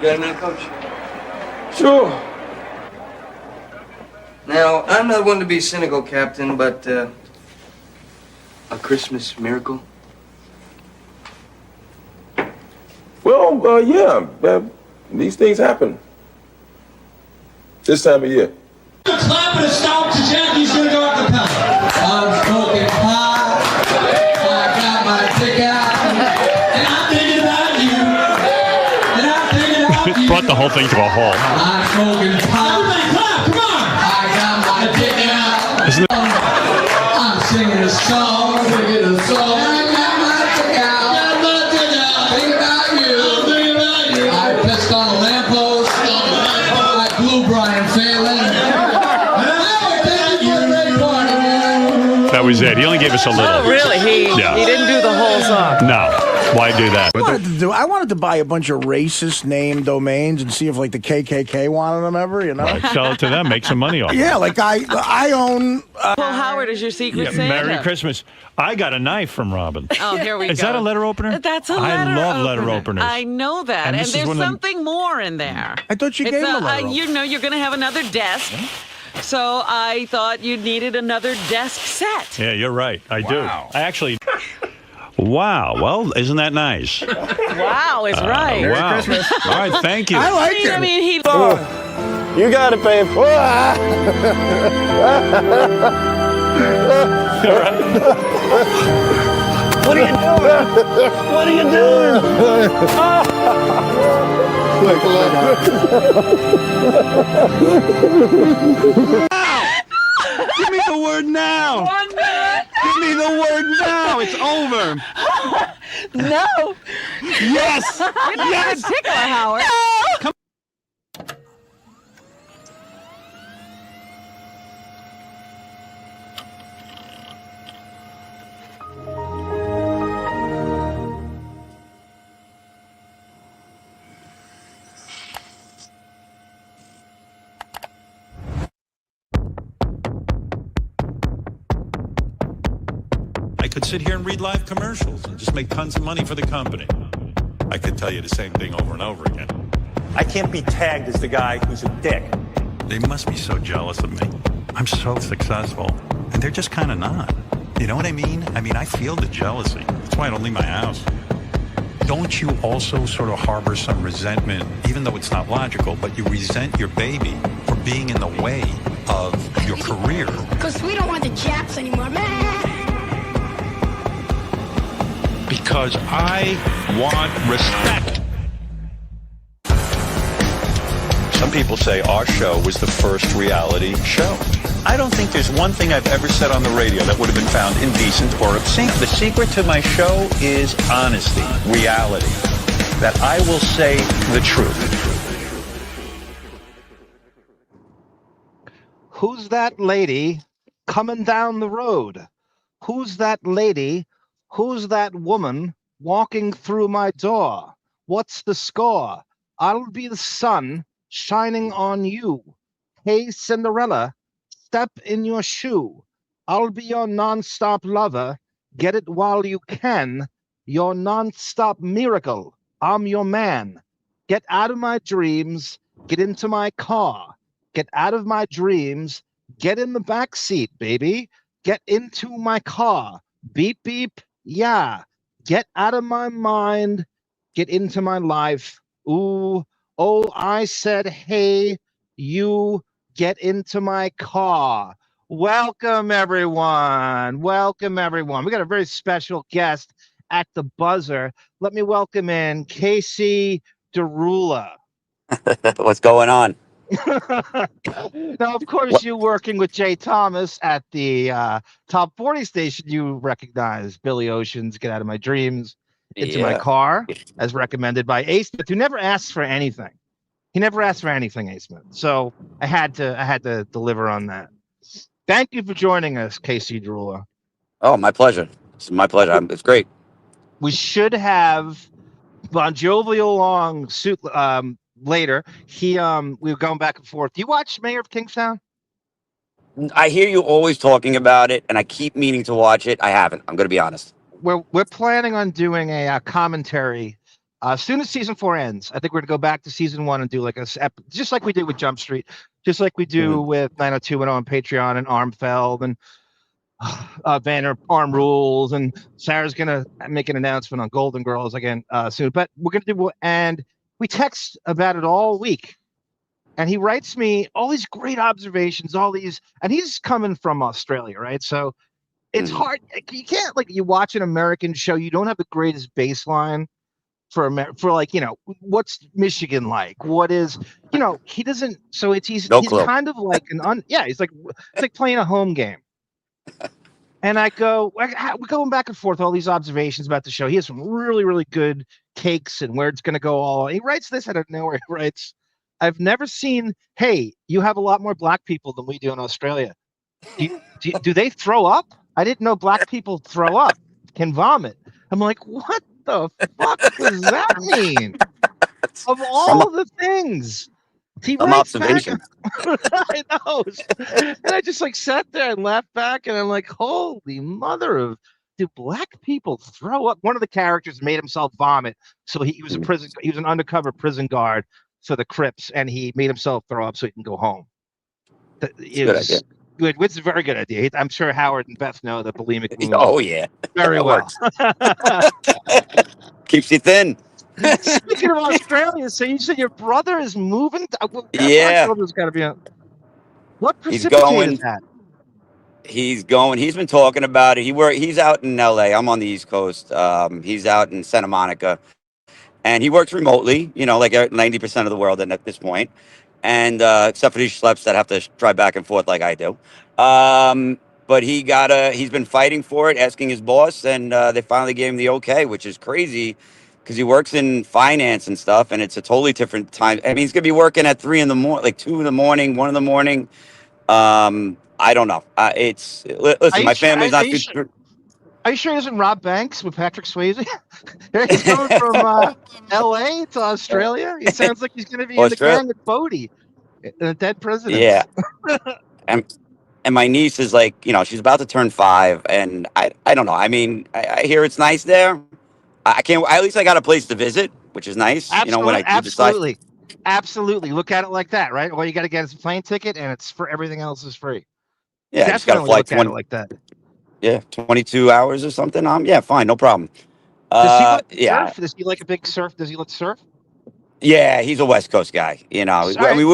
got a minute, Coach? Sure. Now, I'm not one to be cynical, Captain, but a Christmas miracle? Well, yeah. These things happen. This time of year. Clap and a stomp to Jackie's gonna go a cappella. I'm smoking high, I got my dick out, and I'm thinking about you, and I'm thinking about you. Brought the whole thing to a halt. I'm smoking high. Everybody clap, come on! I got my dick out. Isn't it? I'm singing a song, singing a song. I got my dick out. Got my dick out. Thinking about you. I'm thinking about you. I pissed on a lamppost. I blew Brian Phelan. That was it. He only gave us a little. Oh, really? He didn't do the whole song. No. Why do that? I wanted to buy a bunch of racist name domains and see if like the KKK wanted them ever, you know? Right, sell it to them, make some money off it. Yeah, like I own... Paul Howard is your secret Santa. Merry Christmas. I got a knife from Robin. Oh, here we go. Is that a letter opener? That's a letter I love opener. letter openers. I know that. And there's something more in there. I thought you gave him a letter You know you're going to have another desk. So I thought you needed another desk set. Yeah, you're right. I do. I actually... Wow. Well, isn't that nice? Wow is right. Merry Christmas. All right, thank you. I like it. I mean, he... You got it, babe. All right. What are you doing? What are you doing? Give me the word now. 1 minute. Give me the word now. It's over. No. Yes. Yes. Tickler, Howard. No. I could sit here and read live commercials and just make tons of money for the company. I could tell you the same thing over and over again. I can't be tagged as the guy who's a dick. They must be so jealous of me. I'm so successful, and they're just kind of not. You know what I mean? I feel the jealousy. That's why I don't leave my house. Don't you also sort of harbor some resentment, even though it's not logical, but you resent your baby for being in the way of your career? Because we don't want the Japs anymore, man. Because I want respect. Some people say our show was the first reality show. I don't think there's one thing I've ever said on the radio that would have been found indecent or obscene. The secret to my show is honesty, reality. That I will say the truth. Who's that lady coming down the road? Who's that lady? Who's that woman walking through my door? What's the score? I'll be the sun shining on you. Hey, Cinderella, step in your shoe. I'll be your non-stop lover. Get it while you can. Your non-stop miracle. I'm your man. Get out of my dreams. Get into my car. Get out of my dreams. Get in the back seat, baby. Get into my car. Beep, beep. Yeah. Get out of my mind. Get into my life. Ooh. Oh, I said, hey, you get into my car. Welcome, everyone. Welcome, everyone. We got a very special guest at the buzzer. Let me welcome in KC DaRula. What's going on? Now, of course, you working with Jay Thomas at the Top 40 station. You recognize Billy Ocean's Get Out of My Dreams, Into My Car, as recommended by A. Smith, who never asks for anything. He never asked for anything, A. Smith. So I had to deliver on that. Thank you for joining us, KC DaRula. Oh, my pleasure. It's my pleasure. It's great. We should have BonJovial along later. We were going back and forth. Do you watch Mayor of Kingstown? I hear you always talking about it, and I keep meaning to watch it. I haven't. I'm going to be honest. We're planning on doing a commentary As soon as season 4 ends, I think we're gonna go back to season 1 and do like just like we did with Jump Street, just like we do with 90210 on Patreon and Armfeld and Banner Arm Rules, and Sarah's gonna make an announcement on Golden Girls again soon. But we're gonna do, and we text about it all week, and he writes me all these great observations, all these, and he's coming from Australia, right? So it's hard. You can't, like, you watch an American show, you don't have the greatest baseline for like, you know, what's Michigan like? What is, you know, he doesn't. So he's kind of like he's like, it's like playing a home game. And we're going back and forth, all these observations about the show. He has some really, really good takes and where it's going to go all. He writes this out of nowhere. He writes, I've never seen, hey, you have a lot more black people than we do in Australia. Do they throw up? I didn't know black people throw up, can vomit. I'm like, what the fuck does that mean? Of all the things. Some observation. I know. And I just like sat there and laughed back, and I'm like, holy mother of, do black people throw up? One of the characters made himself vomit. So he was he was an undercover prison guard for the Crips, and he made himself throw up so he can go home. It was good. It's a very good idea. I'm sure Howard and Beth know the bulimic movement. Oh yeah. Very well. Keeps you thin. Speaking of Australia, so you said your brother is moving? Yeah. What precipitated that? He's going. He's been talking about it. He's out in LA. I'm on the East Coast. He's out in Santa Monica, and he works remotely. You know, like 90% of the world at this point, and except for these schleps that have to drive back and forth like I do. But he's been fighting for it, asking his boss, and they finally gave him the okay, which is crazy. Because he works in finance and stuff, and it's a totally different time. I mean, he's gonna be working at 3 in the morning, like 2 in the morning, 1 in the morning. I don't know. Listen, my family's not. Are you sure he doesn't rob banks with Patrick Swayze? He's going from L.A. to Australia. He sounds like he's gonna be in the gang with Bodie, the dead president. Yeah. and my niece is like, you know, she's about to turn 5, and I don't know. I mean, I hear it's nice there. I can't. At least I got a place to visit, which is nice. Absolutely, you know, when I decide. Absolutely. Look at it like that, right? All you got to get is a plane ticket, and it's for everything else is free. Yeah, definitely just got to fly 20 like that. Yeah, 22 hours or something. Yeah, fine, no problem. Does he surf? Does he like a big surf? Does he like surf? Yeah, he's a West Coast guy. You know, I mean,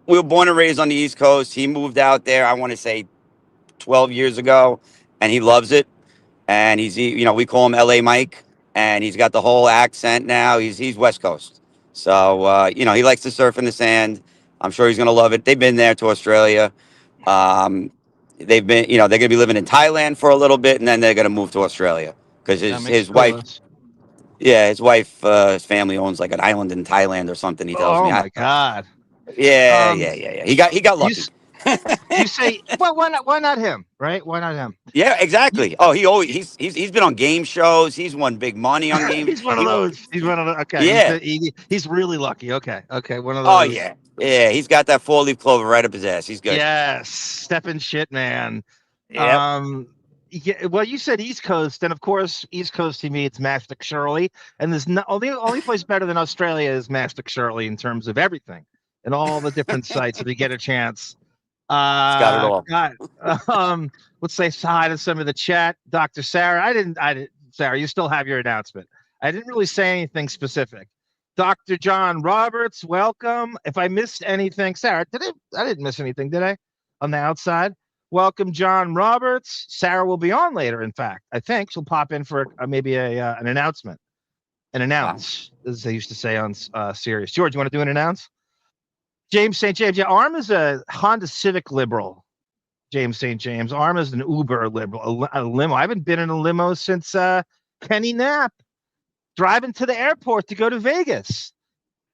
we were born and raised on the East Coast. He moved out there, I want to say, 12 years ago, and he loves it. And you know, we call him LA Mike, and he's got the whole accent now. He's West Coast. So, you know, he likes to surf in the sand. I'm sure he's going to love it. They've been there to Australia. They've been, you know, they're going to be living in Thailand for a little bit, and then they're going to move to Australia because his wife, his family owns like an island in Thailand or something. He tells me. Oh my God. Yeah. He got lucky. You say, well, why not him, right? Why not him? Yeah, exactly. Oh, he's been on game shows. He's won big money on games. He's one of those. He's one of those. Okay. Yeah. He's really lucky. Okay. One of those. Oh yeah. Yeah. He's got that 4-leaf clover right up his ass. He's good. Yes. Stepping shit, man. Yep. Yeah, well, you said East Coast, and of course, East Coast to me, it's Mastic Shirley, and there's no only place better than Australia is Mastic Shirley in terms of everything and all the different sites. If you get a chance. It's got it all. God. Let's say hi to some of the chat. Dr. Sarah, I didn't. Sarah, you still have your announcement. I didn't really say anything specific. Dr. John Roberts, welcome. If I missed anything, Sarah, I didn't miss anything, did I? On the outside. Welcome, John Roberts. Sarah will be on later, in fact. I think she'll pop in for maybe an announcement. An announce, as they used to say on Sirius. George, you want to do an announce? James St. James. Yeah, Arm is a Honda Civic liberal. James St. James. Arm is an Uber liberal, a limo. I haven't been in a limo since Kenny Knapp driving to the airport to go to Vegas.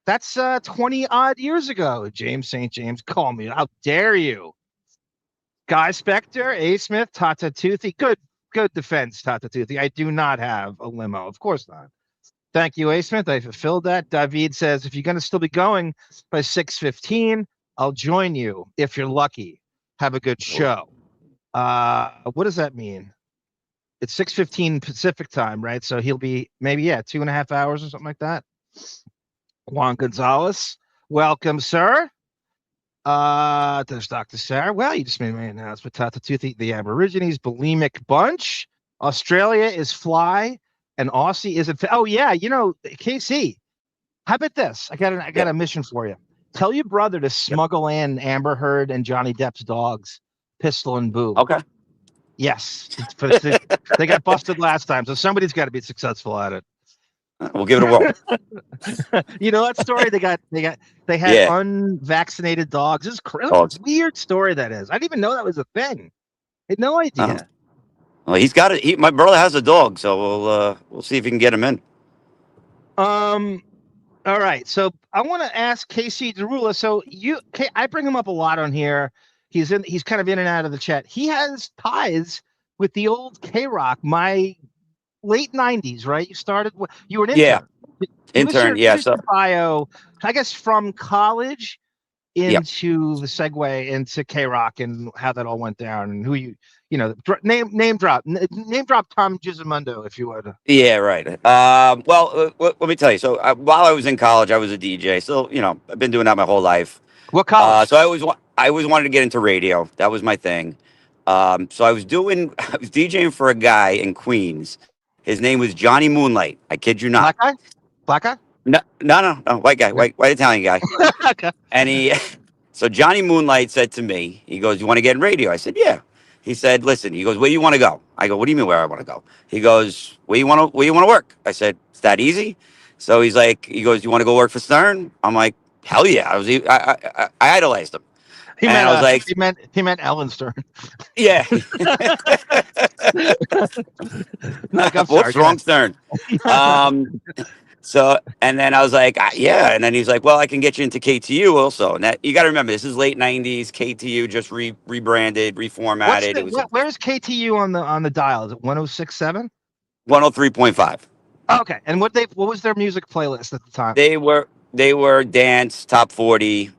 That's 20 odd years ago. James St. James, call me. How dare you? Guy Spector, A. Smith, Tata Toothy. Good defense, Tata Toothy. I do not have a limo. Of course not. Thank you, A. Smith. I fulfilled that. David says, if you're going to still be going by 6:15, I'll join you if you're lucky. Have a good show. What does that mean? It's 6:15 Pacific time, right? So he'll be maybe 2.5 hours or something like that. Juan Gonzalez, welcome, sir. There's Dr. Sarah. Well, you just made my announcement. Tata Toothy, the Aborigines, Bulimic Bunch. Australia is Fly, and Aussie is oh yeah, KC. How about this? I got a mission for you. Tell your brother to smuggle in Amber Heard and Johnny Depp's dogs, Pistol and Boo. Okay. Yes, they got busted last time, so somebody's got to be successful at it. We'll give it a whirl. You know that story? They had unvaccinated dogs. This is crazy. Weird story that is. I didn't even know that was a thing. I had no idea. Well, he's got it. My brother has a dog, so we'll see if we can get him in. All right. So I want to ask KC DaRula. So I bring him up a lot on here. He's kind of in and out of the chat. He has ties with the old K-Rock, my late 90s, right? You were an intern. Yeah. Intern, yeah. So bio, I guess from college into the segue into K-Rock and how that all went down and who name drop Tom Gisamundo, if you would. Yeah, right. Let me tell you. So while I was in college, I was a DJ. So I've been doing that my whole life. What college? So I always wanted to get into radio. That was my thing. So I was DJing for a guy in Queens. His name was Johnny Moonlight. I kid you not. Black guy? No, white guy, white Italian guy. Okay. And so Johnny Moonlight said to me, he goes, "You want to get in radio?" I said, "Yeah." He said, "Listen," he goes, "Where you want to go?" I go, "What do you mean where I want to go?" He goes, where you want to work?" I said, "It's that easy?" So he goes, "You want to go work for Stern?" I'm like, "Hell yeah!" I idolized him. He meant Ellen Stern. Yeah. What's wrong, Stern? So, and then I was like, yeah. And then he's like, well, I can get you into KTU also. And that, you got to remember, this is late 90s. KTU just rebranded, reformatted. Where's KTU on the dial? Is it 106.7? 103.5. Okay. And what was their music playlist at the time? They were dance, top 40.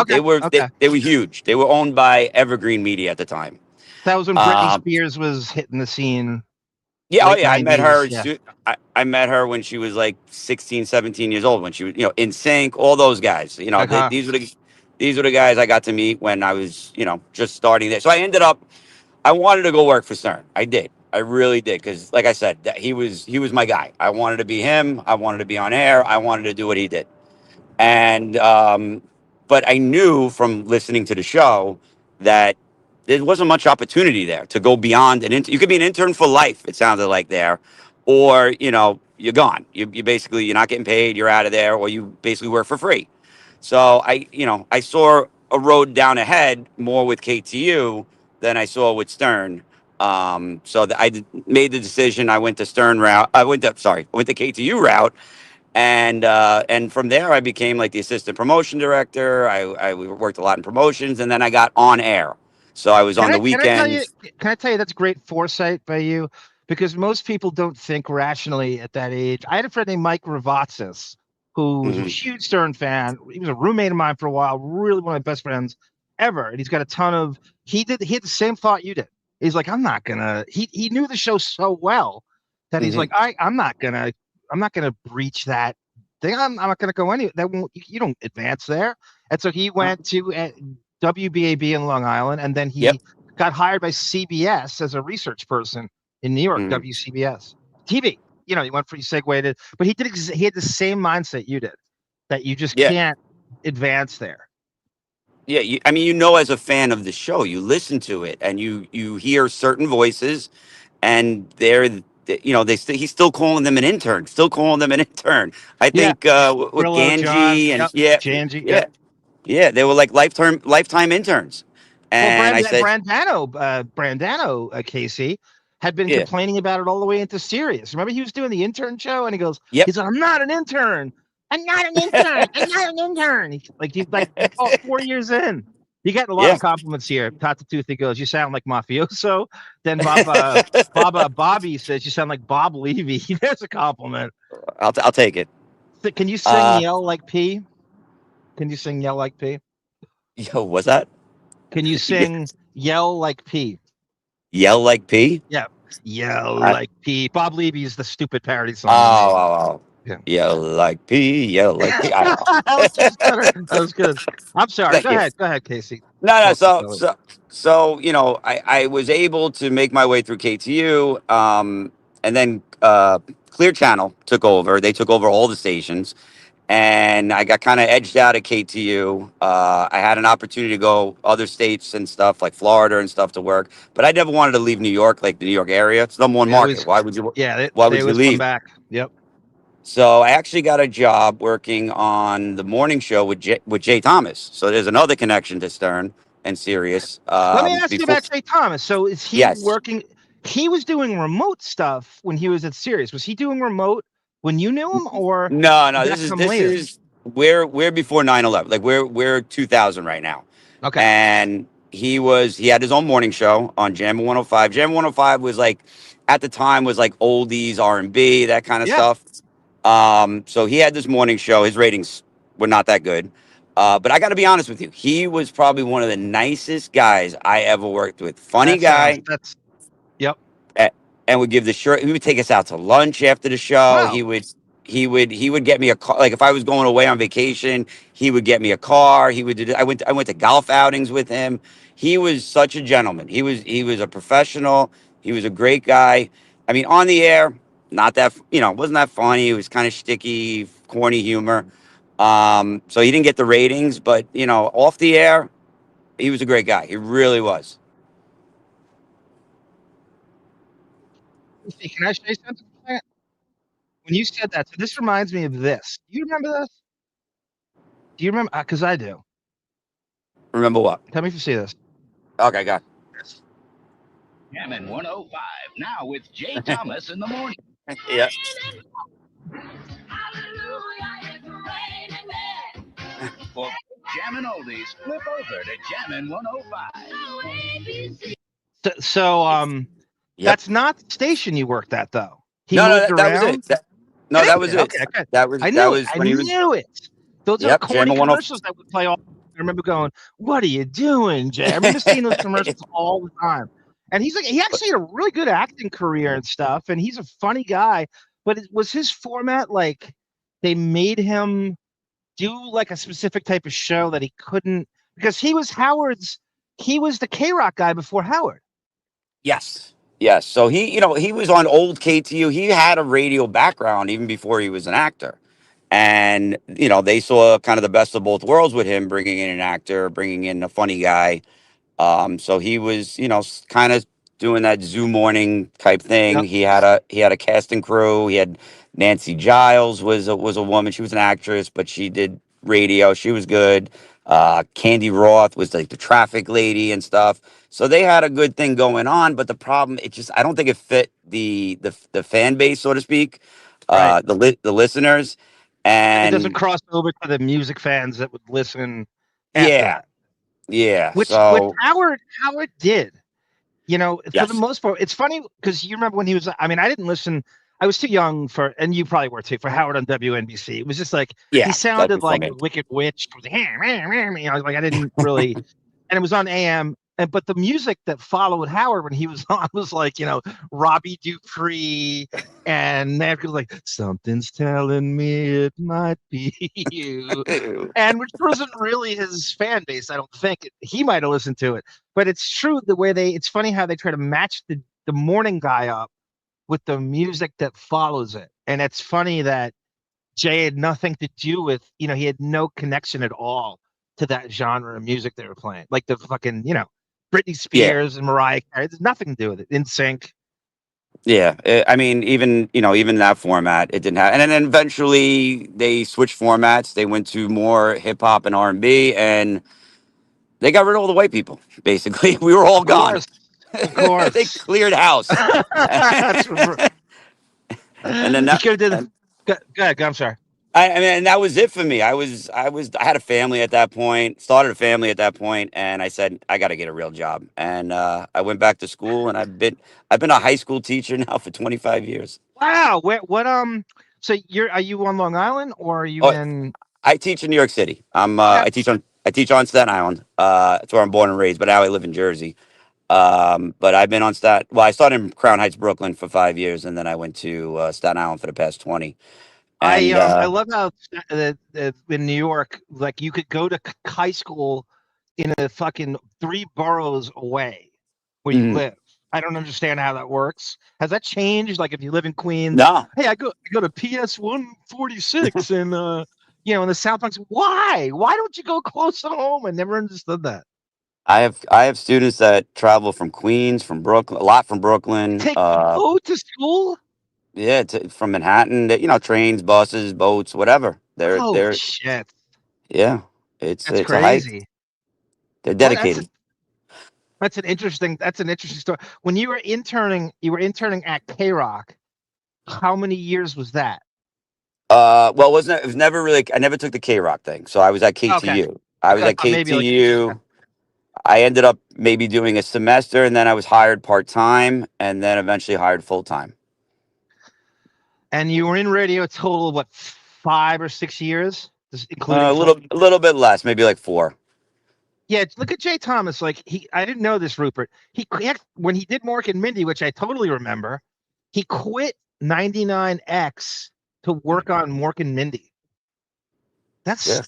They were huge. They were owned by Evergreen Media at the time. That was when Britney Spears was hitting the scene. Yeah, I met her. Yeah. I met her when she was like 16, 17 years old. When she was, In Sync, all those guys. These were the guys I got to meet when I was, just starting there. So I wanted to go work for Stern. I did. I really did, because, like I said, he was my guy. I wanted to be him. I wanted to be on air. I wanted to do what he did. And but I knew from listening to the show that there wasn't much opportunity there to go beyond an intern. You could be an intern for life, it sounded like there, or you're gone. You basically, you're not getting paid. You're out of there, or you basically work for free. So I saw a road down ahead more with KTU than I saw with Stern. So I made the decision. I went to Stern route. I went to KTU route. And from there, I became like the assistant promotion director. I worked a lot in promotions, and then I got on air. So I was on the weekends. Can I tell you that's great foresight by you? Because most people don't think rationally at that age. I had a friend named Mike Ravatzis, who was a huge Stern fan. He was a roommate of mine for a while, really one of my best friends ever. And he's got a ton of, he had the same thought you did. He's like, he knew the show so well that he's like, I'm not gonna breach that thing. I'm not gonna go you don't advance there. And so he went to WBAB in Long Island, and then he got hired by CBS as a research person in New York, WCBS TV. He went he segued, but he had the same mindset you did, that you just can't advance there. Yeah, as a fan of the show, you listen to it and you hear certain voices, and he's still calling them an intern. I think with Ganji and Ganji, yeah, they were like lifetime interns. And I said, Brandano, Casey had been complaining about it all the way into Sirius. Remember, he was doing the intern show, and he goes, he's like, I'm not an intern. I'm not an intern. He's like 4 years in. You got a lot of compliments here. Tata Toothy goes, you sound like mafioso. Then Bobby says you sound like Bob Levy. That's a compliment. I'll take it. Can you sing Yell Like P? Can you sing Yell Like P? Yo, what's that? Can you sing Yell Like P? Yell Like P? Yeah. Like pee. Bob Levy's the stupid parody song. Oh. Yeah. Yell like pee, yell like pee. I don't know. That was good. I'm sorry. Go ahead, Casey. No. So I was able to make my way through KTU, and then Clear Channel took over. They took over all the stations, and I got kind of edged out at KTU. I had an opportunity to go other states and stuff like Florida and stuff to work, but I never wanted to leave New York, like the New York area. It's the number one market. Why would you? Yeah, why they would you always leave? come back. Yep. So I actually got a job working on the morning show with Jay Thomas. So there's another connection to Stern and Sirius. Let me ask you about Jay Thomas. So is he working? He was doing remote stuff when he was at Sirius. Was he doing remote when you knew him, or no? This is we're before 9/11. Like we're 2000 right now. Okay. And he had his own morning show on Jam 105. Jam 105 was like at the time was like oldies, R&B, that kind of stuff. So he had this morning show. His ratings were not that good. But I got to be honest with you. He was probably one of the nicest guys I ever worked with. Funny guy. Yep. And would give the shirt. He would take us out to lunch after the show. Wow. He would get me a car. Like if I was going away on vacation, he would get me a car. He would do. I went to golf outings with him. He was such a gentleman. He was a professional. He was a great guy. I mean, on the air, not that, wasn't that funny. It was kind of sticky, corny humor. So he didn't get the ratings, but, off the air, he was a great guy. He really was. Can I say something for a second? When you said that, so this reminds me of this. Do you remember this? Do you remember? Because I do. Remember what? Tell me if you see this. Okay, go. Jammin' 105 now with Jay Thomas in the morning. Yeah. For Jammin' Oldies, flip over to Jammin' 105. That's not the station you worked at, though. That was it. That was it. Okay, good. I knew it. Those are corny commercials that would play all. I remember going, "What are you doing, Jay?" I remember seeing those commercials all the time. And he actually had a really good acting career and stuff, and he's a funny guy. But was his format like they made him do like a specific type of show that he couldn't, because he was the K-Rock guy before Howard. Yes. So he was on old KTU. He had a radio background even before he was an actor. And, they saw kind of the best of both worlds with him, bringing in an actor, bringing in a funny guy. So he was, kind of doing that Zoo morning type thing. Yep. He had a casting crew. He had Nancy Giles was a woman. She was an actress, but she did radio. She was good. Candy Roth was like the traffic lady and stuff. So they had a good thing going on. But the problem, I don't think it fit the fan base, so to speak, right. The listeners. And it doesn't cross over to the music fans that would listen. After that. Yeah. Which Howard did, for the most part. It's funny because you remember when he was, I didn't listen. I was too young and you probably were too, for Howard on WNBC. It was just like, he sounded like a Wicked Witch. Like I didn't really, and it was on AM. But the music that followed Howard when he was on was like, Robbie Dupree, and that was like, something's telling me it might be you, and which wasn't really his fan base. I don't think he might have listened to it, but it's true the way it's funny how they try to match the morning guy up with the music that follows it, and it's funny that Jay had nothing to do with, he had no connection at all to that genre of music they were playing, like the fucking, Britney Spears and Mariah Carey. There's nothing to do with it. In sync. Yeah, even that format, it didn't have. And then eventually they switched formats. They went to more hip hop and R&B, and they got rid of all the white people. Basically, we were all gone. Of course, they cleared house. That's and then that. Go ahead. I'm sorry. And that was it for me. I had a family at that point, started a family at that point, and I said, I got to get a real job. And I went back to school, and I've been a high school teacher now for 25 years. Wow. So are you on Long Island or are you in? I teach in New York City. I teach on Staten Island. That's where I'm born and raised, but now I live in Jersey. But I've been on I started in Crown Heights, Brooklyn for 5 years, and then I went to Staten Island for the past 20. And I love how in New York, like you could go to high school in a fucking 3 boroughs away where you live. I don't understand how that works. Has that changed? Like if you live in Queens, no, hey, I go to PS146 and in the South Bronx. Why? Why don't you go close to home? I never understood that. I have students that travel from Queens, from Brooklyn, a lot from Brooklyn. Take boat to school? Yeah, from Manhattan. Trains, buses, boats, whatever. They're shit. Yeah, That's it's crazy. a hike. They're dedicated. That's an interesting story. When you were interning at K-Rock. How many years was that? Well, it was never really. I never took the K-Rock thing, so I was at KTU. Okay. I was at KTU. I ended up maybe doing a semester, and then I was hired part-time, and then eventually hired full-time. And you were in radio a total of what, 5 or 6 years, including a little bit less, maybe like 4. Yeah, look at Jay Thomas. Like I didn't know this, Rupert. When he did Mork and Mindy, which I totally remember, he quit 99X to work on Mork and Mindy. That's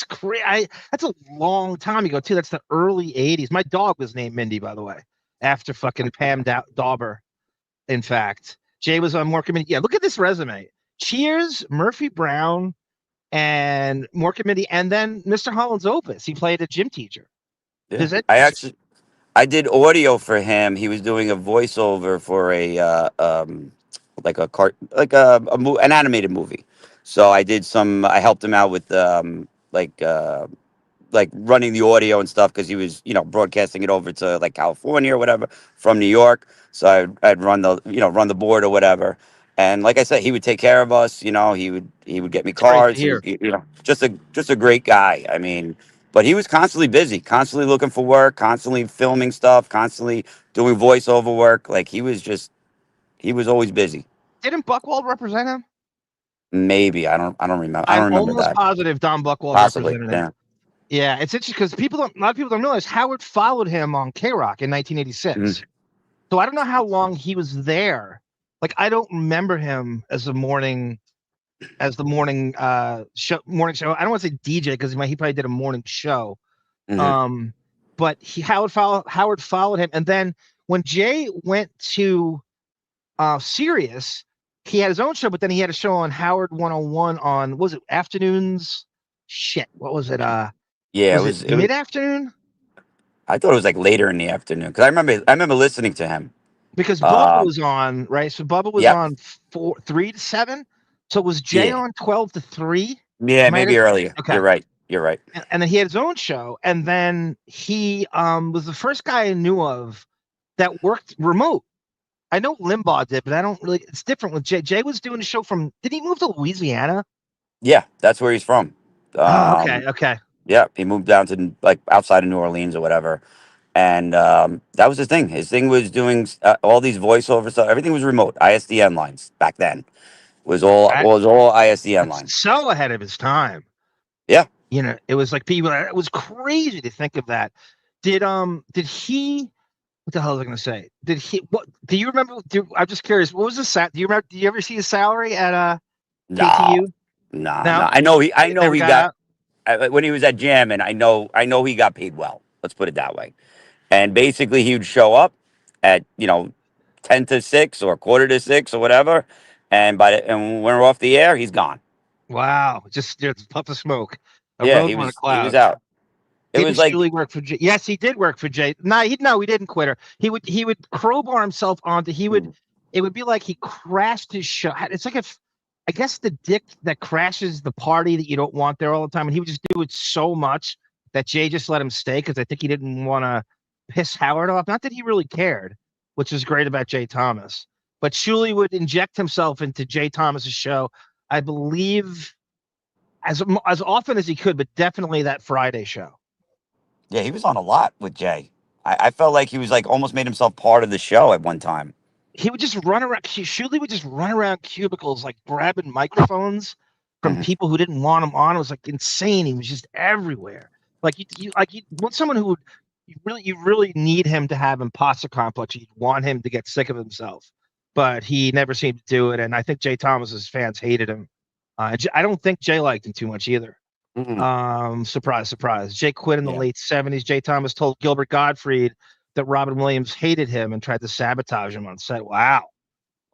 crazy. That's a long time ago too. That's the early '80s. My dog was named Mindy, by the way, after fucking Pam Dauber. In fact, Jay was on Mork and Mindy. Yeah, look at this resume: Cheers, Murphy Brown, and Mork and Mindy, and then Mr. Holland's Opus. He played a gym teacher. Yeah. I did audio for him. He was doing a voiceover for an animated movie. So I helped him out with running the audio and stuff because he was, broadcasting it over to like California or whatever from New York. So I'd run the board or whatever. And like I said, he would take care of us. He would get me cars. Just a great guy. I mean, but he was constantly busy, constantly looking for work, constantly filming stuff, constantly doing voiceover work. Like he was always busy. Didn't Buchwald represent him? Maybe I don't remember. I don't remember almost that. Positive Don Buchwald represented him. Yeah, it's interesting because a lot of people don't realize Howard followed him on K-Rock in 1986. So I don't know how long he was there. Like I don't remember him as the morning show. I don't want to say DJ because he probably did a morning show. But Howard followed him, and then when Jay went to Sirius, he had his own show, but then he had a show on Howard 101 on, what was it, afternoons? Shit, what was it? Yeah, was it mid-afternoon? I thought it was like later in the afternoon because I remember listening to him. Because Bubba was on, right? So Bubba was on 3 to 7. So was Jay on 12 to 3? Yeah, maybe earlier. Okay. You're right. And then he had his own show, and then he was the first guy I knew of that worked remote. I know Limbaugh did, but I don't really. It's different with Jay. Jay was doing a show from. Did he move to Louisiana? Yeah, that's where he's from. Okay. Yeah, he moved down to like outside of New Orleans or whatever, and that was his thing. His thing was doing all these voiceover stuff. Everything was remote. ISDN lines back then was all ISDN lines. So ahead of his time. Yeah. It was like people. It was crazy to think of that. Did he? What the hell was I going to say? Did he? What do you remember? I'm just curious. What was the do you remember? Did you ever see his salary at KTU? No. I know he got when he was at Jam, and I know he got paid well. Let's put it that way. And basically, he would show up at 10 to 6 or quarter to 6 or whatever, and when we're off the air, he's gone. Wow, just a puff of smoke. He was out. It was like Julie worked for Jay. Yes, he did work for Jay. No, he didn't quit her. He would crowbar himself onto. It would be like he crashed his show. It's like I guess the dick that crashes the party that you don't want there all the time, and he would just do it so much that Jay just let him stay because I think he didn't want to piss Howard off. Not that he really cared, which is great about Jay Thomas. But Shuley would inject himself into Jay Thomas's show, I believe, as often as he could, but definitely that Friday show. Yeah, he was on a lot with Jay. I felt like he was like almost made himself part of the show at one time. He would just run around. Shuley would just run around cubicles, like grabbing microphones from people who didn't want him on. It was like insane. He was just everywhere. Like you want someone who would you really need him to have imposter complex. You want him to get sick of himself, but he never seemed to do it. And I think Jay Thomas's fans hated him. I don't think Jay liked him too much either. Surprise, surprise. Jay quit in the late 70s. Jay Thomas told Gilbert Gottfried that Robin Williams hated him and tried to sabotage him on set. Wow.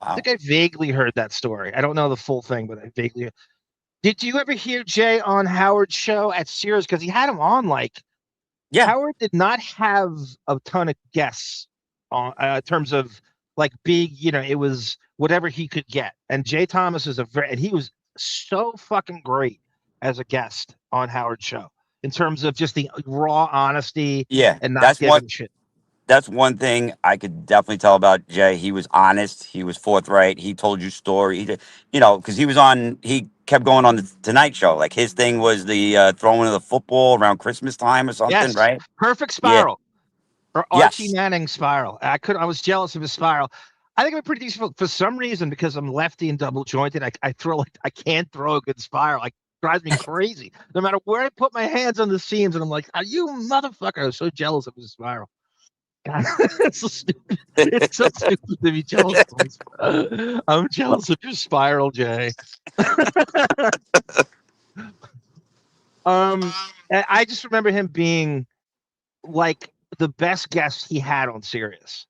I think I vaguely heard that story. I don't know the full thing, but I vaguely. Did you ever hear Jay on Howard's show at Sirius? Because he had him on Howard did not have a ton of guests on in terms of big, it was whatever he could get. And Jay Thomas is and he was so fucking great as a guest on Howard's show in terms of just the raw honesty and not giving shit. That's one thing I could definitely tell about Jay. He was honest. He was forthright. He told you story. He did, because he kept going on the Tonight Show. Like his thing was the throwing of the football around Christmas time or something, right? Perfect spiral. Or Archie Manning spiral. I was jealous of his spiral. I think I'm pretty decent for some reason because I'm lefty and double jointed. I can't throw a good spiral. It drives me crazy. No matter where I put my hands on the seams, and I'm like, "Are you motherfucker?" I was so jealous of his spiral. God, it's so stupid. It's so stupid to be jealous of. I'm jealous of your spiral, Jay. I just remember him being the best guest he had on Sirius.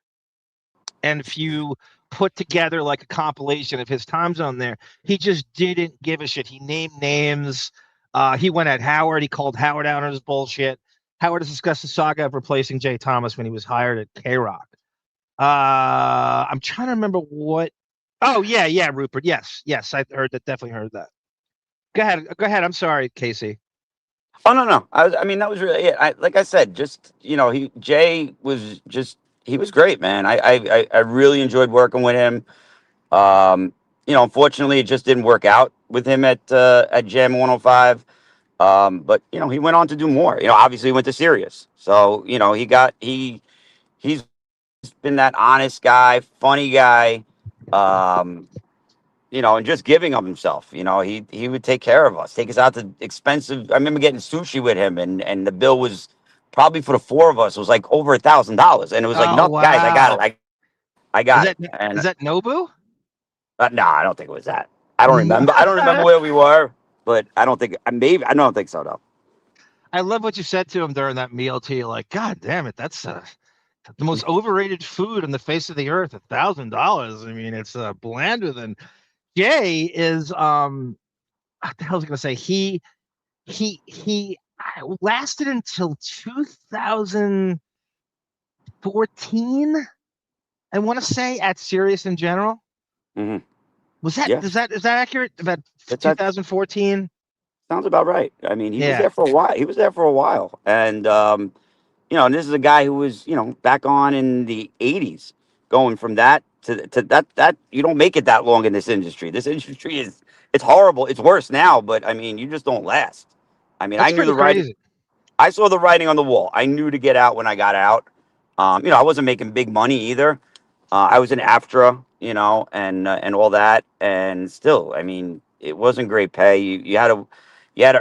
And if you put together a compilation of his times on there, he just didn't give a shit. He named names. He went at Howard. He called Howard out on his bullshit. Howard has discussed the saga of replacing Jay Thomas when he was hired at K-Rock. I'm trying to remember what. Oh, yeah, Rupert. Yes, I heard that. Definitely heard that. Go ahead. I'm sorry, Casey. Oh, no. I mean, that was really it. Like I said, just, Jay was just, he was great, man. I really enjoyed working with him. Unfortunately, it just didn't work out with him at Jam 105. But he went on to do more. Obviously he went to Sirius. So, he's been that honest guy, funny guy, and just giving of himself. He would take care of us, take us out to expensive. I remember getting sushi with him, and the bill was probably for the four of us. It was like over $1,000, and it was like, no, guys, I got it. I got it. And, is that Nobu? No, I don't think it was that. I don't remember. I don't remember where we were. But I don't think I don't think so though. I love what you said to him during that meal too. Like, God damn it, that's the most overrated food on the face of the earth. $1,000. I mean, it's blander than Jay is. What the hell was I gonna say? He lasted until 2014. I want to say at Sirius in general. Mm-hmm. Was that is that accurate? About 2014? Sounds about right. I mean, he was there for a while. He was there for a while. And and this is a guy who was, back on in the 80s, going from that to that you don't make it that long in this industry. This industry it's horrible. It's worse now, but I mean, you just don't last. I mean, I knew the writing. I saw the writing on the wall. I knew to get out when I got out. I wasn't making big money either. I was in AFTRA, and all that, and still, I mean, it wasn't great pay. You had to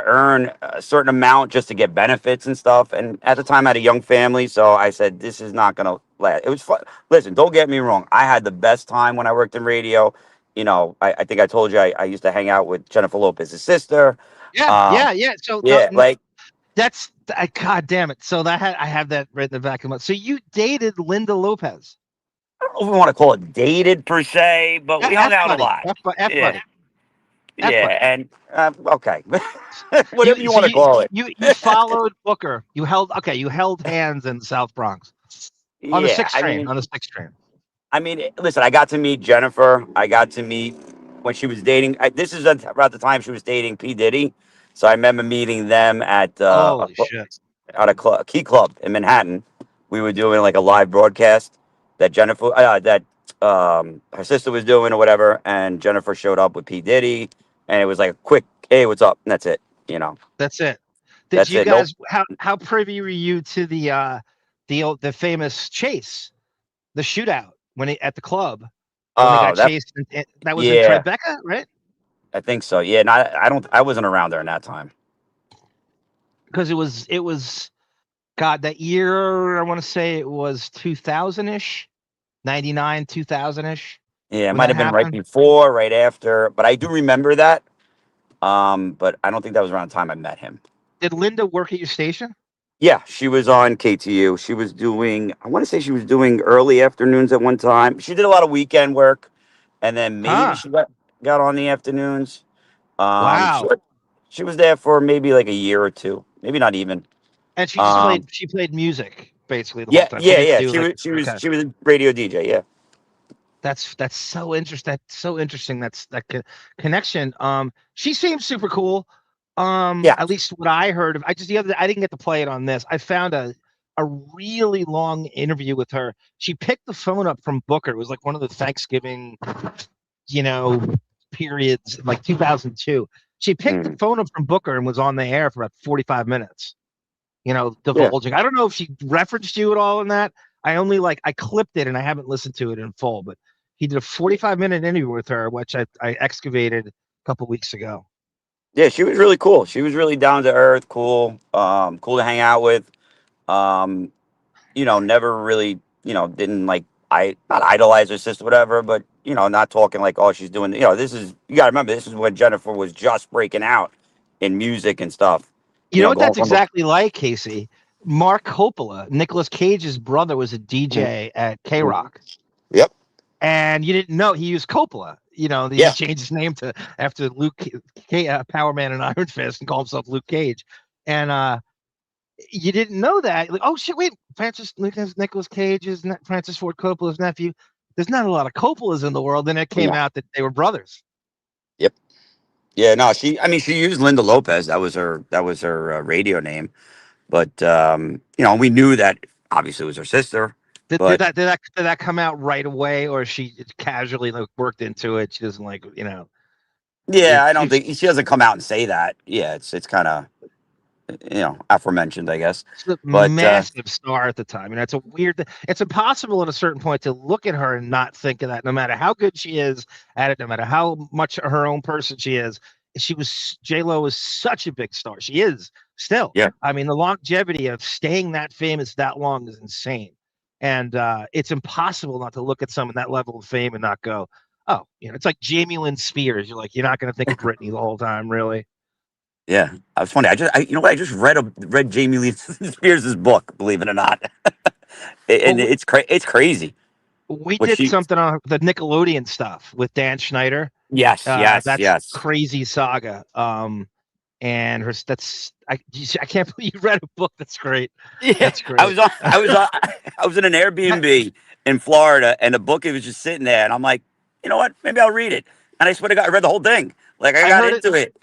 earn a certain amount just to get benefits and stuff. And at the time, I had a young family, so I said, this is not gonna last. It was fun. Listen, don't get me wrong. I had the best time when I worked in radio. I think I told you I used to hang out with Jennifer Lopez's sister. Yeah. So that's God damn it. So I have that right in the back of my. So you dated Lynda Lopez. I don't know if we want to call it dated per se, but we hung out a lot. And okay, whatever you want to call it. You followed Booker. You held hands in the South Bronx on the 6th train. On the 6th train. I mean, listen, I got to meet Jennifer. I got to meet when she was dating. This is about the time she was dating P. Diddy. So I remember meeting them at a Key Club in Manhattan. We were doing like a live broadcast that Jennifer, her sister was doing or whatever, and Jennifer showed up with P. Diddy, and it was like a quick, hey, what's up? And that's it, That's it. Did you guys? How privy were you to the famous chase, the shootout at the club? When they got chased. That was in Tribeca, right? I think so. Yeah, I wasn't around there in that time. Because it was God, that year, I want to say it was 2000-ish, 99, 2000-ish. Yeah, it when might that have been right happened. before, right after, but I do remember that. But I don't think that was around the time I met him. Did Lynda work at your station? Yeah, she was on KTU. She was doing, I want to say she was doing early afternoons at one time. She did a lot of weekend work, and then maybe Huh. she got on the afternoons. She, Wow. she was there for maybe like a year or two, maybe not even. And she just Um, played music basically the whole yeah, time. She yeah, didn't yeah. do She like was, she was, okay. she was a radio DJ. Yeah. That's so interesting. That's so interesting. Connection. She seems super cool. Yeah. At least what I heard of. I didn't get to play it on this. I found a really long interview with her. She picked the phone up from Booker. It was like one of the Thanksgiving, periods, like 2002. She picked the phone up from Booker and was on the air for about 45 minutes. Divulging. I don't know if she referenced you at all in that. I only I clipped it and I haven't listened to it in full, but he did a 45-minute interview with her, which I excavated a couple weeks ago. Yeah, she was really cool. She was really down to earth, cool, cool to hang out with. Never really, didn't not idolize her sister, whatever, but not talking like, oh, she's doing, this is, you gotta remember, this is when Jennifer was just breaking out in music and stuff. You know what going that's from exactly like, Casey? Mark Coppola, Nicolas Cage's brother, was a DJ at K-Rock. Yep. And you didn't know he used Coppola. He changed his name to after Luke Power Man and Iron Fist and called himself Luke Cage. And you didn't know that. Like, oh shit, wait, Nicolas Cage is Francis Ford Coppola's nephew. There's not a lot of Coppolas in the world, and it came out that they were brothers. Yep. Yeah, no, she used Lynda Lopez. That was her radio name. But we knew that obviously it was her sister. Did that come out right away, or she casually worked into it? She doesn't Yeah, I don't think she doesn't come out and say that. Yeah, it's kind of aforementioned, I guess. She's a But massive star at the time. It's a weird thing. It's impossible at a certain point to look at her and not think of that, no matter how good she is at it, no matter how much her own person she is. J-Lo was such a big star. She is still. Yeah. I mean, the longevity of staying that famous that long is insane. And it's impossible not to look at someone that level of fame and not go, oh, it's like Jamie Lynn Spears. You're not going to think of Britney the whole time, really. Yeah, it was funny. I just read Jamie Lee Spears' book, believe it or not, and it's crazy. We did something on the Nickelodeon stuff with Dan Schneider. Yes, yes. Crazy saga. And I can't believe you read a book. That's great. Yeah, that's great. I was in an Airbnb in Florida, and the book, it was just sitting there, and I'm like, you know what? Maybe I'll read it. And I swear to God, I read the whole thing. I got into it.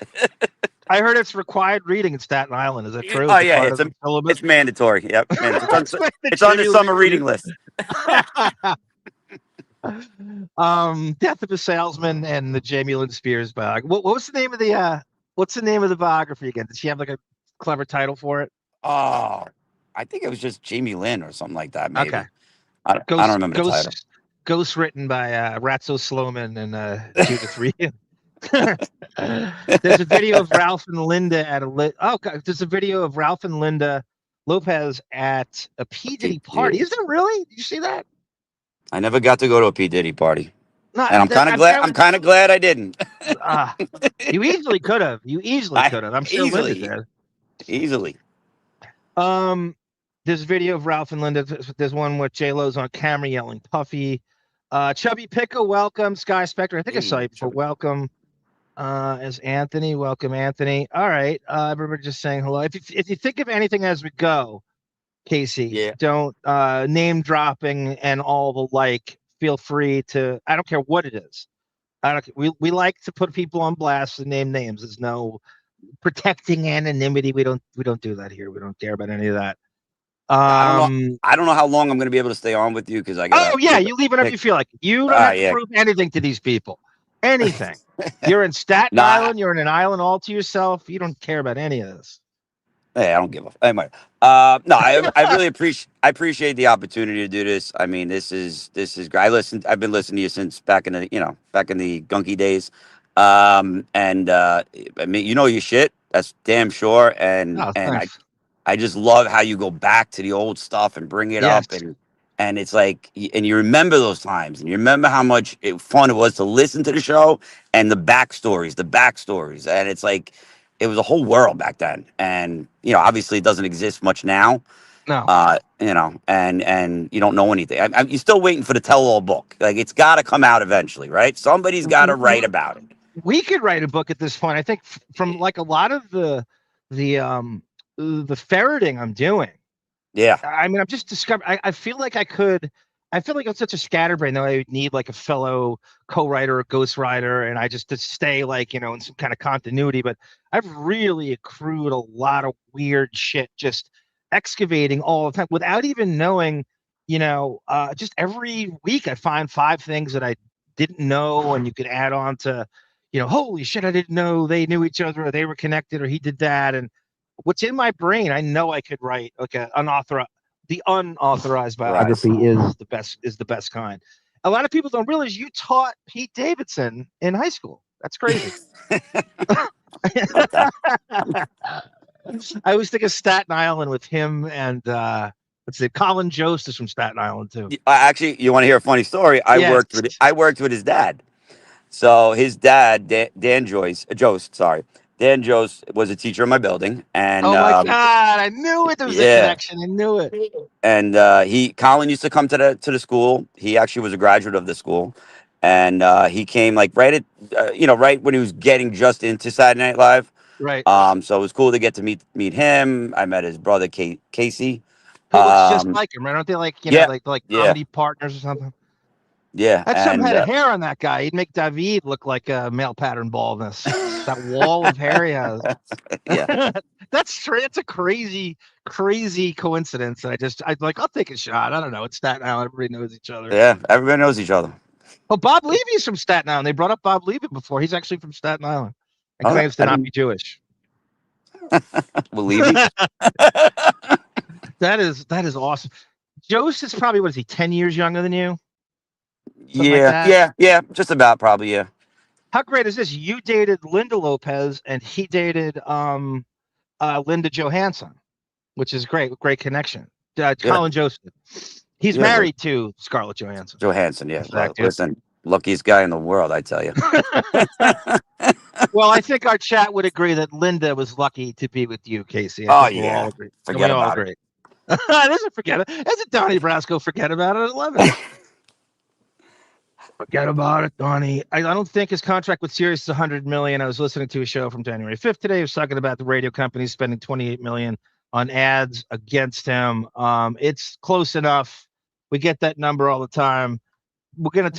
I heard it's required reading in Staten Island. Is that true? Oh yeah, it's mandatory. Yep, it's on the summer reading list. Death of a Salesman and the Jamie Lynn Spears biography. What's the name of the what's the name of the biography again? Did she have a clever title for it? Oh, I think it was just Jamie Lynn or something like that. Maybe. Okay. I don't remember the title. Ghost written by Ratso Sloman and Judith Reed. There's a video of Ralph and Lynda there's a video of Ralph and Lynda Lopez at a P. Diddy party. Is there really? Did you see that? I never got to go to a P. Diddy party. No, and I'm kind of glad I didn't. You easily could have. I'm sure easily Lynda did. Easily. There's a video of Ralph and Lynda. There's one with J-Lo's on camera yelling Puffy. Chubby Pickle, welcome. Sky Spectre, I think I saw you before. Welcome. As Anthony, welcome Anthony. All right, everybody just saying hello. If you think of anything as we go, Casey, don't name dropping and all the like. Feel free to. I don't care what it is. We like to put people on blast and name names. There's no protecting anonymity. We don't do that here. We don't care about any of that. I don't know how long I'm going to be able to stay on with you because I got. You leave whenever you feel like. You don't have to prove anything to these people. Anything. You're in Staten Island. You're in an island all to yourself. You don't care about any of this. Hey, I don't give a. Anyway, no, I really appreciate the opportunity to do this. I mean, this is great. I've been listening to you since back in the gunky days. And I mean, your shit. That's damn sure. And I I just love how you go back to the old stuff and bring it up, and it's like, and you remember those times, and you remember how much fun it was to listen to the show and the backstories, and it's like it was a whole world back then, and obviously it doesn't exist much now. No. And you don't know anything. You're still waiting for the tell-all book. Like, it's got to come out eventually, right? Somebody's got to write about it. We could write a book at this point. I think from like a lot of the ferreting I'm doing. Yeah. I mean, I'm just discovering. I feel like I could. I feel like I'm such a scatterbrain that I would need like a fellow co-writer or ghostwriter, and I just to stay like in some kind of continuity. But I've really accrued a lot of weird shit just excavating all the time without even knowing. Just every week I find 5 things that I didn't know, and you could add on to, holy shit, I didn't know they knew each other or they were connected or he did that. And what's in my brain, I know I could write like the unauthorized biography is the best kind. A lot of people don't realize you taught Pete Davidson in high school. That's crazy. I always think of Staten Island with him and Colin Jost is from Staten Island too. Actually, you want to hear a funny story? I worked with his dad. So his dad, Dan Jost was a teacher in my building, and oh my God, I knew it. There was a connection. I knew it. And Colin used to come to the school. He actually was a graduate of the school, and he came like right when he was getting just into Saturday Night Live. Right. So it was cool to get to meet him. I met his brother Casey. Who looks just like him, right? Aren't they like like comedy partners or something? Yeah. That's some head of hair on that guy. He'd make David look like a male pattern baldness. That wall of hair he has. Yeah. That's a crazy coincidence. I'd like, I'll take a shot. I don't know. It's Staten Island. Everybody knows each other. Yeah, everybody knows each other. Well, Bob Levy's from Staten Island. They brought up Bob Levy before. He's actually from Staten Island. And claims to not be Jewish. Believe me. That is awesome. Jost is probably, what is he, 10 years younger than you? Yeah, just about, probably, yeah. How great is this? You dated Lynda Lopez, and he dated Linda Johansson, which is great connection. Colin Jost. He's married to Scarlett Johansson. Yeah. Well, listen, luckiest guy in the world, I tell you. Well, I think our chat would agree that Lynda was lucky to be with you, Casey. We'll all agree. Forget about it. Doesn't forget it. Doesn't Donnie Brasco forget about it at 11? Forget about it, Donnie. I don't think his contract with Sirius is $100 million. I was listening to a show from January 5th today. He was talking about the radio companies spending $28 million on ads against him. It's close enough. We get that number all the time. We're gonna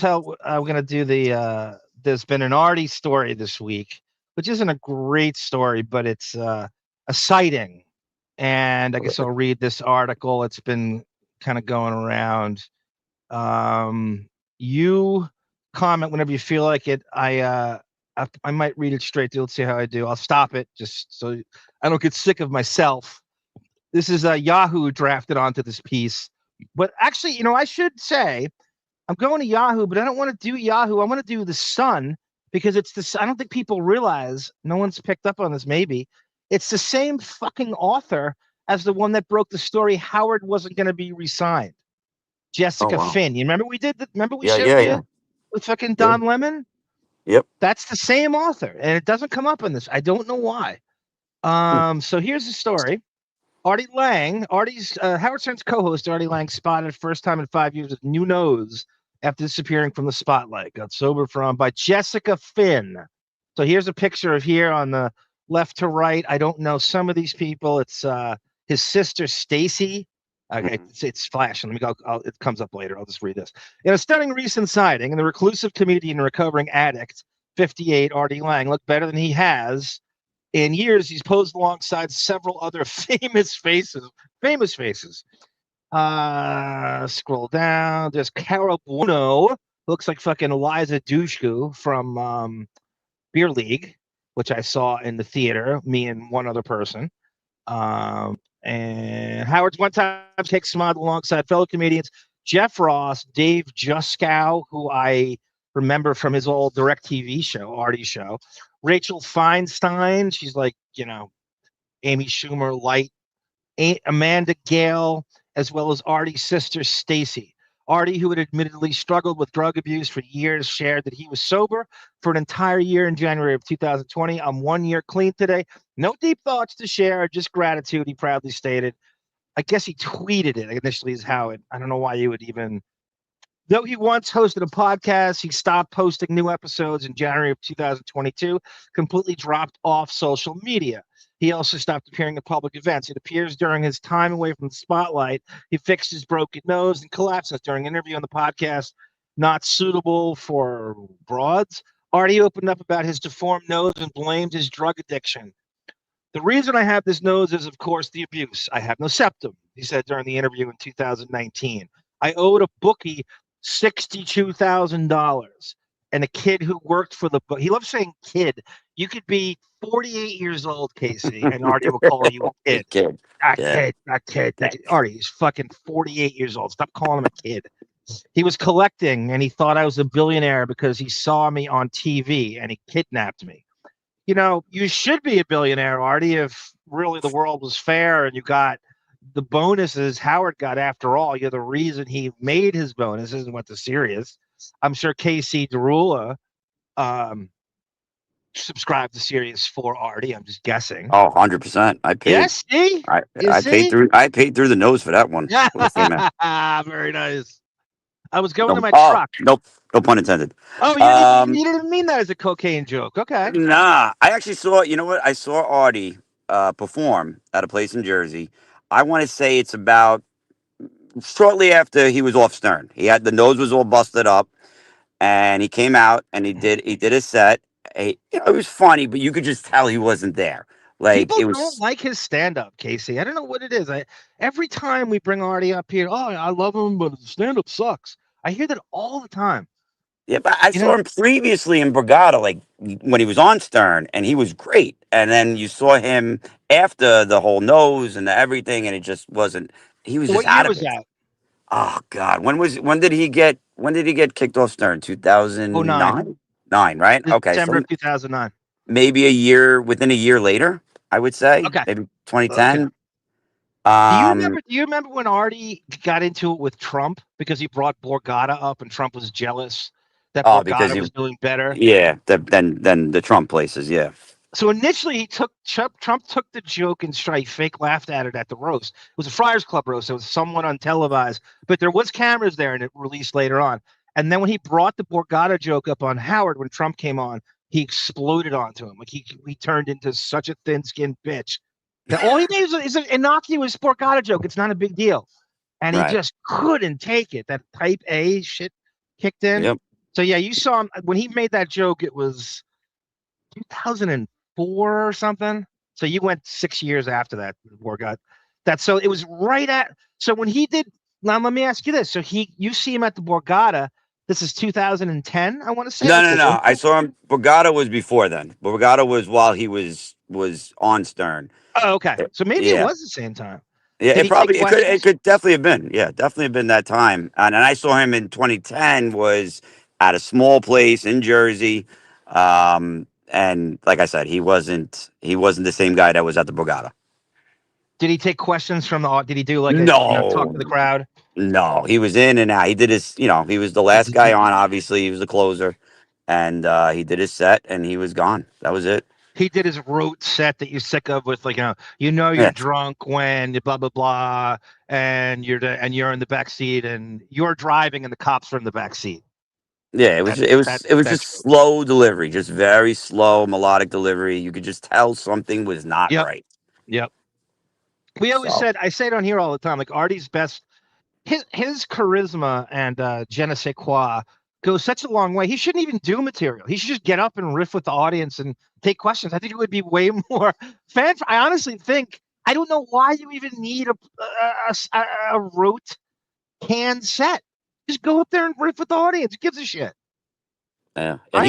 do the. There's been an Artie story this week, which isn't a great story, but it's a sighting. And I guess I'll read this article. It's been kind of going around. You comment whenever you feel like it. I might read it straight through. Let's see how I do. I'll stop it just so I don't get sick of myself. This is Yahoo drafted onto this piece. But actually, I should say I'm going to Yahoo, but I don't want to do Yahoo. I want to do the Sun because it's this. I don't think people realize. No one's picked up on this. Maybe it's the same fucking author as the one that broke the story. Howard wasn't going to be re-signed. Jessica Finn. You remember we did that? Remember we showed you with fucking Don Lemon? Yep. That's the same author, and it doesn't come up in this. I don't know why. So here's the story. Artie Lange, Howard Stern's co-host, Artie Lange, spotted first time in 5 years with new nose after disappearing from the spotlight. Got sober by Jessica Finn. So here's a picture of here on the left to right. I don't know some of these people. It's his sister Stacy. Okay, it's flashing. Let me go. It comes up later. I'll just read this. In a stunning recent sighting, the reclusive comedian and recovering addict, 58, Artie Lange, looked better than he has in years. He's posed alongside several other famous faces. Scroll down. There's Cara Buono. Looks like fucking Eliza Dushku from Beer League, which I saw in the theater, me and one other person. And Howard's one-time take smod alongside fellow comedians Jeff Ross, Dave Juskow, who I remember from his old DirecTV show, Artie show, Rachel Feinstein, she's like, Amy Schumer light, Amanda Gale, as well as Artie's sister, Stacy. Artie, who had admittedly struggled with drug abuse for years, shared that he was sober for an entire year in January of 2020. I'm 1 year clean today. No deep thoughts to share, just gratitude, he proudly stated. I guess he tweeted it initially is how it, I don't know why you would even, though he once hosted a podcast, he stopped posting new episodes in January of 2022, completely dropped off social media. He also stopped appearing at public events. It appears during his time away from the spotlight, he fixed his broken nose and collapses during an interview on the podcast, Not Suitable for Broads. Artie opened up about his deformed nose and blamed his drug addiction. The reason I have this nose is, of course, the abuse. I have no septum, he said during the interview in 2019. I owed a bookie $62,000. And a kid who worked for the book. He loves saying kid. You could be 48 years old, Casey, and Artie will call you a kid. Kid. Artie, he's fucking 48 years old. Stop calling him a kid. He was collecting, and he thought I was a billionaire because he saw me on TV, and he kidnapped me. You know, you should be a billionaire, Artie, if really the world was fair and you got the bonuses Howard got after all. You're the reason he made his bonuses and went to Sirius. I'm sure KC DaRula subscribed to Sirius for Artie. I'm just guessing. Oh, 100%. I paid. Yes, see? I paid through the nose for that one. Very nice. I was going to my truck. Nope. No pun intended. Oh, you didn't mean that as a cocaine joke. Okay. Nah. I actually saw, you know what? I saw Artie perform at a place in Jersey. I want to say it's about shortly after he was off Stern. He had the nose was all busted up, and he came out and he did his set. It was funny, but you could just tell he wasn't there. Like people don't like his stand-up, Casey. I don't know what it is. Every time we bring Artie up here, I love him, but his stand-up sucks. I hear that all the time. Yeah, but I saw him previously in Borgata, like when he was on Stern, and he was great. And then you saw him after the whole nose and the everything, and it just wasn't. He was just out of it. That? Oh God, when did he get kicked off Stern? 2009? 9, right? Okay, December of 2009. Maybe within a year later, I would say. Okay, maybe 2010. Okay. Do you remember when Artie got into it with Trump because he brought Borgata up and Trump was jealous that Borgata was doing better? Yeah, than the Trump places. Yeah. So initially, Trump took the joke and straight fake laughed at it at the roast. It was a Friars Club roast. So it was somewhat untelevised, but there was cameras there, and it released later on. And then when he brought the Borgata joke up on Howard when Trump came on, he exploded onto him. Like he turned into such a thin-skinned bitch that all he did is an innocuous Borgata joke. It's not a big deal, and he just couldn't take it. That type A shit kicked in. Yep. So yeah, you saw him when he made that joke. It was 2004 or something. So you went 6 years after that. Borgata. So it was right at. So when he did. Now let me ask you this. So you see him at the Borgata. This is 2010, I want to say. No. I saw him. Borgata was before then. Borgata was while he was on Stern. Oh, okay. So maybe it was the same time. Yeah, it could definitely have been. Yeah, definitely have been that time. And I saw him in 2010 was at a small place in Jersey. And like I said, he wasn't the same guy that was at the Borgata. Did he take questions from the? Did he do like talk to the crowd? No, he was in and out. He did his, he was the last guy on. Obviously, he was the closer, and he did his set, and he was gone. That was it. He did his rote set that you're sick of, with like you're drunk when blah blah blah, and you're in the back seat, and you're driving, and the cops are in the back seat. Yeah, it was just slow delivery, just very slow melodic delivery. You could just tell something was not right. Yep. We always I say it on here all the time, like Artie's best, his charisma and je ne sais quoi goes such a long way. He shouldn't even do material. He should just get up and riff with the audience and take questions. I think it would be way more fan. I honestly think, I don't know why you even need a rote canned set. Just go up there and riff with the audience. Who gives a shit? Yeah, and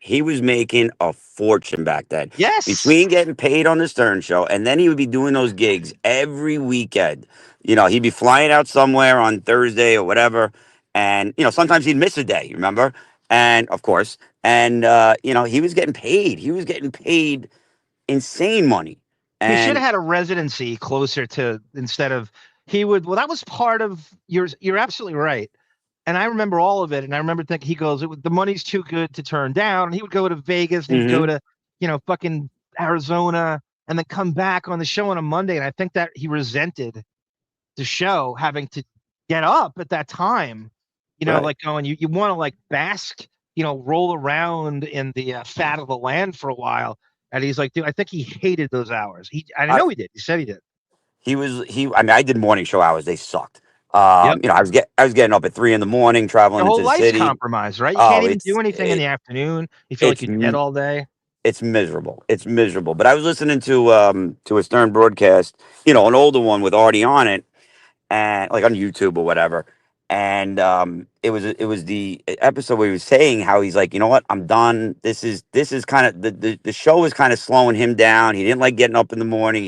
he was making a fortune back then. Yes. Between getting paid on the Stern Show, and then he would be doing those gigs every weekend. He'd be flying out somewhere on Thursday or whatever, and sometimes he'd miss a day. Remember? And of course, and he was getting paid. He was getting paid insane money. He should And have had a residency closer to instead of he would. Well, that was part of yours. You're absolutely right. And I remember all of it. And I remember thinking he goes, the money's too good to turn down. And he would go to Vegas and he'd go to, fucking Arizona and then come back on the show on a Monday. And I think that he resented the show having to get up at that time, like going, you want to like bask, roll around in the fat of the land for a while. And he's like, dude, I think he hated those hours. I know he did. He said he did. I mean, I did morning show hours. They sucked. I was getting up at 3 a.m, traveling The whole into the life's city. compromised, right? You can't even do anything in the afternoon. You feel like you're dead all day. It's miserable. It's miserable. But I was listening to a Stern broadcast, an older one with Artie on it, and like on YouTube or whatever. And it was the episode where he was saying how he's like, you know what, I'm done. This is kind of the show is kind of slowing him down. He didn't like getting up in the morning.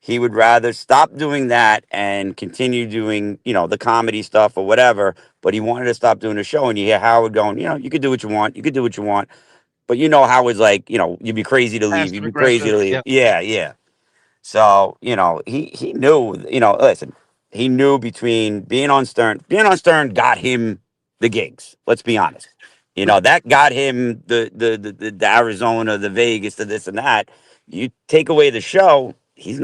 He would rather stop doing that and continue doing, the comedy stuff or whatever. But he wanted to stop doing the show. And you hear Howard going, you could do what you want. You could do what you want. But Howard's like, you'd be crazy to leave. You'd be crazy to leave. Yep. Yeah. So, he knew, listen, he knew between being on Stern got him the gigs. Let's be honest. That got him the Arizona, the Vegas, the this and that. You take away the show, he's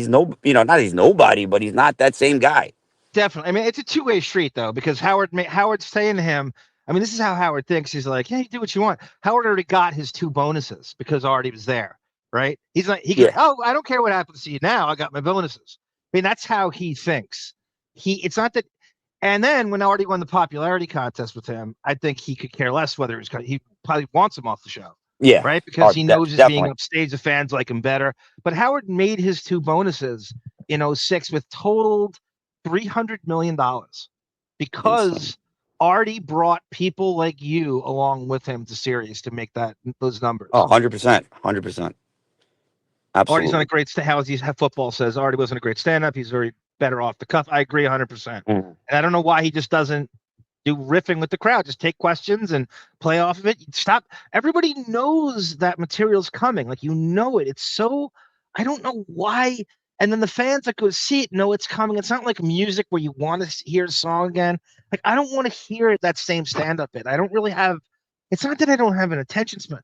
nobody, but he's not that same guy. Definitely. I mean, it's a two-way street though, because Howard's saying to him, I mean, this is how Howard thinks. He's like, yeah, you do what you want. Howard already got his 2 bonuses because Artie was there, right? He's like, I don't care what happens to you now. I got my bonuses. I mean, that's how he thinks. It's not that. And then when Artie won the popularity contest with him, I think he could care less whether he probably wants him off the show. Yeah. Right. Because he knows he's being upstage. The fans like him better. But Howard made his 2 bonuses in 2006 with totaled $300 million because Artie brought people like you along with him to Sirius to make those numbers. Oh, 100%. 100%. Absolutely. Artie's not a great how football says Artie wasn't a great stand-up. He's very better off the cuff. I agree 100%. And I don't know why he just doesn't do riffing with the crowd. Just take questions and play off of it. Stop. Everybody knows that material's coming. Like, it. It's so, I don't know why. And then the fans that go see it know it's coming. It's not like music where you want to hear a song again. Like, I don't want to hear that same stand-up bit. I don't really have, it's not that I don't have an attention span.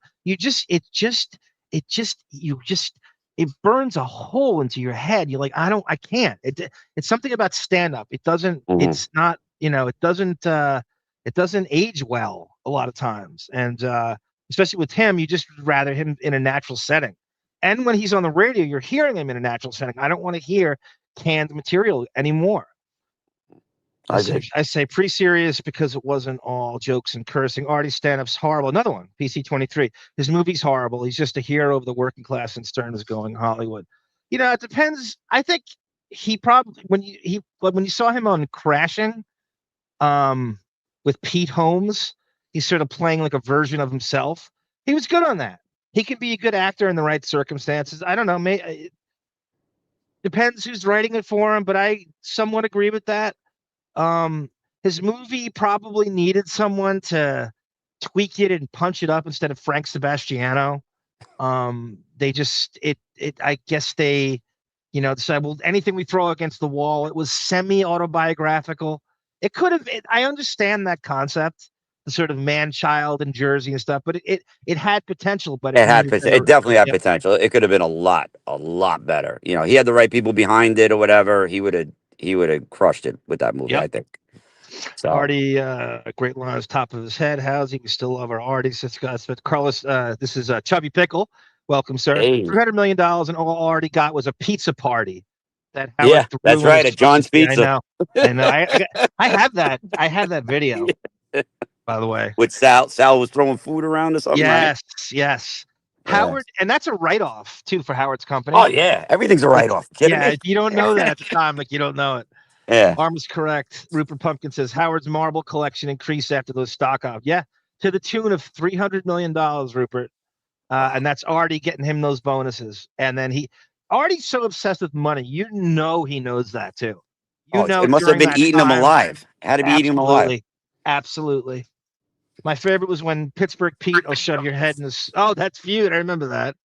It burns a hole into your head. You're like, I can't. It's something about stand-up. It doesn't, it's not, it doesn't age well a lot of times. And especially with him, you just rather him in a natural setting. And when he's on the radio, you're hearing him in a natural setting. I don't want to hear canned material anymore. I say pretty serious because it wasn't all jokes and cursing. Artie's stand-up's horrible. Another one, PC23. His movie's horrible. He's just a hero of the working class, and Stern is going Hollywood. It depends. I think he probably when you saw him on Crashing, with Pete Holmes, he's sort of playing like a version of himself. He was good on that. He could be a good actor in the right circumstances. I don't know. It depends who's writing it for him, but I somewhat agree with that. His movie probably needed someone to tweak it and punch it up instead of Frank Sebastiano. I guess they, decided, well, anything we throw against the wall. It was semi-autobiographical. It could have. I understand that concept, the sort of man-child in Jersey and stuff, but it had potential. But it definitely had potential. It could have been a lot better. He had the right people behind it or whatever. He would have crushed it with that movie. Yep. I think. So. Artie, a great line on top of his head. Housing, we still love our Artie. Carlos, this is Chubby Pickle. Welcome, sir. Hey. $300 million, and all Artie got was a pizza party. That's right, at John's Pizza. I know. I have that. I have that video. By the way, with Sal was throwing food around or something. Yes, right? Yes. Howard, and that's a write-off too for Howard's company. Oh yeah, everything's a write-off. Yeah, if you don't know that at the time, like you don't know it. Yeah. Arm is correct. Rupert Pumpkin says Howard's marble collection increased after those stock off. Yeah, to the tune of $300 million, Rupert. And that's Artie getting him those bonuses. And then Artie's so obsessed with money. He knows that too. It must have been eating him alive. Had to be eating him alive. Absolutely. My favorite was when Pittsburgh Pete will shove your head in this. Oh, that's Feud. I remember that.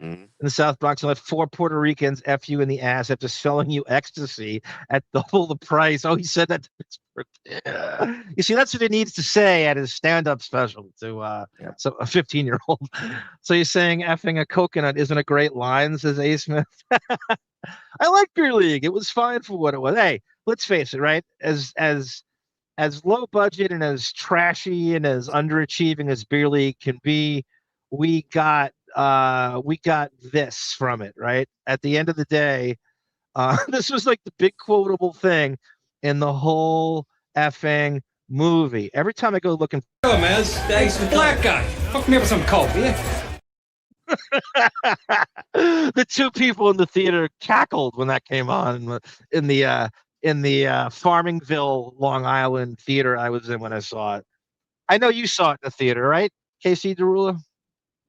Mhm. in the South Bronx and let 4 Puerto Ricans F you in the ass after selling you ecstasy at double the price. Oh, he said that to Pittsburgh. Yeah. You see, that's what he needs to say at his stand-up special to so a 15-year-old. So you're saying effing a coconut isn't a great line, says A. Smith. I like Beer League. It was fine for what it was. Hey, let's face it, right? As low budget and as trashy and as underachieving as Beer League can be, we got this from it, right? At the end of the day, this was like the big quotable thing in the whole effing movie. Every time I go looking, Oh man, it's the black guy. Hook me up with some coke, yeah. the 2 people in the theater cackled when that came on in the Farmingville, Long Island theater I was in when I saw it. I know you saw it in the theater, right, KC DaRula?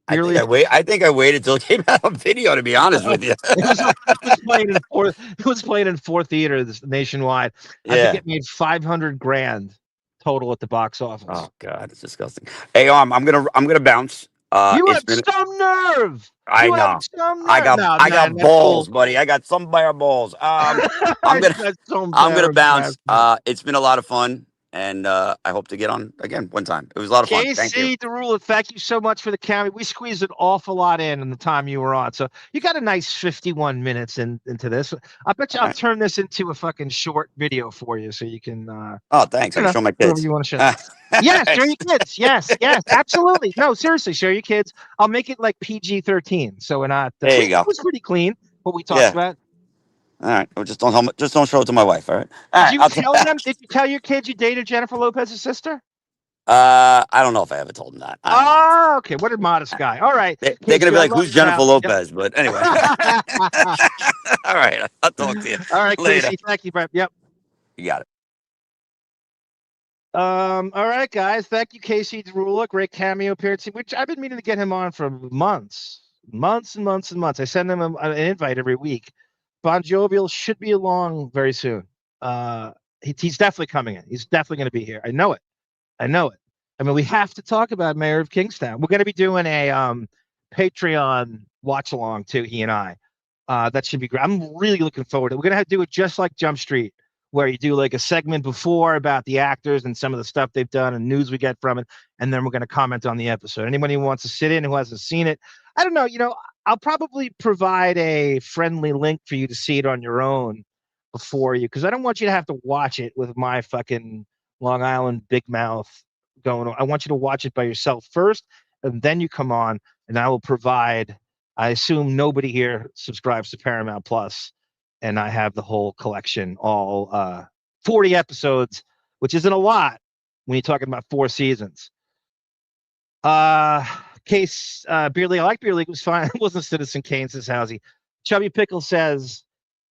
I think I waited till it came out on video, to be honest with you. It was playing in 4 theaters nationwide. I think it made $500,000 total at the box office. Oh God, it's disgusting. Hey, I'm gonna bounce. You have some nerve. I know. I got balls, buddy. I got some bare balls. I'm gonna bounce. It's been a lot of fun. And I hope to get on again one time. It was a lot of fun. Thank you. KC DaRula, thank you so much for the cameo. We squeezed an awful lot in the time you were on. So you got a nice 51 minutes into this. I bet you I'll turn this into a fucking short video for you so you can. Oh, thanks. I can show my kids. You want to show. Yes, show your kids. Yes, absolutely. No, seriously, show your kids. I'll make it like PG-13. So we're not. There you go. It was pretty clean, what we talked about. All right. Well, just don't show it to my wife. All right. Did you tell your kids you dated Jennifer Lopez's sister? I don't know if I ever told them that. Oh, okay. What a modest guy. All right. They're gonna be like, "Who's Jennifer Lopez?" Yep. But anyway. All right. I'll talk to you. All right, later. Casey. Thank you, Brett. Yep. You got it. All right, guys. Thank you, KC DaRula. Great cameo appearance, which I've been meaning to get him on for months. I send him an invite every week. BonJovial should be along very soon. He's definitely coming in. He's definitely going to be here. I know it. I mean, we have to talk about Mayor of Kingstown. We're going to be doing a Patreon watch along too. He and I. That should be great. I'm really looking forward to it. We're going to have to do it just like Jump Street, where you do like a segment before about the actors and some of the stuff they've done and news we get from it, and then we're going to comment on the episode. Anybody who wants to sit in who hasn't seen it, I don't know. I'll probably provide a friendly link for you to see it on your own before you, because I don't want you to have to watch it with my fucking Long Island big mouth going on. I want you to watch it by yourself first, and then you come on, and I will provide. I assume nobody here subscribes to Paramount Plus, and I have the whole collection, all 40 episodes, which isn't a lot when you're talking about 4 seasons. Case Beer League. I like Beer League. It was fine. It wasn't Citizen Kane, says Housey. Chubby Pickle says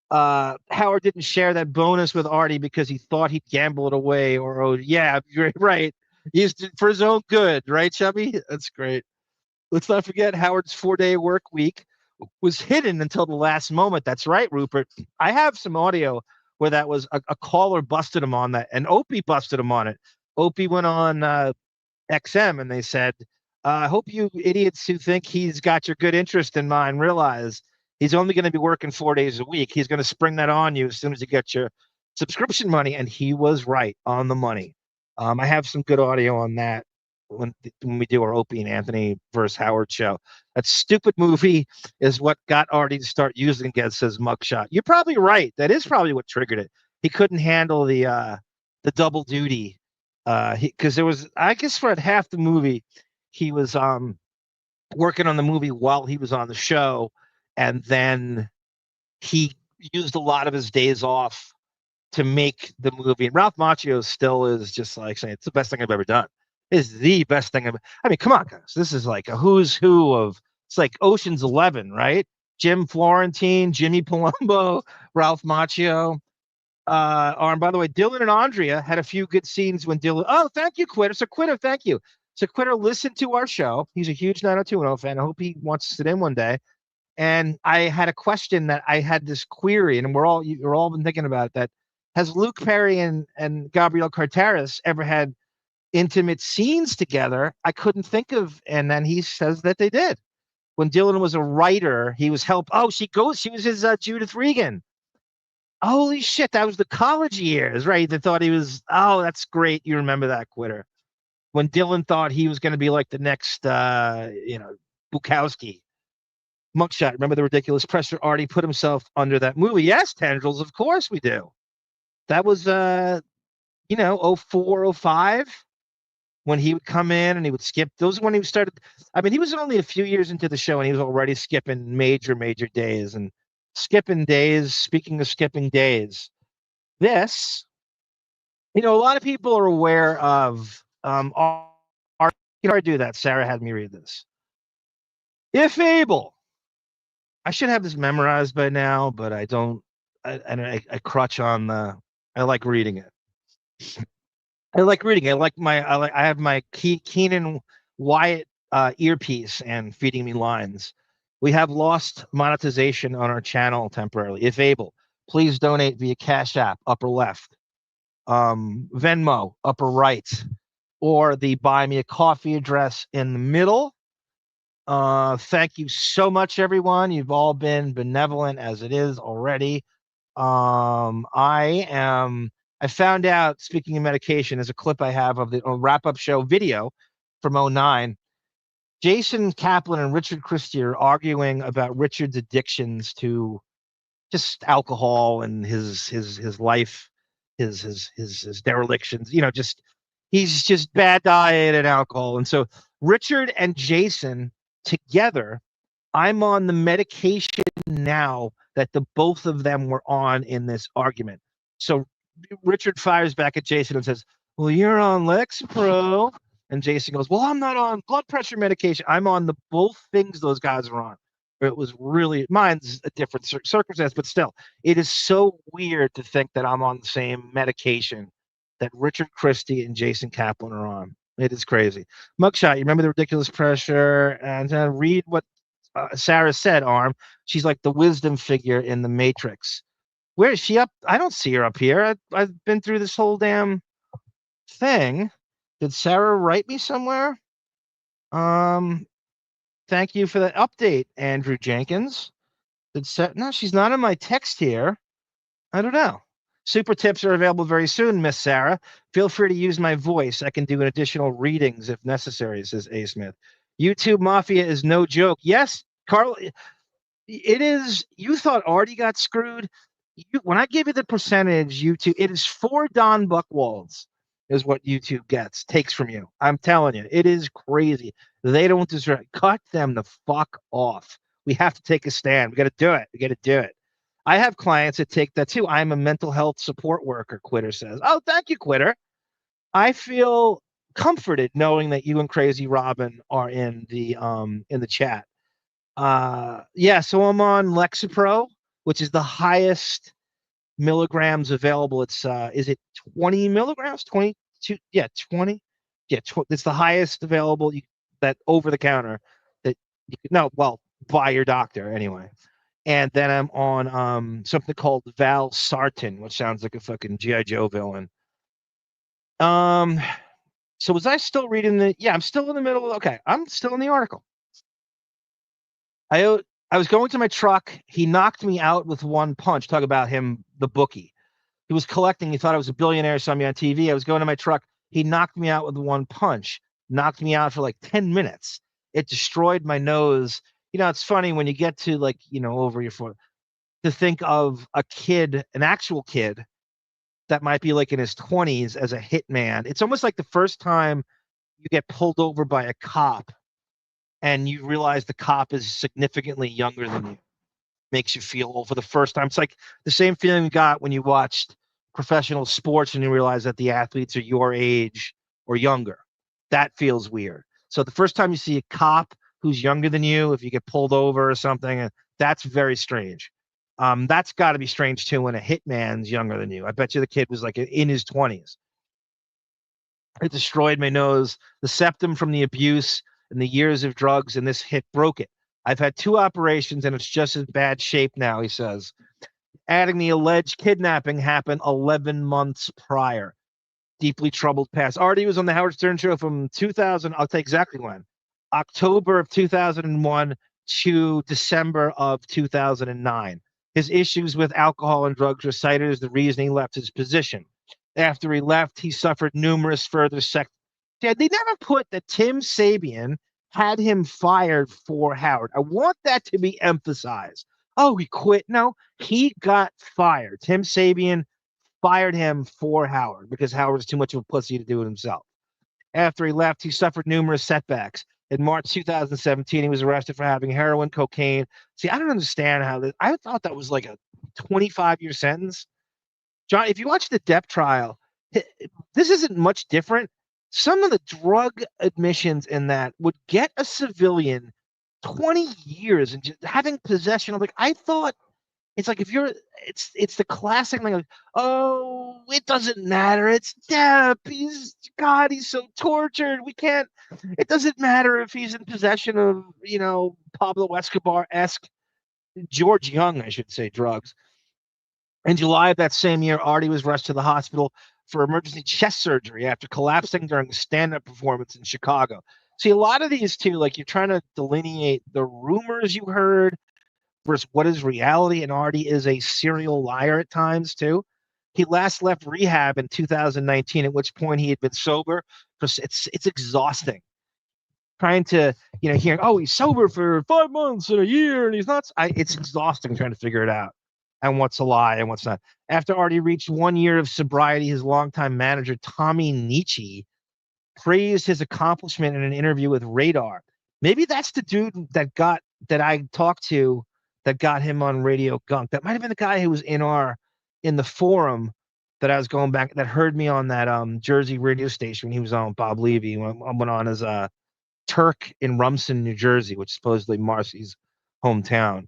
Howard didn't share that bonus with Artie because he thought he'd gamble it away. Yeah, you're right. He's for his own good, right, Chubby? That's great. Let's not forget Howard's 4-day work week was hidden until the last moment. That's right, Rupert. I have some audio where that was a caller busted him on that, and Opie busted him on it. Opie went on XM and they said, I hope you idiots who think he's got your good interest in mind realize he's only going to be working 4 days a week. He's going to spring that on you as soon as you get your subscription money. And he was right on the money. I have some good audio on that when we do our Opie and Anthony versus Howard show. That stupid movie is what got Artie to start using against his mugshot. You're probably right. That is probably what triggered it. He couldn't handle the double duty. Because there was, I guess, for half the movie, he was working on the movie while he was on the show, and then he used a lot of his days off to make the movie. And Ralph Macchio still is just like saying it's the best thing I've ever done. It's the best thing I mean, come on, guys. This is like a who's who of, it's like Ocean's 11, right? Jim Florentine, Jimmy Palumbo, Ralph Macchio. And by the way, Dylan and Andrea had a few good scenes when Dylan. Oh, thank you, Quitter. So Quitter, thank you. So Quitter listened to our show. He's a huge 90210 fan. I hope he wants to sit in one day. And I had a question that I had this query, and you're all been thinking about it, that has Luke Perry and Gabrielle Carteris ever had intimate scenes together? I couldn't think of, and then he says that they did, When Dylan was a writer, he was help. Oh, she was his Judith Regan. Holy shit, that was the college years, right? They thought he was, oh, that's great. You remember that, Quitter. When Dylan thought he was going to be like the next, Bukowski. Mugshot. Remember the ridiculous pressure Artie put himself under that movie? Yes, Tendrils, of course we do. That was, 04, 05, when he would come in and he would skip. Those when he started. I mean, he was only a few years into the show and he was already skipping major days. And skipping days, speaking of skipping days, this, a lot of people are aware of, I do that. Sarah had me read this. If able, I should have this memorized by now, but I don't. I crutch on the. I like reading it. I have my Keenan Wyatt earpiece and feeding me lines. We have lost monetization on our channel temporarily. If able, please donate via Cash App, upper left, Venmo, upper right, or the Buy Me a Coffee address in the middle. Thank you so much, everyone. You've all been benevolent as it is already. I found out, speaking of medication, there's a clip I have of the wrap-up show video from 2009. Jason Kaplan and Richard Christie are arguing about Richard's addictions to just alcohol and his life, his derelictions. He's just bad diet and alcohol. And so Richard and Jason together, I'm on the medication now that the both of them were on in this argument. So Richard fires back at Jason and says, well, you're on Lexapro. And Jason goes, well, I'm not on blood pressure medication. I'm on the both things those guys are on. It was really, mine's a different circumstance, but still, it is so weird to think that I'm on the same medication that Richard Christie and Jason Kaplan are on. It is crazy. Mugshot, you remember the ridiculous pressure? And read what Sarah said, Arm. She's like the wisdom figure in the Matrix. Where is she up? I don't see her up here. I've been through this whole damn thing. Did Sarah write me somewhere? Thank you for that update, Andrew Jenkins. No, she's not in my text here. I don't know. Super tips are available very soon, Miss Sarah. Feel free to use my voice. I can do an additional readings if necessary, says A. Smith. YouTube Mafia is no joke. Yes, Carl, it is. You thought Artie got screwed. When I give you the percentage, YouTube, it is 4 Don Buchwalds is what YouTube takes from you. I'm telling you, it is crazy. They don't deserve it. Cut them the fuck off. We have to take a stand. We got to do it. I have clients that take that too. I'm a mental health support worker, Quitter says. Oh, thank you, Quitter. I feel comforted knowing that you and Crazy Robin are in the chat. So I'm on Lexapro, which is the highest milligrams available. It's is it 20 milligrams? 22? Yeah, 20. Yeah, it's the highest available that over the counter that you could by your doctor anyway. And then I'm on something called Valsartan, which sounds like a fucking G.I. Joe villain. So was I still reading I'm still in the middle. Okay, I'm still in the article. I was going to my truck. He knocked me out with one punch. Talk about him, the bookie. He was collecting. He thought I was a billionaire, saw me on TV. I was going to my truck. He knocked me out with one punch. Knocked me out for like 10 minutes. It destroyed my nose. It's funny when you get to over your foot to think of a kid, an actual kid that might be like in his 20s as a hitman. It's almost like the first time you get pulled over by a cop and you realize the cop is significantly younger than you. Makes you feel old for the first time. It's like the same feeling you got when you watched professional sports and you realize that the athletes are your age or younger. That feels weird. So the first time you see a cop who's younger than you, if you get pulled over or something, that's very strange. That's got to be strange too when a hitman's younger than you. I bet you the kid was like in his 20s. It destroyed my nose, the septum from the abuse and the years of drugs, and this hit broke it. I've had 2 operations and it's just in bad shape now, he says. Adding the alleged kidnapping happened 11 months prior. Deeply troubled past. Artie was on the Howard Stern show from 2000. I'll tell you exactly when. October of 2001 to December of 2009. His issues with alcohol and drugs were cited as the reason he left his position. After he left, he suffered numerous further Yeah, they never put that Tim Sabean had him fired for Howard. I want that to be emphasized. Oh, he quit. No, he got fired. Tim Sabean fired him for Howard because Howard was too much of a pussy to do it himself. After he left, he suffered numerous setbacks. In March 2017, he was arrested for having heroin, cocaine. See, I don't understand how this. I thought that was like a 25-year sentence. John, if you watch the Depp trial, this isn't much different. Some of the drug admissions in that would get a civilian 20 years and just having possession of, like, I thought it's like if you're, it's the classic thing, like, oh, it doesn't matter. It's Depp. He's so tortured. We can't, it doesn't matter if he's in possession of, Pablo Escobar-esque, George Young, I should say, drugs. In July of that same year, Artie was rushed to the hospital for emergency chest surgery after collapsing during a stand-up performance in Chicago. See, a lot of these too, like, you're trying to delineate the rumors you heard versus what is reality, and Artie is a serial liar at times too. He last left rehab in 2019, at which point he had been sober. It's exhausting. Trying to, hearing, oh, he's sober for 5 months and a year, and he's not. It's exhausting trying to figure it out and what's a lie and what's not. After Artie reached 1 year of sobriety, his longtime manager, Tommy Nietzsche, praised his accomplishment in an interview with Radar. Maybe that's the dude that I talked to that got him on Radio Gunk. That might have been the guy who was in the forum that I was going back, that heard me on that Jersey radio station when he was on Bob Levy. Went on as a Turk in Rumson, New Jersey, which is supposedly Marcy's hometown.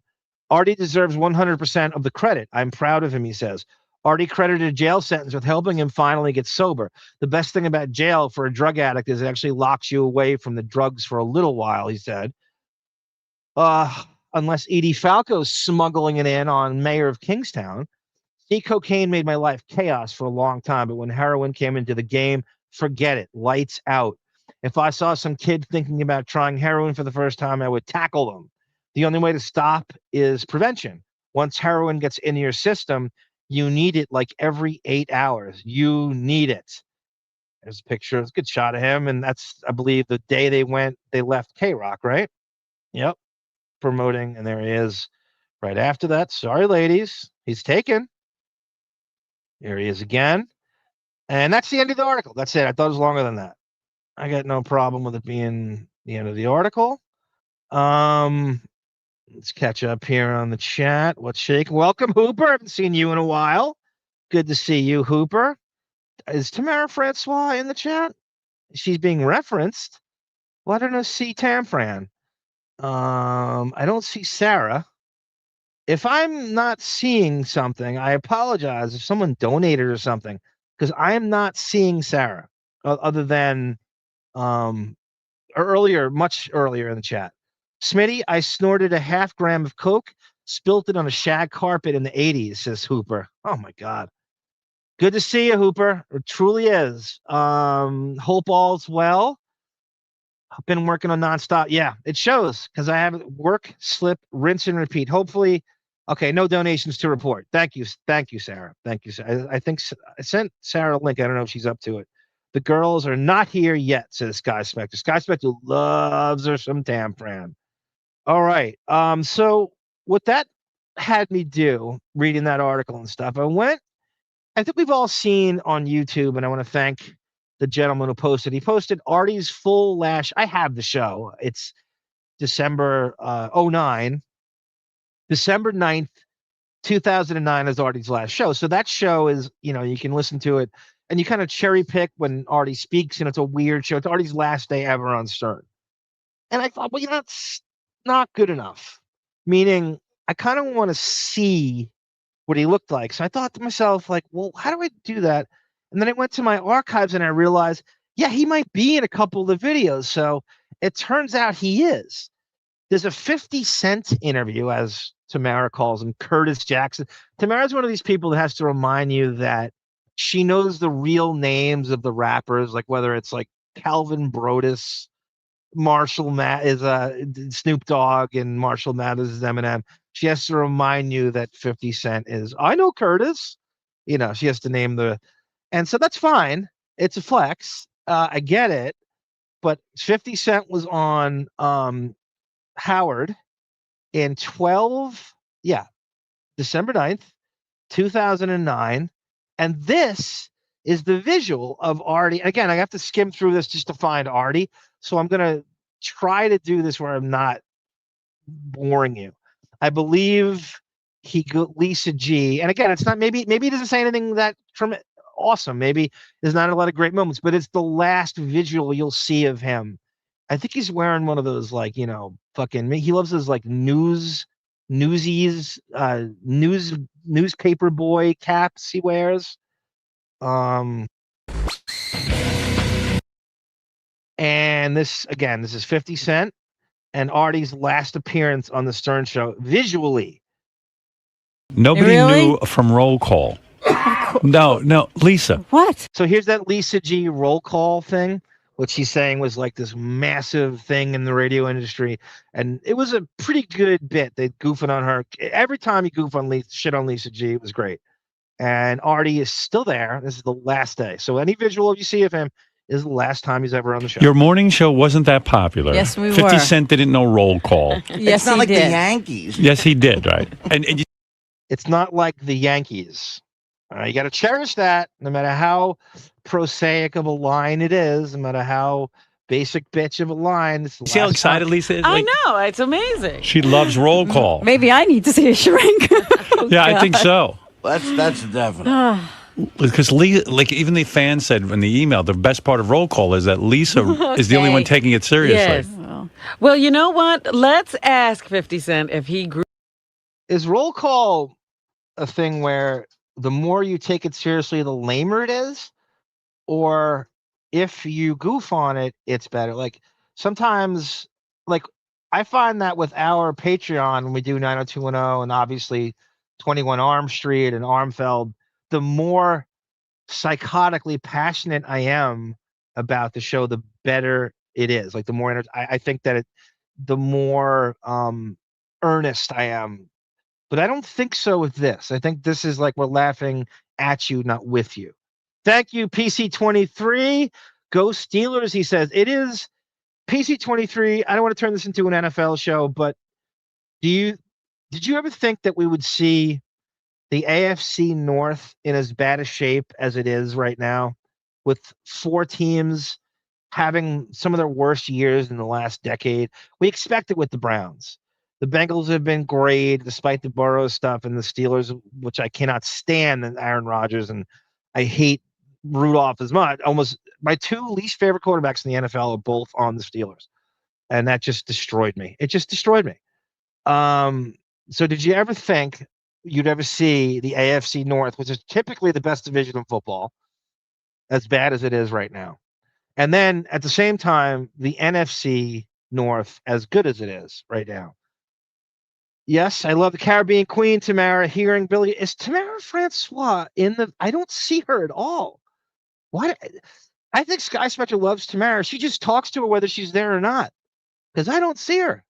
Artie deserves 100% of the credit. I'm proud of him, he says. Artie credited a jail sentence with helping him finally get sober. The best thing about jail for a drug addict is it actually locks you away from the drugs for a little while, he said. Unless Edie Falco's smuggling it in on mayor of Kingstown. See, cocaine made my life chaos for a long time, but when heroin came into the game, forget it. Lights out. If I saw some kid thinking about trying heroin for the first time, I would tackle them. The only way to stop is prevention. Once heroin gets into your system, you need it like every 8 hours. You need it. There's a picture. It's a good shot of him. And that's, I believe, the day they left K-Rock, right? Yep. Promoting. And there he is right after that. Sorry, ladies. He's taken. Here he is again. And that's the end of the article. That's it. I thought it was longer than that. I got no problem with it being the end of the article. Let's catch up here on the chat. What's shaking? Welcome, Hooper. I haven't seen you in a while. Good to see you, Hooper. Is Tamara Francois in the chat? She's being referenced. Well, I don't see Tamfran. I don't see Sarah. If I'm not seeing something, I apologize if someone donated or something, because I am not seeing Sarah other than earlier, much earlier in the chat. Smitty, I snorted a 0.5 gram of coke, spilt it on a shag carpet in the 80s, says Hooper. Oh, my God. Good to see you, Hooper. It truly is. Hope all's well. I've been working on nonstop. Yeah, it shows because I have work, slip, rinse, and repeat. Hopefully, okay, no donations to report. Thank you, Sarah. Thank you, Sarah. I think I sent Sarah a link. I don't know if she's up to it. The girls are not here yet, says Sky Spectre. Sky Spectre loves her some Tamfran. All right. So what that had me do, reading that article and stuff, I think we've all seen on YouTube, and I want to thank the gentleman who posted. He posted Artie's full lash. I have the show. It's December 9th, 2009 is Artie's last show. So that show is, you can listen to it, and you kind of cherry pick when Artie speaks, and it's a weird show. It's Artie's last day ever on Stern. And I thought, well, that's not good enough. Meaning, I kind of want to see what he looked like. So I thought to myself, like, well, how do I do that? And then I went to my archives and I realized, yeah, he might be in a couple of the videos. So it turns out he is. There's a 50 Cent interview, as Tamara calls him, Curtis Jackson. Tamara's one of these people that has to remind you that she knows the real names of the rappers, like whether it's like Calvin Brodus Marshall Matt is Snoop Dogg and Marshall Mathers is Eminem. She has to remind you that 50 Cent is, I know Curtis. You know, she has to name and so that's fine. It's a flex. I get it. But 50 Cent was on Howard in December 9th, 2009. And this is the visual of Artie. Again, I have to skim through this just to find Artie. So I'm going to try to do this where I'm not boring you. I believe Lisa G. And again, it's not, maybe it doesn't say anything that awesome. Maybe there's not a lot of great moments, but it's the last visual you'll see of him. I think he's wearing one of those, like, you know, he loves those like newsies, newspaper boy caps he wears. And this is 50 Cent and Artie's last appearance on the Stern Show visually. Nobody knew from roll call. No, Lisa. What? So here's that Lisa G roll call thing, which she's saying was like this massive thing in the radio industry. And it was a pretty good bit. They goofing on her. Every time you goof on shit on Lisa G, it was great. And Artie is still there. This is the last day. So any visual you see of him is the last time he's ever on the show. Your morning show wasn't that popular. Yes, we 50 were. Cent didn't know roll call. Yes, it's not he like did. the Yankees. Yes, he did, right? And it's not like the Yankees. You got to cherish that, no matter how prosaic of a line it is, no matter how basic bitch of a line. See how excited Lisa is? I know. It's amazing. She loves roll call. Maybe I need to see a shrink. Yeah, I think so. That's definite. Because like even the fans said in the email, the best part of roll call is that Lisa is the only one taking it seriously. Yes. Well, you know what? Let's ask 50 Cent if he grew. Is roll call a thing where the more you take it seriously, the lamer it is? Or if you goof on it, it's better? Like sometimes, like I find that with our Patreon, when we do 90210 and obviously 21 Arm Street and Armfeld, the more psychotically passionate I am about the show, the better it is. Like the more I think that the more earnest I am. But I don't think so with this. I think this is like we're laughing at you, not with you. Thank you, PC23. Go Steelers, he says. It is PC23. I don't want to turn this into an NFL show, but did you ever think that we would see the AFC North in as bad a shape as it is right now, with 4 teams having some of their worst years in the last decade? We expect it with the Browns. The Bengals have been great despite the Burrow stuff, and the Steelers, which I cannot stand, and Aaron Rodgers, and I hate Rudolph as much. Almost my 2 least favorite quarterbacks in the NFL are both on the Steelers, and that just destroyed me. It just destroyed me. So did you ever think you'd ever see the AFC North, which is typically the best division in football, as bad as it is right now? And then at the same time, the NFC North as good as it is right now. Yes, I love the Caribbean Queen, Tamara. Hearing Billy, is Tamara Francois in the? I don't see her at all. What? I think Sky Spectre loves Tamara. She just talks to her whether she's there or not, because I don't see her.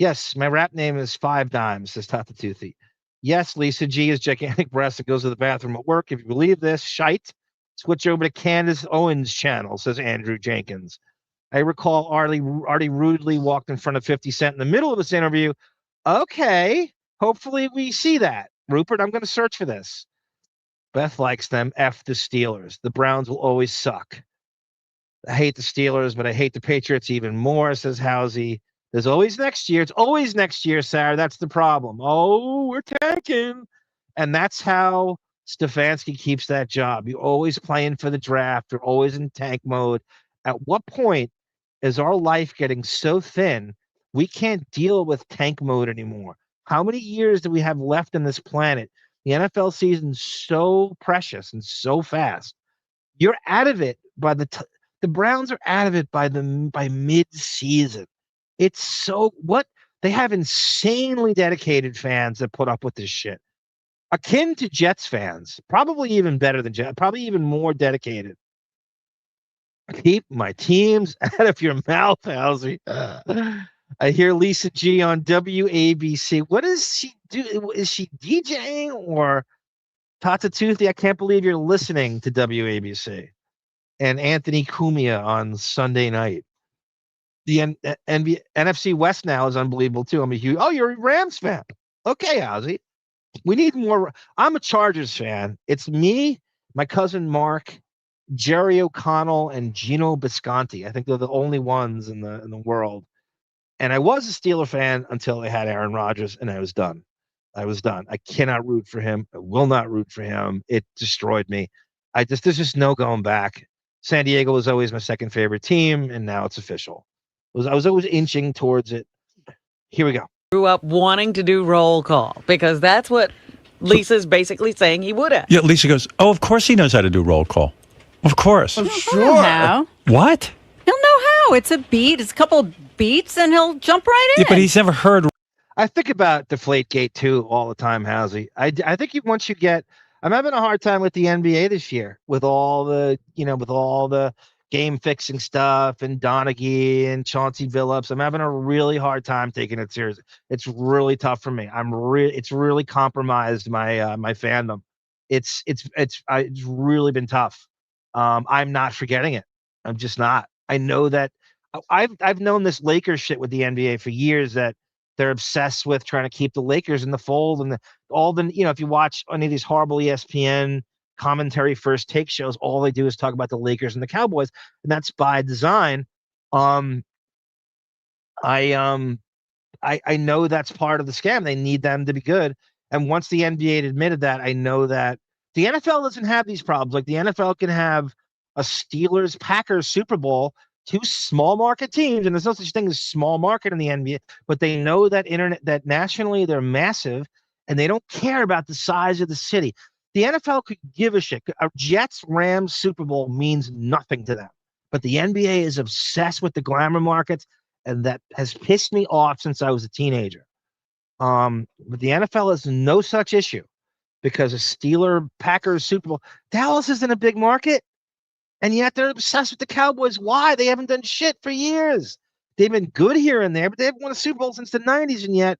Yes, my rap name is 5 Dimes, says Tata Toothy. Yes, Lisa G is gigantic breast that goes to the bathroom at work. If you believe this, shite. Switch over to Candace Owens' channel, says Andrew Jenkins. I recall Artie rudely walked in front of 50 Cent in the middle of this interview. Okay, hopefully we see that. Rupert, I'm going to search for this. Beth likes them. F the Steelers. The Browns will always suck. I hate the Steelers, but I hate the Patriots even more, says Housey. There's always next year. It's always next year, Sarah. That's the problem. Oh, we're tanking. And that's how Stefanski keeps that job. You're always playing for the draft. You're always in tank mode. At what point is our life getting so thin we can't deal with tank mode anymore? How many years do we have left on this planet? The NFL season's so precious and so fast. You're out of it by the Browns are out of it by mid-season. It's so what they have insanely dedicated fans that put up with this shit. Akin to Jets fans, probably even better than Jets, probably even more dedicated. Keep my teams out of your mouth, Halsey. I hear Lisa G on WABC. What does she do? Is she DJing or Tata Toothy? I can't believe you're listening to WABC. And Anthony Cumia on Sunday night. The NFC West now is unbelievable too. I'm a huge. Oh, you're a Rams fan. Okay, Ozzy. We need more. I'm a Chargers fan. It's me, my cousin Mark, Jerry O'Connell, and Gino Bisconti. I think they're the only ones in the world. And I was a Steeler fan until they had Aaron Rodgers, and I was done. I cannot root for him. I will not root for him. It destroyed me. There's just no going back. San Diego was always my second favorite team, and now it's official. I was always inching towards it. Here we go. Grew up wanting to do roll call because that's what Lisa's basically saying he would have. Yeah, Lisa goes, oh, of course he knows how to do roll call. Of course. I'm sure. How? What? He'll know how. It's a beat. It's a couple of beats, and he'll jump right in. Yeah, but he's never heard. I think about Deflategate too all the time, Halsey. I think once you get, I'm having a hard time with the NBA this year with all the game fixing stuff and Donaghy and Chauncey Billups. I'm having a really hard time taking it serious. It's really tough for me. It's really compromised my my fandom. It's really been tough. I'm not forgetting it. I'm just not. I know that I've known this Lakers shit with the NBA for years, that they're obsessed with trying to keep the Lakers in the fold, and if you watch any of these horrible ESPN commentary first take shows, all they do is talk about the Lakers and the Cowboys, and that's by design. I know that's part of the scam. They need them to be good. And once the NBA admitted that, I know that the NFL doesn't have these problems. Like the NFL can have a Steelers-Packers Super Bowl, two small market teams, and there's no such thing as small market in the NBA, but they know that that nationally they're massive, and they don't care about the size of the city. The NFL could give a shit. A Jets-Rams Super Bowl means nothing to them, but the NBA is obsessed with the glamour markets, and that has pissed me off since I was a teenager. But the NFL has no such issue, because a Steeler-Packers Super Bowl, Dallas isn't a big market. And yet they're obsessed with the Cowboys. Why? They haven't done shit for years. They've been good here and there, but they haven't won a Super Bowl since the 90s, and yet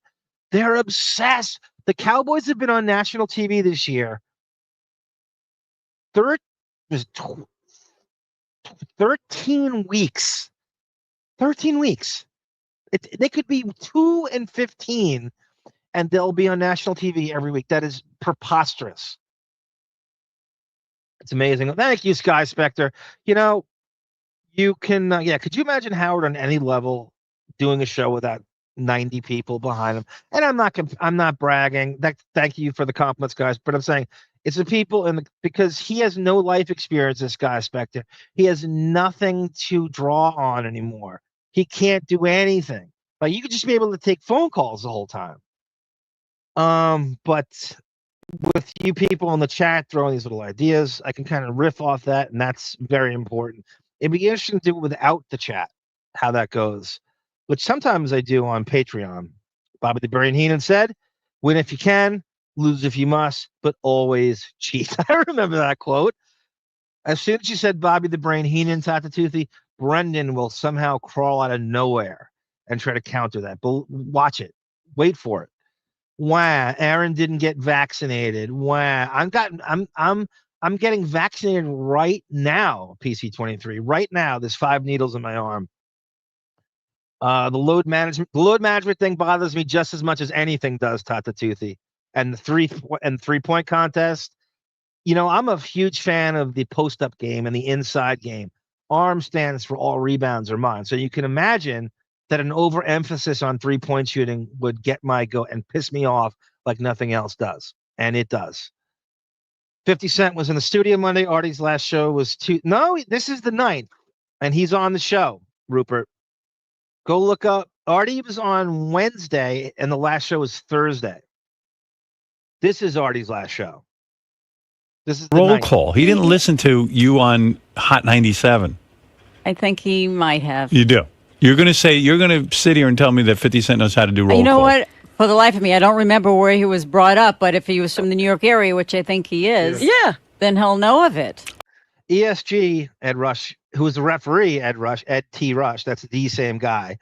they're obsessed. The Cowboys have been on national TV this year 13 weeks. 13 weeks. They could be 2-15, and they'll be on national TV every week. That is preposterous. It's amazing. Thank you, Sky Spectre. You can, could you imagine Howard on any level doing a show without 90 people behind him? And I'm not bragging. Thank you for the compliments, guys. But I'm saying it's the people because he has no life experience, this Sky Spectre. He has nothing to draw on anymore. He can't do anything. Like, you could just be able to take phone calls the whole time. But with you people in the chat throwing these little ideas, I can kind of riff off that, and that's very important. It'd be interesting to do without the chat, how that goes, which sometimes I do on Patreon. Bobby the Brain Heenan said, win if you can, lose if you must, but always cheat. I remember that quote. As soon as you said Bobby the Brain Heenan, Tata Toothy, Brendan will somehow crawl out of nowhere and try to counter that. But watch it. Wait for it. Wow, Aaron didn't get vaccinated. Wow, I'm getting vaccinated right now, PC23. Right now, there's 5 needles in my arm. The load management thing bothers me just as much as anything does, Tata Toothy. And the 3-point contest. I'm a huge fan of the post-up game and the inside game. ARM stands for all rebounds are mine. So you can imagine that an overemphasis on 3-point shooting would get my go and piss me off like nothing else does. And it does. 50 Cent was in the studio Monday. Artie's last show was this is the 9th. And he's on the show, Rupert. Go look up. Artie was on Wednesday, and the last show was Thursday. This is Artie's last show. This is the roll 9th. Call. He didn't listen to you on Hot 97. I think he might have. You do. You're going to sit here and tell me that 50 Cent knows how to do roll call. You know what? For the life of me, I don't remember where he was brought up, but if he was from the New York area, which I think he is, yeah, then he'll know of it. ESG Ed Rush, who was the referee, Ed T. Rush, that's the same guy.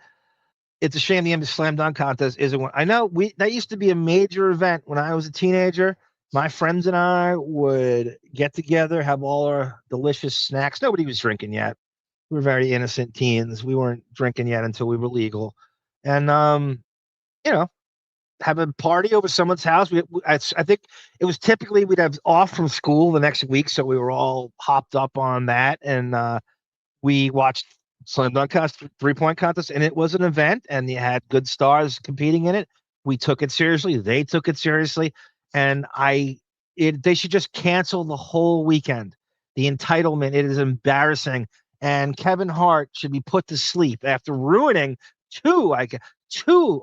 It's a shame the slam dunk contest isn't one. I know that used to be a major event when I was a teenager. My friends and I would get together, have all our delicious snacks. Nobody was drinking yet. We were very innocent teens. We weren't drinking yet until we were legal. And, have a party over someone's house. I think it was typically we'd have off from school the next week, so we were all hopped up on that, and we watched slam dunk contest, 3-point contest, and it was an event, and you had good stars competing in it. We took it seriously. They took it seriously, and they should just cancel the whole weekend. The entitlement, it is embarrassing, and Kevin Hart should be put to sleep after ruining two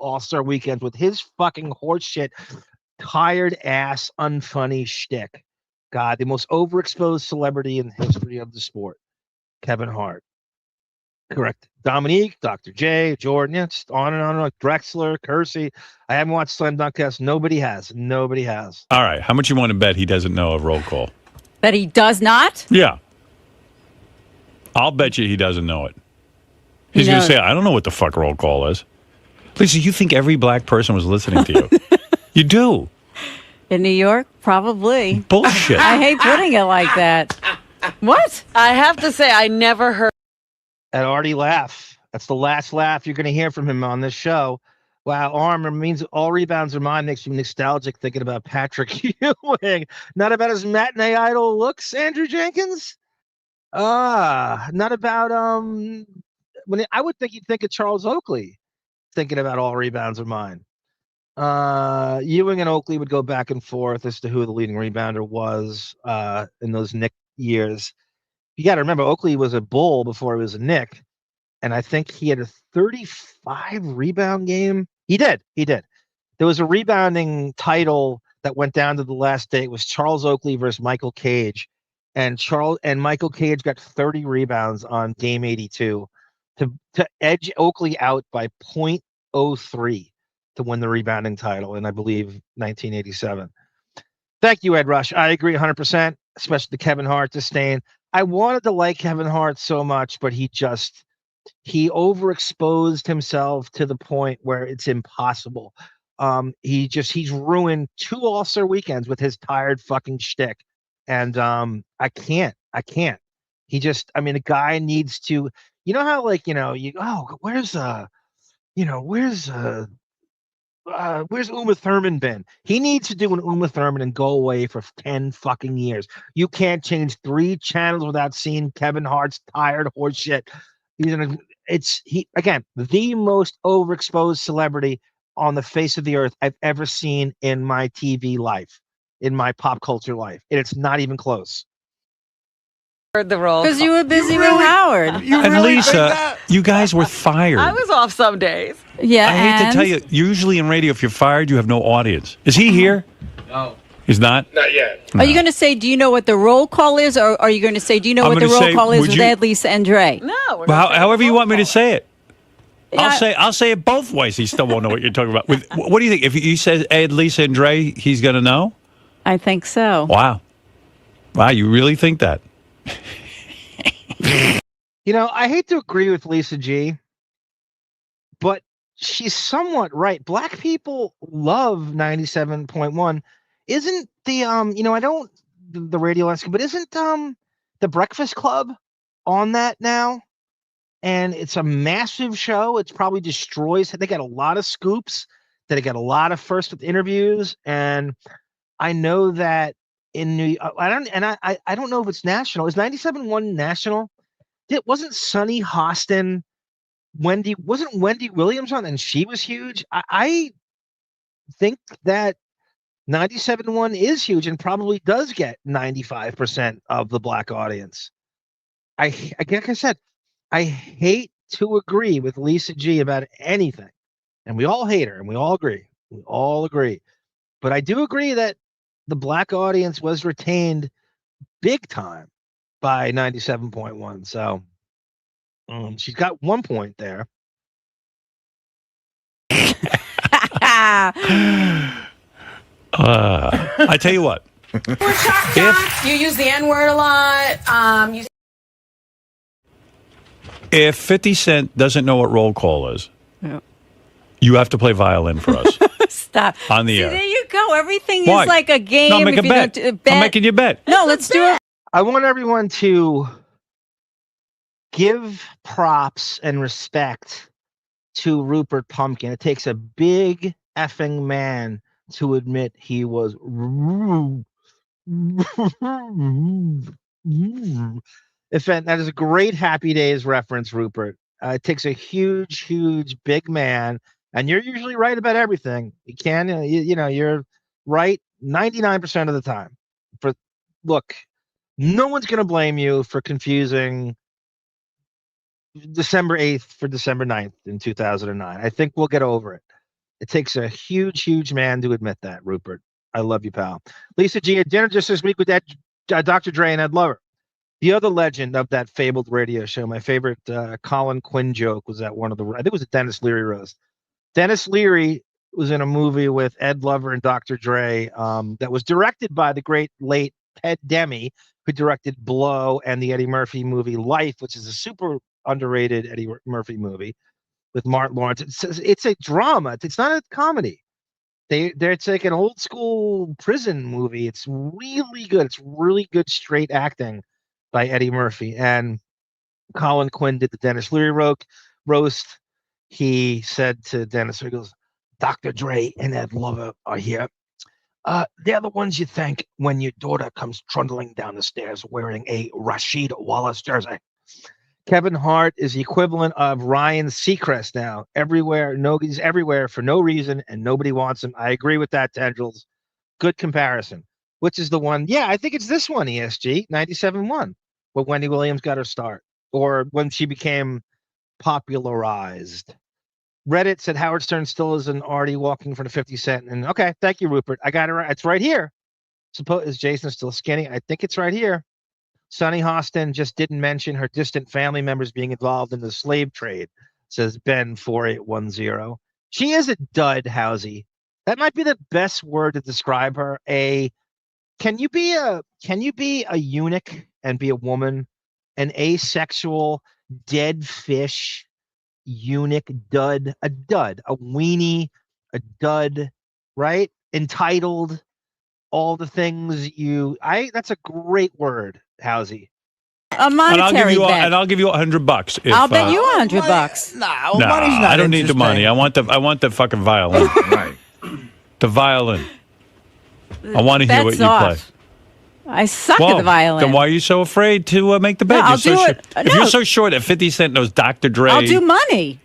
All-Star weekends with his fucking horseshit, tired ass, unfunny shtick. God, the most overexposed celebrity in the history of the sport. Kevin Hart. Correct. Dominique, Dr. J, Jordan, yeah, just on and on. Drexler, Kersey. I haven't watched Slam Dunk Cast. Nobody has. All right. How much you want to bet he doesn't know of roll call? That he does not? Yeah. I'll bet you he doesn't know it. He's going to say, I don't know what the fuck roll call is. Lisa, you think every black person was listening to you. You do. In New York? Probably. Bullshit. I hate putting it like that. What? I have to say, I never heard. At Artie laugh. That's the last laugh you're going to hear from him on this show. Wow, arm means all rebounds are mine. Makes you nostalgic thinking about Patrick Ewing. Not about his matinee idol looks, Andrew Jenkins. Not about I would think you'd think of Charles Oakley thinking about all rebounds are mine. Ewing and Oakley would go back and forth as to who the leading rebounder was in those Knick years. You got to remember, Oakley was a Bull before he was a Knick, and I think he had a 35 rebound game. He did. There was a rebounding title that went down to the last day. It was Charles Oakley versus Michael Cage, and Michael Cage got 30 rebounds on game 82 to edge Oakley out by 0.03 to win the rebounding title in, I believe, 1987. Thank you, Ed Rush. I agree 100%, especially the Kevin Hart disdain. I wanted to like Kevin Hart so much, but he overexposed himself to the point where it's impossible. He's ruined 2 All-Star weekends with his tired fucking shtick. And I can't. The guy needs to, you know how where's Uma Thurman been? He needs to do an Uma Thurman and go away for 10 fucking years. You can't change 3 channels without seeing Kevin Hart's tired horse shit. Again, the most overexposed celebrity on the face of the earth I've ever seen in my TV life, in my pop culture life. And it's not even close. Heard the roll. Because you were busy with Howard. And Lisa, you guys were fired. I was off some days. Yeah, I hate to tell you, usually in radio, if you're fired, you have no audience. Is he here? No. He's not? Not yet. Are you going to say, do you know what the roll call is? Or are you going to say, do you know what the roll call is with Ed, Lisa, and Dre? No. However you want me to say it. Yeah. I'll say it both ways. He still won't know what you're talking about. What do you think? If he says Ed, Lisa, and Dre, he's going to know? I think so. Wow, you really think that? I hate to agree with Lisa G, but she's somewhat right. Black people love 97.1. Isn't the radio landscape, but isn't the Breakfast Club on that now? And it's a massive show. It's probably destroys. They got a lot of scoops. They got a lot of first interviews, and I know that in New York, I don't know if it's national. Is 97.1 national? Wasn't Sunny Hostin, wasn't Wendy Williams on, and she was huge? I think that 97.1 is huge and probably does get 95% of the black audience. Like I said, I hate to agree with Lisa G about anything, and we all hate her, and we all agree. But I do agree that the black audience was retained big time by 97.1. So she's got 1 point there. I tell you what, You use the N-word a lot. If 50 Cent doesn't know what roll call is, you have to play violin for us. Stop. On the See, air. there you go. Everything Why? is like a game. No, make if a you bet. don't I'm making you bet. No, let's do it. I want everyone to give props and respect to Rupert Pumpkin. It takes a big effing man to admit he was that is a great Happy Days reference, Rupert. It takes a huge big man, and you're usually right about everything. You're right 99% of the time. Look, no one's going to blame you for confusing December 8th for December 9th in 2009. I think we'll get over it. It takes a huge man to admit that, Rupert. I love you, pal. Lisa G, at dinner just this week with Dr. Dre and Ed Lover. The other legend of that fabled radio show, my favorite Colin Quinn joke was at one of the, I think it was a Dennis Leary roast. Dennis Leary was in a movie with Ed Lover and Dr. Dre that was directed by the great late Ted Demme, who directed Blow and the Eddie Murphy movie Life, which is a super underrated Eddie Murphy movie with Martin Lawrence. It's a drama. It's not a comedy. It's like an old school prison movie. It's really good. It's really good straight acting by Eddie Murphy. And Colin Quinn did the Dennis Leary roast. He said to Dennis, he goes, Dr. Dre and Ed Lover are here. They're the ones you thank when your daughter comes trundling down the stairs wearing a Rasheed Wallace jersey. Kevin Hart is the equivalent of Ryan Seacrest now. He's everywhere for no reason, and nobody wants him. I agree with that, Tendrils. Good comparison. Which is the one? Yeah, I think it's this one, ESG, 97.1, where Wendy Williams got her start, or when she became popularized. Reddit said Howard Stern still is an Artie walking for the 50 Cent. And okay, thank you, Rupert. I got it right. It's right here. Is Jason still skinny? I think it's right here. Sonny Hostin just didn't mention her distant family members being involved in the slave trade, says Ben 4810. She is a dud, Housie. That might be the best word to describe her. Can you be a eunuch and be a woman? An asexual, dead fish, eunuch, dud, a weenie, a dud, right? Entitled, all the things that's a great word, Housie. A monetary bet. And I'll give you $100. I'll bet you $100. No, money's not. I don't need the money. I want the fucking violin. Right. The violin. I want to hear what you play. I suck at the violin. Then why are you so afraid to make the bet? No, I'll do it. If you're so sure that 50 Cent knows Dr. Dre. I'll do money.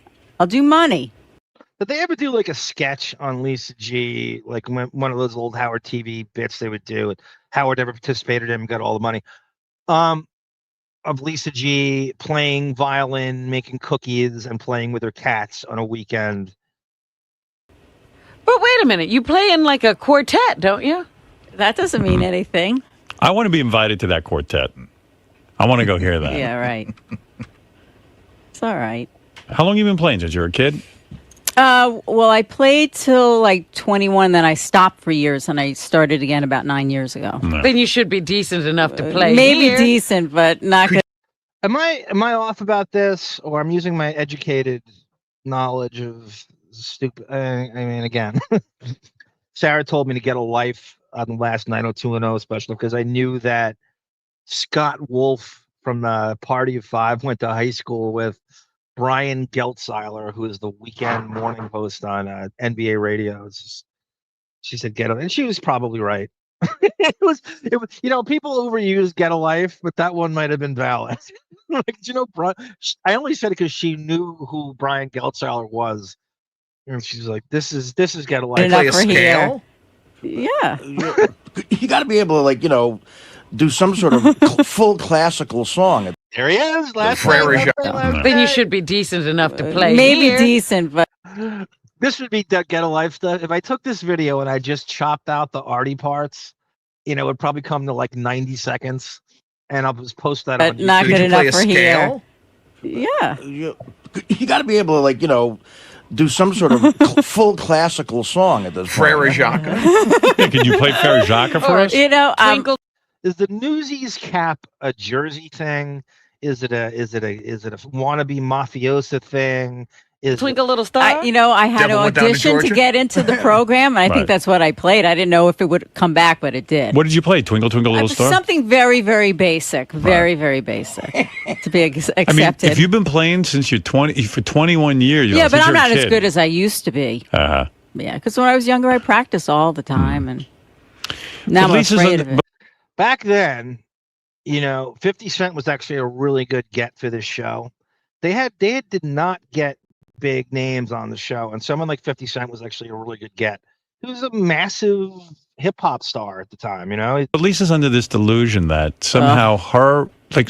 Did they ever do like a sketch on Lisa G, like one of those old Howard TV bits they would do? Howard never participated in and got all the money. Of Lisa G playing violin, making cookies, and playing with her cats on a weekend. But wait a minute, you play in like a quartet, don't you? That doesn't mean anything. I want to be invited to that quartet. I want to go hear that. Yeah, right. It's all right. How long have you been playing since you were a kid? Well, I played till like 21, then I stopped for years, and I started again about 9 years ago. No. Then you should be decent enough to play. Maybe here. decent, but not good. Am I off about this, or I'm using my educated knowledge of stupid? I mean, again, Sarah told me to get a life on the last 90210 special because I knew that Scott Wolf from Party of Five went to high school with Brian Geltzeiler, who is the weekend morning host on NBA radio. She said, "Get it," and she was probably right. it was, people overuse "Get a Life," but that one might have been valid. I only said it because she knew who Brian Geltzeiler was, and she's like, "This is Get a Life." Play a scale. Yeah, you got to be able to do some sort of full classical song. There he is. Then you should be decent enough to play. Maybe here. decent, but this would be Get a Life stuff. If I took this video and I just chopped out the Artie parts, it would probably come to like 90 seconds, and I'll just post that. But on YouTube. not good enough for scale? here. Yeah, You got to be able to do some sort of full classical song at this point. Frere Jacques. Can you play Frere Jacques for us? You know, Twinkle. Is the Newsies cap a Jersey thing? Is it a wannabe mafiosa thing? Is Twinkle Little Star? I had Devil to Went Down to audition to Georgia? get into the program, and I think Right. that's what I played. I didn't know if it would come back, but it did. What did you play? Twinkle Twinkle Little Star? Something very, very basic. Very, very basic to be accepted. I mean, if you've been playing since you're 20 for 21 years, yeah, but since I'm you're a not as kid. good as I used to be. Uh-huh. Yeah, because when I was younger, I practiced all the time, and now At I'm least it's afraid on of it. back then, 50 Cent was actually a really good get for this show. They did not get big names on the show, and someone like 50 Cent was actually a really good get. He was a massive hip hop star at the time, But Lisa's under this delusion that somehow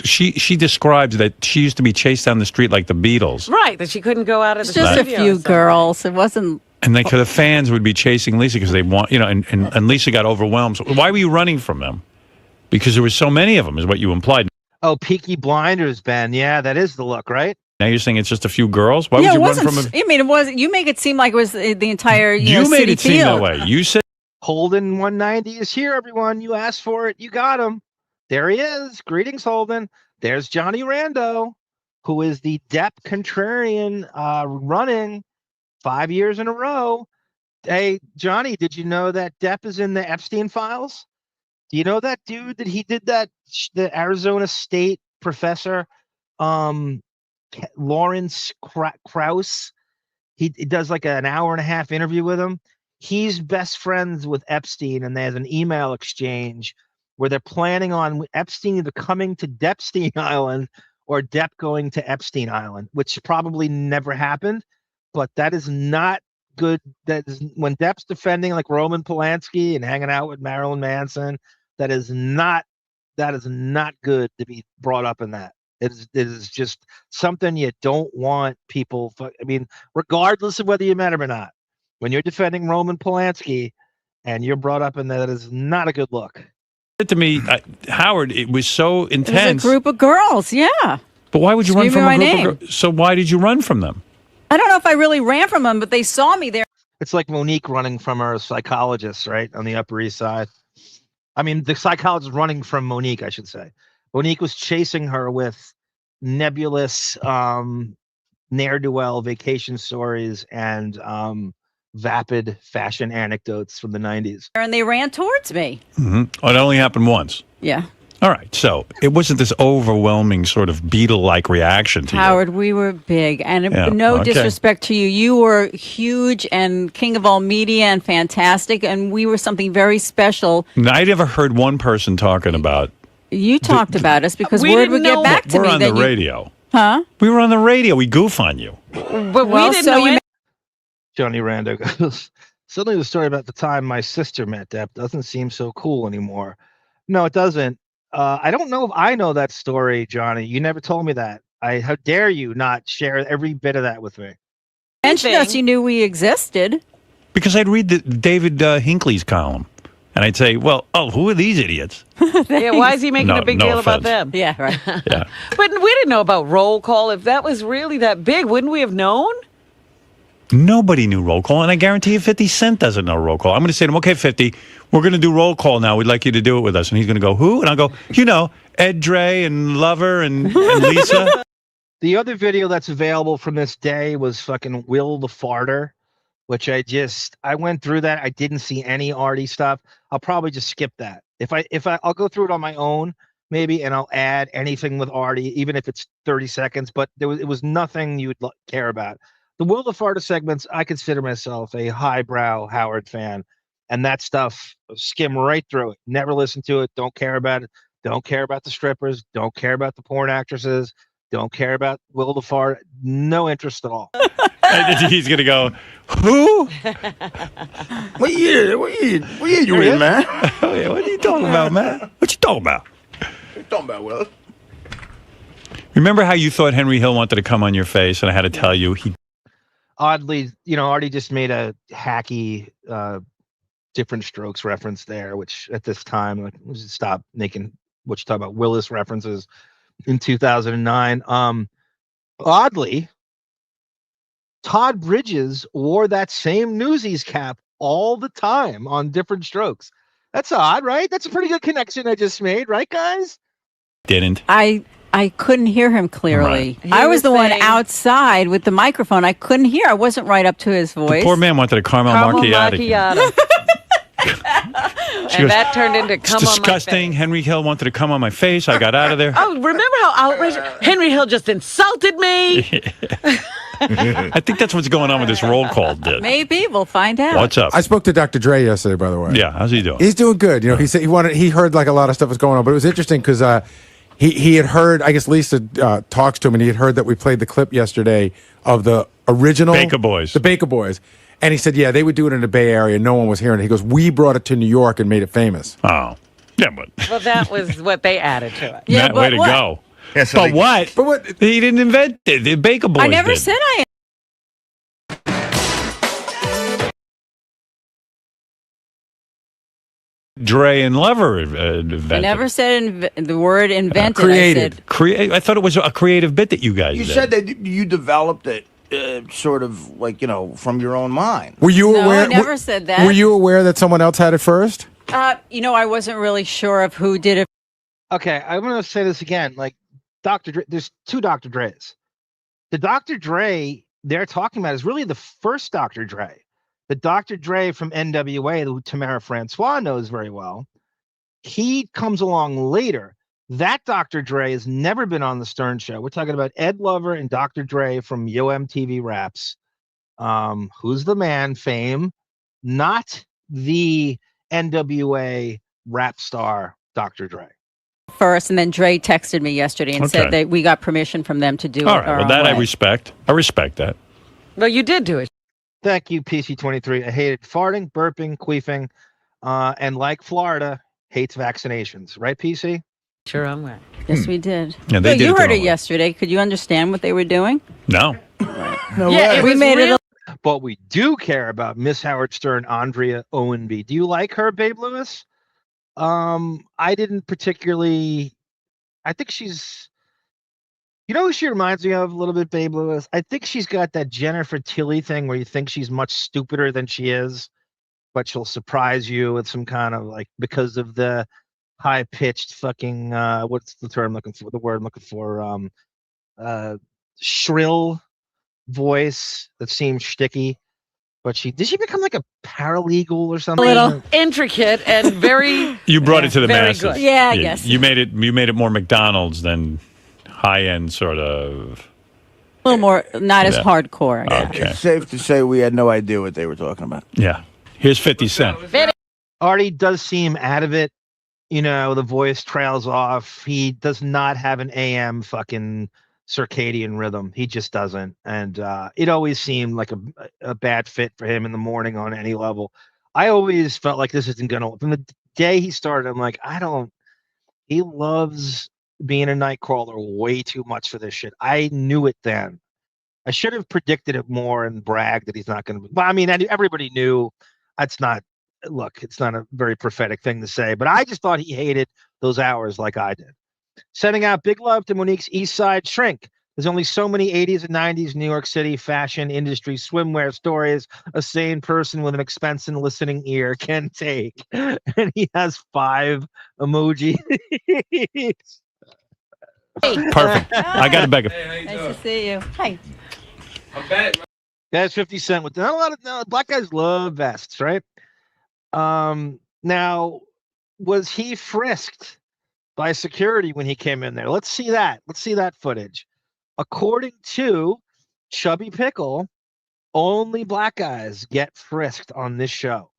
she describes that she used to be chased down the street like the Beatles. Right, that she couldn't go out of It's the just a studio or few something. girls. It wasn't. And the fans would be chasing Lisa because they want, and Lisa got overwhelmed. So why were you running from them? Because there were so many of them, is what you implied. Oh, Peaky Blinders, Ben. Yeah, that is the look, right? Now you're saying it's just a few girls? Why Yeah, would you it run wasn't. from them? I mean, it was. You make it seem like it was the entire. You made city it seem field. that way. You said Holden 190 is here, everyone. You asked for it. You got him. There he is. Greetings, Holden. There's Johnny Rando, who is the Depp contrarian running 5 years in a row. Hey, Johnny, did you know that Depp is in the Epstein files? Do you know that dude that he did that, the Arizona State professor, Lawrence Krauss? He does like an hour and a half interview with him. He's best friends with Epstein, and there's an email exchange where they're planning on Epstein either coming to Deppstein Island or Depp going to Epstein Island, which probably never happened, but that is not good. That is, when Depp's defending like Roman Polanski and hanging out with Marilyn Manson, that is not good to be brought up in that. It is just something you don't want people. I mean, regardless of whether you met him or not, when you're defending Roman Polanski and you're brought up in that is not a good look. to me, Howard, it was so intense. It was a group of girls, yeah. But why would you run Screaming from a my group name. of girls? So why did you run from them? I don't know if I really ran from them, but they saw me there. It's like Monique running from her psychologist, right, on the Upper East Side. I mean, the psychologist running from Monique, I should say. Monique was chasing her with nebulous ne'er-do-well vacation stories and vapid fashion anecdotes from the 90s. And they ran towards me. Mm-hmm. Oh, it only happened once. Yeah. All right. So it wasn't this overwhelming sort of Beatle-like reaction to Howard, we were big. And Yeah, no okay. disrespect to you. You were huge and king of all media and fantastic. And we were something very special. you. I never heard one person talking about. You talked about us because We word didn't would get know- back to We're me. on that the you- radio. Huh? We were on the radio. We goof on you. But Well, we didn't so know you it. Johnny Rando goes, suddenly the story about the time my sister met Depp doesn't seem so cool anymore. No, it doesn't. I don't know if I know that story, Johnny. You never told me that. How dare you not share every bit of that with me? Mentioned us, you knew we existed. Because I'd read the David Hinckley's column. And I'd say, well, who are these idiots? Yeah, why is he making No- a big no deal about offense. them? Yeah, right. Yeah. But we didn't know about roll call. If that was really that big, wouldn't we have known? Nobody knew roll call, and I guarantee you 50 Cent doesn't know roll call. I'm going to say to him, okay, 50, we're going to do roll call now. We'd like you to do it with us. And he's going to go, who? And I'll go, Ed, Dre, and Lover, and Lisa. The other video that's available from this day was fucking Will the Farter, which I went through that. I didn't see any Artie stuff. I'll probably just skip that. I'll go through it on my own, maybe, and I'll add anything with Artie, even if it's 30 seconds, but it was nothing you would care about. The Will the Farter segments, I consider myself a highbrow Howard fan, and that stuff, skim right through it. Never listen to it. Don't care about it. Don't care about the strippers. Don't care about the porn actresses. Don't care about Will the Fart. No interest at all. And he's going to go, who? What year you in, man? Oh, yeah, what are you talking about, man? What you talking about? What you talking about, Will? Remember how you thought Henry Hill wanted to come on your face, and I had to tell you he. Oddly, Artie just made a hacky different strokes reference there, which at this time, like, we should stop making what you talk about Willis references in 2009. Oddly, Todd Bridges wore that same Newsies cap all the time on different strokes. That's odd, right? That's a pretty good connection I just made, right, guys? Didn't. I couldn't hear him clearly. Right. I was the one saying- outside with the microphone. I couldn't hear. I wasn't right up to his voice. The poor man wanted a caramel macchiato. And that turned into It's come disgusting. Henry Hill wanted to come on my face. I got out of there. on my face. Oh, remember how outrageous? Henry Hill just insulted me. I think that's what's going on with this roll call. Did. Maybe we'll find out. What's up? I spoke to Dr. Dre yesterday, by the way. Yeah, how's he doing? He's doing good. You know, he said he heard like a lot of stuff was going on, but it was interesting because he had heard. I guess Lisa talks to him, and he had heard that we played the clip yesterday of the original Baker Boys. The Baker Boys. And he said, yeah, they would do it in the Bay Area. No one was hearing it. He goes, we brought it to New York and made it famous. Oh, yeah, but Well, that was what they added to it. Yeah, Matt, but way to what? go. Yeah, so But they- what? But what? He didn't invent it. The Baker Boys I never did. said I. Dre and Lover invented. I never said the word invented. Created. I thought it was a creative bit that you guys You did. said that you developed it sort of like, from your own mind. Were you No, aware? I never said that. Were you aware that someone else had it first? I wasn't really sure of who did it. Okay, I'm going to say this again. Like, Dr. Dre, there's two Dr. Dre's. The Dr. Dre they're talking about is really the first Dr. Dre. The Dr. Dre from NWA, who Tamara Francois knows very well. He comes along later. That Dr. Dre has never been on the Stern Show. We're talking about Ed Lover and Dr. Dre from MTV Raps. Who's the Man fame, not the NWA rap star Dr. Dre. First, and then Dre texted me yesterday and said that we got permission from them to do it. All right, well, that I respect. I respect that. Well, you did do it. Thank you, PC23. I hated farting, burping, queefing, and like Florida, hates vaccinations. Right, PC? Sure, I'm right. Yes, we did. Yeah, they Well, did you it heard their it own way. yesterday. Could you understand what they were doing? No. No Yeah, way. it We was made it. real- But we do care about Miss Howard Stern, Andrea Owenby. Do you like her, Babe Lewis? I didn't particularly. I think she's. You know who she reminds me of a little bit, Babe Lewis? I think she's got that Jennifer Tilly thing where you think she's much stupider than she is, but she'll surprise you with some kind of like because of the high-pitched fucking what's the term I'm looking for? The word I'm looking for shrill voice that seems shticky. But did she become like a paralegal or something? A little intricate and very. You brought it to the very masses. good. Yeah, I guess. You made it more McDonald's than high-end sort of. A little more, not as Yeah. hardcore. I guess. Okay. It's safe to say we had no idea what they were talking about. Yeah. Here's 50 Cent. Artie does seem out of it. You know, the voice trails off. He does not have an AM fucking circadian rhythm. He just doesn't. And it always seemed like a bad fit for him in the morning on any level. I always felt like this isn't going to, from the day he started, I'm like, he loves being a nightcrawler way too much for this shit. I knew it then. I should have predicted it more and bragged that he's not going to. But I mean, everybody knew. It's not a very prophetic thing to say, but I just thought he hated those hours like I did. Sending out big love to Monique's East Side Shrink. There's only so many 80s and 90s New York City fashion industry swimwear stories a sane person with an expensive listening ear can take. And he has 5 emojis. Perfect. I got a bag of. Nice to see you. Hi. That's 50 Cent with not a lot of black guys love vests, right? Now, was he frisked by security when he came in there? Let's see that. Let's see that footage. According to Chubby Pickle, only black guys get frisked on this show.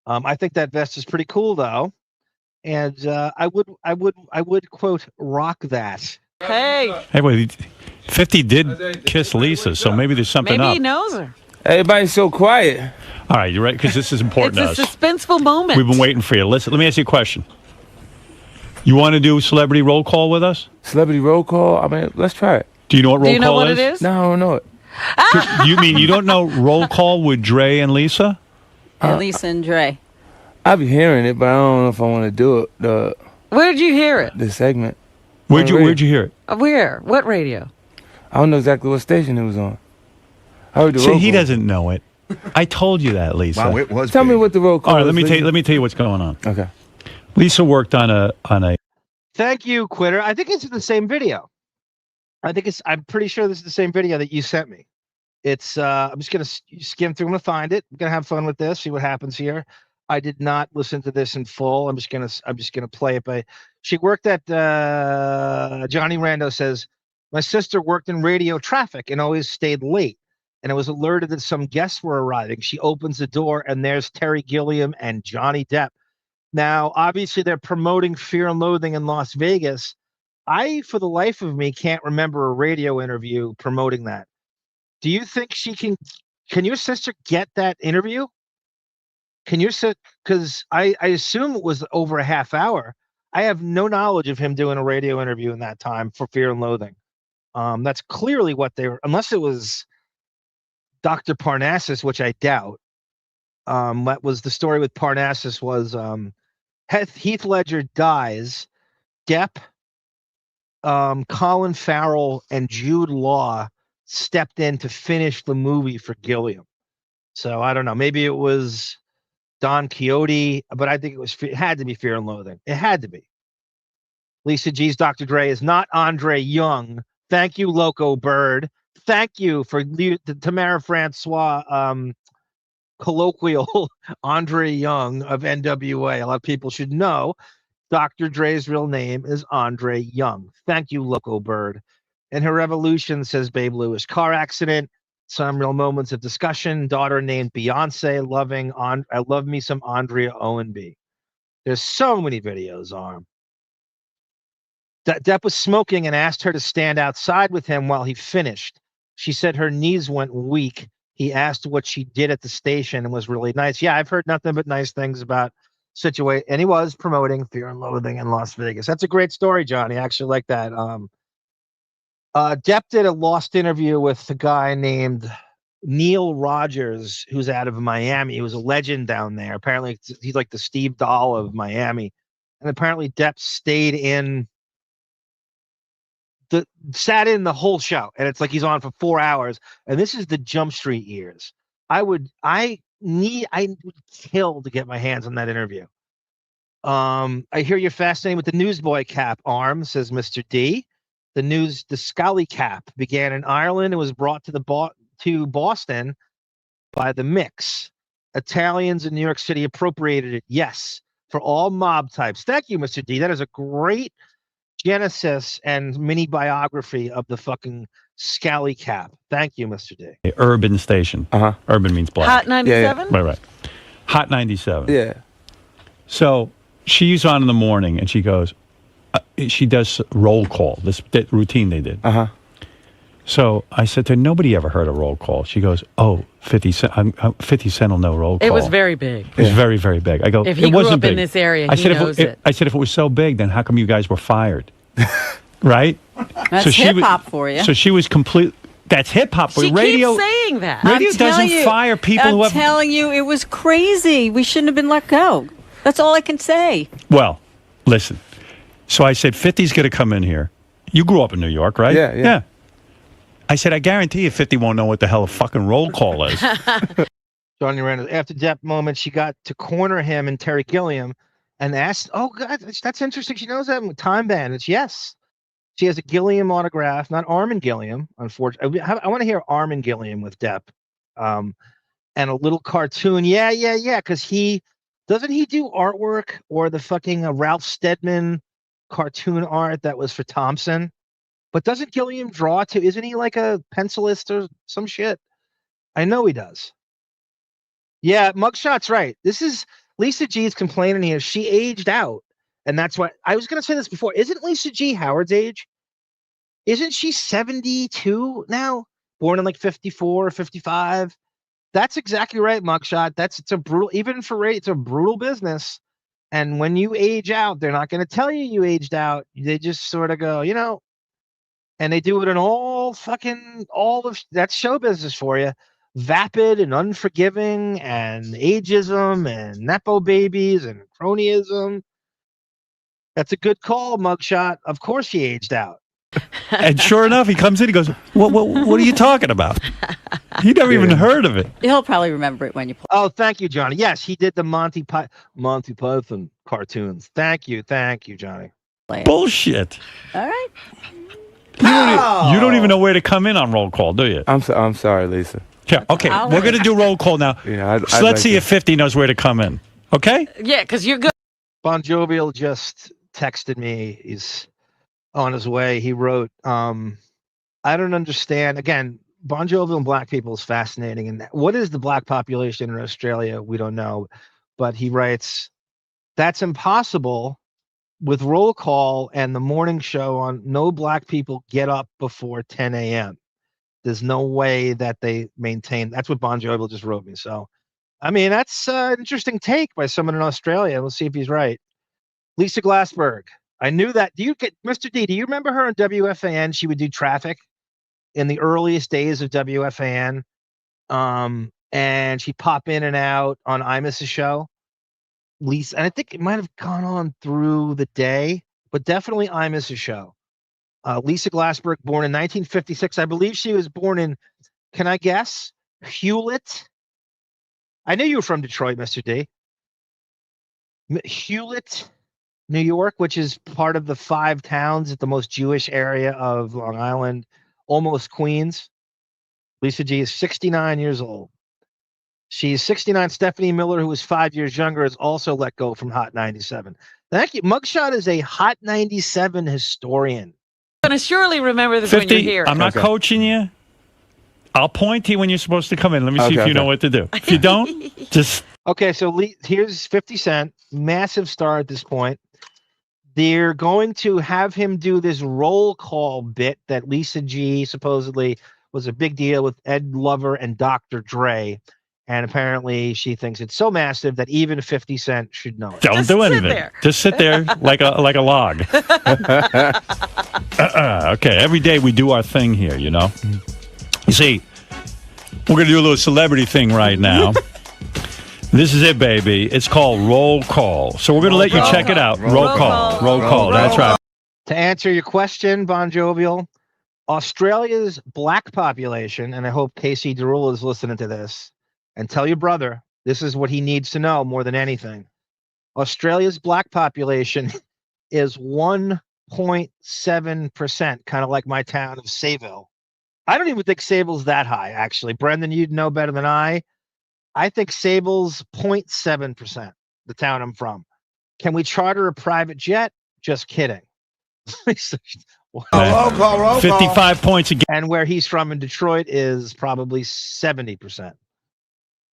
I think that vest is pretty cool though. And I would quote rock that. Hey, Wait, 50 did kiss Lisa, so maybe there's something maybe up. he knows her. Everybody's so quiet. All right, you're right, because this is important It's to a us. suspenseful moment. We've been waiting for you. Listen, let me ask you a question. You want to do celebrity roll call with us? Celebrity roll call? I mean, let's try it. Do you know what roll Do you know call what is? it is? No, I don't know it. You mean you don't know roll call with Dre and Lisa? And Lisa and Dre. I'll be hearing it, but I don't know if I want to do it. Where'd you hear it? The segment. Where'd you hear it? Where? What radio? I don't know exactly what station it was on. See, he doesn't know it. I told you that, Lisa. Wow, it was. Tell me what the roll call. All right, is, let me tell you what's going on. Okay. Lisa worked on a. Thank you, Quitter. I think it's the same video. I'm pretty sure this is the same video that you sent me. It's. I'm just gonna skim through. I'm gonna find it. I'm gonna have fun with this. See what happens here. I did not listen to this in full. I'm just gonna play it by. She worked at. Johnny Rando says, my sister worked in radio traffic and always stayed late. And it was alerted that some guests were arriving. She opens the door, and there's Terry Gilliam and Johnny Depp. Now, obviously, they're promoting Fear and Loathing in Las Vegas. I, for the life of me, can't remember a radio interview promoting that. Do you think she can your sister get that interview? Can your sister, because I assume it was over a half hour. I have no knowledge of him doing a radio interview in that time for Fear and Loathing. That's clearly what they were, unless it was Dr. Parnassus, which I doubt. What was the story with Parnassus was Heath Ledger dies. Depp, Colin Farrell, and Jude Law stepped in to finish the movie for Gilliam. So I don't know. Maybe it was Don Quixote, but I think it had to be Fear and Loathing. It had to be. Lisa G's Dr. Dre is not Andre Young. Thank you, Loco Bird. Thank you for the Tamara Francois colloquial Andre Young of NWA. A lot of people should know Dr. Dre's real name is Andre Young. Thank you, Loco Bird. In her revolution, says Babe Lewis, car accident, some real moments of discussion, daughter named Beyonce, I love me some Andrea Owenby. There's so many videos on. Depp was smoking and asked her to stand outside with him while he finished. She said her knees went weak. He asked what she did at the station and was really nice. Yeah, I've heard nothing but nice things about situation. And he was promoting Fear and Loathing in Las Vegas. That's a great story, Johnny. I actually like that. Depp did a lost interview with a guy named Neil Rogers, who's out of Miami. He was a legend down there. Apparently, he's like the Steve Dahl of Miami. And apparently, Depp sat in the whole show, and it's like he's on for 4 hours. And this is the Jump Street years. I would kill to get my hands on that interview. I hear you're fascinated with the newsboy cap, Arm, says Mr. D. The Scully cap began in Ireland and was brought to Boston by the Mix. Italians in New York City appropriated it. Yes, for all mob types. Thank you, Mr. D. That is a great genesis and mini biography of the fucking Scally cap. Thank you, Mr. D. Urban station. Urban means black. Hot 97? Yeah. Right. Hot 97. Yeah. So she's on in the morning, and she goes, she does roll call, that routine they did. So I said to her, nobody ever heard a roll call. She goes, 50 Cent, 50 Cent will know roll call. It was very big. It was very, very big. I go, if he it grew wasn't up big. in this area, I he said, knows it. I said, if it was so big, then how come you guys were fired? Right? That's hip-hop for you. So she was complete. That's hip-hop. She radio, keeps saying that. Radio doesn't fire people who have... I'm telling you, it was crazy. We shouldn't have been let go. That's all I can say. Well, listen. So I said, 50's going to come in here. You grew up in New York, right? Yeah. I said, I guarantee you 50 won't know what the hell a fucking roll call is. Johnny Rando. After Depp moment, she got to corner him and Terry Gilliam and asked, oh, God, that's interesting. She knows that time bandits. Yes. She has a Gilliam autograph, not Armin Gilliam, unfortunately. I want to hear Armin Gilliam with Depp. And a little cartoon. Yeah. Because doesn't he do artwork or the fucking Ralph Steadman cartoon art that was for Thompson? But doesn't Gilliam draw too? Isn't he like a pencilist or some shit? I know he does. Yeah, Mugshot's right. This is Lisa G's complaining here. She aged out. And that's why I was going to say this before. Isn't Lisa G Howard's age? Isn't she 72 now? Born in like 54 or 55? That's exactly right, Mugshot. It's a brutal, even for radio, it's a brutal business. And when you age out, they're not going to tell you aged out. They just sort of go, and they do it in all of that's show business for you. Vapid and unforgiving and ageism and Nepo babies and cronyism. That's a good call, Mugshot. Of course he aged out. And sure enough, he comes in, he goes, what are you talking about? He never even heard of it. He'll probably remember it when you play. Oh, thank you, Johnny. Yes, he did the Monty Python cartoons. Thank you, Johnny. Bullshit. All right. You don't even know where to come in on roll call, do you? I'm sorry, Lisa. Yeah. Okay, we're going to do roll call now. Yeah, so let's see if 50 knows where to come in. Okay? Yeah, because you're good. BonJovial just texted me. He's on his way. He wrote, I don't understand. Again, BonJovial and black people is fascinating. And what is the black population in Australia? We don't know. But he writes, that's impossible with roll call and the morning show on. No black people get up before 10 a.m. There's no way that they maintain. That's what BonJovial just wrote me. So, I mean, that's an interesting take by someone in Australia. We'll see if he's right. Lisa Glassberg. I knew that. Do you get Mr. D? Do you remember her on WFAN? She would do traffic in the earliest days of WFAN. And she'd pop in and out on Imus's show. Lisa, and I think it might have gone on through the day, but definitely Imus's show. Lisa Glassberg, born in 1956. I believe she was born in, can I guess? Hewlett. I knew you were from Detroit, Mr. D. Hewlett, New York, which is part of the 5 towns at the most Jewish area of Long Island, almost Queens. Lisa G is 69 years old. She's 69. Stephanie Miller, who is 5 years younger, is also let go from Hot 97. Thank you. Mugshot is a Hot 97 historian. I'm going to surely remember this 50, when you're here. I'm not coaching you. I'll point to you when you're supposed to come in. Let me see if you know what to do. If you don't, just... Okay, so here's 50 Cent. Massive star at this point. They're going to have him do this roll call bit that Lisa G supposedly was a big deal with Ed Lover and Dr. Dre. And apparently she thinks it's so massive that even 50 Cent should know it. Don't do anything. Just sit there like a log. Okay, every day we do our thing here, you know. You see, we're going to do a little celebrity thing right now. This is it, baby. It's called Roll Call. So we're going to let you check it out. Roll call. That's right. To answer your question, BonJovial, Australia's black population, and I hope KC DaRula is listening to this, and tell your brother, this is what he needs to know more than anything. Australia's black population is 1.7%, kind of like my town of Sayville. I don't even think Sayville's that high, actually. Brendan, you'd know better than I. I think Sayville's 0.7%, the town I'm from. Can we charter a private jet? Just kidding. Roll call. 55 points a game. And where he's from in Detroit is probably 70%.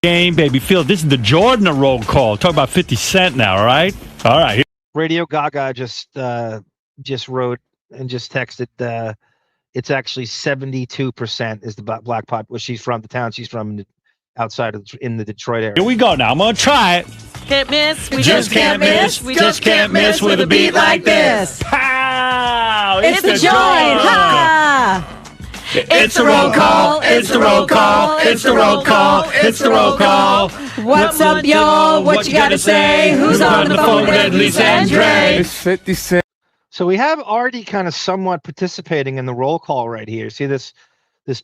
Game, baby. Phil, this is the Jordan of roll call. Talk about 50 Cent now, all right? All right. Radio Gaga just wrote and just texted. It's actually 72% is the black pop. Where she's from, the town she's from, outside of in the Detroit area. Here we go. Now I'm gonna try it. Can't miss. We just can't miss. We just can't miss with a beat like this. Pow! It's the joint. Ha! It's the roll call. It's the roll call. It's the roll call. It's the roll call. What's up, y'all? What you gotta say? Who's on the phone with Lisa and Dre? It's 50 Cent. So we have Artie kind of somewhat participating in the roll call right here. See this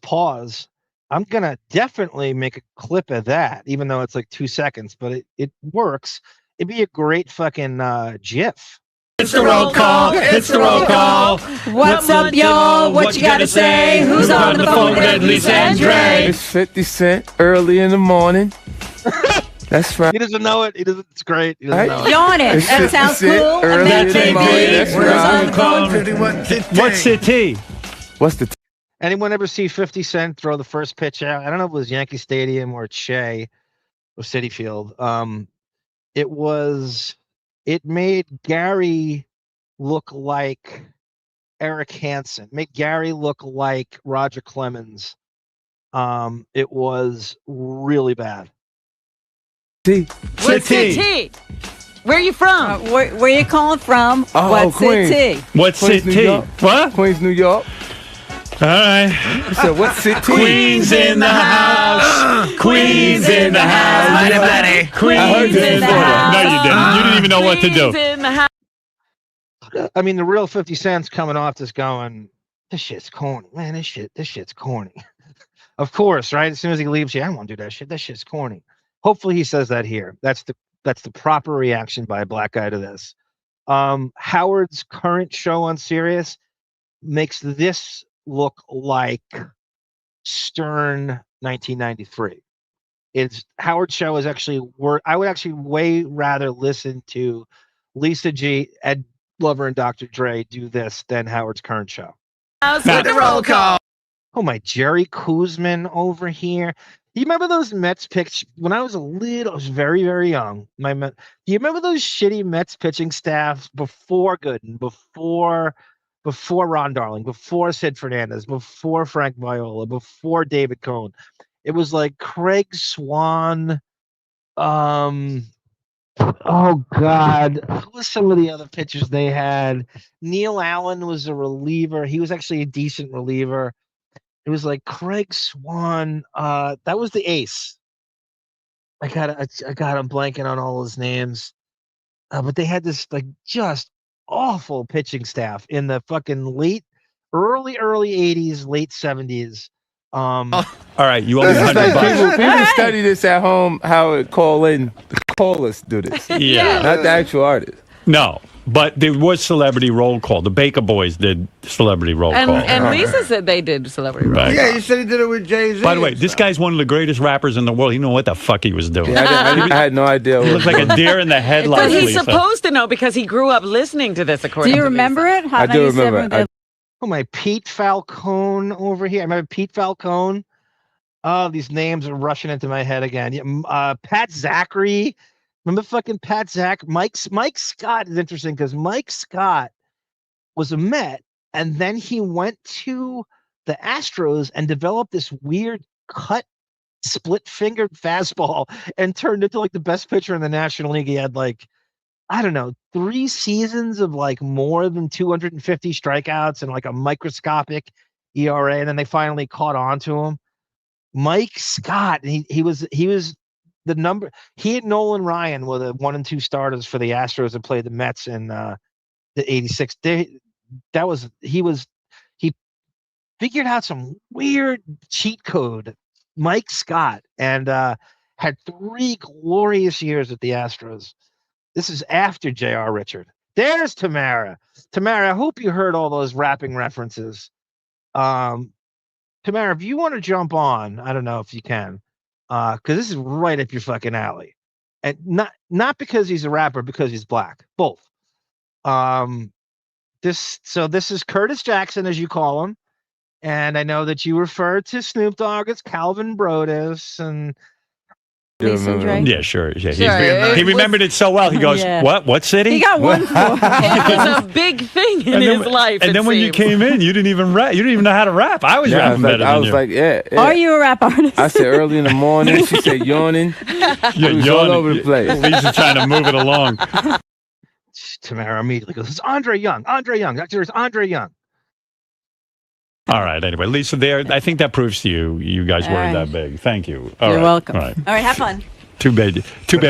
pause? I'm going to definitely make a clip of that, even though it's like 2 seconds, but it works. It'd be a great fucking GIF. It's the roll call. It's the roll call. What's up, y'all? What you gotta say? Who's on the phone with Lisa and Dre? It's 50 Cent early in the morning. That's right. He doesn't know it. He doesn't. It's great. He doesn't know it. Yawn it. That sounds cool. And that baby. Who's on the phone? What city? What's the Anyone ever see 50 Cent throw the first pitch out? I don't know if it was Yankee Stadium or Shea or Citi Field. It made Gary look like Eric Hansen. Made Gary look like Roger Clemens. It was really bad. What city? Where are you from? Where you calling from? What Queens. city? What city? What? Queens, New York. All right. So what city? Queens in the house. Queens in the house. Buddy. Queens in the house. No, you didn't. You didn't even know what to do. In the house. I mean, the real 50 Cent's coming off this going, this shit's corny. Man, this shit's corny. Of course, right? As soon as he leaves, I won't do that shit. That shit's corny. Hopefully he says that here. That's the proper reaction by a black guy to this. Howard's current show on Sirius makes this look like Stern 1993. Howard's show is actually I would actually way rather listen to Lisa G, Ed Lover, and Dr. Dre do this than Howard's current show. How's the roll call? Oh my, Jerry Kuzman over here. You remember those Mets pitch when I was very, very young? Do you remember those shitty Mets pitching staffs before Gooden, before Ron Darling, before Sid Fernandez, before Frank Viola, before David Cohn? It was like Craig Swan. Oh God, who was some of the other pitchers they had? Neil Allen was a reliever. He was actually a decent reliever. It was like Craig Swan. That was the ace. I'm blanking on all his names. But they had this like just awful pitching staff in the fucking early 80s, late 70s. All right, you owe me $100. People study this at home. How it the callers do this. Yeah, not the actual artist. No, but there was celebrity roll call. The Baker Boys did celebrity roll call. And Lisa said they did celebrity roll call. Yeah, he said he did it with Jay-Z. By the way, this guy's one of the greatest rappers in the world. He knew what the fuck he was doing. Yeah, I had no idea. He looked like a deer in the headlights. But he's Lisa. supposed to know because he grew up listening to this. According Do you to remember Lisa. it? I do remember. Oh my, Pete Falcone over here. I remember Pete Falcone. Oh, these names are rushing into my head again. Pat Zachary. Remember fucking Pat Zach? Mike Scott is interesting because Mike Scott was a Met, and then he went to the Astros and developed this weird cut, split-fingered fastball and turned into like the best pitcher in the National League. He had like, I don't know, 3 seasons of like more than 250 strikeouts and like a microscopic ERA, and then they finally caught on to him. Mike Scott, he was the number. He and Nolan Ryan were the 1 and 2 starters for the Astros that played the Mets in the '86. He figured out some weird cheat code. Mike Scott, and had 3 glorious years at the Astros. This is after J.R. Richard. There's Tamara. Tamara, I hope you heard all those rapping references. Tamara, if you want to jump on, I don't know if you can, because this is right up your fucking alley, and not because he's a rapper, because he's black, both. This is Curtis Jackson, as you call him, and I know that you refer to Snoop Dogg as Calvin Brodus, and yeah, sure. Yeah. He remembered it so well. He goes, What city? He got one for it was a big thing in his life. And then when you came in, you didn't even rap. You didn't even know how to rap. I was rapping better than you. I was like, yeah. Are you a rap artist? I said early in the morning. She said yawning. You're was all over the place. Lisa's trying to move it along. Tamara immediately goes, it's Andre Young. Andre Young. It's Andre Young. All right. Anyway, Lisa, I think that proves to you guys weren't that big. Thank you. You're welcome. All right. All right, have fun. Too bad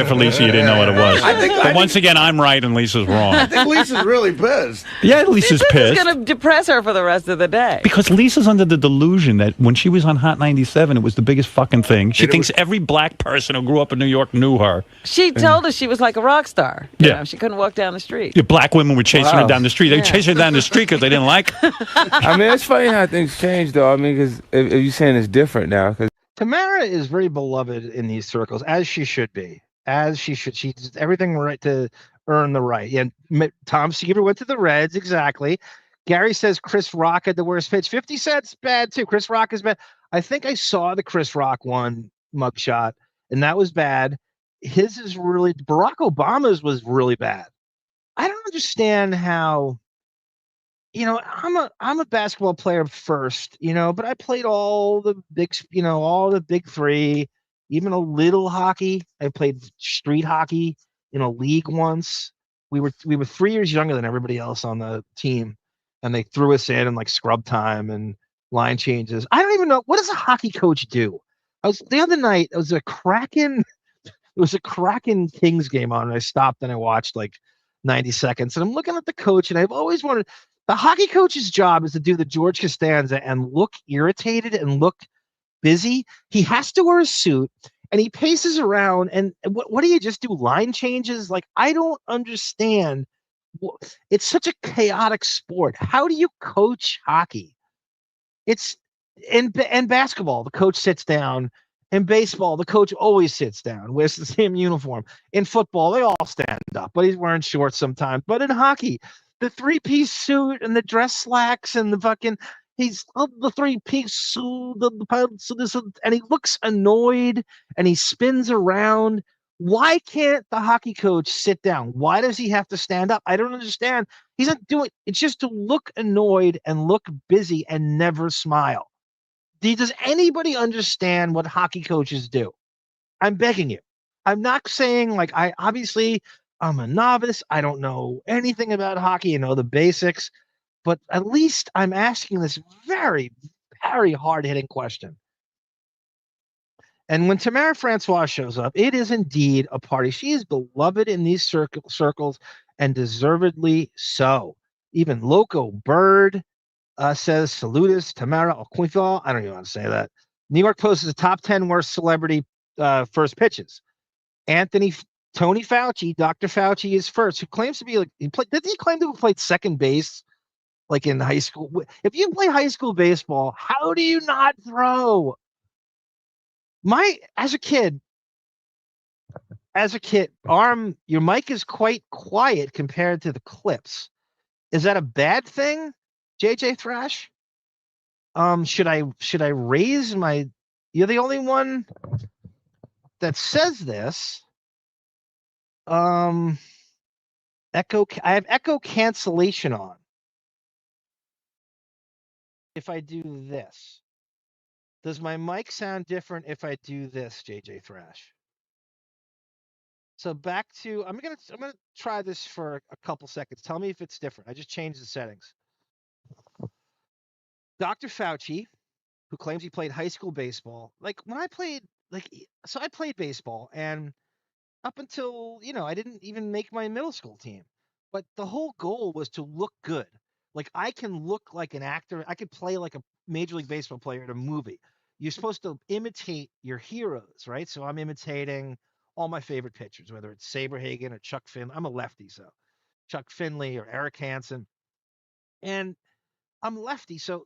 for Lisa. You didn't know what it was. But once again, I'm right and Lisa's wrong. I think Lisa's really pissed. Yeah, Lisa's pissed. It's going to depress her for the rest of the day. Because Lisa's under the delusion that when she was on Hot 97, it was the biggest fucking thing. She thinks every black person who grew up in New York knew her. She told us she was like a rock star. You know, she couldn't walk down the street. Yeah, black women were chasing her down the street. They were chasing her down the street because they didn't like her. I mean, it's funny how things change, though. I mean, because if you're saying it's different now. Tamara is very beloved in these circles, as she should be. As she should. She does everything right to earn the right. And Tom Seaver went to the Reds, exactly. Gary says Chris Rock had the worst pitch. 50 Cent's bad, too. Chris Rock is bad. I think I saw the Chris Rock one mugshot, and that was bad. His is really... Barack Obama's was really bad. I don't understand how... You know, I'm a basketball player first, you know, but I played all the big 3, even a little hockey. I played street hockey in a league once. We were 3 years younger than everybody else on the team, and they threw us in like scrub time and line changes. I don't even know, what does a hockey coach do? The other night, it was a Kraken Kings game on, and I stopped and I watched like 90 seconds, and I'm looking at the coach, and I've always wanted... The hockey coach's job is to do the George Costanza and look irritated and look busy. He has to wear a suit, and he paces around. And what do you just do? Line changes? Like, I don't understand. It's such a chaotic sport. How do you coach hockey? It's in basketball, the coach sits down. In baseball, the coach always sits down, wears the same uniform. In football, they all stand up, but he's wearing shorts sometimes. But in hockey, the three-piece suit and the dress slacks and the fucking the three-piece suit, and he looks annoyed and he spins around. Why can't the hockey coach sit down? Why does he have to stand up? I don't understand. He's not doing it's just to look annoyed and look busy and never smile. Does anybody understand what hockey coaches do? I'm begging you. I'm not saying like I'm a novice. I don't know anything about hockey. I know the basics, but at least I'm asking this very, very hard-hitting question. And when Tamara Francois shows up, it is indeed a party. She is beloved in these circles and deservedly so. Even Loco Bird says Lotus, Tamara Francois. I don't even want to say that. New York Post is the top 10 worst celebrity first pitches. Tony Fauci, Dr. Fauci is first, who claims to be like, did he claim to have played second base like in high school? If you play high school baseball, how do you not throw? As a kid, your mic is quite quiet compared to the clips. Is that a bad thing? JJ Thrash, should I raise my? You're the only one that says this. I have echo cancellation on. If I do this, does my mic sound different if I do this, JJ Thrash? So back to I'm gonna try this for a couple seconds. Tell me if it's different. I just changed the settings. Dr. Fauci, who claims he played high school baseball, like when I played, I played baseball, and up until, I didn't even make my middle school team. But the whole goal was to look good. Like, I can look like an actor. I could play like a Major League Baseball player in a movie. You're supposed to imitate your heroes, right? So I'm imitating all my favorite pitchers, whether it's Saberhagen or Chuck Finley. I'm a lefty, so Chuck Finley or Eric Hansen. And I'm lefty, so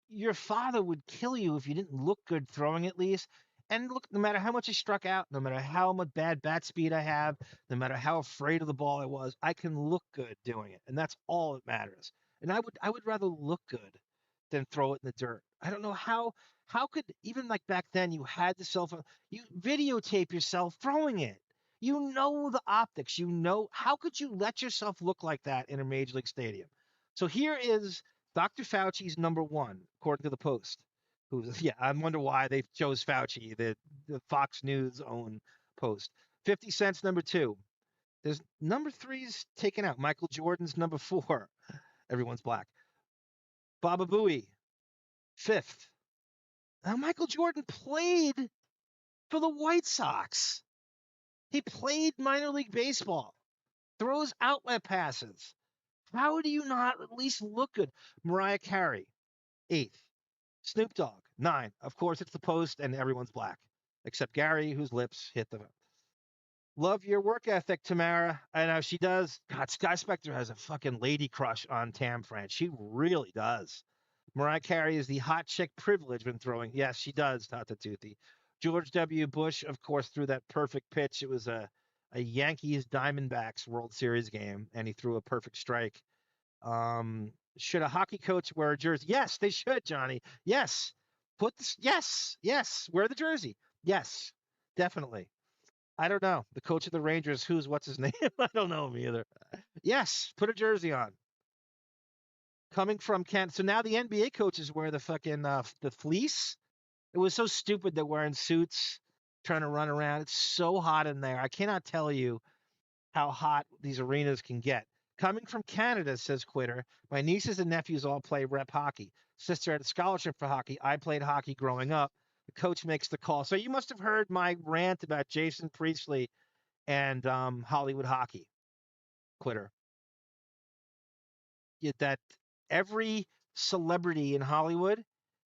your father would kill you if you didn't look good throwing at least. And look, no matter how much I struck out, no matter how much bad bat speed I have, no matter how afraid of the ball I was, I can look good doing it. And that's all that matters. And I would rather look good than throw it in the dirt. I don't know how could, even like back then, you had the cell phone, you videotape yourself throwing it. You know the optics, how could you let yourself look like that in a Major League Stadium? So here is Dr. Fauci's number one, according to the Post. I wonder why they chose Fauci, the Fox News own Post. 50 Cent's number two. There's number three's taken out. Michael Jordan's number four. Everyone's black. Baba Booey, fifth. Now, Michael Jordan played for the White Sox. He played minor league baseball, throws outlet passes. How do you not at least look good? Mariah Carey, 8th. Snoop Dogg, 9. Of course, it's the Post, and everyone's black, except Gary, whose lips hit the. Love your work ethic, Tamara. I know she does. God, Sky Spectre has a fucking lady crush on Tam Fran. She really does. Mariah Carey is the hot chick privilege when throwing. Yes, she does, Tata Tuthi. George W. Bush, of course, threw that perfect pitch. It was a Yankees Diamondbacks World Series game, and he threw a perfect strike. Should a hockey coach wear a jersey? Yes, they should, Johnny. Yes. Yes. Wear the jersey. Yes, definitely. I don't know. The coach of the Rangers, what's his name? I don't know him either. Yes, put a jersey on. Coming from Canada. So now the NBA coaches wear the fucking the fleece. It was so stupid they're wearing suits, trying to run around. It's so hot in there. I cannot tell you how hot these arenas can get. Coming from Canada, says Quitter, my nieces and nephews all play rep hockey. Sister had a scholarship for hockey. I played hockey growing up. The coach makes the call. So you must have heard my rant about Jason Priestley and Hollywood hockey. Quitter. That every celebrity in Hollywood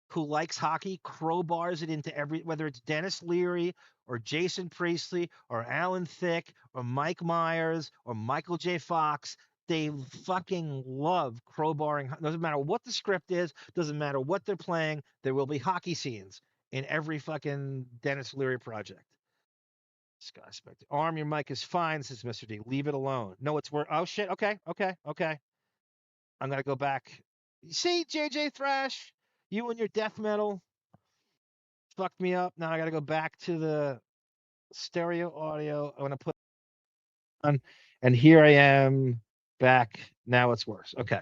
who likes hockey crowbars it into whether it's Dennis Leary or Jason Priestley or Alan Thicke or Mike Myers or Michael J. Fox. They fucking love crowbarring. Doesn't matter what the script is. Doesn't matter what they're playing. There will be hockey scenes in every fucking Dennis Leary project. Sky Spectre. Arm, your mic is fine, says Mr. D. Leave it alone. No, it's work. Oh, shit. Okay. I'm going to go back. See, JJ Thrash, you and your death metal fucked me up. Now I got to go back to the stereo audio. I'm going to put on, and here I am back. Now it's worse. Okay.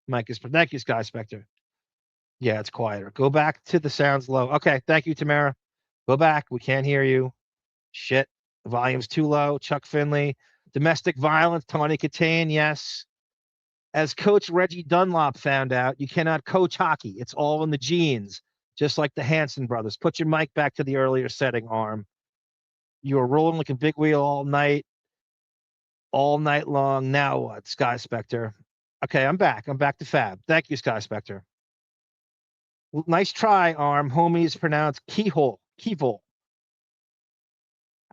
Mic is, thank you, Sky Spectre. Yeah, it's quieter. Go back to the sounds low. Okay. Thank you, Tamara. Go back. We can't hear you. Shit. The volume's too low. Chuck Finley. Domestic violence. Tawny Katane. Yes. As Coach Reggie Dunlop found out, you cannot coach hockey. It's all in the genes, just like the Hanson brothers. Put your mic back to the earlier setting, Arm. You were rolling like a big wheel all night long. Now what, Sky Spectre? Okay, I'm back. I'm back to Fab. Thank you, Sky Spectre. Nice try, Arm. Homies pronounced keyhole.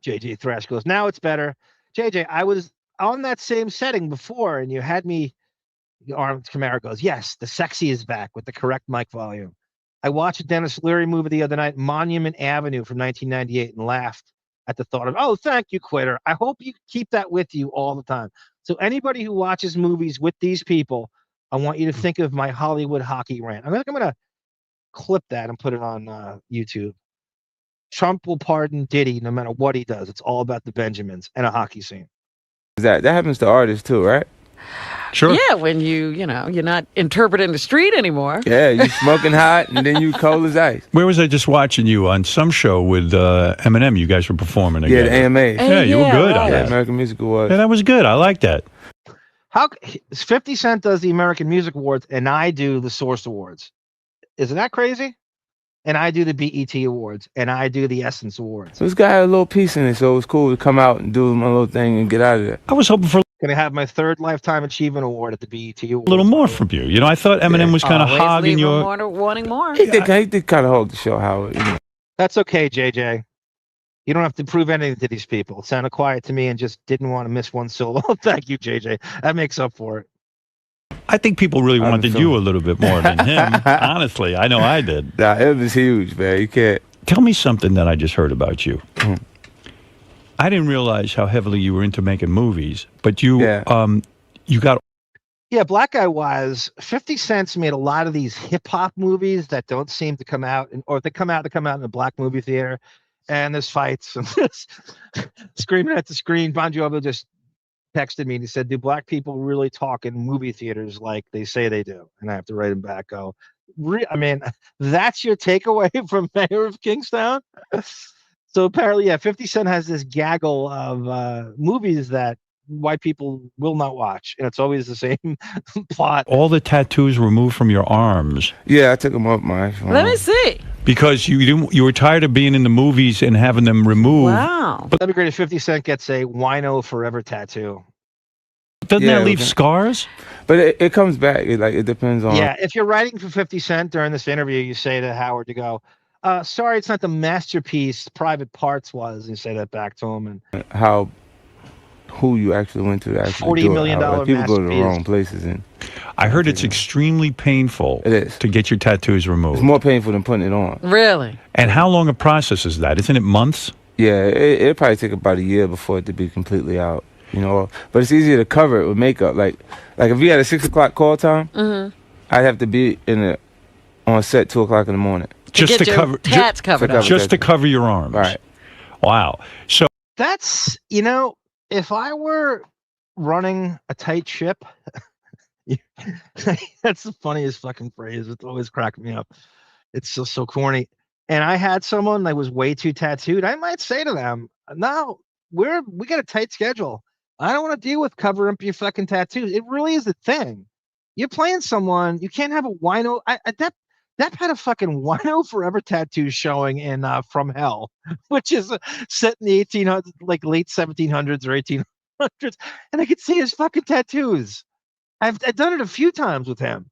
JJ Thrash goes, now it's better. JJ, I was on that same setting before, and you had me. Arm Camara goes, yes, the sexy is back with the correct mic volume. I watched a Dennis Leary movie the other night, Monument Avenue from 1998, and laughed at the thought of, oh, thank you, Quitter. I hope you keep that with you all the time. So anybody who watches movies with these people, I want you to think of my Hollywood hockey rant. I'm going to clip that and put it on YouTube. Trump will pardon Diddy no matter what he does. It's all about the Benjamins and a hockey scene. That happens to artists too, right? Sure. Yeah, when you're not interpreting the street anymore. Yeah, you smoking hot and then you cold as ice. Where was I just watching you on some show with Eminem? You guys were performing Yeah, together. the AMA. Yeah, you were good on that. American Music Awards. Yeah, that was good. I like that. How 50 Cent does the American Music Awards and I do the Source Awards? Isn't that crazy? And I do the BET Awards and I do the Essence Awards. So this guy had a little piece in it, so it was cool to come out and do my little thing and get out of there. I was hoping for Going to have my third Lifetime Achievement Award at the BET Awards. a little more from you. You know, I thought Eminem was kind of hogging your. Wanting more. He did kind of hog the show, Howard. You know. That's okay, JJ. You don't have to prove anything to these people. It sounded quiet to me and just didn't want to miss one syllable. Thank you, JJ. That makes up for it. I think people really wanted you a little bit more than him. Honestly, I know I did. Nah, it was huge, man. You can't. Tell me something that I just heard about you. I didn't realize how heavily you were into making movies, but you got. Yeah, Black Guy Wise, 50 Cent's made a lot of these hip hop movies that don't seem to come out, or if they come out in a black movie theater, and there's fights and screaming at the screen. BonJovial just texted me and he said, "Do black people really talk in movie theaters like they say they do?" And I have to write him back. Go, I mean, that's your takeaway from Mayor of Kingstown? So apparently, yeah, 50 Cent has this gaggle of movies that white people will not watch, and it's always the same plot. All the tattoos removed from your arms. Yeah, I took them off my iPhone. Let me see. Because you were tired of being in the movies and having them removed. Wow. But that'd be great if 50 Cent gets a Wino Forever tattoo. Doesn't that leave scars? But it comes back. It depends on. Yeah, if you're writing for 50 Cent during this interview, you say to Howard to go, sorry, it's not the masterpiece Private Parts was. And you say that back to him. And who you actually went to actually $40 million people go to the masterpiece. wrong places. And I heard it's extremely painful to get your tattoos removed. It's more painful than putting it on. Really? And how long a process is that? Isn't it months? Yeah, it'll probably take about a year before it to be completely out. You know, but it's easier to cover it with makeup. Like if you had a 6 o'clock call time, I'd have to be on set 2 o'clock in the morning. Just to cover tats covered up. Just to cover your arms. Right. Wow. So that's, if I were running a tight ship, that's the funniest fucking phrase. It's always cracking me up. It's so corny. And I had someone that was way too tattooed. I might say to them, no, we got a tight schedule. I don't want to deal with covering up your fucking tattoos. It really is a thing. You're playing someone. You can't have a wino. That had a fucking Wino Forever tattoo showing in From Hell, which is set in the 1800s, like late 1700s or 1800s, and I could see his fucking tattoos. I've done it a few times with him,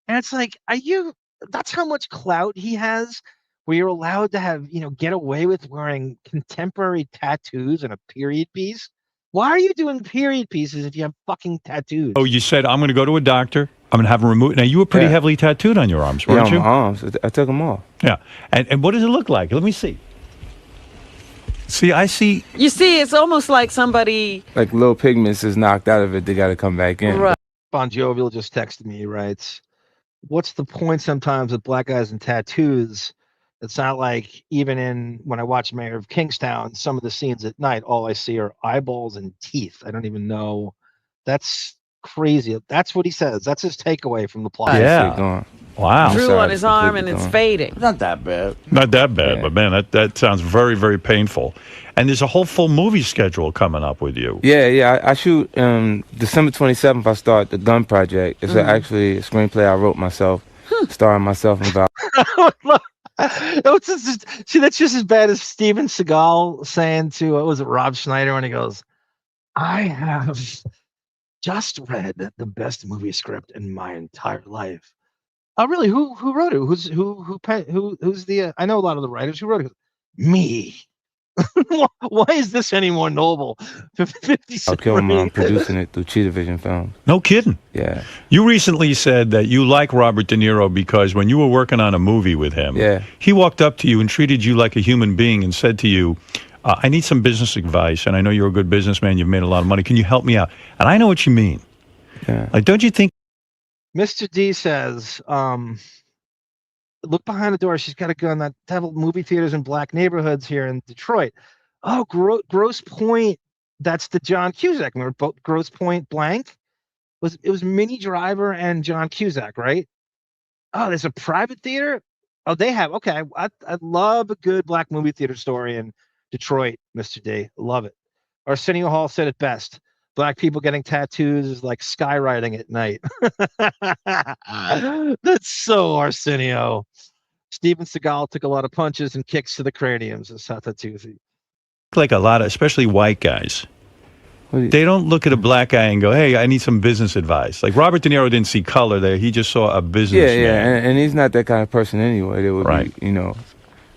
and it's like, are you that's how much clout he has, where you're allowed to have, get away with wearing contemporary tattoos and a period piece. Why are you doing period pieces if you have fucking tattoos? Oh, you said, I'm going to go to a doctor. I'm going to have them removed. Now, you were pretty heavily tattooed on your arms, weren't you? Yeah, on my arms. I took them off. Yeah. And what does it look like? Let me see. See, I see. You see, it's almost like somebody. Like little pigments is knocked out of it. They got to come back in. Right. BonJovial just texted me. He writes, "What's the point sometimes with black guys and tattoos? It's not like even when I watch Mayor of Kingstown, some of the scenes at night, all I see are eyeballs and teeth. I don't even know. That's crazy." That's what he says. That's his takeaway from the plot. Yeah. Wow. Drew on his arm and it's fading. Not that bad. Not that bad, but man, that sounds very, very painful. And there's a whole full movie schedule coming up with you. Yeah. I shoot December 27th. I start the Gun Project. It's actually a screenplay I wrote myself, starring myself and Val. See, that's just as bad as Steven Seagal saying to what was it, Rob Schneider, when he goes, "I have just read the best movie script in my entire life." Oh, really? Who wrote it? Who's the? I know a lot of the writers. Who wrote it? Me. Why is this any more noble? 50 I'll kill him. I'm producing it through Cheetah Vision Films. No kidding. Yeah. You recently said that you like Robert De Niro because when you were working on a movie with him, he walked up to you and treated you like a human being and said to you, "I need some business advice, and I know you're a good businessman. You've made a lot of money. Can you help me out?" And I know what you mean. Yeah. Like, don't you think? Mr. D says, "Look behind the door. She's got a gun. That devil movie theaters in black neighborhoods here in Detroit." Oh, Grosse Pointe. That's the John Cusack. Remember, both Grosse Pointe blank? It was Minnie Driver and John Cusack, right? Oh, there's a private theater? Oh, they have. Okay. I love a good black movie theater story in Detroit, Mr. D. Love it. Arsenio Hall said it best. Black people getting tattoos is like skywriting at night. That's so Arsenio. Steven Seagal took a lot of punches and kicks to the craniums. Like a lot of, especially white guys, they don't look at a black guy and go, "Hey, I need some business advice." Like Robert De Niro didn't see color there; he just saw a businessman. Yeah, and he's not that kind of person anyway. That would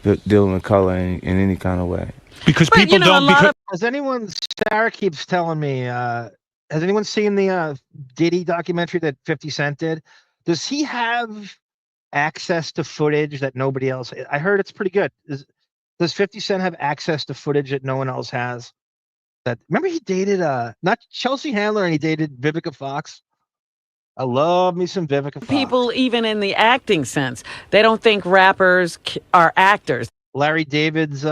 be, dealing with color in any kind of way. Because people don't. Has anyone? Sarah keeps telling me. Has anyone seen the Diddy documentary that 50 Cent did? Does he have access to footage that nobody else? I heard it's pretty good. Does 50 Cent have access to footage that no one else has? Remember he dated not Chelsea Handler and he dated Vivica Fox. I love me some Vivica Fox. People, even in the acting sense, they don't think rappers are actors. Larry David's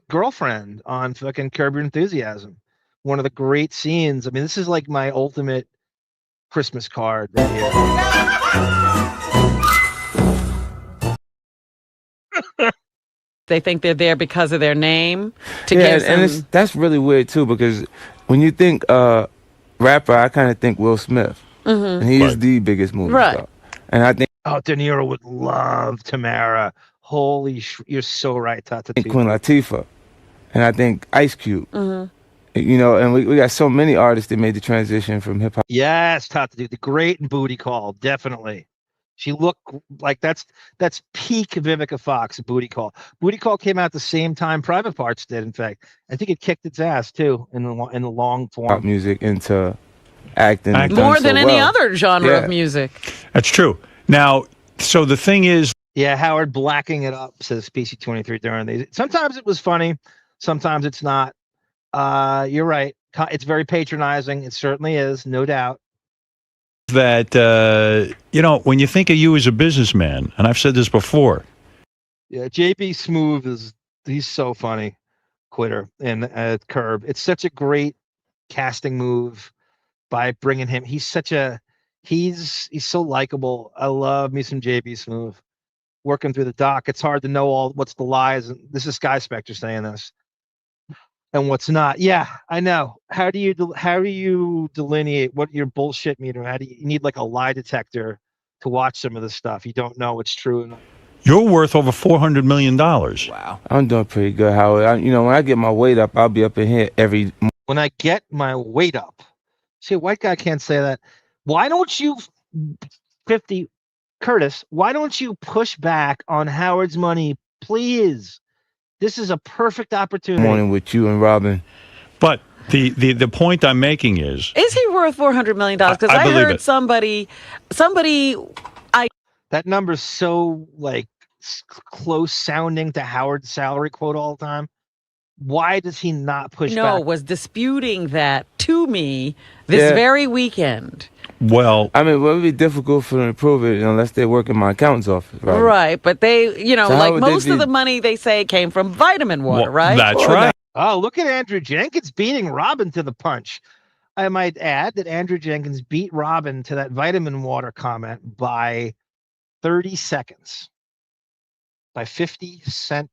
girlfriend on fucking Curb Your Enthusiasm. One of the great scenes. I mean, this is like my ultimate Christmas card right here. They think they're there because of their name. That's really weird too, because when you think rapper, I kind of think Will Smith. And he is the biggest movie star. And I think De Niro would love Tamara. Holy you're so right, Tata. Queen Latifah. And I think Ice Cube. And we got so many artists that made the transition from hip hop. Yes, Tata, the great Booty Call, definitely. She looked like that's peak Vivica Fox. Booty Call. Booty Call came out the same time Private Parts did. In fact, I think it kicked its ass too in the long form. Pop music into acting more than any other genre of music. That's true. Now, so the thing is. Yeah, Howard blacking it up, says PC23 during these. Sometimes it was funny, sometimes it's not. You're right. It's very patronizing. It certainly is, no doubt. That, when you think of you as a businessman, and I've said this before. Yeah, JB Smoove he's so funny. Quitter and Curb. It's such a great casting move by bringing him. He's so likable. I love me some JB Smoove. Working through the doc, it's hard to know what's the lies. And this is Sky Spectre saying this, and what's not. Yeah, I know. How do you delineate what your bullshit meter? You need like a lie detector to watch some of this stuff. You don't know what's true or not. You're worth over $400 million. Wow, I'm doing pretty good, Howard. When I get my weight up, I'll be up in here every. When I get my weight up, see, a white guy can't say that. Why don't you, 50? Curtis, why don't you push back on Howard's money, please? This is a perfect opportunity. Morning with you and Robin. But the point I'm making is he worth $400 million? Because I believe heard it. somebody. That number's so like close sounding to Howard's salary quote all the time. Why does he not push back? was disputing that to me this very weekend. Well, I mean, it would be difficult for them to prove it unless they work in my accountant's office, right? Right, but they, So how would they most of the money they say came from vitamin water, right? That's right. Oh, look at Andrew Jenkins beating Robin to the punch. I might add that Andrew Jenkins beat Robin to that vitamin water comment by 30 seconds. By 50 seconds.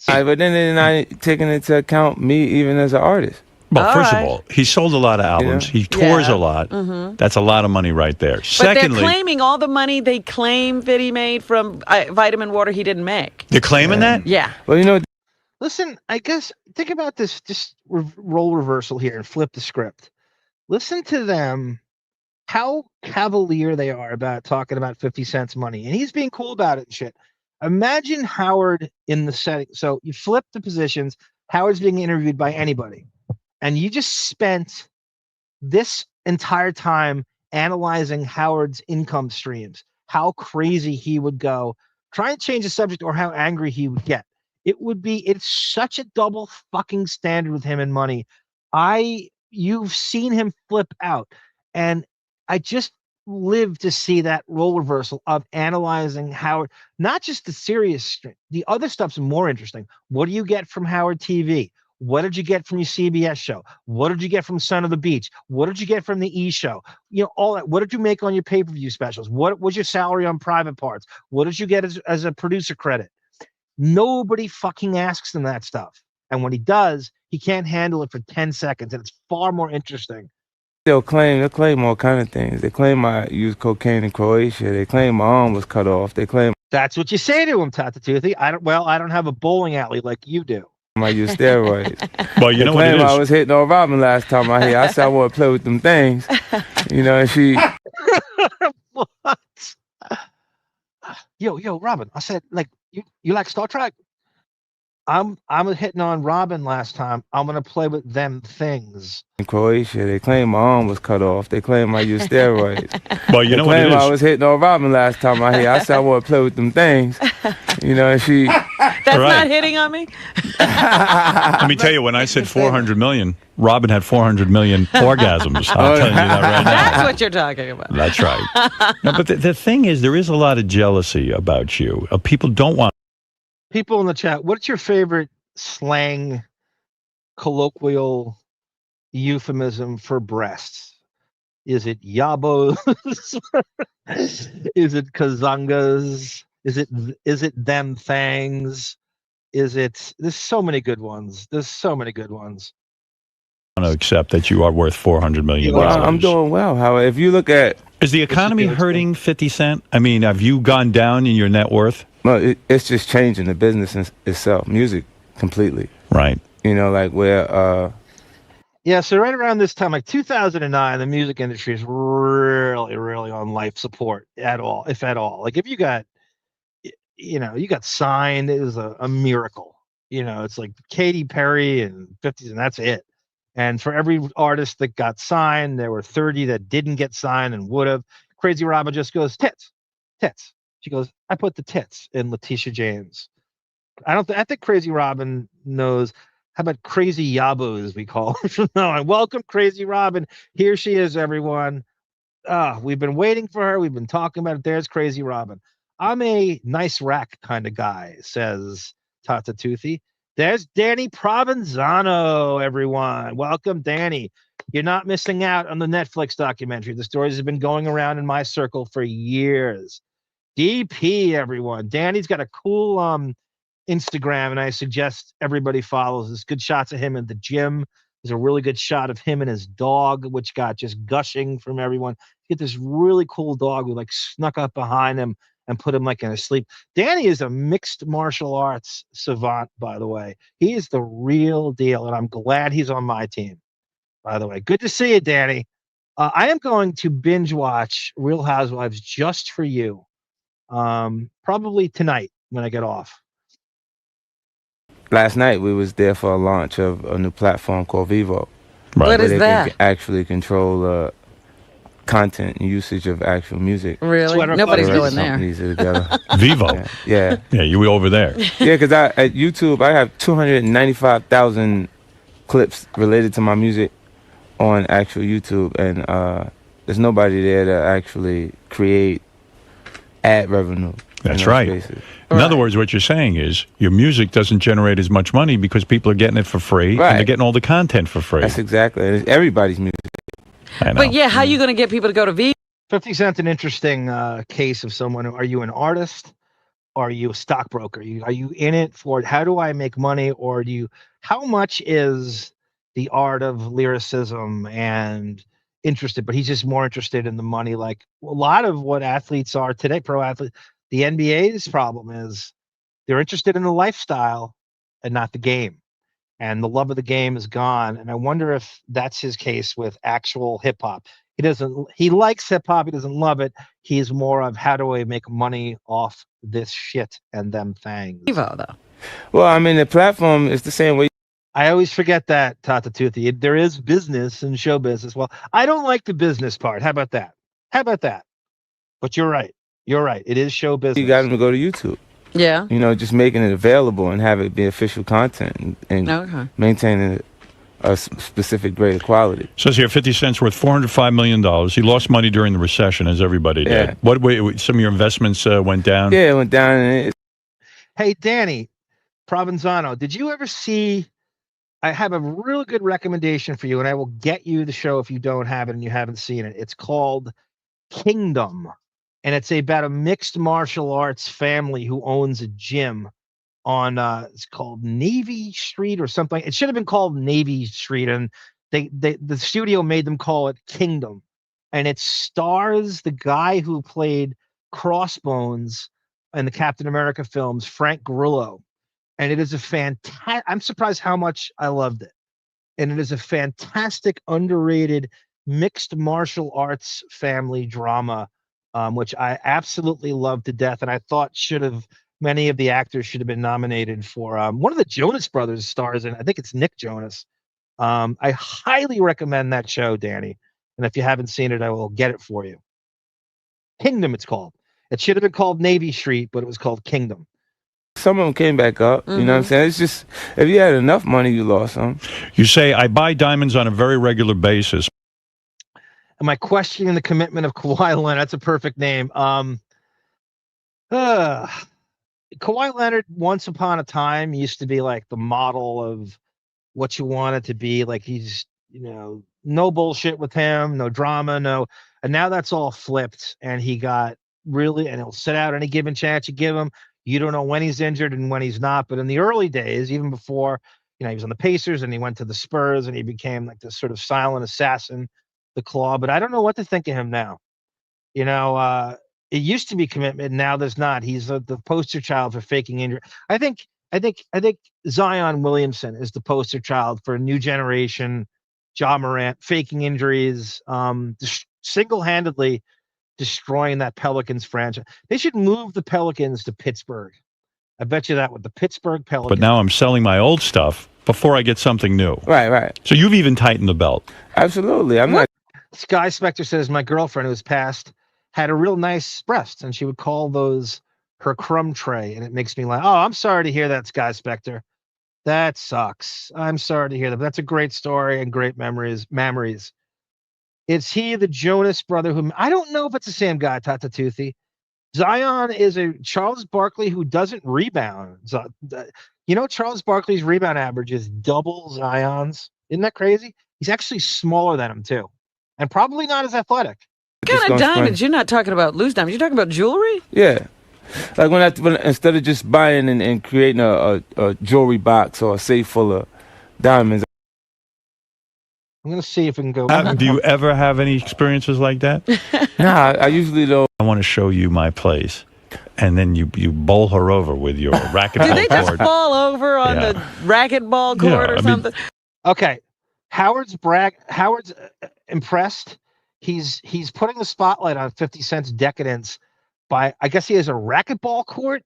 But then they're not taking into account me even as an artist. Well, first of all, he sold a lot of albums. He tours a lot. Mhm. That's a lot of money right there. But Secondly, they're claiming all the money they claim that he made from vitamin water he didn't make. they're claiming that? Yeah. Well, Listen, I guess think about this. Just role reversal here and flip the script. Listen to them, how cavalier they are about talking about 50 Cent's money. And he's being cool about it and shit. Imagine Howard in the setting. So you flip the positions. Howard's being interviewed by anybody. And you just spent this entire time analyzing Howard's income streams, how crazy he would go, try and change the subject or how angry he would get. It's such a double fucking standard with him and money. You've seen him flip out. And I just live to see that role reversal of analyzing Howard, not just the serious stream. The other stuff's more interesting. What do you get from Howard TV? What did you get from your CBS show? What did you get from Son of the Beach? What did you get from the E show? All that. What did you make on your pay-per-view specials? What was your salary on Private Parts? What did you get as a producer credit? Nobody fucking asks him that stuff. And when he does, he can't handle it for 10 seconds. And it's far more interesting. They'll claim all kind of things. They claim I used cocaine in Croatia. They claim my arm was cut off. They claim that's what you say to him, Tata Toothy. I don't have a bowling alley like you do. I use steroids. Well, you know what it is. I was hitting on Robin last time I here. I said I want to play with them things. And she. What? Yo, Robin. I said, like, you like Star Trek? I'm hitting on Robin last time. I'm gonna play with them things. In Croatia, they claim my arm was cut off. They claim I used steroids. Well, you know what it is. I was hitting on Robin last time I here. I said I want to play with them things. And she. That's not hitting on me. Let me tell you, when I said 400 million, Robin had 400 million orgasms. I'm telling you that right now. That's what you're talking about. That's right. No, but the thing is, there is a lot of jealousy about you. People don't want. People in the chat, what's your favorite slang, colloquial euphemism for breasts? Is it yabos? Is it kazangas? Is it them things? There's so many good ones. I want to accept that you are worth $400 million. Well, I'm doing well. However, if you look at... Is the economy hurting 50 Cent? I mean, have you gone down in your net worth? Well, it's just changing the business itself, music completely. Right. Like where... Yeah, so right around this time, like 2009, the music industry is really, really on life support at all, if at all. Like if you got signed, it was a miracle. It's like Katy Perry and 50s, and that's it. And for every artist that got signed, there were 30 that didn't get signed and would have. Crazy Robin just goes, tits. She goes, I put the tits in Letitia James. I think Crazy Robin knows. How about Crazy Yabo, as we call her from now on? Welcome, Crazy Robin. Here she is, everyone. We've been waiting for her. We've been talking about it. There's Crazy Robin. I'm a nice rack kind of guy, says Tata Toothy. There's Danny Provenzano, everyone. Welcome, Danny. You're not missing out on the Netflix documentary. The stories have been going around in my circle for years. DP, everyone. Danny's got a cool Instagram, and I suggest everybody follows. There's good shots of him in the gym. There's a really good shot of him and his dog, which got just gushing from everyone. You get this really cool dog who like snuck up behind him and put him like in a sleep. Danny is a mixed martial arts savant, by the way. He is the real deal, and I'm glad he's on my team, by the way. Good to see you, Danny. I am going to binge watch Real Housewives just for you. Probably tonight when I get off. Last night we was there for a launch of a new platform called Vivo. Right. What is where they that? can actually control content and usage of actual music. Really? Nobody's going there. Companies together. Vivo. Yeah. Yeah, you were over there. Yeah, because at YouTube I have 295,000 clips related to my music on actual YouTube, and there's nobody there to actually create ad revenue. That's right. In other words, what you're saying is your music doesn't generate as much money because people are getting it for free, and they're getting all the content for free. That's exactly. It's everybody's music. I know. But yeah, how are you going to get people to go to V? 50 Cent's an interesting case of someone. Are you an artist? Are you a stockbroker? Are you in it for how do I make money? Or do you, how much is the art of lyricism and interested? But he's just more interested in the money. Like a lot of what athletes are today, pro athletes, the NBA's problem is they're interested in the lifestyle and not the game. And the love of the game is gone. And I wonder if that's his case with actual hip hop. He likes hip hop. He doesn't love it. He's more of how do I make money off this shit and them things. Evo, though. Well, I mean, the platform is the same way. I always forget that, Tata Toothy. There is business and showbiz as well. I don't like the business part. How about that? But you're right. You're right. It is show business. You got him to go to YouTube. Yeah. You know, just making it available and have it be official content and maintaining a specific grade of quality. Says here 50 Cent's worth $405 million. He lost money during the recession, as everybody did. What way? Some of your investments went down? Yeah, it went down. Hey, Danny Provenzano, did you ever see... I have a really good recommendation for you, and I will get you the show if you don't have it and you haven't seen it. It's called Kingdom. And it's about a mixed martial arts family who owns a gym on it's called Navy Street or something. It should have been called Navy Street, and the studio made them call it Kingdom. And it stars the guy who played Crossbones in the Captain America films, Frank Grillo. And it is a fantastic, I'm surprised how much I loved it. And it is a fantastic, underrated mixed martial arts family drama, which I absolutely love to death. And I thought many of the actors should have been nominated for one of the Jonas Brothers stars in. I think it's Nick Jonas. I highly recommend that show, Danny. And if you haven't seen it, I will get it for you. Kingdom, it's called. It should have been called Navy Street, but it was called Kingdom. Some of them came back up. You know what I'm saying? It's just, if you had enough money, you lost some. You say, I buy diamonds on a very regular basis. Am I questioning the commitment of Kawhi Leonard? That's a perfect name. Kawhi Leonard, once upon a time, used to be like the model of what you wanted to be. Like he's, no bullshit with him, no drama, no. And now that's all flipped. And he got and he'll sit out any given chance you give him. You don't know when he's injured and when he's not. But in the early days, even before, he was on the Pacers and he went to the Spurs and he became like this sort of silent assassin, the Claw. But I don't know what to think of him now. It used to be commitment. Now there's not. He's the poster child for faking injury. I think Zion Williamson is the poster child for a new generation. Ja Morant faking injuries, single-handedly destroying that Pelicans franchise. They should move the Pelicans to Pittsburgh. I bet you that with the Pittsburgh Pelicans. But now I'm selling my old stuff before I get something new. Right. So you've even tightened the belt. Absolutely. I'm not. Sky Spectre says, my girlfriend who was passed had a real nice breast, and she would call those her crumb tray, and it makes me laugh. Oh, I'm sorry to hear that, Sky Spectre. That sucks. I'm sorry to hear that. But that's a great story and great memories. Is he the Jonas brother who... I don't know if it's the same guy, Tata Toothy. Zion is a Charles Barkley who doesn't rebound. Charles Barkley's rebound average is double Zion's. Isn't that crazy? He's actually smaller than him, too. And probably not as athletic. What kind of diamonds? You're not talking about loose diamonds. You're talking about jewelry? Yeah. Like when instead of just buying and creating a jewelry box or a safe full of diamonds. I'm going to see if we can go. Do you ever have any experiences like that? Nah, I usually don't. I want to show you my place. And then you bowl her over with your racquetball court. Did they just court. fall over on the racquetball court or something? Okay. Howard's impressed. He's putting the spotlight on 50 Cent's decadence by, I guess he has a racquetball court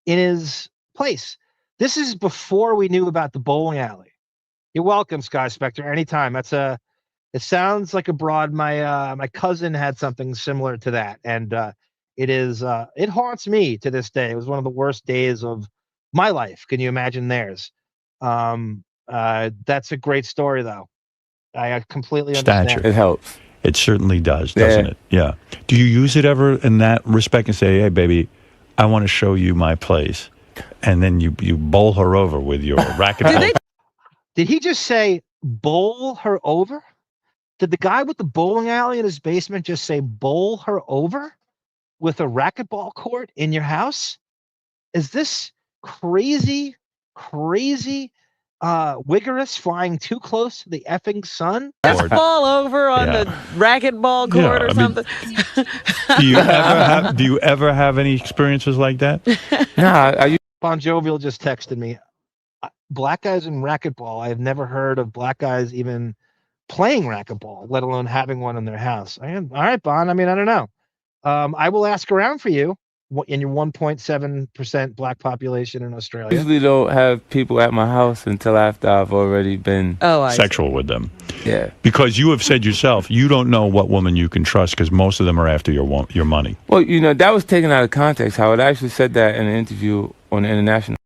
in his place. This is before we knew about the bowling alley. You're welcome, Sky Spectre, anytime. It sounds like a broad. My cousin had something similar to that, and it haunts me to this day. It was one of the worst days of my life. Can you imagine theirs? That's a great story, though. I completely understand. Stature. It helps. It certainly does, doesn't it? Yeah. Do you use it ever in that respect and say, hey, baby, I want to show you my place? And then you bowl her over with your racquetball. Did he just say bowl her over? Did the guy with the bowling alley in his basement just say bowl her over with a racquetball court in your house? Is this crazy Wiggerus flying too close to the effing sun? Just fall over on the racquetball court or something. Do you ever have any experiences like that? Nah. BonJovial just texted me. Black guys in racquetball. I have never heard of black guys even playing racquetball, let alone having one in their house. All right, Bon. I mean, I don't know. I will ask around for you in your 1.7% black population in Australia. Usually don't have people at my house until after I've already been sexual with them. Yeah. Because you have said yourself, you don't know what woman you can trust because most of them are after your money. Well, that was taken out of context. Howard actually said that in an interview on the International.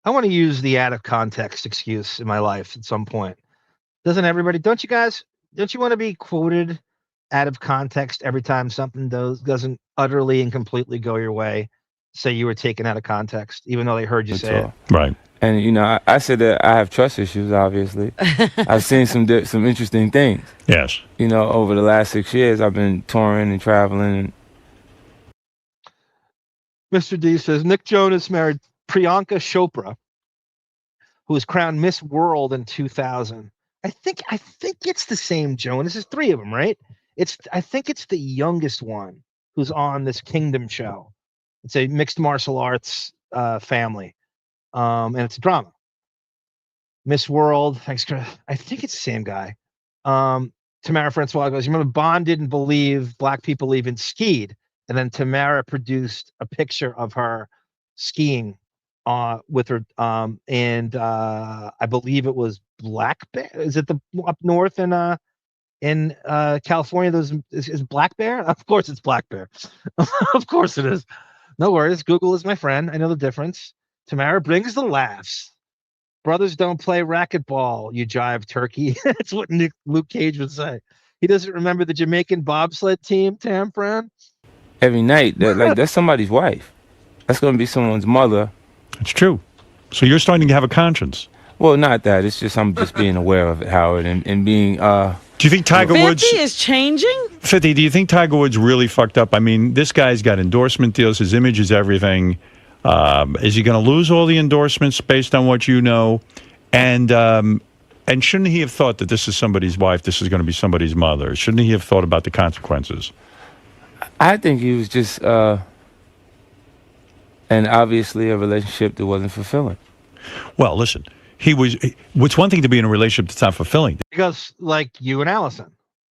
I want to use the out of context excuse in my life at some point. Doesn't everybody? Don't you want to be quoted out of context every time something doesn't utterly and completely go your way? Say you were taken out of context, even though they heard you say it. Right. And I said that I have trust issues. Obviously, I've seen some interesting things. Yes. Over the last 6 years, I've been touring and traveling. Mr. D says Nick Jonas married Priyanka Chopra, who was crowned Miss World in 2000. I think it's the same Jonas. There's 3 of them, right? I think it's the youngest one who's on this Kingdom show. It's a mixed martial arts family, and it's a drama. Miss World. I think it's the same guy. Tamara Francois goes, you remember Bond didn't believe black people even skied, and then Tamara produced a picture of her skiing with her, and I believe it was Black Bear. Is it up north in California? Is Black Bear? Of course it's Black Bear. Of course it is. No worries. Google is my friend. I know the difference. Tamara brings the laughs. Brothers don't play racquetball, you jive turkey. That's what Luke Cage would say. He doesn't remember the Jamaican bobsled team, Tam Fran? Every night. That's somebody's wife. That's going to be someone's mother. It's true. So you're starting to have a conscience. Well, not that. It's just I'm just being aware of it, Howard, and being... Do you think Tiger Woods... 50 is changing? 50, do you think Tiger Woods really fucked up? I mean, this guy's got endorsement deals. His image is everything. Is he going to lose all the endorsements based on what you know? And shouldn't he have thought that this is somebody's wife, this is going to be somebody's mother? Shouldn't he have thought about the consequences? I think he was just... and obviously a relationship that wasn't fulfilling. Well, listen, it's one thing to be in a relationship that's not fulfilling. Because like you and Allison,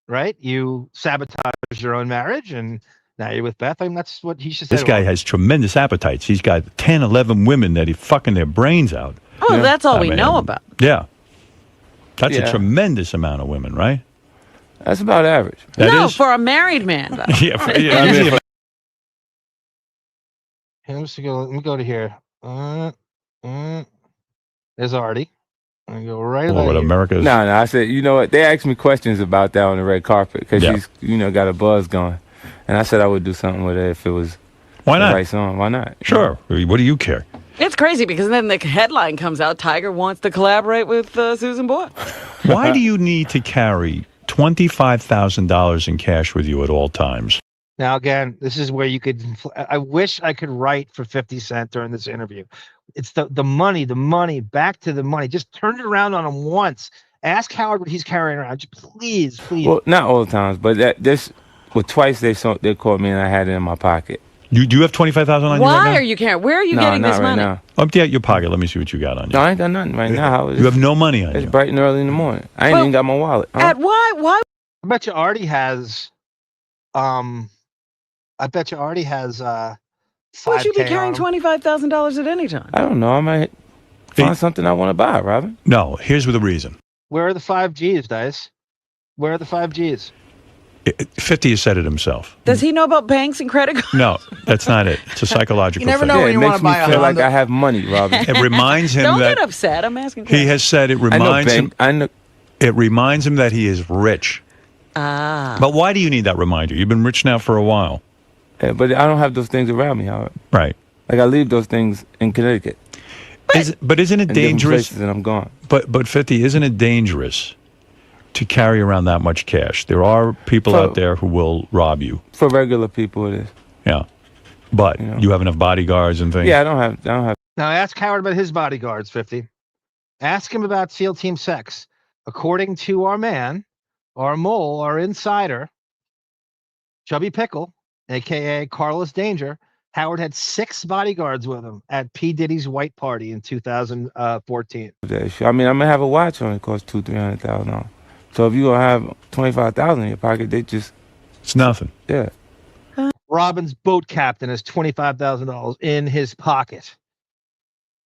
right? You sabotage your own marriage and now you're with Beth. I mean, that's what he should say. This guy has tremendous appetites. He's got 10, 11 women that he's fucking their brains out. Oh, that's all we know about. Yeah. That's a tremendous amount of women, right? That's about average. For a married man, though. Let me go to here. There's Artie. I go right what America's... No, I said, you know what? They asked me questions about that on the red carpet because she's, got a buzz going. And I said I would do something with it if it was the right song. Why not? Sure. What do you care? It's crazy because then the headline comes out, Tiger wants to collaborate with Susan Boyle. Why do you need to carry $25,000 in cash with you at all times? Now, again, this is where you could... I wish I could write for 50 Cent during this interview. It's the money, back to the money. Just turn it around on him once. Ask Howard what he's carrying around. Just please. Well, not all the times, but twice they called me and I had it in my pocket. You do have $25,000 on you right now? Why are you carrying? Where are you getting this money? Now. Empty out your pocket. Let me see what you got on you. No, I ain't got nothing right now. You have no money on you. It's bright and early in the morning. I ain't even got my wallet. Why? I bet you Artie has I bet you Artie has Why would you be carrying $25,000 at any time? I don't know. I might find something I want to buy, Robin. No, here's the reason. Where are the 5 Gs, Dice? Where are the 5 Gs? 50 has said it himself. Does he know about banks and credit cards? No, that's not it. It's a psychological You never thing. know when you want to buy a feel Honda. like I have money, Robin. It reminds him Don't that get upset. I'm asking. he has said it reminds him. I know. It reminds him that he is rich. Ah. But why do you need that reminder? You've been rich now for a while. Yeah, but I don't have those things around me, Howard. Right. Like I leave those things in Connecticut. But isn't it in different dangerous? places and I'm gone. But 50, isn't it dangerous to carry around that much cash? There are people out there who will rob you. For regular people, it is. Yeah. But you have enough bodyguards and things. Yeah, I don't have. Now ask Howard about his bodyguards, 50. Ask him about SEAL Team Sex. According to our man, our mole, our insider, Chubby Pickle, a.k.a. Carlos Danger, Howard had 6 bodyguards with him at P. Diddy's white party in 2014. I mean, I'm gonna have a watch on it costs $200,000-$300,000. So if you gonna have $25,000 in your pocket, it's nothing. Yeah. Robin's boat captain has $25,000 in his pocket.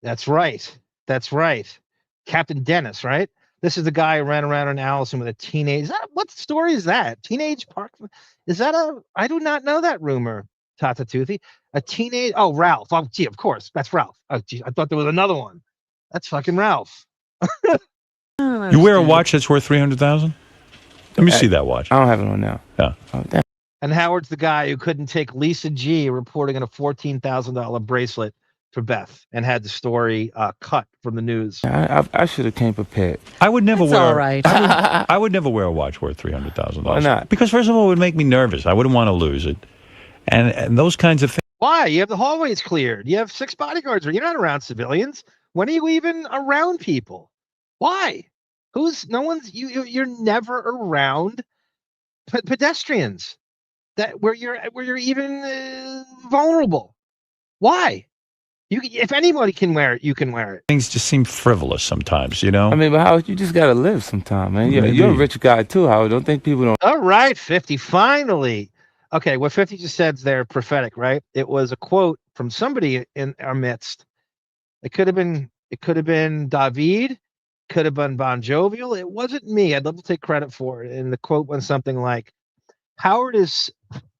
That's right. That's right. Captain Dennis, right? This is the guy who ran around in Allison with a teenage. What story is that? Teenage park? Is that I do not know that rumor, Tata Toothy. A teenage. Oh, Ralph. Oh, gee, of course. That's Ralph. Oh, gee, I thought there was another one. That's fucking Ralph. You wear a watch that's worth $300,000? Let me see that watch. I don't have it on now. Yeah. Oh, damn. And Howard's the guy who couldn't take Lisa G reporting on a $14,000 bracelet for Beth and had the story cut from the news. I should have came prepared. I would never That's wear. all right. I would never wear a watch worth $300,000. Why not? Because first of all, it would make me nervous. I wouldn't want to lose it, and those kinds of things. Why? You have the hallways cleared. You have 6 bodyguards. You're not around civilians. When are you even around people? Why? You're never around pedestrians where you're even vulnerable. Why? If anybody can wear it, you can wear it. Things just seem frivolous sometimes, you know. I mean, but Howard, you just gotta live sometime, man. You're a rich guy too, Howard. Don't think people don't. All right, 50. Finally. Okay, what 50 just said is there prophetic, right? It was a quote from somebody in our midst. It could have been David, could have been BonJovial. It wasn't me. I'd love to take credit for it. And the quote went something like, Howard is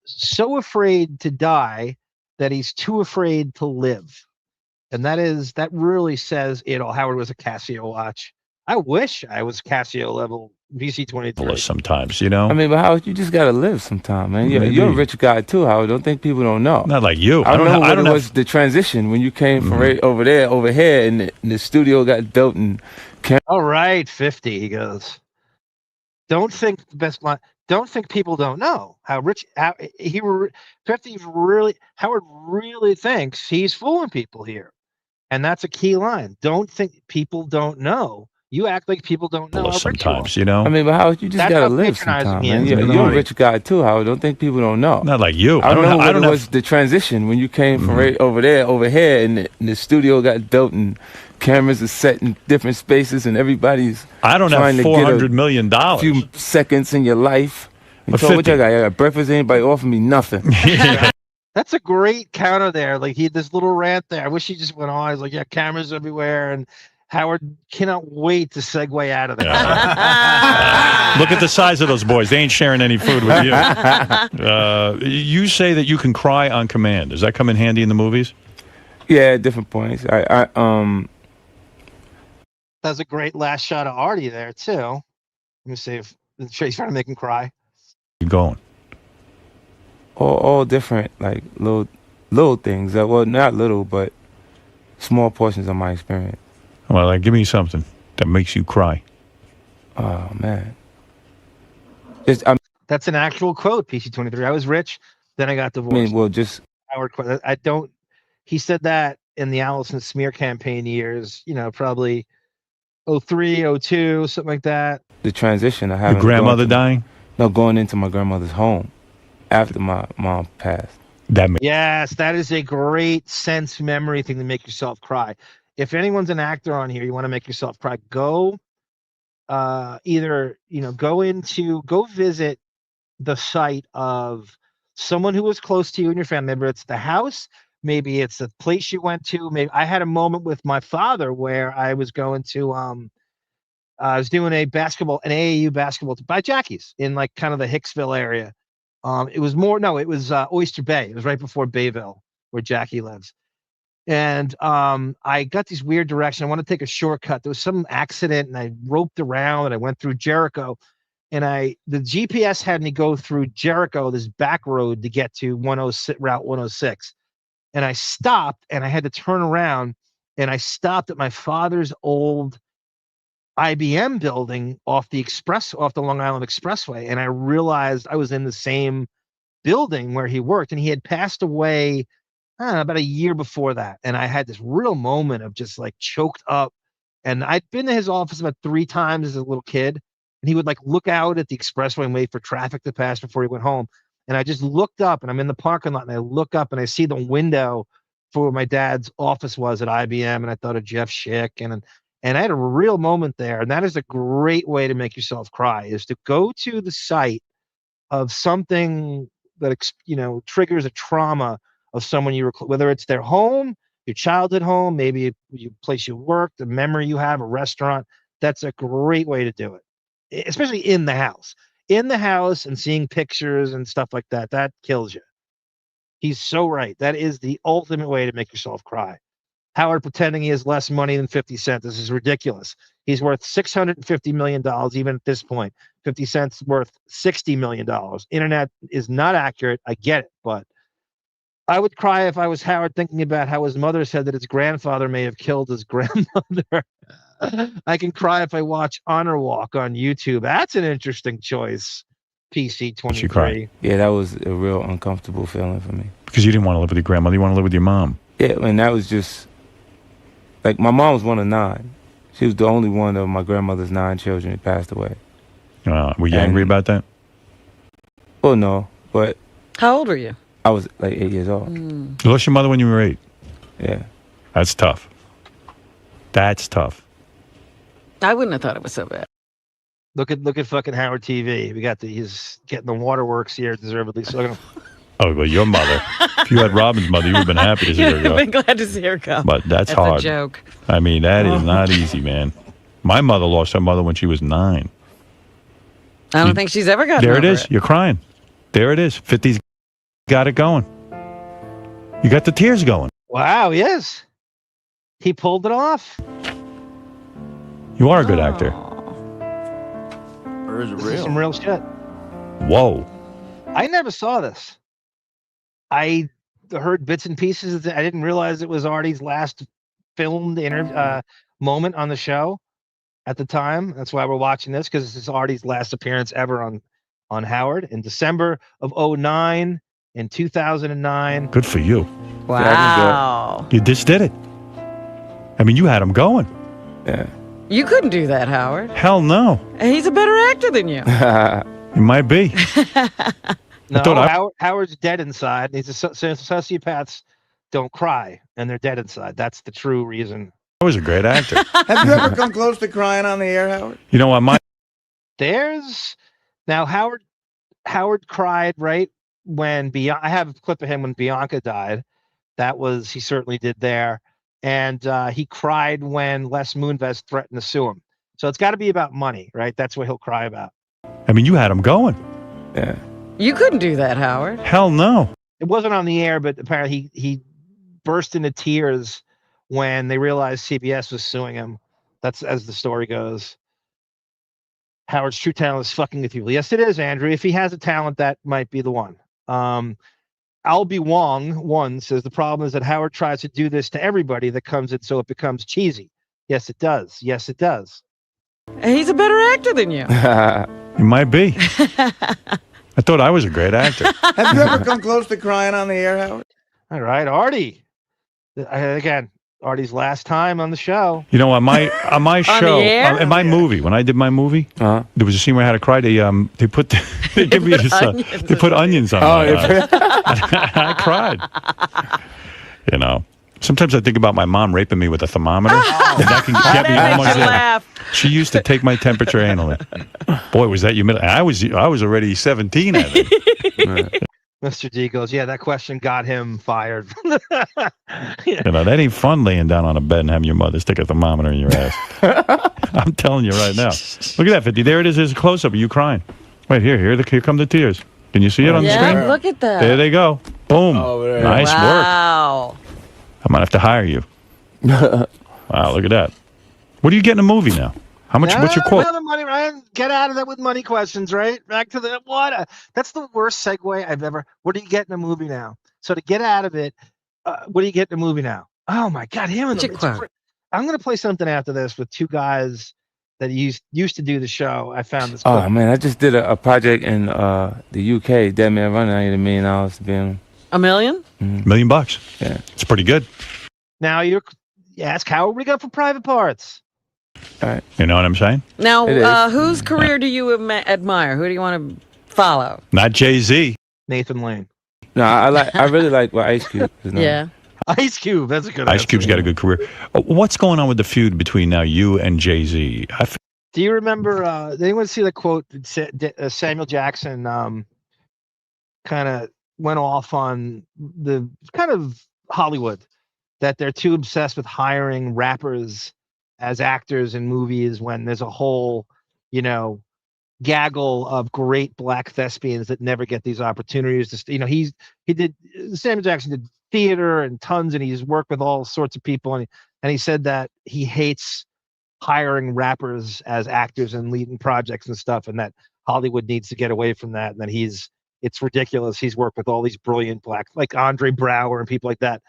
so afraid to die that he's too afraid to live. And that really says it all. Howard was a Casio watch. I wish I was Casio level VC23. Sometimes, you know. I mean, but Howard, you just gotta live sometime, man. You're a rich guy too, Howard. Don't think people don't know. Not like you. I don't know what it was the transition when you came from right over here, and the studio got built and. All right, 50. He goes. Don't think people don't know how rich 50 really. Howard really thinks he's fooling people here, and that's a key line. Don't think people don't know. You act like people don't know. Sometimes, you know. I mean, but Howard, you just gotta live sometime, man. You're a rich guy too, Howard. Don't think people don't know. Not like you. I don't know what it was the transition when you came from right over here, and the studio got built and cameras are set in different spaces, and everybody's. I don't have $400 million. A few seconds in your life. But so what I got breakfast. Anybody offer me nothing? That's a great counter there. Like this little rant there. I wish he just went on. He's like, yeah, cameras everywhere, and Howard cannot wait to segue out of there. Look at the size of those boys. They ain't sharing any food with you. You say that you can cry on command. Does that come in handy in the movies? Yeah, at different points. That's a great last shot of Artie there too. Let me see if he's trying to make him cry. Keep going. All different, like little things. Well, not little, but small portions of my experience. Well, like, give me something that makes you cry. Oh man, that's an actual quote. PC23. I was rich, then I got divorced. I mean, well, just Howard. I don't. He said that in the Allison smear campaign years. You know, probably 03, 02, something like that. The transition I had. Your grandmother dying? No, going into my grandmother's home after my mom passed. Yes, that is a great sense memory thing to make yourself cry. If anyone's an actor on here, you want to make yourself cry, go go visit the site of someone who was close to you and your family. Maybe it's the house, maybe it's the place you went to. Maybe I had a moment with my father where I was going to I was doing an AAU basketball by Jackie's in like kind of the Hicksville area. It was Oyster Bay. It was right before Bayville where Jackie lives. And I got these weird directions. I want to take a shortcut. There was some accident and I roped around and I went through Jericho. And the GPS had me go through Jericho, this back road to get to Route 106. And I stopped and I had to turn around and I stopped at my father's old IBM building off the Long Island Expressway. And I realized I was in the same building where he worked, and he had passed away about a year before that. And I had this real moment of just like choked up. And I'd been to his office about 3 times as a little kid. And he would like look out at the expressway and wait for traffic to pass before he went home. And I just looked up, and I'm in the parking lot, and I look up and I see the window for where my dad's office was at IBM. And I thought of Jeff Schick, and I had a real moment there. And that is a great way to make yourself cry, is to go to the site of something that, triggers a trauma of someone whether it's their home, your childhood home, maybe a place you worked, a memory you have, a restaurant. That's a great way to do it. Especially in the house and seeing pictures and stuff like that kills you. He's so right. That is the ultimate way to make yourself cry. Howard pretending he has less money than 50 Cent. This is ridiculous. He's worth $650 million even at this point. 50 Cent's worth $60 million. Internet is not accurate. I get it, but I would cry if I was Howard, thinking about how his mother said that his grandfather may have killed his grandmother. I can cry if I watch Honor Walk on YouTube. That's an interesting choice. PC23. Yeah, that was a real uncomfortable feeling for me. Because you didn't want to live with your grandmother. You want to live with your mom. Yeah, and that was just, like, my mom was one of 9. She was the only one of my grandmother's 9 children who passed away. Were you angry about that? Oh, no, but... How old were you? I was like 8 years old. You lost your mother when you were 8? Yeah. That's tough. That's tough. I wouldn't have thought it was so bad. Look at fucking Howard TV. He's getting the waterworks here deservedly. So oh, well, your mother. If you had Robin's mother, you would have been happy to see her go. You'd have been glad to see her go. But that's a hard. Joke. I mean, that is not easy, man. My mother lost her mother when she was 9. I don't think she's ever gotten There over it is. You're crying. There it is. 50's got it going. You got the tears going. Wow, yes. He pulled it off. You are a good actor. Or is it This real? is some real shit. Whoa. I never saw this. I heard bits and pieces. I didn't realize it was Artie's last filmed moment on the show at the time. That's why we're watching this, because this is Artie's last appearance ever on Howard in December of 2009 and 2009. Good for you. Wow. You just did it. I mean, you had him going. Yeah. You couldn't do that, Howard. Hell no. He's a better actor than you. You might be. No, Howard's dead inside. Sociopaths don't cry, and they're dead inside. That's the true reason. I was a great actor. Have you ever come close to crying on the air, Howard? You know what? Now Howard cried right when I have a clip of him when Bianca died. He certainly did there. And he cried when Les Moonves threatened to sue him. So it's got to be about money, right? That's what he'll cry about. I mean, you had him going. Yeah. You couldn't do that, Howard. Hell no. It wasn't on the air, but apparently he burst into tears when they realized CBS was suing him. That's as the story goes. Howard's true talent is fucking with you. Yes, it is, Andrew. If he has a talent, that might be the one. Albie Wong says the problem is that Howard tries to do this to everybody that comes in, so it becomes cheesy. Yes, it does. Yes, it does. He's a better actor than you. You might be. I thought I was a great actor. Have you ever come close to crying on the air, Howard? All right, Artie. Again, Artie's last time on the show. You know, on my show, in my movie, when I did my movie, there was a scene where I had to cry. They put onions on. I cried. You know, sometimes I think about my mom raping me with a thermometer. And that can get me almost there. She used to take my temperature anally. Boy, was that humiliating. I was already 17, I think. Mr. D goes, yeah, that question got him fired. You know, that ain't fun laying down on a bed and having your mother stick a thermometer in your ass. I'm telling you right now. Look at that, 50. There it is. There's a close-up of you crying. Wait, here come the tears. Can you see it on the screen? Yeah, look at that. There they go. Boom. Nice work. Wow. I might have to hire you. Wow, look at that. What do you get in a movie now? How much? What's your quote? Another money, Ryan. Get out of that with money questions, right? Back to the what? That's the worst segue I've ever. What do you get in a movie now? So to get out of it, what do you get in a movie now? Oh my God, him and I'm gonna play something after this with two guys that used to do the show. I found this. Oh man, I just did a project in the UK. Dead Man Running. I need $1 million to be in. $1 million? $1 million. Yeah, it's pretty good. Now ask how we got for Private Parts. All right. You know what I'm saying? Now, whose career do you admire? Who do you want to follow? Not Jay-Z. Nathan Lane. No, I really like Ice Cube. Yeah. Ice Cube. That's a good. Ice Cube's got a good career. What's going on with the feud between now you and Jay-Z? Do you remember? Did anyone see the quote? Samuel Jackson kind of went off on the kind of Hollywood that they're too obsessed with hiring rappers as actors in movies when there's a whole, gaggle of great black thespians that never get these opportunities to, Samuel Jackson did theater and tons, and he's worked with all sorts of people. And he said that he hates hiring rappers as actors and leading projects and stuff, and that Hollywood needs to get away from that. And that it's ridiculous. He's worked with all these brilliant black, like Andre Brower and people like that,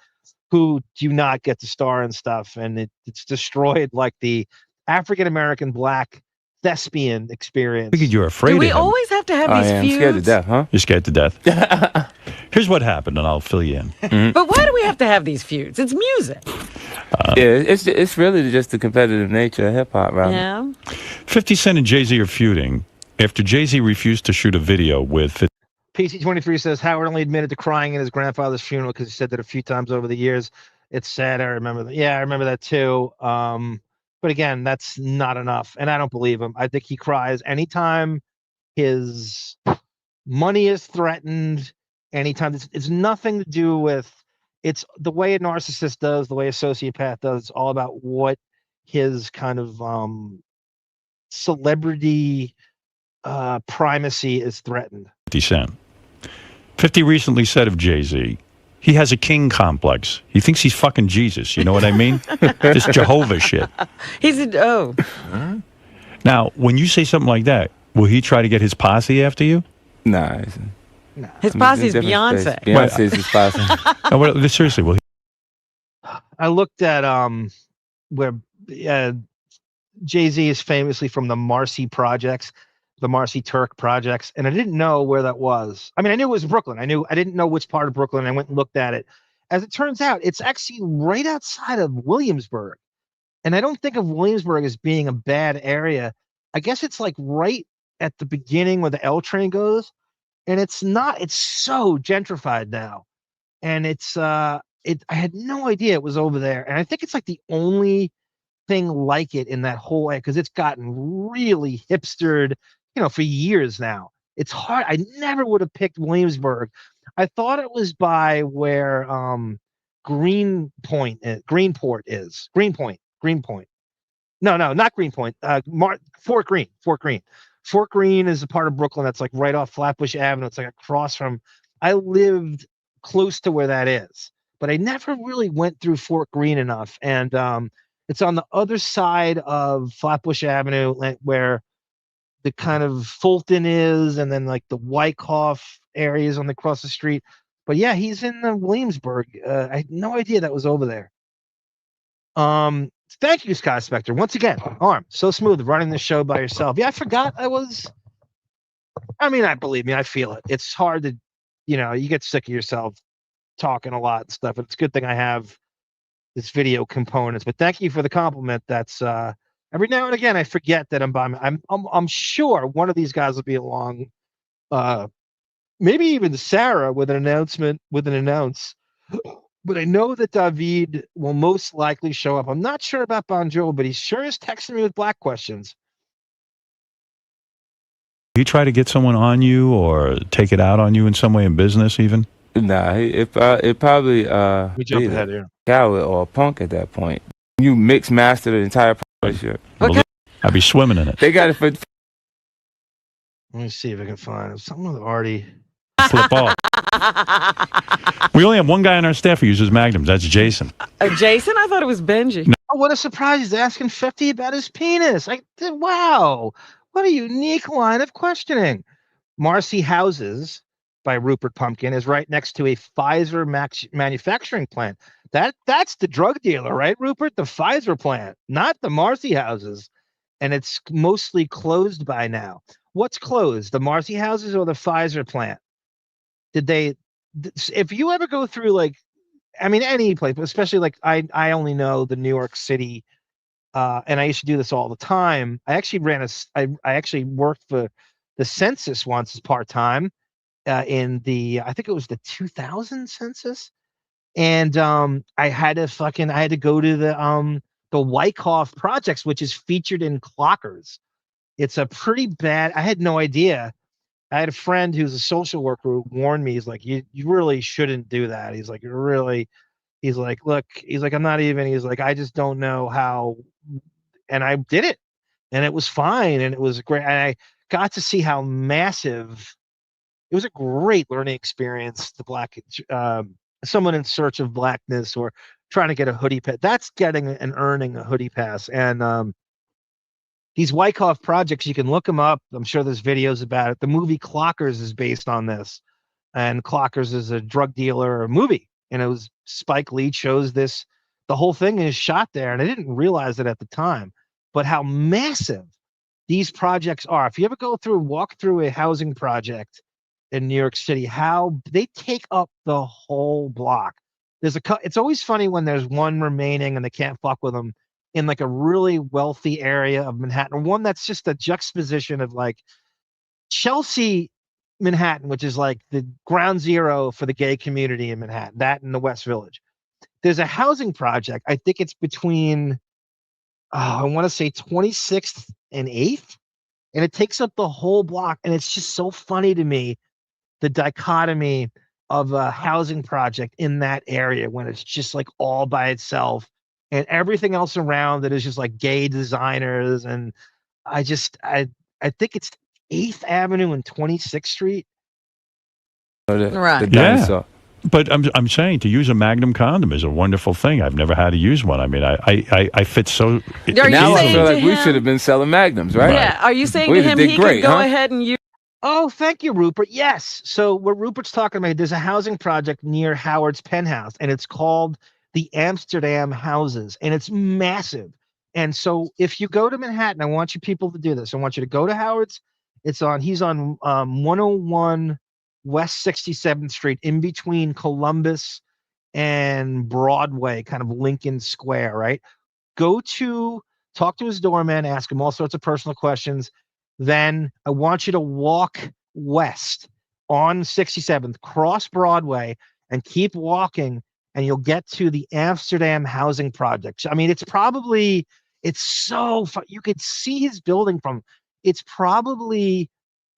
who do not get to star and stuff, and it's destroyed like the African-American black thespian experience. I think you're afraid Do of we him. always have to have these I'm feuds? scared to death, huh? You're scared to death. Here's what happened, and I'll fill you in. But why do we have to have these feuds? It's music. It's really just the competitive nature of hip-hop, right? Yeah. 50 Cent and Jay-Z are feuding after Jay-Z refused to shoot a video with... PC23 says Howard only admitted to crying at his grandfather's funeral because he said that a few times over the years. It's sad. I remember that. Yeah, I remember that too. But again, that's not enough. And I don't believe him. I think he cries anytime his money is threatened, anytime. It's nothing to do with, it's the way a narcissist does, the way a sociopath does. It's all about what his kind of celebrity primacy is threatened. 50 Cent. 50 recently said of Jay-Z, he has a king complex. He thinks he's fucking Jesus. You know what I mean? This Jehovah shit. Now, when you say something like that, will he try to get his posse after you? Nah. His posse is Beyonce. Beyonce's his posse. No, but seriously, will he? I looked at where Jay-Z is famously from the Marcy Projects, the Marcy Turk Projects, and I didn't know where that was. I mean, I knew it was Brooklyn. I didn't know which part of Brooklyn. I went and looked at it. As it turns out, it's actually right outside of Williamsburg. And I don't think of Williamsburg as being a bad area. I guess it's like right at the beginning where the L train goes. And it's not, it's so gentrified now. And I had no idea it was over there. And I think it's like the only thing like it in that whole area, because it's gotten really hipstered, for years now. It's hard. I never would have picked Williamsburg. I thought it was by where Greenport is. Greenpoint. No, not Greenpoint. Fort Greene. Fort Greene is a part of Brooklyn that's like right off Flatbush Avenue. It's like across from. I lived close to where that is, but I never really went through Fort Greene enough. And it's on the other side of Flatbush Avenue, where the kind of Fulton is, and then like the Wyckoff areas on across the street. But yeah, he's in the Williamsburg. I had no idea that was over there. Thank you, Scott Spector. Once again, Arm, so smooth running the show by yourself. Yeah, I forgot I believe me, I feel it. It's hard to, you get sick of yourself talking a lot and stuff. It's a good thing I have this video components, but thank you for the compliment. That's every now and again I forget that I'm sure one of these guys will be along, maybe even Sarah with an announcement but I know that David will most likely show up. I'm not sure about BonJovial, but he sure is texting me with black questions. You try to get someone on you or take it out on you in some way in business, even? Nah, it probably We jump either ahead here. coward or a punk at that point. You mix master the entire shit. Okay. I'd be swimming in it. They got it for. Let me see if I can find something with Artie. Flip off. We only have one guy on our staff who uses magnums. That's Jason. Jason? I thought it was Benji. Oh, what a surprise. He's asking 50 about his penis. Wow. What a unique line of questioning. Marcy Houses by Rupert Pumpkin is right next to a Pfizer manufacturing plant. That's the drug dealer, right, Rupert? The Pfizer plant, not the Marcy Houses. And it's mostly closed by now. What's closed, the Marcy Houses or the Pfizer plant? If you ever go through, like, I mean, any place, but especially like I only know the New York City, and I used to do this all the time. I actually I actually worked for the census once as part-time in I think it was the 2000 census. And I had to go to the Wyckoff projects, which is featured in Clockers. It's a pretty bad, I had no idea. I had a friend who's a social worker who warned me. He's like, you really shouldn't do that. He's like, look, I'm not even, he's like, I just don't know how. And I did it and it was fine. And it was great. And I got to see how massive, it was a great learning experience. Someone in search of blackness or trying to get a hoodie pass. That's getting and earning a hoodie pass. And these Wyckoff projects, you can look them up. I'm sure there's videos about it. The movie Clockers is based on this. And Clockers is a drug dealer, a movie. And it was Spike Lee chose this. The whole thing is shot there. And I didn't realize it at the time. But how massive these projects are. If you ever walk through a housing project in New York City, how they take up the whole block. It's always funny when there's one remaining and they can't fuck with them in like a really wealthy area of Manhattan, one that's just a juxtaposition of like Chelsea, Manhattan, which is like the ground zero for the gay community in Manhattan, that and the West Village. There's a housing project. I think it's between, I want to say 26th and 8th, and it takes up the whole block. And it's just so funny to me, the dichotomy of a housing project in that area when it's just like all by itself. And everything else around it is just like gay designers. And I think it's 8th Avenue and 26th Street. Right. Yeah. But I'm saying to use a Magnum condom is a wonderful thing. I've never had to use one. I mean, I fit so. Now I feel like we should have been selling Magnums, right? Yeah. Are you saying to him he could go ahead and use? Oh, thank you, Rupert. Yes. So what Rupert's talking about, there's a housing project near Howard's penthouse, and it's called the Amsterdam Houses, and it's massive. And so if you go to Manhattan, I want you people to do this. I want you to go to Howard's. He's on 101 West 67th Street, in between Columbus and Broadway, kind of Lincoln Square, right? Talk to his doorman, ask him all sorts of personal questions. Then I want you to walk west on 67th, cross Broadway, and keep walking, and you'll get to the Amsterdam Housing Project. I mean, it's so fun. You could see his building it's probably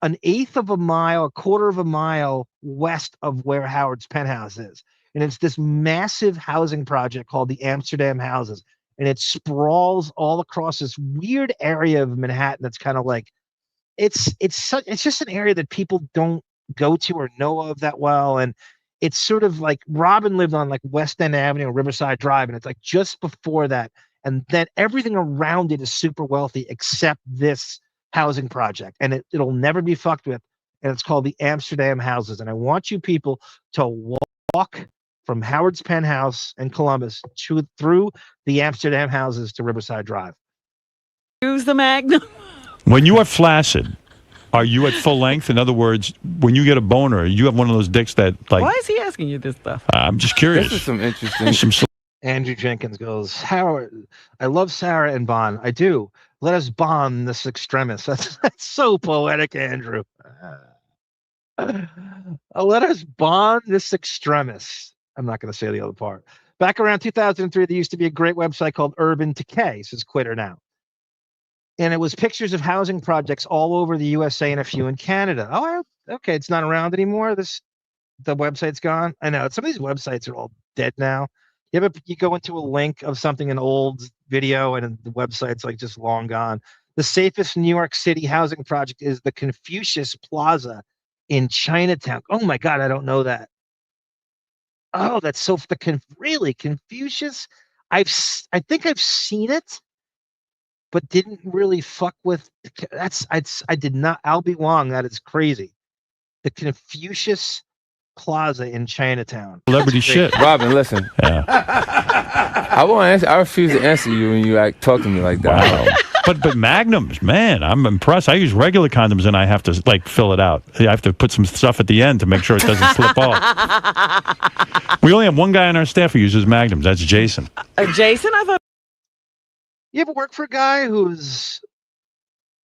an eighth of a mile, a quarter of a mile west of where Howard's penthouse is. And it's this massive housing project called the Amsterdam Houses. And it sprawls all across this weird area of Manhattan that's kind of like, it's just an area that people don't go to or know of that well. And it's sort of like Robin lived on like West End Avenue or Riverside Drive, and it's like just before that. And then everything around it is super wealthy except this housing project, and it'll never be fucked with. And it's called the Amsterdam Houses. And I want you people to walk from Howard's penthouse in Columbus through the Amsterdam Houses to Riverside Drive. Use the Magnum. When you are flaccid, are you at full length? In other words, when you get a boner, you have one of those dicks that like. Why is he asking you this stuff? I'm just curious. This is some interesting. Andrew Jenkins goes, Howard, I love Sarah and Bon. I do. Let us bond this extremis. That's so poetic, Andrew. Let us bond this extremis. I'm not going to say the other part. Back around 2003, there used to be a great website called Urban Decay. Says Quitter now. And it was pictures of housing projects all over the USA and a few in Canada. Oh, okay, it's not around anymore. The website's gone. I know some of these websites are all dead now. You go into a link of something, an old video, and the website's like just long gone. The safest New York City housing project is the Confucius Plaza in Chinatown. Oh my God, I don't know that. Oh, that's so really Confucius. I think I've seen it, but didn't really fuck with. I did not. I'll be wrong. That is crazy. The Confucius Plaza in Chinatown. Celebrity shit. Robin, listen. Yeah. I won't answer. I refuse to answer you when you talk to me like that. Wow. But Magnums, man, I'm impressed. I use regular condoms and I have to like fill it out. I have to put some stuff at the end to make sure it doesn't slip off. We only have one guy on our staff who uses Magnums. That's Jason. Jason, I thought. You ever work for a guy who's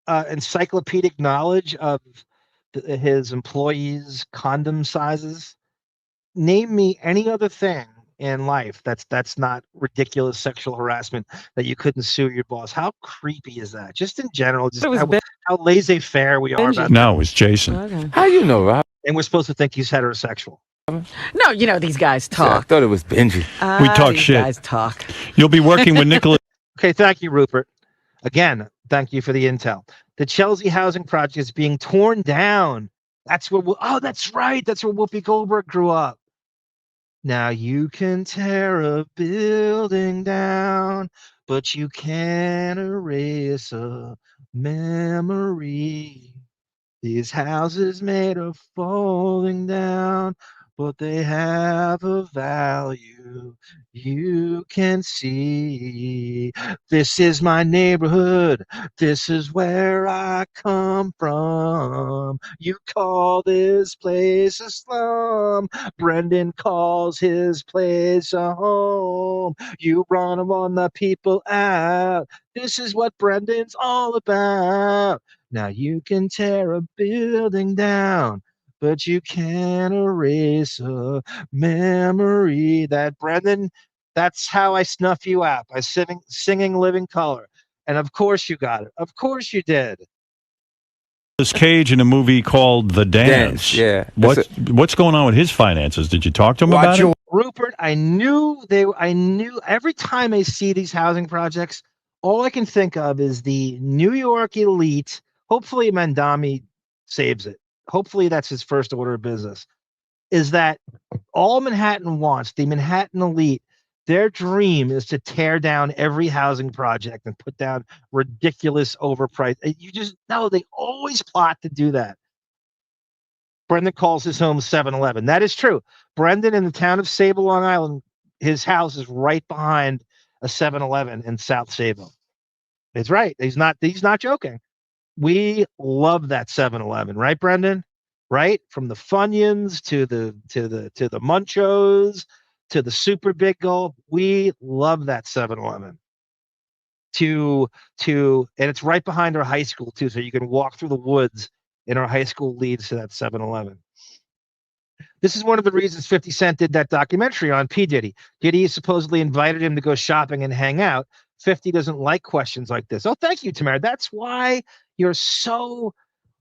encyclopedic knowledge of his employees' condom sizes? Name me any other thing in life that's not ridiculous sexual harassment that you couldn't sue your boss. How creepy is that? Just in general, just how laissez-faire we are about No, it's Jason. Okay. How you know, Rob? And we're supposed to think he's heterosexual. No, you know these guys talk. I thought it was Benji. We talk these shit. Guys talk. You'll be working with Nicholas. Okay, thank you, Rupert. Again, thank you for the intel. The Chelsea housing project is being torn down. That's where. That's right. That's where Whoopi Goldberg grew up. Now you can tear a building down, but you can't erase a memory. These houses made of falling down, but they have a value you can see. This is my neighborhood. This is where I come from. You call this place a slum. Brendan calls his place a home. You run on the people out. This is what Brendan's all about. Now you can tear a building down, but you can't erase a memory. That, Brendan, that's how I snuff you out, by singing Living Color. And of course you got it. Of course you did. Nicholas Cage in a movie called The Dance. Yeah. What's going on with his finances? Did you talk to him about it? Rupert, I knew every time I see these housing projects, all I can think of is the New York elite. Hopefully Mandami saves it. Hopefully that's his first order of business, is that all Manhattan wants, the Manhattan elite, their dream is to tear down every housing project and put down ridiculous overpriced. They always plot to do that. Brendan calls his home 7-Eleven. That is true. Brendan, in the town of Sable, Long Island, his house is right behind a 7-Eleven in South Sable. It's right. He's not joking. We love that 7-Eleven, right, Brendan? Right? From the Funyuns to the Munchos to the Super Big Gulp, we love that 7-Eleven. And it's right behind our high school too, so you can walk through the woods in our high school leads to that 7-Eleven. This is one of the reasons 50 Cent did that documentary on P. Diddy. Diddy supposedly invited him to go shopping and hang out. 50 doesn't like questions like this. Oh, thank you, Tamara. That's why you're so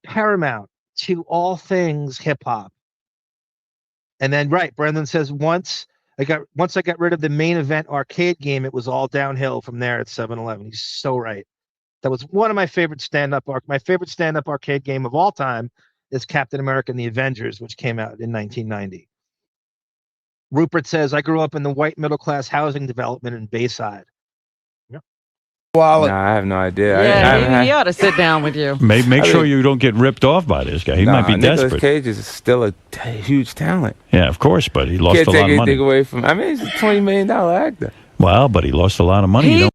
paramount to all things hip hop. And then, right, Brendan says, once I got rid of the main event arcade game, it was all downhill from there at 7-Eleven. He's so right. That was one of my favorite stand-up arcade game of all time is Captain America and the Avengers, which came out in 1990. Rupert says, I grew up in the white middle-class housing development in Bayside. Nah, I have no idea. Yeah, he ought to sit down with you. Make sure you don't get ripped off by this guy. He might be Nicolas desperate. Cage is still a huge talent. Yeah, of course, but he lost Can't a take lot of money. anything away from. I mean, he's a $20 million actor. Well, but he lost a lot of money.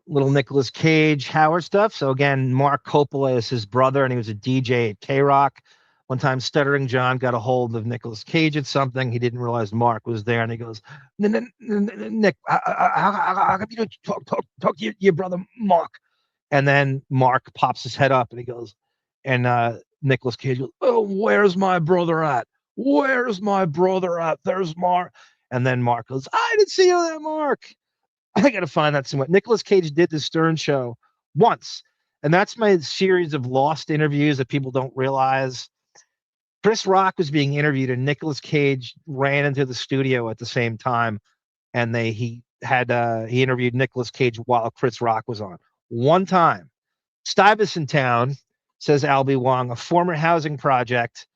Little Nicolas Cage, Howard stuff. So again, Mark Coppola is his brother, and he was a DJ at K-Rock. One time, Stuttering John got a hold of Nicolas Cage at something. He didn't realize Mark was there, and he goes, Nick, how come you don't talk to your brother Mark? And then Mark pops his head up, and he goes, and Nicolas Cage goes, oh, where's my brother at? Where's my brother at? There's Mark. And then Mark goes, I didn't see you there, Mark. I got to find that somewhere. Nicolas Cage did the Stern Show once. And that's my series of lost interviews that people don't realize. Chris Rock was being interviewed, and Nicolas Cage ran into the studio at the same time, and he interviewed Nicolas Cage while Chris Rock was on. One time. Stuyvesant Town, says Albie Wong, a former housing project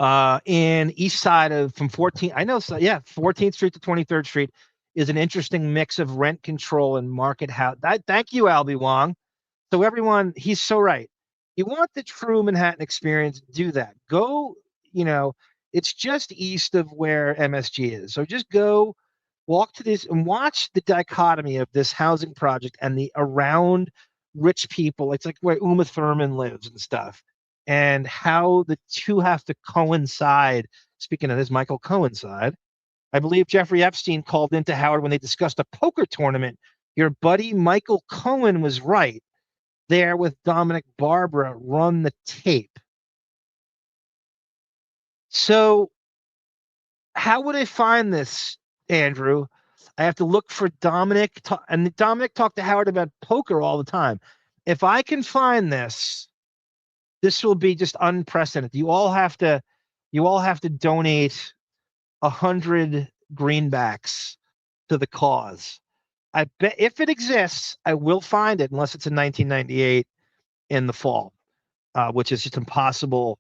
in east side of from 14th Street to 23rd Street is an interesting mix of rent control and market house. Thank you, Albie Wong. So everyone, he's so right. You want the true Manhattan experience, do that. Go, it's just east of where MSG is. So just go walk to this and watch the dichotomy of this housing project and the around rich people. It's like where Uma Thurman lives and stuff, and how the two have to coincide. Speaking of this, Michael Cohen side, I believe Jeffrey Epstein called into Howard when they discussed a poker tournament. Your buddy Michael Cohen was right there with Dominic Barbara. Run the tape. So how would I find this, Andrew? I have to look for Dominic, and Dominic talked to Howard about poker all the time. If I can find this, this will be just unprecedented. You all have to donate 100 greenbacks to the cause. I bet if it exists, I will find it, unless it's in 1998 in the fall, which is just impossible.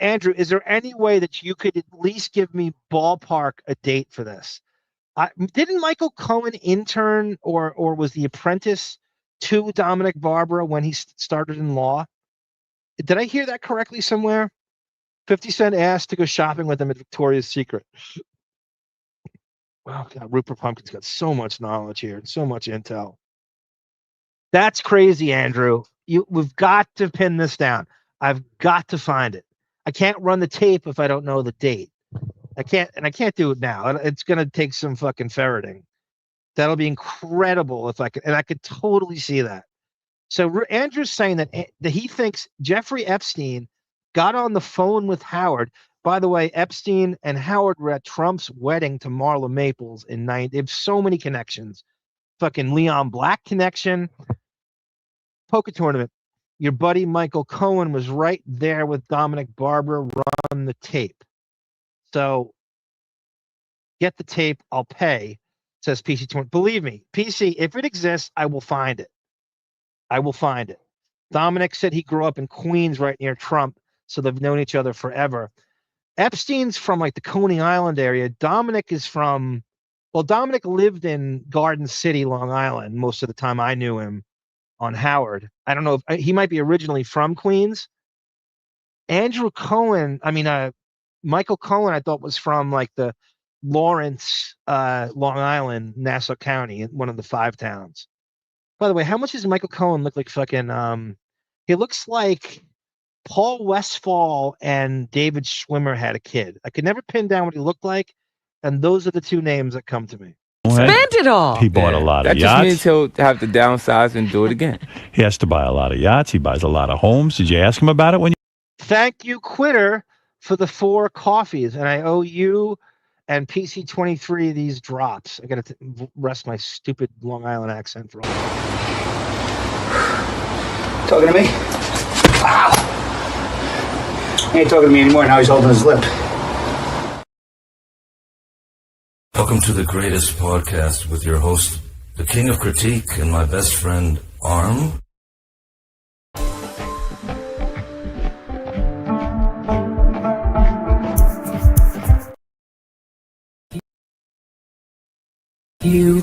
Andrew, is there any way that you could at least give me ballpark a date for this? Didn't Michael Cohen intern or was the apprentice to Dominic Barbara when he started in law? Did I hear that correctly somewhere? 50 Cent asked to go shopping with him at Victoria's Secret. Wow, God, Rupert Pumpkin's got so much knowledge here and so much intel. That's crazy, Andrew. We've got to pin this down. I've got to find it. I can't run the tape if I don't know the date. I can't do it now. It's going to take some fucking ferreting. That'll be incredible if I could, and I could totally see that. So Andrew's saying that he thinks Jeffrey Epstein got on the phone with Howard. By the way, Epstein and Howard were at Trump's wedding to Marla Maples in 90. They have so many connections. Fucking Leon Black connection. Poker tournament. Your buddy Michael Cohen was right there with Dominic Barbara. Run the tape. So get the tape. I'll pay, says PC20. Believe me, PC, if it exists, I will find it. I will find it. Dominic said he grew up in Queens right near Trump, so they've known each other forever. Epstein's from like the Coney Island area. Dominic lived in Garden City, Long Island, most of the time I knew him on Howard. I don't know if he might be originally from Queens. Michael Cohen, I thought was from like the Lawrence, Long Island, Nassau County, one of the 5 towns. By the way, how much does Michael Cohen look like fucking, he looks like Paul Westphal and David Schwimmer had a kid. I could never pin down what he looked like, and those are the 2 names that come to me. Spent it all. He bought a lot of That yachts. just means he'll have to downsize and do it again. He has to buy a lot of yachts. He buys a lot of homes. Did you ask him about it when you? Thank you, Quitter, for the 4 coffees, and I owe you and PC23 these drops. I got to rest my stupid Long Island accent for all. Talking to me? Wow. He ain't talking to me anymore. Now he's holding his lip. Welcome to the greatest podcast with your host, the king of critique, and my best friend, Arm. You,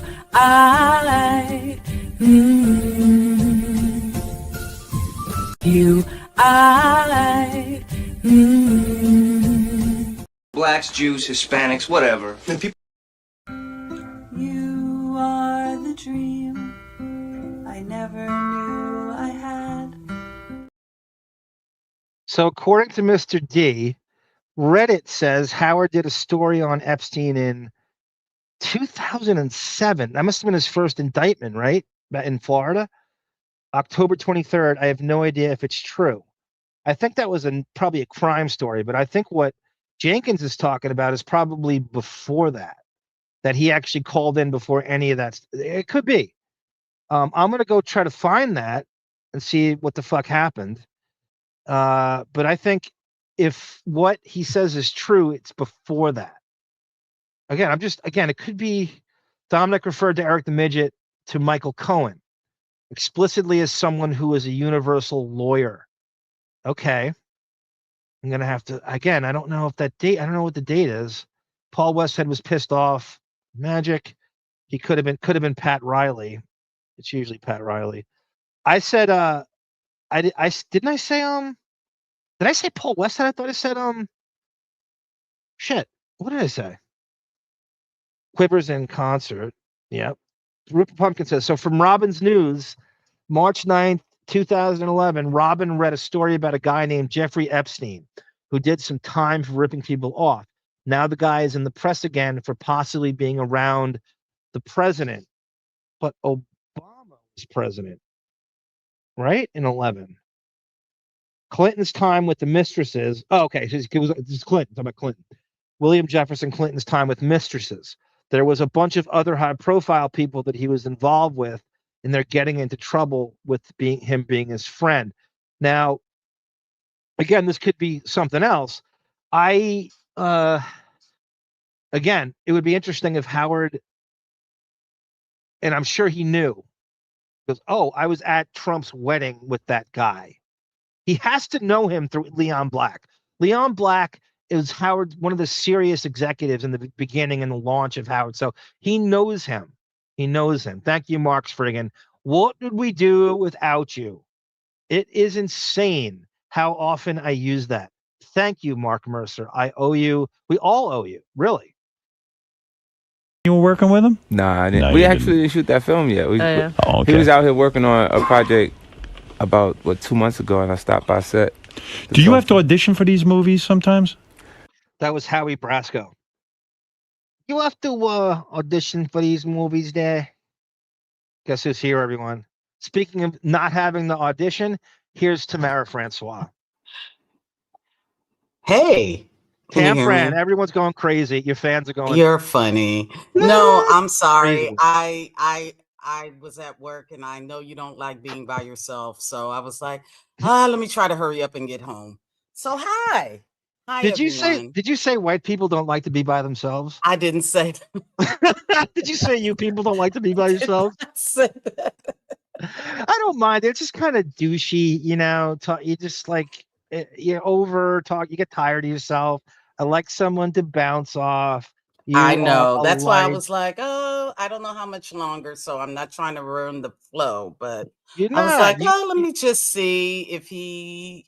Blacks, Jews, Hispanics, whatever. And people. You are the dream I never knew I had. So according to Mr. D, Reddit says Howard did a story on Epstein in 2007. That must have been his first indictment, right? In Florida. October 23rd. I have no idea if it's true. I think that was probably a crime story, but I think what Jenkins is talking about is probably before that he actually called in before any of that. It could be. I'm going to go try to find that and see what the fuck happened. But I think if what he says is true, it's before that. Again, it could be Dominic referred to Eric the Midget to Michael Cohen explicitly as someone who is a universal lawyer. Okay. I'm going to have to, again, I don't know if that date, I don't know what the date is. Paul Westhead was pissed off. Magic. He could have been Pat Riley. It's usually Pat Riley. I said, didn't I say Paul Westhead? I thought I said, shit. What did I say? Quivers in concert. Yep. Rupert Pumpkin says, so from Robin's News, March 9th, 2011, Robin read a story about a guy named Jeffrey Epstein who did some time for ripping people off. Now the guy is in the press again for possibly being around the president. But Obama was president, right? In 11. Clinton's time with the mistresses. Oh, okay. So this is Clinton. Talking about Clinton. William Jefferson Clinton's time with mistresses. There was a bunch of other high-profile people that he was involved with, and they're getting into trouble with him being his friend. Now, again, this could be something else. Again, it would be interesting if Howard, and I'm sure he knew, goes, oh, I was at Trump's wedding with that guy. He has to know him through Leon Black. Leon Black is Howard, one of the serious executives in the beginning and the launch of Howard. So he knows him. He knows him. Thank you, Mark Friggin. What would we do without you? It is insane how often I use that. Thank you, Mark Mercer. I owe you. We all owe you, really. You were working with him? Nah, I didn't. No, We you actually didn't shoot that film yet. yeah. Oh, okay. He was out here working on a project about, 2 months ago, and I stopped by set. Do you have to audition for these movies sometimes? That was Howie Brasco. You have to audition for these movies there. Guess who's here, everyone? Speaking of not having the audition, here's Tamara Francois. Hey. Tam Fran, everyone's going crazy. Your fans are going. You're funny. No, I'm sorry. I was at work and I know you don't like being by yourself. So I was like, let me try to hurry up and get home. So hi. Hi, did everyone. you say white people don't like to be by themselves? I didn't say that. Did you say you people don't like to be by yourselves? Say that. I don't mind. It's just kind of douchey, you know. You just like you over talk. You get tired of yourself. I like someone to bounce off. I know. That's why I was like, oh, I don't know how much longer, so I'm not trying to ruin the flow. But I was like, let me just see if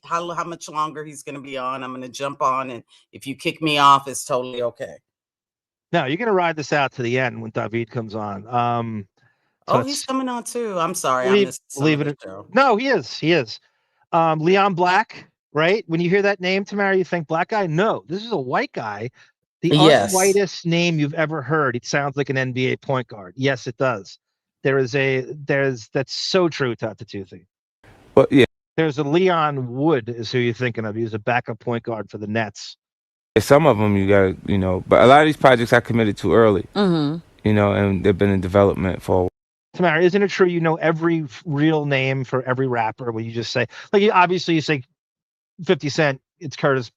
how much longer he's going to be on. I'm going to jump on, and if you kick me off, it's totally okay. No, you're going to ride this out to the end when David comes on. He's coming on too. I'm sorry. Leave it. No, he is. Leon Black, right? When you hear that name, Tamara, you think black guy? No, this is a white guy. The whitest name you've ever heard. It sounds like an NBA point guard. Yes, it does. That's so true, Tatatuthi. Well, yeah. There's a Leon Wood is who you're thinking of. He was a backup point guard for the Nets. Some of them you got, but a lot of these projects I committed to early, and they've been in development for a while. Tamara, isn't it true you know every real name for every rapper? When you just say, like, obviously you say 50 Cent, it's Curtis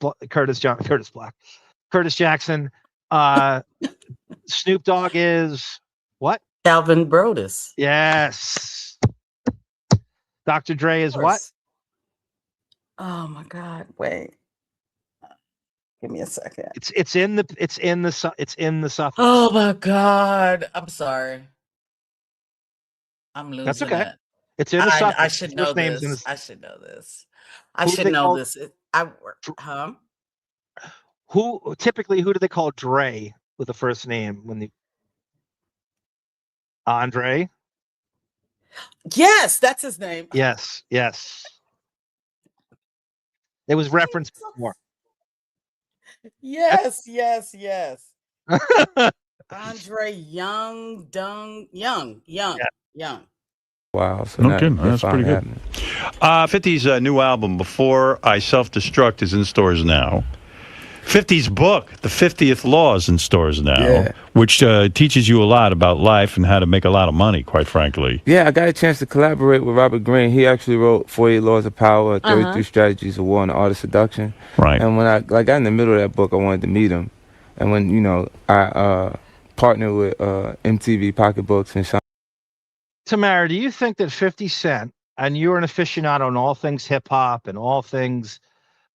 Jackson. Snoop Dogg is what? Calvin Brodus. Yes. Dr. Dre is what? Oh my God! Wait, give me a second. It's in the suffix. Oh my God! I'm sorry. I'm losing. That's okay. It. It's in the suffix. I should know this. I should know this. I should know this. Who do they call Dre with the first name Andre? Yes, that's his name. Yes. It was referenced before. Yes. Andre Young. Wow. So okay, that's pretty good. 50's new album, Before I Self-Destruct, is in stores now. 50's book, The 50th Law, is in stores now, Yeah. which teaches you a lot about life and how to make a lot of money, quite frankly. Yeah, I got a chance to collaborate with Robert Greene. He actually wrote 48 Laws of Power, 33 Strategies of War, and The Art of Seduction. Right. And when I got in the middle of that book, I wanted to meet him. And when, I partnered with MTV Pocketbooks and Tamara, do you think that 50 Cent, and you're an aficionado on all things hip hop and all things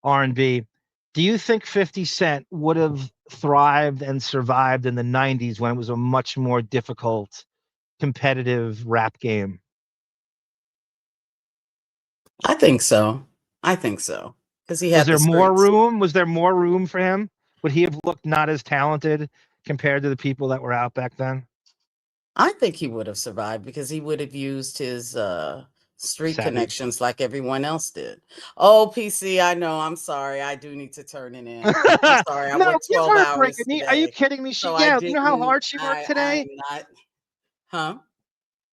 R&B, do you think 50 Cent would have thrived and survived in the 90s when it was a much more difficult, competitive rap game? I think so. Because he had Was there the more streets. room? Was there more room for him? Would he have looked not as talented compared to the people that were out back then? I think he would have survived because he would have used his street Savvy. connections like everyone else did. Oh, PC, I know. I'm sorry. I do need to turn it in. I'm sorry. I No, worked give 12 her a break. hours Are you today, kidding me? so You know how hard she worked today? I'm not. Huh?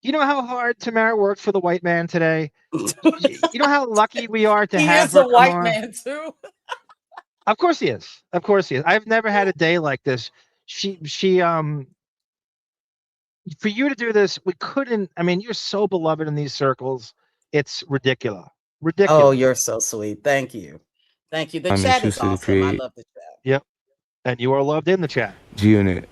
You know how hard Tamara worked for the white man today? You know how lucky we are to He have is her a white come on? man too. Of course he is. Of course he is. I've never had a day like this. She for you to do this, we couldn't. I mean, you're so beloved in these circles. It's ridiculous. Ridiculous. Oh, you're so sweet. Thank you. Thank you. The I'm chat is interested to awesome. I create love the chat. Yep. And you are loved in the chat. G-Unit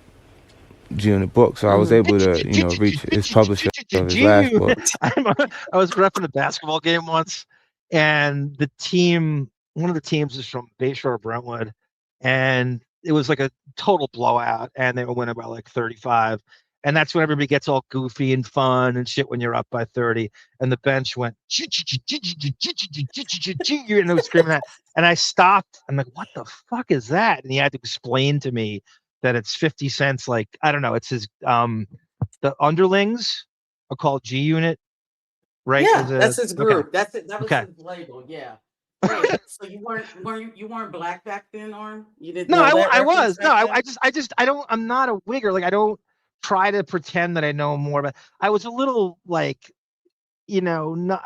book, so I was able to, reach his publisher of his last book. I was repping a basketball game once, and one of the teams is from Bayshore, Brentwood, and it was like a total blowout, and they were winning by like 35. And that's when everybody gets all goofy and fun and shit when you're up by 30. And the bench went, and they were screaming that. And I stopped. I'm like, what the fuck is that? And he had to explain to me that it's 50 cents. Like, I don't know. It's his, the underlings are called G-Unit, right? Yeah, that's his group. Okay. That's it. That was Okay. his label. Yeah. Wait, so you weren't black back then, or you didn't? No, know that I was. reference No, back then? I don't, I'm not a wigger. Like, I don't try to pretend that I know more about. I was a little like, not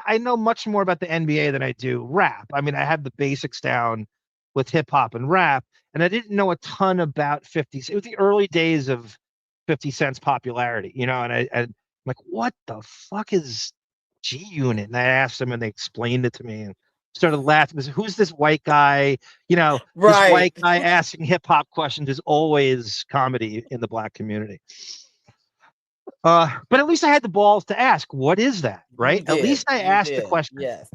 I know much more about the NBA than I do rap. I mean, I had the basics down with hip hop and rap, and I didn't know a ton about 50. It was the early days of 50 Cent's popularity, and I'm like, what the fuck is G-Unit? And I asked them, and they explained it to me, and started laughing. I said, who's this white guy? This white guy asking hip hop questions is always comedy in the black community. But at least I had the balls to ask, what is that? Right? At least I asked the question. Yes.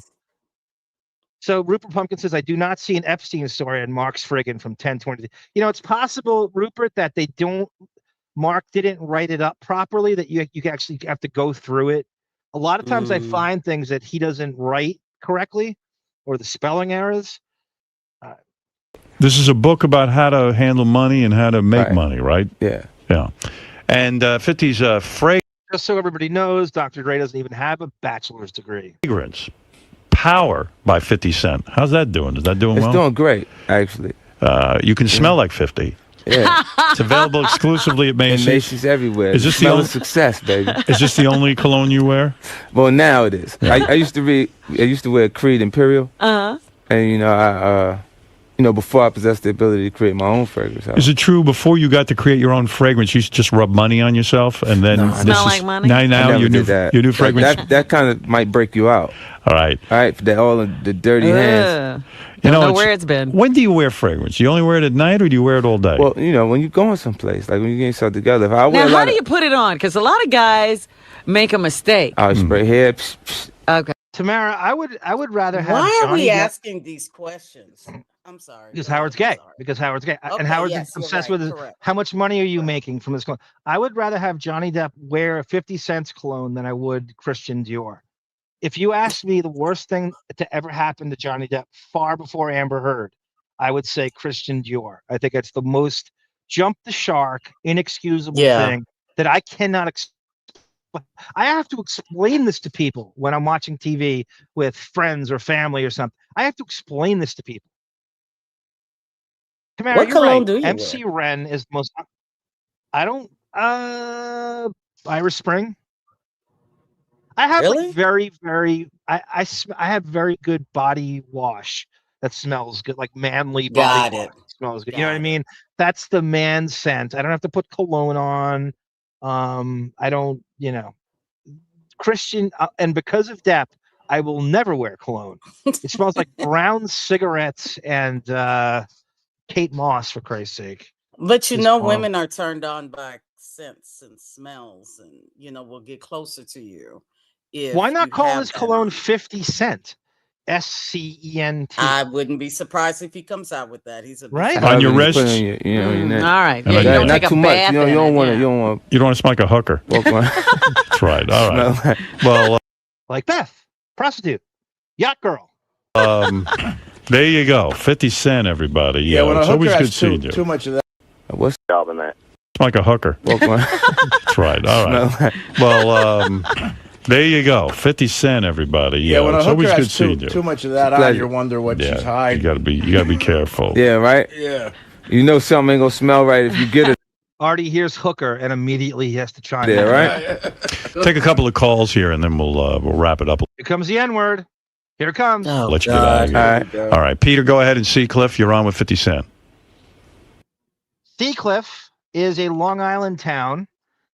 So Rupert Pumpkin says, I do not see an Epstein story on Mark's friggin' from 1020. It's possible, Rupert, that Mark didn't write it up properly, that you actually have to go through it. A lot of times I find things that he doesn't write correctly, or the spelling errors. This is a book about how to handle money and how to make money, right? Yeah. Yeah. And 50's Just so everybody knows, Dr. Dre doesn't even have a bachelor's degree. Fragrance. Power by 50 Cent. How's that doing? Is that doing well? It's doing great, actually. You can smell like 50. Yeah. It's available exclusively at Macy's. Macy's everywhere. Is this the Smell only of success, baby? Is this the only cologne you wear? Well, now it is. I used to wear Creed Imperial. And before I possessed the ability to create my own fragrance. Is it true before you got to create your own fragrance, you used to just rub money on yourself and then Smell like money? Now your new fragrance. That kind of might break you out. All right. All of the dirty hands. Don't know where it's been. When do you wear fragrance? You only wear it at night, or do you wear it all day? Well, when you're going someplace, like when you get yourself together. If I wear Now, how do you put it on? Because a lot of guys make a mistake. I spray hair. Okay. Tamara, I would rather have. Why are Johnny we Depp- asking these questions? I'm sorry. Because Howard's gay. Because Howard's gay. Okay, And Howard's yes, you're obsessed right, with correct. how much money are you making from this cologne? I would rather have Johnny Depp wear a 50 cents cologne than I would Christian Dior. If you asked me the worst thing to ever happen to Johnny Depp far before Amber Heard, I would say Christian Dior. I think it's the most jump the shark, inexcusable thing that I cannot I have to explain this to people when I'm watching TV with friends or family or something. I have to explain this to people. Tamara, What you're cologne right. do you MC wear? Ren is the most. I don't. Iris Spring. I have Really? like very, very. I have very good body wash that smells good, like manly body wash smells good. You know what I mean? That's the man scent. I don't have to put cologne on. I don't, Christian, and because of Depp, I will never wear cologne. It smells like brown cigarettes and Kate Moss, for Christ's sake. But women are turned on by scents and smells, and will get closer to you. Why not call his cologne 50 Cent? SCENT. I wouldn't be surprised if he comes out with that. He's a right on your wrist. All right. Yeah, not not too much. You don't want to. You don't want. You don't want to smell like a hooker. That's right. All right. Well, like Beth, prostitute, yacht girl. There you go. 50 Cent, everybody. Yeah, when a it's hooker always good has seeing you. too much of that. What's the job in that? It's like a hooker. That's right. All right. Well, there you go. 50 Cent, everybody. Yeah, when a it's hooker always good has seeing you. too much of that on, you wonder what she's hiding. You gotta be careful. Yeah, right. Yeah. You know something ain't gonna smell right if you get it. Artie hears hooker and immediately he has to chime in. Yeah, right. Take a couple of calls here and then we'll wrap it up. Here comes the N-word. Here it comes. Let you get out of here. All right, Peter, go ahead and Seacliff. You're on with 50 Cent. Seacliff is a Long Island town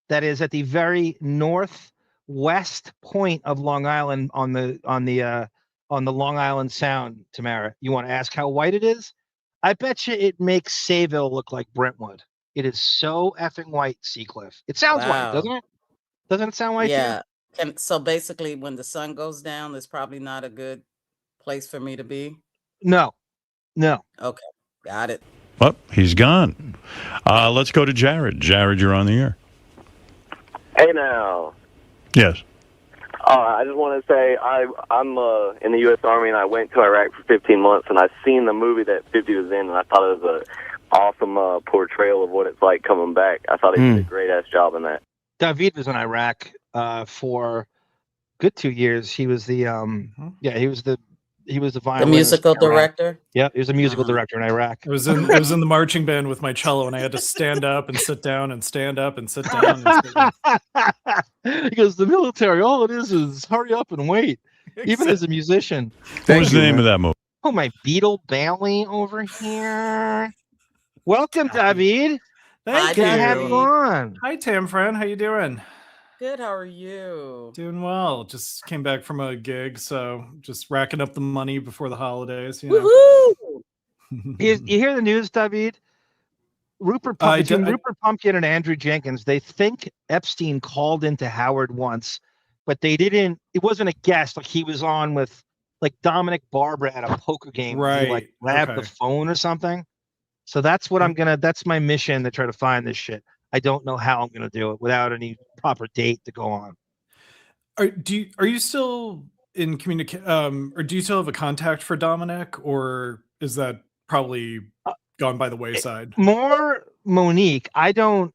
that is at the very northwest point of Long Island on the Long Island Sound. Tamara, you want to ask how white it is? I bet you it makes Sayville look like Brentwood. It is so effing white, Seacliff. It sounds white, doesn't it? Doesn't it sound white? Yeah. And so basically, when the sun goes down, it's probably not a good place for me to be. No. Okay, got it. Well, he's gone. Let's go to Jared. Jared, you're on the air. Hey now. Yes. I just want to say I'm in the U.S. Army and I went to Iraq for 15 months and I've seen the movie that 50 was in and I thought it was an awesome portrayal of what it's like coming back. I thought he did a great ass job in that. David was in Iraq for good 2 years. He was the he was the violinist. The musical director. Yeah, he was a musical director in Iraq. I was in the marching band with my cello, and I had to stand up and sit down and stand up and sit down. He goes, the military, all it is hurry up and wait. Exactly. Even as a musician. What was the name of that movie? Oh, my Beetle Bailey over here. Welcome, David. Thank Good you. to have you on. Hi, Tam friend. How you doing? Good. How are you? Doing well. Just came back from a gig, so just racking up the money before the holidays. You know. You hear the news, David? Rupert Pumpkin and Andrew Jenkins, they think Epstein called into Howard once, but they didn't. It wasn't a guest. Like he was on with like Dominic Barbara at a poker game. Right. He, like grabbed the phone or something. So that's what that's my mission to try to find this shit. I don't know how I'm going to do it without any proper date to go on. Are you still in communication? Or do you still have a contact for Dominic, or is that probably gone by the wayside? More Monique. I don't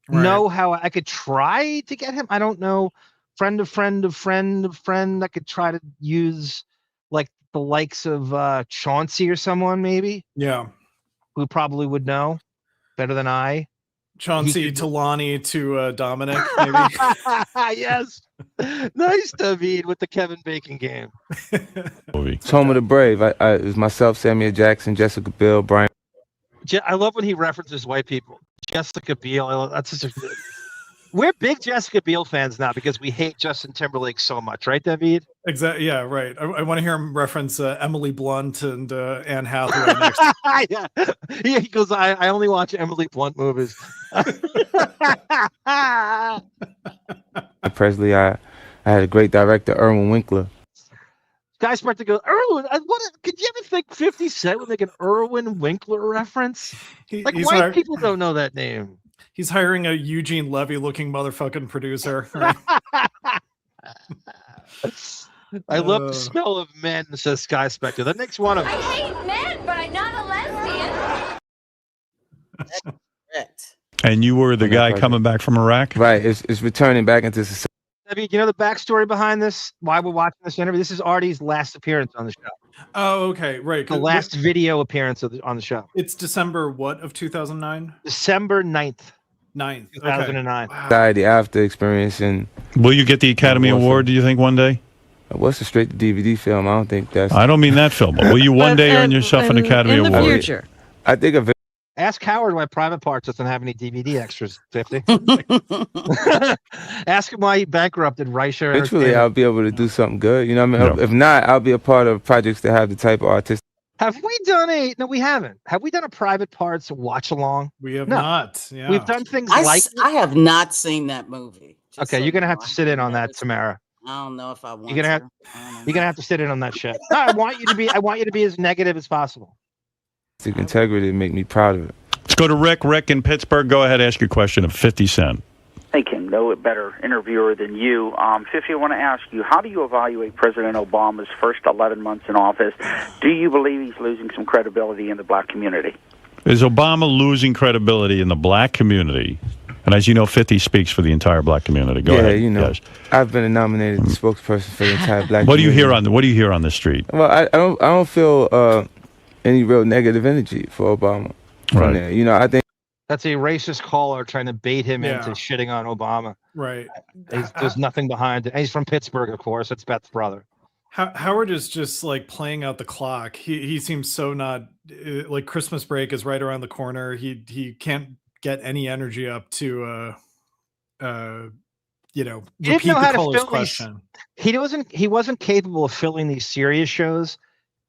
know how I could try to get him. I don't know. Friend of friend of friend of friend. I could try to use like the likes of Chauncey or someone maybe. Yeah. Who probably would know better than I. Chauncey to Lonnie to Dominic, maybe. Yes. Nice, David, with the Kevin Bacon game. It's Home of the Brave. It was myself, Samuel Jackson, Jessica Biel, Brian. I love when he references white people. Jessica Biel. That's such a. We're big Jessica Biel fans now because we hate Justin Timberlake so much, right, David? Exactly. Yeah, right. I want to hear him reference Emily Blunt and Anne Hathaway next. Yeah, he goes, I only watch Emily Blunt movies. Presley, I had a great director, Irwin Winkler. Guys start to go, Irwin, could you ever think 50 Cent would make an Irwin Winkler reference? White people don't know that name. He's hiring a Eugene Levy-looking motherfucking producer. I love the smell of men, says Sky Spectre. The next one of I hate men, but I'm not a lesbian. That's correct. And you were the guy coming back from Iraq? Right. It's returning back into society. Do you know the backstory behind this? Why we're watching this interview? This is Artie's last appearance on the show. Oh, okay. Right. The last video appearance on the show. It's December what of 2009? December 9th. 2009. Society after experiencing. Will you get the Academy Award, do you think, one day? What's a straight to DVD film? I don't think that's. I don't mean that film, but will you one day earn yourself an Academy Award? In the future. I think of it. Ask Howard why Private Parts doesn't have any DVD extras. 50. Ask him why he bankrupted Reicher. Eventually, I'll be able to do something good. You know what I mean? If not, I'll be a part of projects that have the type of artistic. Have we done a? No, we haven't. Have we done a Private Parts watch along? We have not. Yeah. We've done things I have not seen that movie. Okay, you're gonna have to sit in on that, Tamara. I don't know if I want. You're gonna have to sit in on that shit. No, I want you to be as negative as possible. Integrity make me proud of it. Let's go to Rick. Rick in Pittsburgh. Go ahead, ask your question of 50 Cent. Hey, Kim, no better interviewer than you. 50, I want to ask you, how do you evaluate President Obama's first 11 months in office? Do you believe he's losing some credibility in the black community? Is Obama losing credibility in the black community? And as you know, 50 speaks for the entire black community. Go ahead. Yeah, you know, yes. I've been nominated spokesperson for the entire black What do you community. What do you hear on the street? Well, I don't feel any real negative energy for Obama. Right. There. You know, I think that's a racist caller trying to bait him into shitting on Obama. Right. There's nothing behind it. And he's from Pittsburgh, of course. It's Beth's brother. Howard is just like playing out the clock. He seems so not like Christmas break is right around the corner. He can't get any energy up to repeat the caller's question. He wasn't capable of filling these serious shows.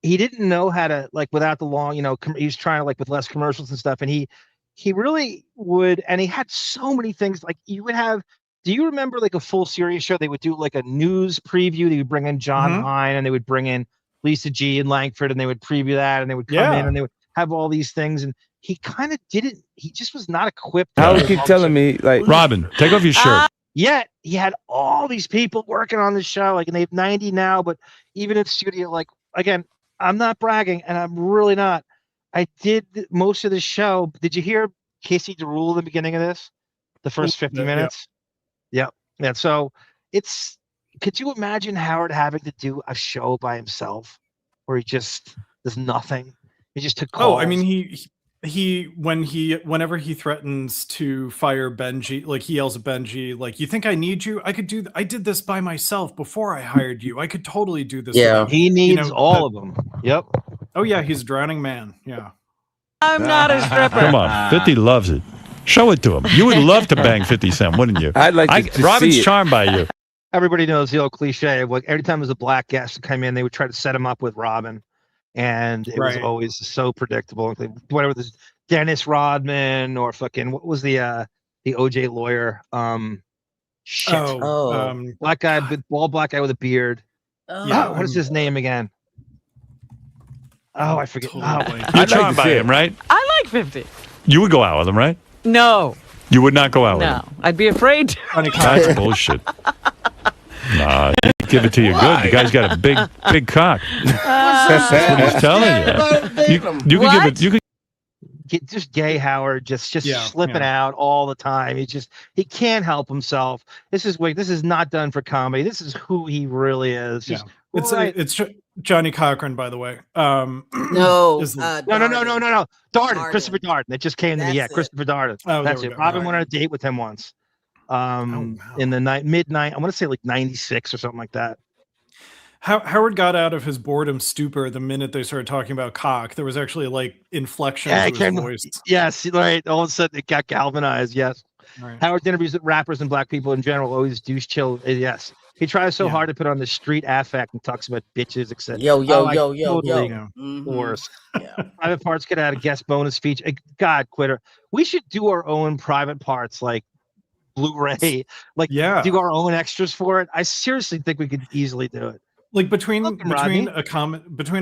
He didn't know how to, like, without the long, he was trying to, like, with less commercials and stuff. And he really would, and he had so many things. Like, you would have, do you remember like a full serious show? They would do like a news preview. They would bring in John Hine, and they would bring in Lisa G and Langford, and they would preview that, and they would come in and they would have all these things. And he kind of didn't, he just was not equipped. Howard keep telling me, like, Robin, take off your shirt. Yet he had all these people working on the show, like, and they have 90 now, but even in studio, like, again, I'm not bragging, and I'm really not. I did most of the show. Did you hear KC DaRula in the beginning of this? The first 50 minutes? Yep. Yeah. So could you imagine Howard having to do a show by himself where he just does nothing? He just took calls. Oh, I mean, whenever he threatens to fire Benji, like he yells at Benji, like, you think I need you? I did this by myself before I hired you. I could totally do this. Yeah. He needs all of them. Yep. Oh yeah. He's a drowning man. Yeah. I'm not a stripper. Come on. 50 loves it. Show it to him. You would love to bang 50 Cent, wouldn't you? I'd like to Robin's see it. charmed by you. Everybody knows the old cliche of, like, every time there's a black guest to come in, they would try to set him up with Robin. And it was always so predictable. Whatever this Dennis Rodman or fucking, what was the OJ lawyer? Black guy, bald black guy with a beard. What is his name again? Oh, I forget. You're charmed by him, right? I like 50. You would go out with him, right? No. You would not go out with him? No. I'd be afraid to. That's bullshit. Nah, he'd give it to you good. The guy's got a big cock. That's what he's telling you. You could give it. You could. Get just gay Howard, just slipping out all the time. He can't help himself. This is not done for comedy. This is who he really is. It's Johnny Cochran, by the way. No. Darden. Christopher Darden. That just came to me. Yeah, Christopher Darden. Oh, that's it. Robin went on a date with him once. In the midnight, I want to say like 96 or something like that. Howard got out of his boredom stupor the minute they started talking about cock. There was actually like inflection to his voice. Yes, right. All of a sudden it got galvanized. Yes. Right. Howard's interviews with rappers and black people in general always douche chill. Yes. He tries so hard to put on the street affect and talks about bitches, etc. Yo. Worse. Private Parts could add a guest bonus feature. God, quitter. We should do our own Private Parts, like Blu-ray, do our own extras for it. I seriously think we could easily do it. Like between a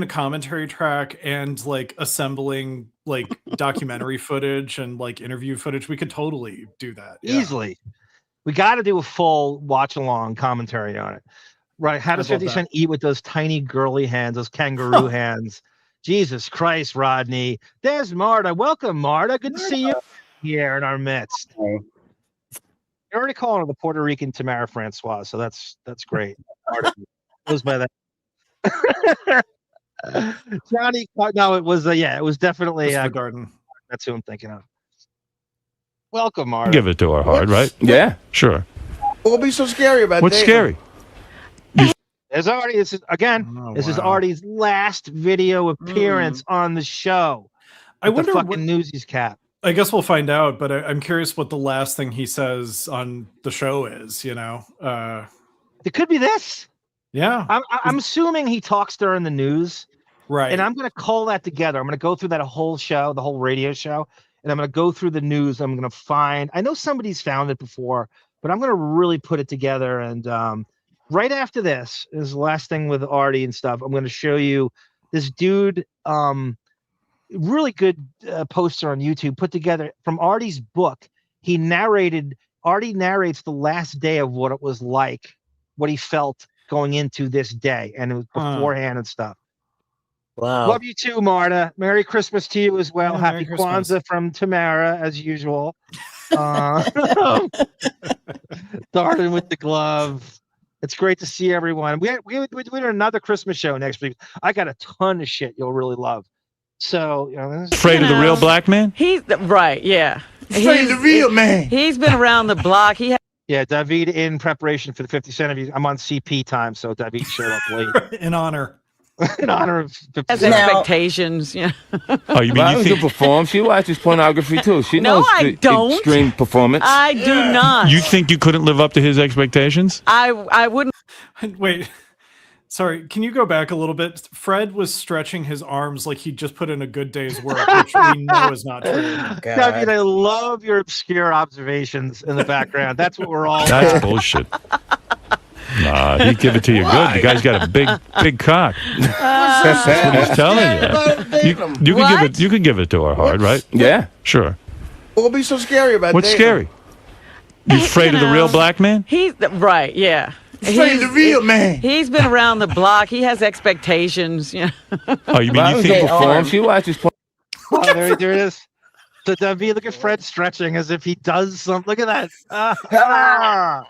commentary track and like assembling like documentary footage and like interview footage, we could totally do that easily. We got to do a full watch along commentary on it, right? How does 50 Cent eat with those tiny girly hands, those kangaroo hands? Jesus Christ, Rodney. There's Marta. Welcome, Marta. Good to see you here in our midst. You're already calling her the Puerto Rican Tamara Francois, so that's great. Marta goes by that. Johnny, no, it was it was definitely Garden. That's who I'm thinking of. Welcome, Marta. Give it to her hard, right? Yeah, sure. What would be so scary about What's dating? scary? There's Artie. This is Artie's last video appearance on the show. I wonder the fucking what Newsies cap. I guess we'll find out, but I'm curious what the last thing he says on the show is. You know, it could be this. Yeah, I'm assuming he talks during the news, right? And I'm going to call that together. I'm going to go through that whole show, the whole radio show, and I'm going to go through the news. I'm going to find. I know somebody's found it before, but I'm going to really put it together. And right after this is the last thing with Artie and stuff. I'm going to show you this dude. Really good poster on YouTube put together from Artie's book. Artie narrates the last day of what it was like, what he felt going into this day, and it was beforehand and stuff. Wow. Love you too, Marta. Merry Christmas to you as well. Yeah, Happy Merry Christmas. Kwanzaa from Tamara, as usual. Starting with the glove. It's great to see everyone. We're doing another Christmas show next week. I got a ton of shit you'll really love. So, Afraid of the real black man? He's right, yeah. Afraid of the real man. He's been around the block. Yeah, David, in preparation for the 50 Cent interview, I'm on CP time, so David showed up late. In honor of 50 has Cent. expectations. Yeah. Oh, you mean Robin can perform? She watches pornography too. She knows I don't. extreme performance. I do not. You think you couldn't live up to his expectations? I wouldn't. Wait. Sorry, can you go back a little bit? Fred was stretching his arms like he just put in a good day's work, which we know is not true. David, I love your obscure observations in the background. That's what we're all That's about. bullshit. Nah, he'd give it to you good. The guy's got a big cock. That's what he's telling you. You can give it to her hard, right? Yeah, sure. What would be so scary about What's dating scary? You afraid of the real black man? He's right, yeah. Afraid of the real man. He's been around the block. He has expectations. Yeah. Oh, you mean you think perform? She watches Oh, there it is. So David, look at Fred stretching as if he does something. Look at that.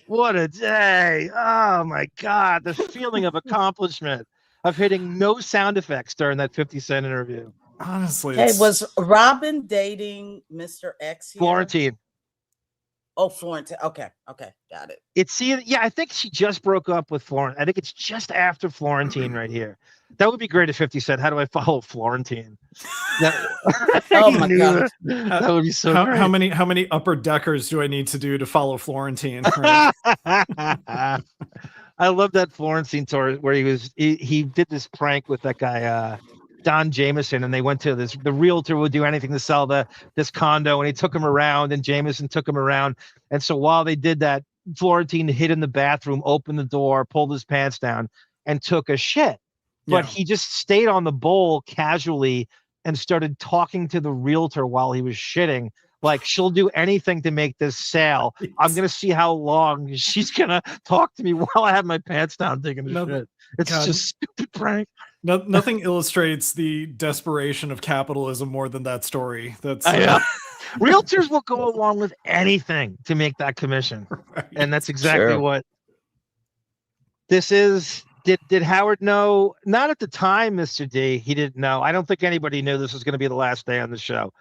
What a day. Oh, my God. The feeling of accomplishment of hitting no sound effects during that 50 Cent interview. Honestly. Hey, was Robin dating Mr. X here? Florentine. Oh, Florentine. Okay, got it. I think she just broke up with Florentine. I think it's just after Florentine right here. That would be great if 50 Cent. How do I follow Florentine? Oh my God. That would be so great. How many upper deckers do I need to do to follow Florentine? Right? I love that Florentine tour where he did this prank with that guy Don Jameson, and they went to the realtor would do anything to sell this condo, and he took him around, and Jameson took him around. And so while they did that, Florentine hid in the bathroom, opened the door, pulled his pants down, and took a shit. But he just stayed on the bowl casually and started talking to the realtor while he was shitting. Like, she'll do anything to make this sale. I'm going to see how long she's going to talk to me while I have my pants down taking a shit. It's just a stupid prank. Nothing illustrates the desperation of capitalism more than that story. That's Realtors will go along with anything to make that commission. Right. And that's exactly what this is. Did Howard know? Not at the time, Mr. D. He didn't know. I don't think anybody knew this was going to be the last day on the show.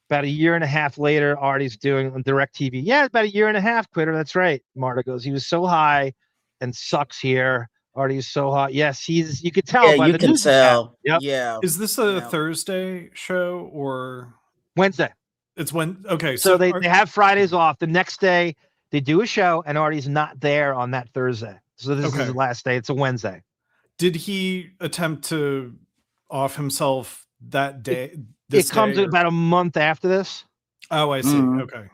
About a year and a half later, Artie's doing on DirecTV. Yeah, about a year and a half, Quitter. That's right. Marta goes, he was so high and sucks here. Artie's so hot. Yes, you could tell. Yeah, you can tell. Yep. Yeah. Is this a Thursday show or Wednesday? It's when. Okay, so they have Fridays off. The next day they do a show, and Artie's not there on that Thursday. So this is the last day. It's a Wednesday. Did he attempt to off himself that day? It comes about a month after this. Oh, I see. Okay,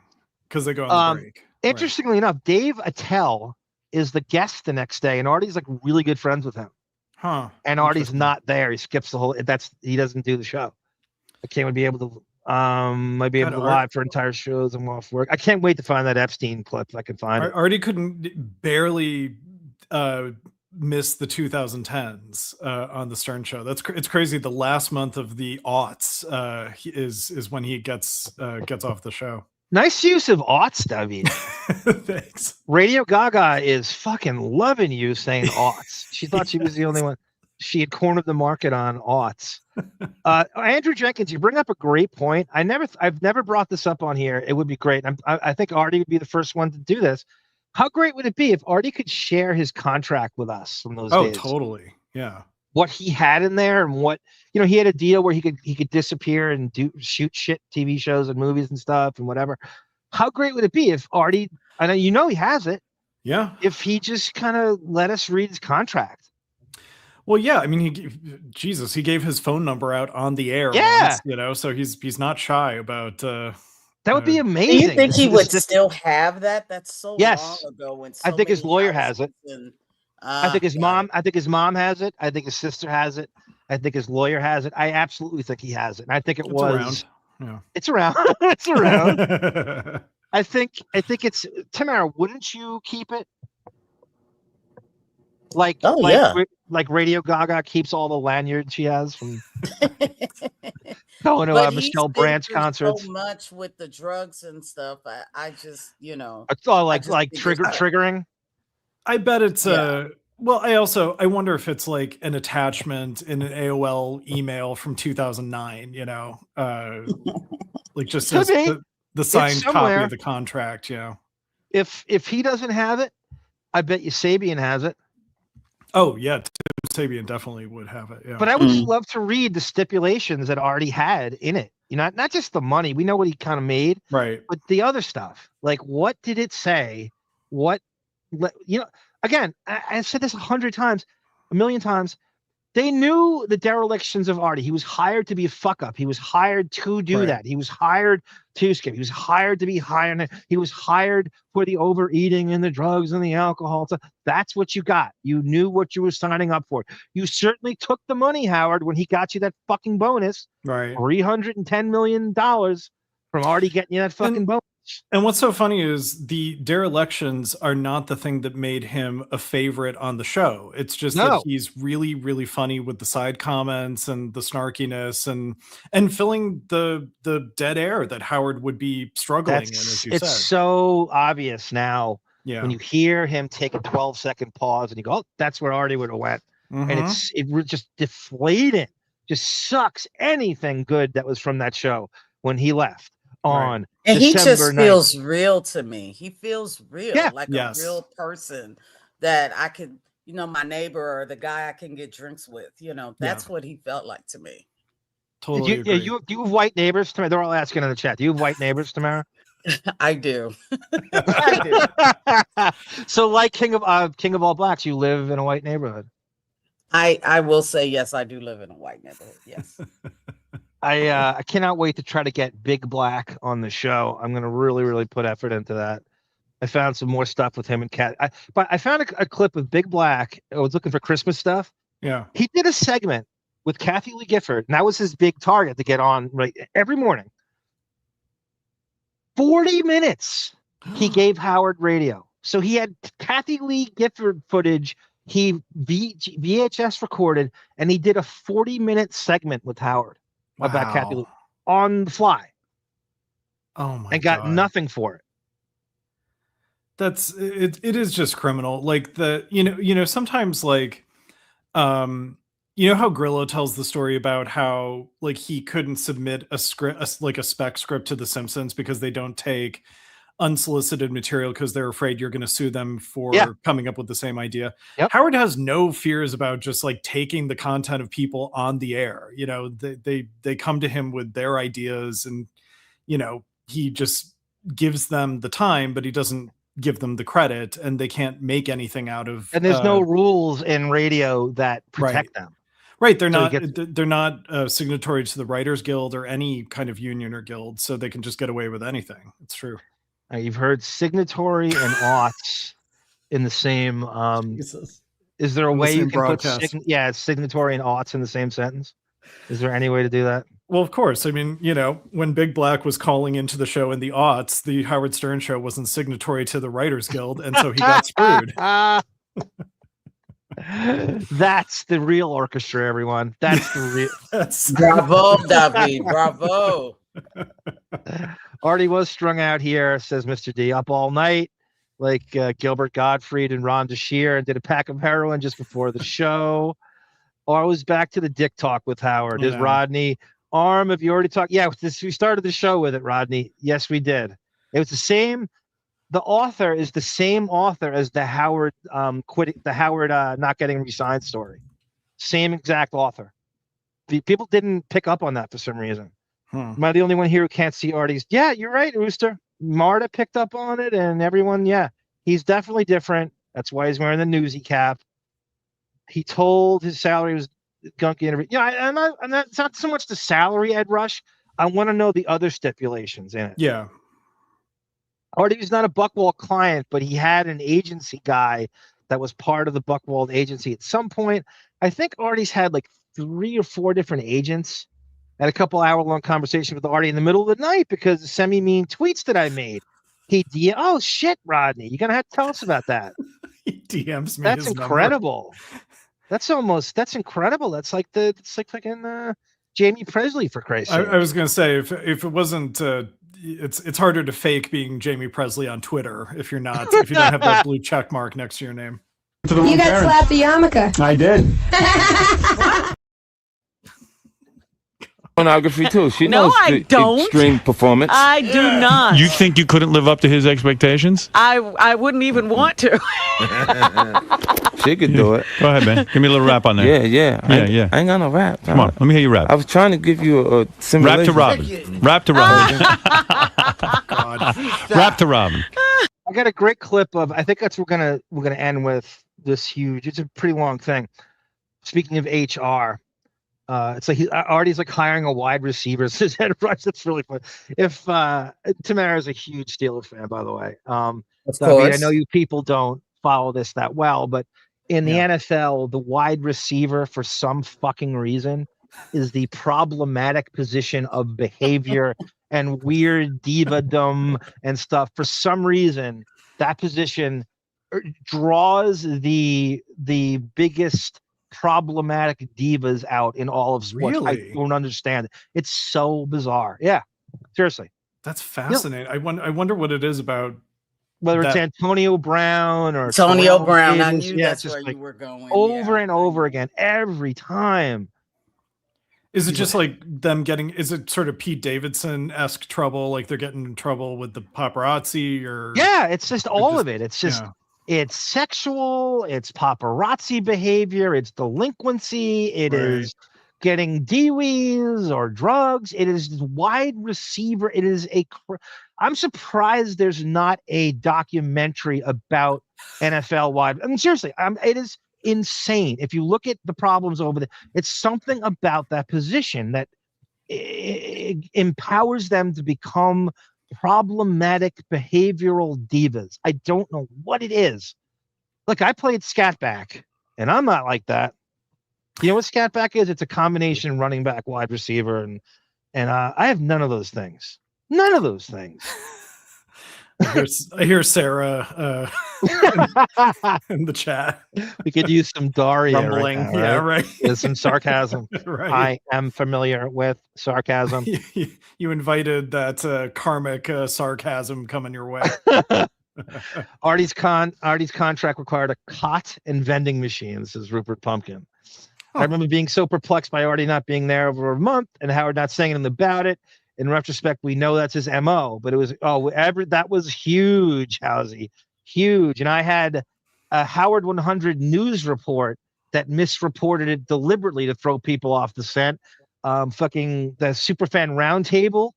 because they go on the break. Interestingly enough, Dave Attell is the guest the next day, and Artie's like really good friends with him. Huh. And Artie's not there. He skips the whole. He doesn't do the show. I can't be able to. Might be able to live for entire shows. I'm off work. I can't wait to find that Epstein clip if I can find it. Artie couldn't barely miss the 2010s on the Stern Show. It's crazy. The last month of the aughts is when he gets off the show. Nice use of aughts, David. Thanks. Radio Gaga is fucking loving you saying aughts. She thought she was the only one. She had cornered the market on aughts. Andrew Jenkins, you bring up a great point. I've never brought this up on here. It would be great. I think Artie would be the first one to do this. How great would it be if Artie could share his contract with us from those days? Oh, totally. Yeah. What he had in there and what, he had a deal where he could disappear and shoot shit TV shows and movies and stuff and whatever. How great would it be if Artie, I know he has it. Yeah. If he just kind of let us read his contract. Well, yeah. I mean, he gave his phone number out on the air. Yeah. Once, so he's not shy about. That would be amazing. Do you think he would still have that? That's so long ago. When I think his lawyer has it. I think his mom. it. I think his mom has it. I think his sister has it. I think his lawyer has it. I absolutely think he has it. And I think it's around. Yeah. It's around. It's around. I think it's Tamara. Wouldn't you keep it? Like Radio Gaga keeps all the lanyards she has from going to Michelle Branch concerts. So much with the drugs and stuff. I just It's all like triggering. I bet it's well, I wonder if it's like an attachment in an AOL email from 2009, like just as the signed copy of the contract. Yeah. If he doesn't have it, I bet you Sabian has it. Oh yeah, Sabian definitely would have it. Yeah. But I would love to read the stipulations that Artie had in it. Not just the money. We know what he kind of made, right? But the other stuff, like what did it say? Again, I said this 100 times, a million times. They knew the derelictions of Artie. He was hired to be a fuck up. He was hired to do that. He was hired to skip. He was hired to be high on it. He was hired for the overeating and the drugs and the alcohol. So that's what you got. You knew what you were signing up for. You certainly took the money, Howard, when he got you that fucking bonus. Right. $310 million from Artie getting you that fucking bonus. And what's so funny is the derelictions are not the thing that made him a favorite on the show. It's just that he's really, really funny with the side comments and the snarkiness and filling the dead air that Howard would be struggling in, as you said. It's so obvious now when you hear him take a 12-second pause and you go, oh, that's where Artie would have went. And it just deflated, just sucks anything good that was from that show when he left. On and December he just 9th. feels real to me. He feels real, like a real person that I could, my neighbor or the guy I can get drinks with. That's what he felt like to me. Totally. Do you have white neighbors, Tamara? They're all asking in the chat. Do you have white neighbors, Tamara? I do. I do. So, like King of All Blacks, you live in a white neighborhood. I will say yes. I do live in a white neighborhood. Yes. I cannot wait to try to get Big Black on the show. I'm going to really, really put effort into that. I found some more stuff with him and Kat. But I found a clip of Big Black. I was looking for Christmas stuff. Yeah. He did a segment with Kathy Lee Gifford, and that was his big target to get on every morning. 40 minutes he gave Howard radio. So he had Kathy Lee Gifford footage. He VHS recorded, and he did a 40-minute segment with Howard. About Kathy Lee on the fly. Oh my! And got nothing for it. That's it. It is just criminal. Like sometimes how Grillo tells the story about how he couldn't submit a script, a spec script to The Simpsons because they don't take unsolicited material because they're afraid you're going to sue them for coming up with the same idea. Yep. Howard has no fears about just taking the content of people on the air. They come to him with their ideas and he just gives them the time, but he doesn't give them the credit, and they can't make anything out of. And there's no rules in radio that protect them. Right. They're not signatory to the Writers Guild or any kind of union or guild, so they can just get away with anything. It's true. You've heard signatory and aughts in the same. Is there a way you can put signatory and aughts in the same sentence? Is there any way to do that? Well, of course. I mean, when Big Black was calling into the show in the aughts, the Howard Stern show wasn't signatory to the Writers Guild, and so he got screwed. That's the real orchestra, everyone. That's the real. Bravo, David. Bravo. Artie was strung out here, says Mr. D, up all night, like Gilbert Gottfried and Ron DeShear, and did a pack of heroin just before the show. Or I was back to the dick talk with Howard. Is Rodney have you already talked? Yeah, we started the show with it, Rodney. Yes, we did. It was the same the author is the same author as the Howard not getting re-signed story. Same exact author. People didn't pick up on that for some reason. Am I the only one here who can't see Artie's? Yeah, you're right, Rooster. Marta picked up on it, and everyone, yeah. He's definitely different. That's why he's wearing the newsy cap. He told his salary was gunky and everything. Yeah, and that's not so much the salary, Ed Rush. I want to know the other stipulations in it. Yeah. Artie was not a Buchwald client, but he had an agency guy that was part of the Buchwald agency. At some point, I think Artie's had like 3 or 4 different agents. Had a couple hour-long conversation with Artie in the middle of the night because of semi-mean tweets that I made. Oh shit, Rodney, you're gonna have to tell us about that. He DMs me. That's his incredible. Number. That's incredible. It's like fucking Jamie Presley, for Christ's sake. I was gonna say if it wasn't it's harder to fake being Jamie Presley on Twitter if you don't have that blue check mark next to your name. You got slapped the yarmulke. I did. Pornography too. She No, knows I the don't. extreme performance. I do not. You think you couldn't live up to his expectations? I wouldn't even want to. She could do it. Go ahead, man. Give me a little rap on there. Yeah. I ain't got no rap. Come on, let me hear you rap. I was trying to give you a simulation. Rap to Robin. Rap to Robin. Rap to Robin. I got a great clip of. I think that's what we're gonna end with this huge. It's a pretty long thing. Speaking of HR. It's like Artie's like hiring a wide receiver. Says Ed Rush. That's really fun. If Tamara's a huge Steelers fan, by the way. Of so, I mean, I course. know you people don't follow this that well, but in the NFL, the wide receiver, for some fucking reason, is the problematic position of behavior and weird diva-dom and stuff. For some reason, that position draws the biggest problematic divas out in all of sports. Really? I don't understand it. It's so bizarre. Yeah, seriously. That's fascinating. I wonder what it is about Whether it's Antonio Brown or Antonio Terrell Brown. I Davis, knew yeah, that's it's just where like you were going. over and over again, every time. Is it just like them getting? Is it sort of Pete Davidson-esque trouble? Like they're getting in trouble with the paparazzi, or Yeah, it's just all of it. It's just it's sexual, it's paparazzi behavior, it's delinquency, it is getting DWIs or drugs, it is wide receiver. It is I'm surprised there's not a documentary about NFL wide. I mean, seriously, it is insane. If you look at the problems over there, it's something about that position that empowers them to become problematic behavioral divas. I don't know what it is. Look, I played scatback, and I'm not like that. You know what scatback is? It's a combination running back, wide receiver, and I have none of those things. None of those things. I hear Sarah in the chat. We could use some Daria Rumbling. right now, Yeah, right. There's some sarcasm. Right. I am familiar with sarcasm. You invited that karmic sarcasm coming your way. Artie's contract required a cot and vending machine, says Rupert Pumpkin. I remember being so perplexed by Artie not being there over a month and Howard not saying anything about it. In retrospect, we know that's his MO, but it was that was huge, Housie, huge. And I had a Howard 100 news report that misreported it deliberately to throw people off the scent. Fucking the Superfan Roundtable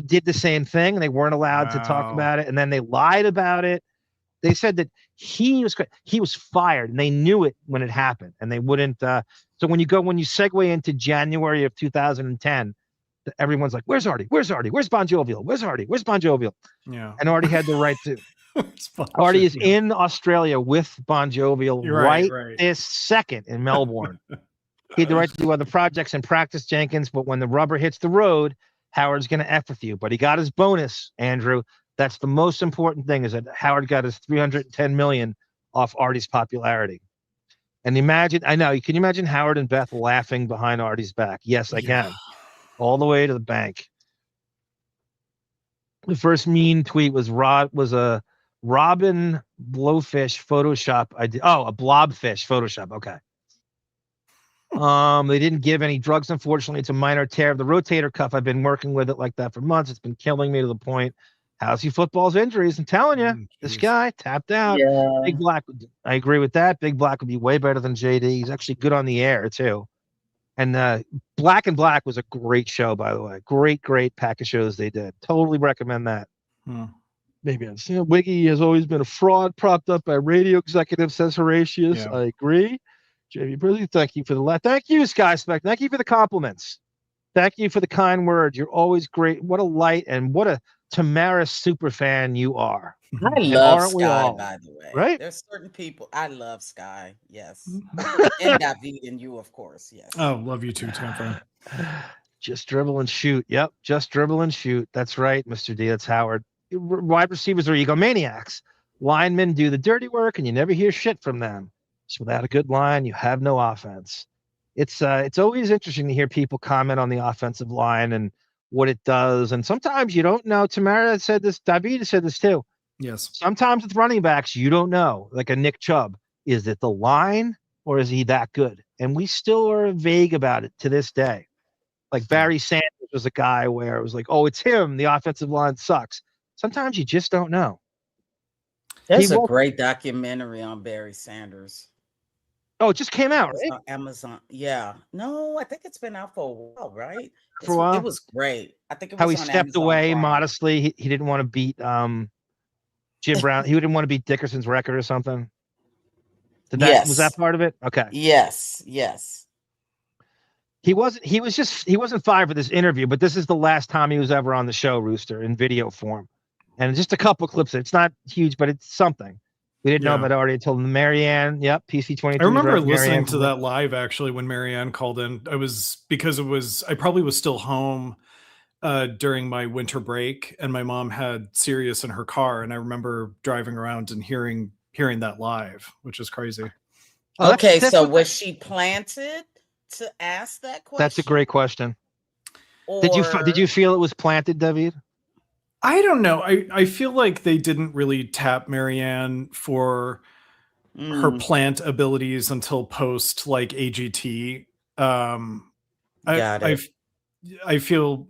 did the same thing, and they weren't allowed to talk about it, and then they lied about it. They said that he was fired, and they knew it when it happened, and they wouldn't. So when you segue into January of 2010. Everyone's like, "Where's Artie? Where's Artie? Where's BonJovial? Where's Artie? Where's BonJovial?" Yeah. And Artie had the right to. Artie is in Australia with BonJovial right this second in Melbourne. He had the right to do other projects and practice Jenkins, but when the rubber hits the road, Howard's going to F with you. But he got his bonus, Andrew. That's the most important thing, is that Howard got his $310 million off Artie's popularity. And imagine, can you imagine Howard and Beth laughing behind Artie's back? Yes, I can. All the way to the bank. The first mean tweet was a Robin blowfish Photoshop. A blobfish Photoshop. Okay. They didn't give any drugs, unfortunately. It's a minor tear of the rotator cuff. I've been working with it like that for months. It's been killing me to the point Housey football's injuries. I'm telling you, this guy tapped out. Yeah. Big Black. I agree with that. Big Black would be way better than JD. He's actually good on the air too. And Black and Black was a great show, by the way. Great pack of shows they did. Totally recommend that. Maybe I've seen Wiggy has always been a fraud propped up by radio executives, says Horatius. Yeah. I agree. JV Brizzy, thank you for the thank you, Sky Spec. Thank you for the compliments. Thank you for the kind words. You're always great. What a light and what a Tamara super fan you are. I And love aren't we Sky, all? by the way. Right? There's certain people. I love Sky. Yes. And David and you, of course. Yes. Oh, love you too, Tampa. Just dribble and shoot. Yep. Just dribble and shoot. That's right, Mr. D. That's Howard. Wide receivers are egomaniacs. Linemen do the dirty work and you never hear shit from them. So without a good line, you have no offense. It's always interesting to hear people comment on the offensive line and what it does. And sometimes you don't know. Tamara said this, David said this too. Yes. Sometimes with running backs, you don't know. Like a Nick Chubb. Is it the line or is he that good? And we still are vague about it to this day. Like Barry Sanders was a guy where it was like, oh, it's him. The offensive line sucks. Sometimes you just don't know. There's a great documentary on Barry Sanders. Oh, it just came out, It's right? on Amazon. Yeah. No, I think it's been out for a while, right? For a while? It was great. I think it was How he on stepped Amazon away Prime. modestly. He didn't want to beat Jim Brown. He didn't want to beat Dickerson's record or something. Was that part of it? Okay. Yes. He wasn't fired for this interview, but this is the last time he was ever on the show, Rooster, in video form. And just a couple clips. It's not huge, but it's something. We didn't know about Artie until Marianne. Yep, PC23. I remember listening to that live actually when Marianne called in. I probably was still home during my winter break, and my mom had Sirius in her car, and I remember driving around and hearing that live, which is crazy. Okay, so was she planted to ask that question? That's a great question. Did you feel it was planted, David? I don't know. I feel like they didn't really tap Marianne for her plant abilities until post like AGT. I feel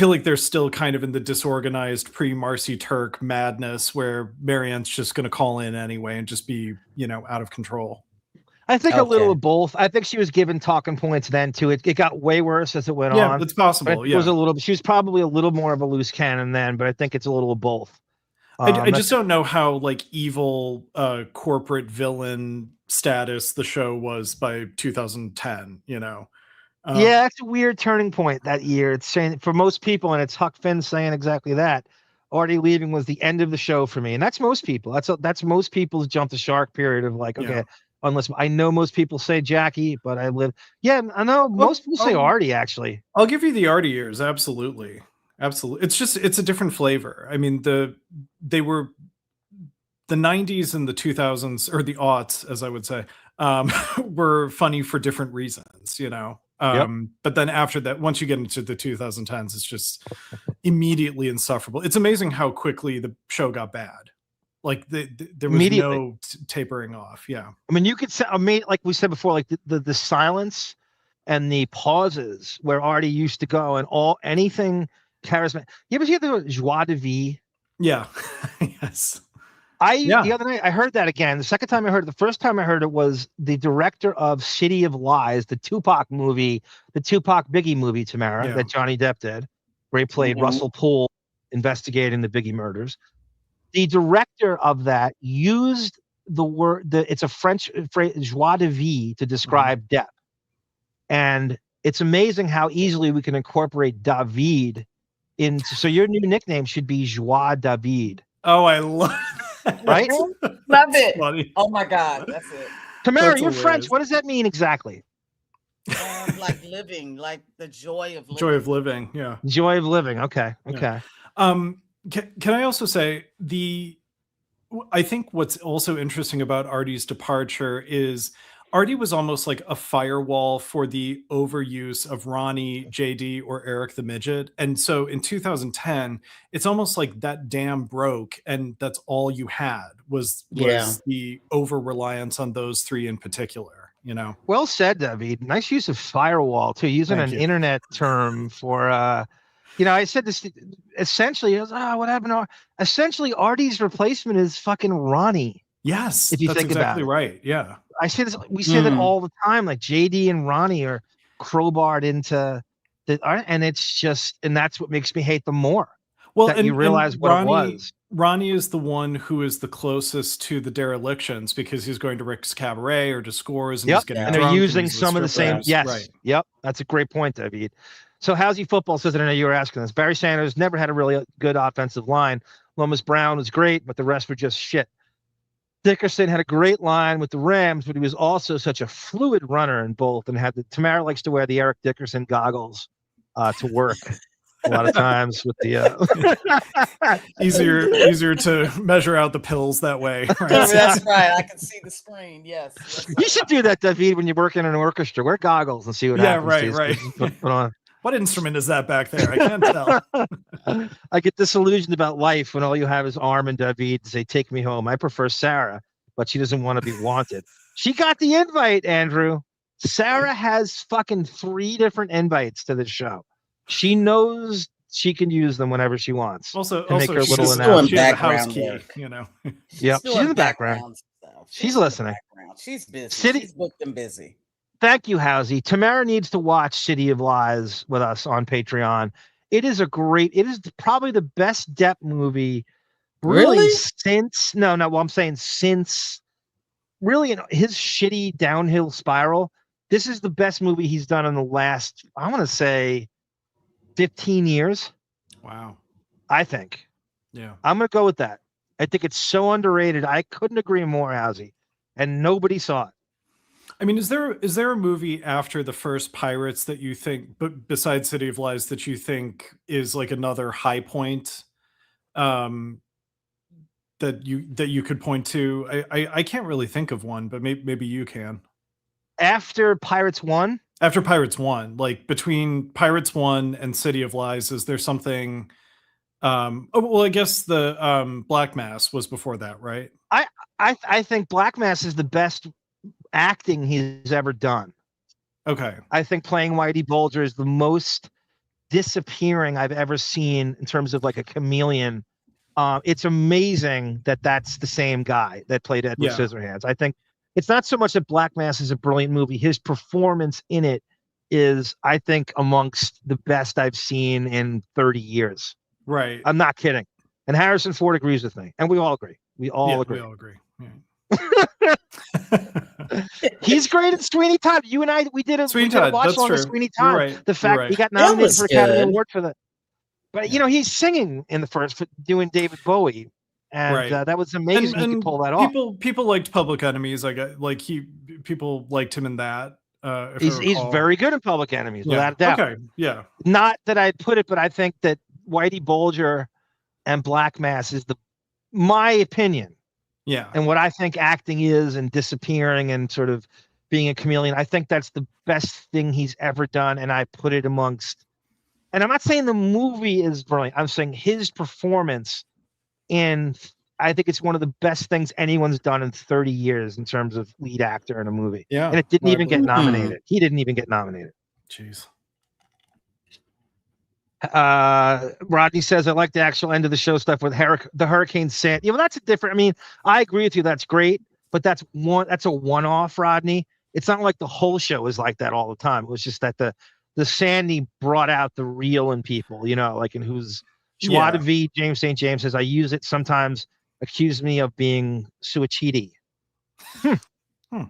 like they're still kind of in the disorganized pre-Marcy Turk madness where Marianne's just going to call in anyway and just be, out of control. I think a little of both. I think she was given talking points then too. It got way worse as it went on. Yeah, it's possible. It was she was probably a little more of a loose cannon then, but I think it's a little of both. I just don't know how like evil corporate villain status the show was by 2010, yeah, that's a weird turning point that year. It's saying for most people, and it's Huck Finn saying exactly that. Artie leaving was the end of the show for me, and that's most people. That's most people's jump the shark period of like, okay, unless I know most people say Jackie, but I live. Yeah, I know most people say Artie actually. I'll give you the Artie years, absolutely. It's a different flavor. I mean, they were the 90s and the 2000s, or the aughts, as I would say, were funny for different reasons, But then after that, once you get into the 2010s, it's just immediately insufferable. It's amazing how quickly the show got bad. Like there was no tapering off. Yeah. I mean, you could say, like we said before, like the silence and the pauses where Artie used to go and anything charismatic. You ever hear the joie de vivre? Yeah. Yes. The other night I heard that again. The second time I heard it, the first time I heard it was the director of City of Lies, the Tupac Biggie movie, Tamara, that Johnny Depp did, where he played Russell Poole investigating the Biggie murders. The director of that used the word, it's a French phrase, joie de vivre, to describe Depp. And it's amazing how easily we can incorporate David into, so your new nickname should be Joie David. Oh, I love that. Right? Love it. Funny. Oh my God, that's it. Tamara, you're French. What does that mean exactly? Like living, like the joy of living. Joy of living, yeah. Joy of living, okay. Yeah. Can I also say I think what's also interesting about Artie's departure is Artie was almost like a firewall for the overuse of Ronnie, JD, or Eric the Midget. And so in 2010, it's almost like that dam broke and that's all you had was the over-reliance on those three in particular, Well said, David. Nice use of firewall, too, using internet term for... I said this essentially. What happened? Essentially, Artie's replacement is fucking Ronnie. Yes, if you that's think exactly about it. right. Yeah, I say this. We say that all the time. Like JD and Ronnie are crowbarred into and it's just, and that's what makes me hate them more. Well, that you realize what it was. Ronnie is the one who is the closest to the derelictions because he's going to Rick's Cabaret or to Scores, and he's getting and drunk they're using he's some of the same. strippers. Yes, Right. Yep, that's a great point, David. So Housey football says, and I know you were asking this. Barry Sanders never had a really good offensive line. Lomas Brown was great, but the rest were just shit. Dickerson had a great line with the Rams, but he was also such a fluid runner in both, and Tamara likes to wear the Eric Dickerson goggles to work a lot of times with the easier to measure out the pills that way. Right? That's right. I can see the screen. Yes. You should do that, David, when you work in an orchestra. Wear goggles and see what happens. Right. Put on. What instrument is that back there? I can't tell. I get disillusioned about life when all you have is Arm and David to say, take me home. I prefer Sarah, but she doesn't want to be wanted. She got the invite, Andrew. Sarah has fucking 3 different invites to the show. She knows she can use them whenever she wants. Also, make her she's little doing she has a house background key, work. Yep, she's in the background. She's listening. She's busy. City- She's booked and busy. Thank you, Housey. Tamara needs to watch City of Lies with us on Patreon. It is probably the best Depp movie really? since really his shitty downhill spiral. This is the best movie he's done in the last, I want to say, 15 years. Wow. I think. Yeah. I'm going to go with that. I think it's so underrated. I couldn't agree more, Housey. And nobody saw it. I mean, is there a movie after the first Pirates that you think, but besides City of Lies, that you think is like another high point that you could point to? I can't really think of one, but maybe you can. After Pirates 1? After Pirates 1, like between Pirates 1 and City of Lies, is there something? I guess the Black Mass was before that, right? I think Black Mass is the best acting he's ever done. Okay. I think playing Whitey Bulger is the most disappearing I've ever seen in terms of like a chameleon. It's amazing that that's the same guy that played Edward Scissorhands. I think it's not so much that Black Mass is a brilliant movie. His performance in it is, I think, amongst the best I've seen in 30 years. Right. I'm not kidding. And Harrison Ford agrees with me. And we all agree. We all agree. Yeah. He's great at Sweeney Todd. You and I, we did a watch on Sweeney Todd. Right. The fact he got nominated for Academy Award for that. But he's singing in the first for doing David Bowie, and that was amazing. He could pull that off. People liked Public Enemies. People liked him in that. He's very good in Public Enemies, without a doubt. Okay, yeah. Not that I'd put it, but I think that Whitey Bulger and Black Mass is my opinion. Yeah. And what I think acting is, and disappearing and sort of being a chameleon, I think that's the best thing he's ever done. And I put it amongst, and I'm not saying the movie is brilliant. I'm saying his performance, and I think it's one of the best things anyone's done in 30 years in terms of lead actor in a movie. Yeah. And it didn't even get nominated. He didn't even get nominated. Jeez. Rodney says, I like the actual end of the show stuff with the Hurricane Sandy. Well, that's a different, I agree with you. That's great, but that's a one-off, Rodney. It's not like the whole show is like that all the time. It was just that the Sandy brought out the real in people, like in who's Joie de Vie. James St. James says, I use it sometimes, accuse me of being suicidi.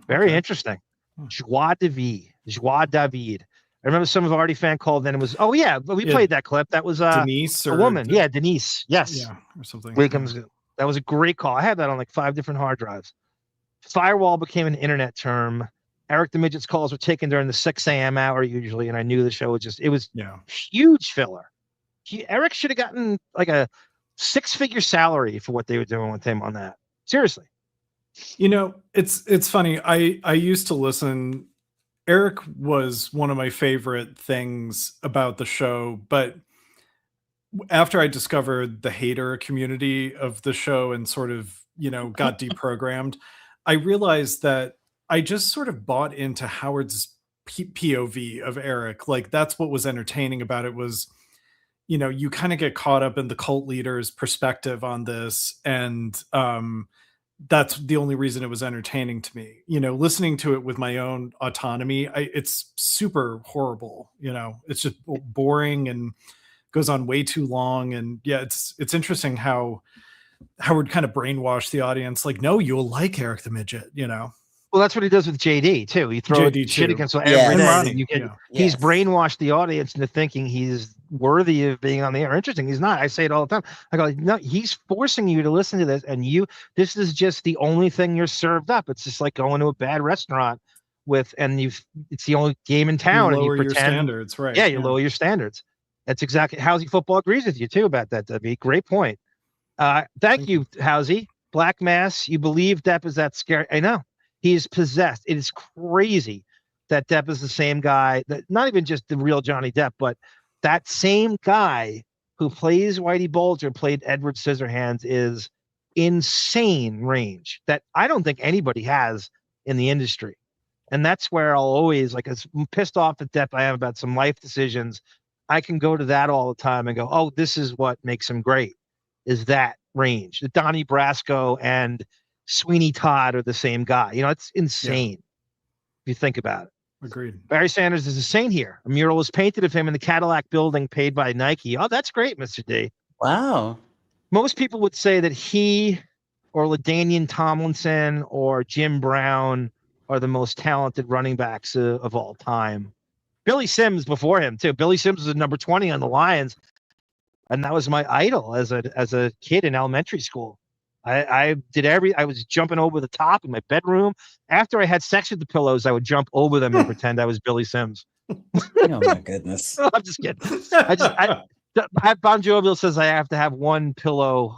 Very interesting. Joie de Vie, Joie David. I remember some of Artie fan called then. It was, we played that clip. That was Denise, a woman. Denise. Yes. Yeah, or something. That was a great call. I had that on like 5 different hard drives. Firewall became an internet term. Eric the Midget's calls were taken during the 6 a.m. hour usually, and I knew the show was huge filler. Eric should have gotten like a 6-figure salary for what they were doing with him on that. Seriously. It's funny. I used to listen. Eric was one of my favorite things about the show, but after I discovered the hater community of the show and sort of, got deprogrammed, I realized that I just sort of bought into Howard's POV of Eric. Like, that's what was entertaining about it was, you know, you kind of get caught up in the cult leader's perspective on this, and that's the only reason it was entertaining to me. You know, listening to it with my own autonomy, it's super horrible. You know, it's just boring and goes on way too long. And yeah, it's interesting how Howard kind of brainwashed the audience. Like, no, you'll like Eric the Midget, you know? Well, that's what he does with JD too. He throws shit against him every day. Ronnie, And you get, he's brainwashed the audience into thinking he's worthy of being on the air. Interesting. He's not. I say it all the time. I go, no, he's forcing you to listen to this, and this is just the only thing you're served up. It's just like going to a bad restaurant it's the only game in town, and you pretend your standards, right? Yeah, you lower your standards. That's exactly. Housey Football agrees with you too about that, Debbie. Great point. Thank you, Housey. Black Mass. You believe Depp is that scary? I know. He is possessed. It is crazy that Depp is the same guy, that not even just the real Johnny Depp, but that same guy who plays Whitey Bulger, played Edward Scissorhands, is insane range that I don't think anybody has in the industry. And that's where I'll always, like, as pissed off at Depp I am about some life decisions, I can go to that all the time and go, oh, this is what makes him great, is that range. The Donnie Brasco and Sweeney Todd are the same guy. You know, it's insane if you think about it. Agreed. Barry Sanders is a saint here. A mural was painted of him in the Cadillac building paid by Nike. Oh, that's great, Mr. D. Wow. Most people would say that he or LaDainian Tomlinson or Jim Brown are the most talented running backs of all time. Billy Sims before him, too. Billy Sims was number 20 on the Lions, and that was my idol as a kid in elementary school. I was jumping over the top in my bedroom. After I had sex with the pillows, I would jump over them and pretend I was Billy Sims. Oh my goodness. I'm just kidding. BonJovial says I have to have one pillow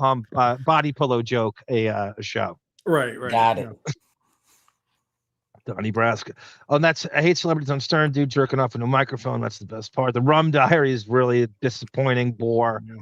body pillow joke a show. Right. Got it. Donnie Brasco. Oh, and I hate celebrities on Stern, dude jerking off into a microphone. That's the best part. The Rum Diary is really a disappointing bore. Yeah.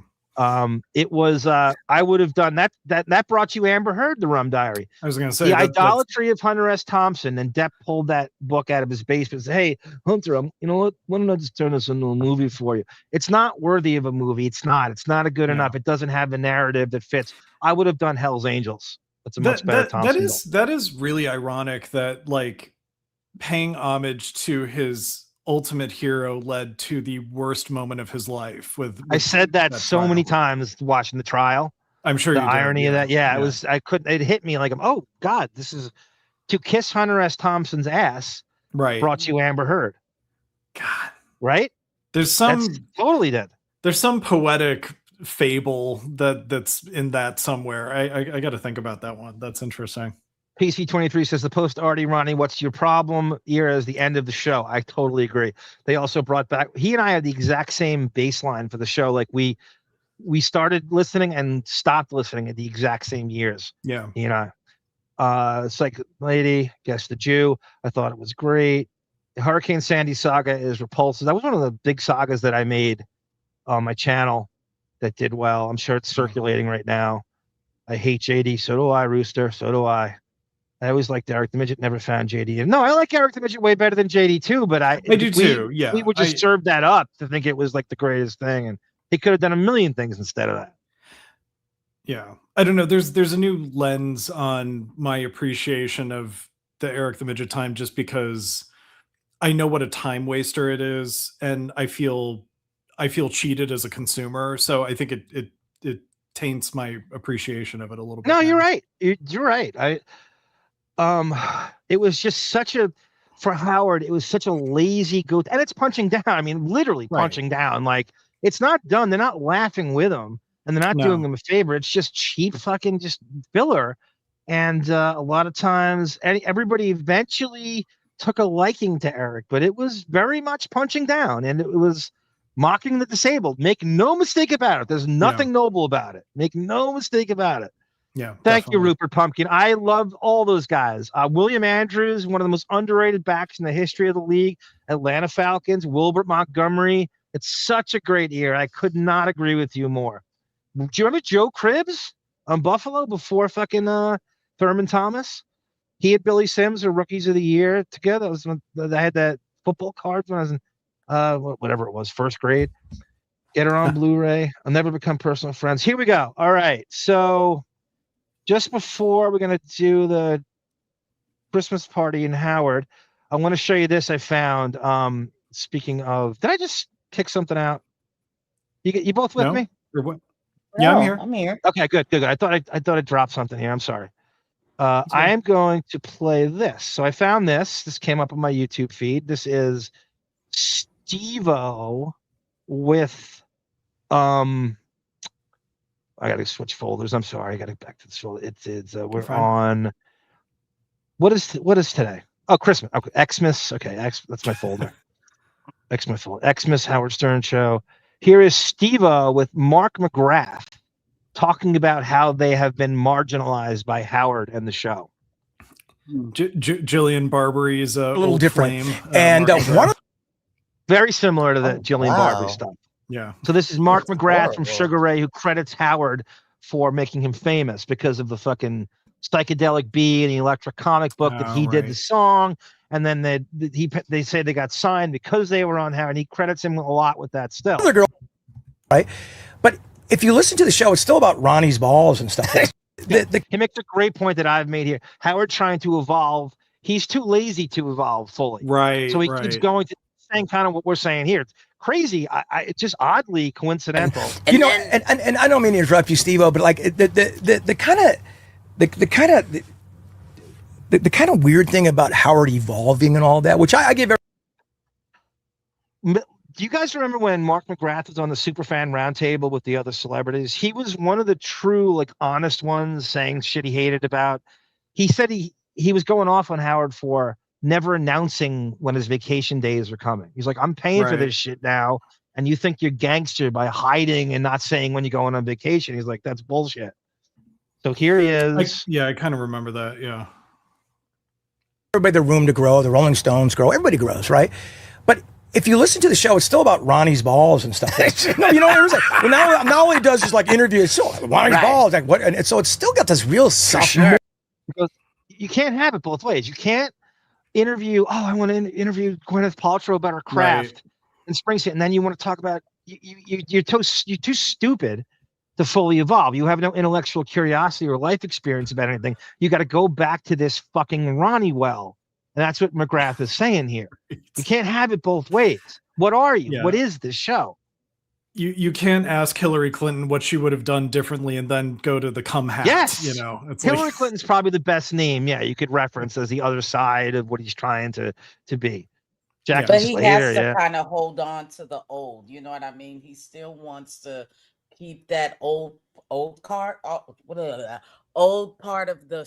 It was I would have done that brought you Amber Heard, the Rum Diary. I was gonna say the idolatry of Hunter S. Thompson, and Depp pulled that book out of his basement and said, hey, Hunter, you know what? Why don't I just turn this into a movie for you? It's not worthy of a movie. It's not a good enough. It doesn't have the narrative that fits. I would have done Hell's Angels. That's a much better Thompson. That is really ironic that, like, paying homage to his ultimate hero led to the worst moment of his life. I said that so many times watching the trial. I'm sure the irony of that. Yeah, it hit me like, oh God, this is to kiss Hunter S. Thompson's ass. Right. Brought you Amber Heard. God. Right. That's totally dead. There's some poetic fable that's in that somewhere. I got to think about that one. That's interesting. PC23 says the post Artie Ronnie, what's your problem era is the end of the show. I totally agree. They also brought back, he and I had the exact same baseline for the show. Like we started listening and stopped listening at the exact same years. Yeah. You know, Psychic Lady, Guess the Jew. I thought it was great. The Hurricane Sandy saga is repulsive. That was one of the big sagas that I made on my channel that did well. I'm sure it's circulating right now. I hate JD. So do I, Rooster. So do I. I always liked Eric the Midget, never found JD. No, I like Eric the Midget way better than JD too, but I do too. Yeah. We would just serve that up to think it was like the greatest thing, and he could have done a million things instead of that. Yeah. I don't know. There's a new lens on my appreciation of the Eric the Midget time, just because I know what a time waster it is, and I feel cheated as a consumer. So I think it taints my appreciation of it a little bit. No, you're right. You're right. It was just for Howard, it was such a lazy go, and it's punching down. I mean, literally punching down. Like, it's not done. They're not laughing with him, and they're not doing him a favor. It's just cheap fucking just filler. And a lot of times, everybody eventually took a liking to Eric, but it was very much punching down, and it was mocking the disabled. Make no mistake about it. There's nothing noble about it. Make no mistake about it. Yeah. Thank you, Rupert Pumpkin. I love all those guys. William Andrews, one of the most underrated backs in the history of the league. Atlanta Falcons, Wilbert Montgomery. It's such a great year. I could not agree with you more. Do you remember Joe Cribbs on Buffalo before fucking Thurman Thomas? He and Billy Sims were rookies of the year together. That was when I had that football card when I was in whatever it was, first grade. Get her on Blu-ray. I'll never become personal friends. Here we go. All right. So just before we're going to do the Christmas party in Howard, I want to show you this I found. Speaking of, did I just kick something out? You both with me? Or what? Yeah, I'm here. I'm here. Okay, good. I thought I dropped something here. I'm sorry. I am going to play this. So I found this. This came up on my YouTube feed. This is Steve O with I got to switch folders. I'm sorry. I got to get back to this folder. It's we're on. What is today? Oh, Christmas. Okay, Xmas. Okay, that's my folder. Xmas Howard Stern Show. Here is Steve O with Mark McGrath talking about how they have been marginalized by Howard and the show. Jillian Barbery's a little different, flame, and one of very similar to the Jillian Barbary stuff. Yeah. So this is Mark McGrath from Sugar Ray, who credits Howard for making him famous because of the fucking psychedelic bee and the electric comic book that he did the song, and then they say they got signed because they were on Howard. He credits him a lot with that still. Other girl, right? But if you listen to the show, it's still about Ronnie's balls and stuff. He makes a great point that I've made here. Howard trying to evolve. He's too lazy to evolve fully. Right. So he keeps going to saying kind of what we're saying here. It's crazy. It's just oddly coincidental. And I don't mean to interrupt you, Steve-O, but like the kind of weird thing about Howard evolving and all that, which I give. Do you guys remember when Mark McGrath was on the Superfan Roundtable with the other celebrities? He was one of the true, like, honest ones saying shit he hated about. He said he was going off on Howard for never announcing when his vacation days were coming. He's like, I'm paying for this shit now, and you think you're gangster by hiding and not saying when you're going on vacation. He's like, that's bullshit. So here he is. I kind of remember that, yeah. Everybody the room to grow, the Rolling Stones grow, everybody grows, right? But if you listen to the show, it's still about Ronnie's balls and stuff. You know what I'm saying? Well, now all he does is like interview. So Ronnie's balls, like what? And so it's still got this real soft. Because you can't have it both ways. You can't interview. Oh, I want to interview Gwyneth Paltrow about her craft and Springsteen, and then you want to talk about you're too stupid to fully evolve. You have no intellectual curiosity or life experience about anything. You got to go back to this fucking Ronnie well. And that's what McGrath is saying here. You can't have it both ways. What are you? Yeah. What is this show? You can't ask Hillary Clinton what she would have done differently and then go to the cum hat. Yes. You know, it's Hillary Clinton's probably the best name. Yeah, you could reference as the other side of what he's trying to be. But he has to kind of hold on to the old. You know what I mean? He still wants to keep that old part of the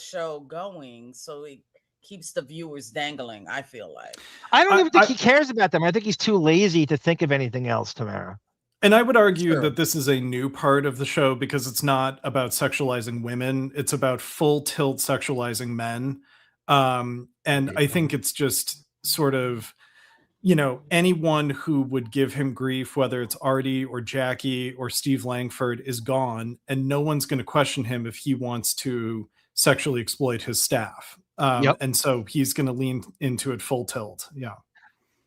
show going. So he keeps the viewers dangling, I feel like. I don't even think he cares about them. I think he's too lazy to think of anything else, Tamara. And I would argue that this is a new part of the show because it's not about sexualizing women. It's about full tilt sexualizing men. And I think it's just sort of, you know, anyone who would give him grief, whether it's Artie or Jackie or Steve Langford, is gone. And no one's going to question him if he wants to sexually exploit his staff. And so he's going to lean into it full tilt. Yeah.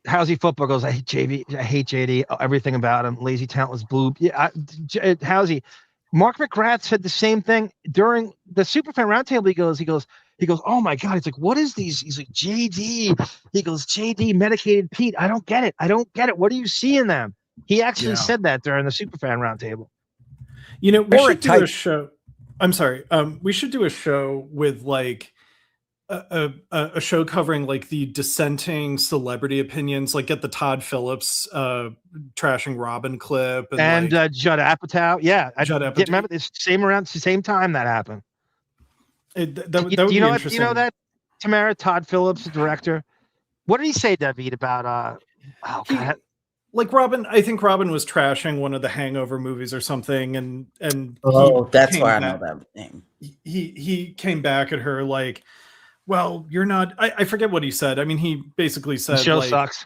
Housey football goes, I hate JD, everything about him. Lazy, talentless, blue. Yeah, Housey. Mark McGrath said the same thing during the Superfan Roundtable. He goes, oh my God. It's like, what is these? He's like, JD. He goes, JD, medicated Pete. I don't get it. What do you see in them? He actually said that during the Superfan Roundtable. You know, we should do a show. I'm sorry. We should do a show with like a show covering like the dissenting celebrity opinions, like get the Todd Phillips trashing Robin clip and like, Judd Apatow. Yeah, Judd Apatow. Remember it's around the same time that happened. That would be interesting. You know that Tamara, Todd Phillips, the director. What did he say, David, about like Robin? I think Robin was trashing one of the Hangover movies or something, and that's why I know that name. He came back at her like, well, you're not. I forget what he said. I mean, he basically said the show like, sucks.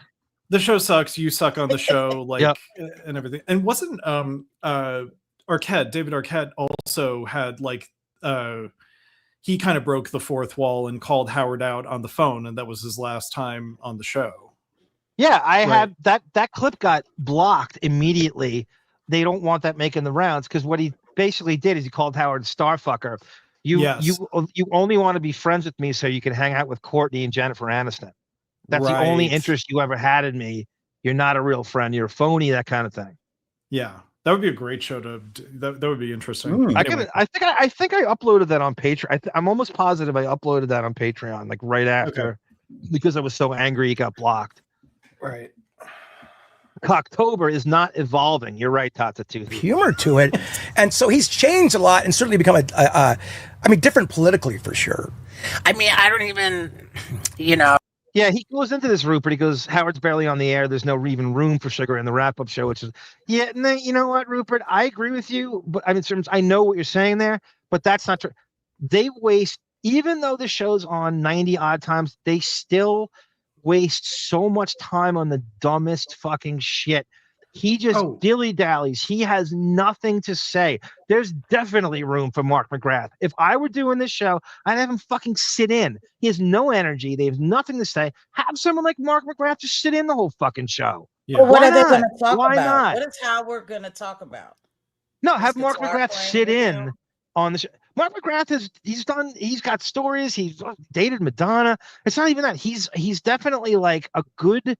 The show sucks. You suck on the show, like and everything. And wasn't David Arquette also had like he kind of broke the fourth wall and called Howard out on the phone, and that was his last time on the show. Yeah, I had that clip got blocked immediately they don't want that making the rounds because what he basically did is he called Howard Starfucker. You only want to be friends with me so you can hang out with Courtney and Jennifer Aniston. That's the only interest you ever had in me. You're not a real friend. You're a phony. That kind of thing. Yeah, that would be a great show to. That would be interesting. I think I uploaded that on Patreon. I'm almost positive I uploaded that on Patreon like right after because I was so angry he got blocked. Right. Cocktober is not evolving. You're right, Tata. Humor to it, and so he's changed a lot and certainly become different politically for sure. I mean, I don't even, Yeah, he goes into this, Rupert. He goes, Howard's barely on the air. There's no even room for sugar in the wrap-up show, which is, no, you know what, Rupert? I agree with you, but I mean, I know what you're saying there, but that's not true. They waste, even though the show's on 90 odd times, they still waste so much time on the dumbest fucking shit. He just dilly-dallies. He has nothing to say. There's definitely room for Mark McGrath. If I were doing this show, I'd have him fucking sit in. He has no energy. They have nothing to say. Have someone like Mark McGrath just sit in the whole fucking show. Yeah. Well, what are they going to talk Why about? not? What is Howard going to talk about? No, have Mark McGrath sit in on the show. Mark McGrath he's got stories. He's dated Madonna. It's not even that. He's definitely like a good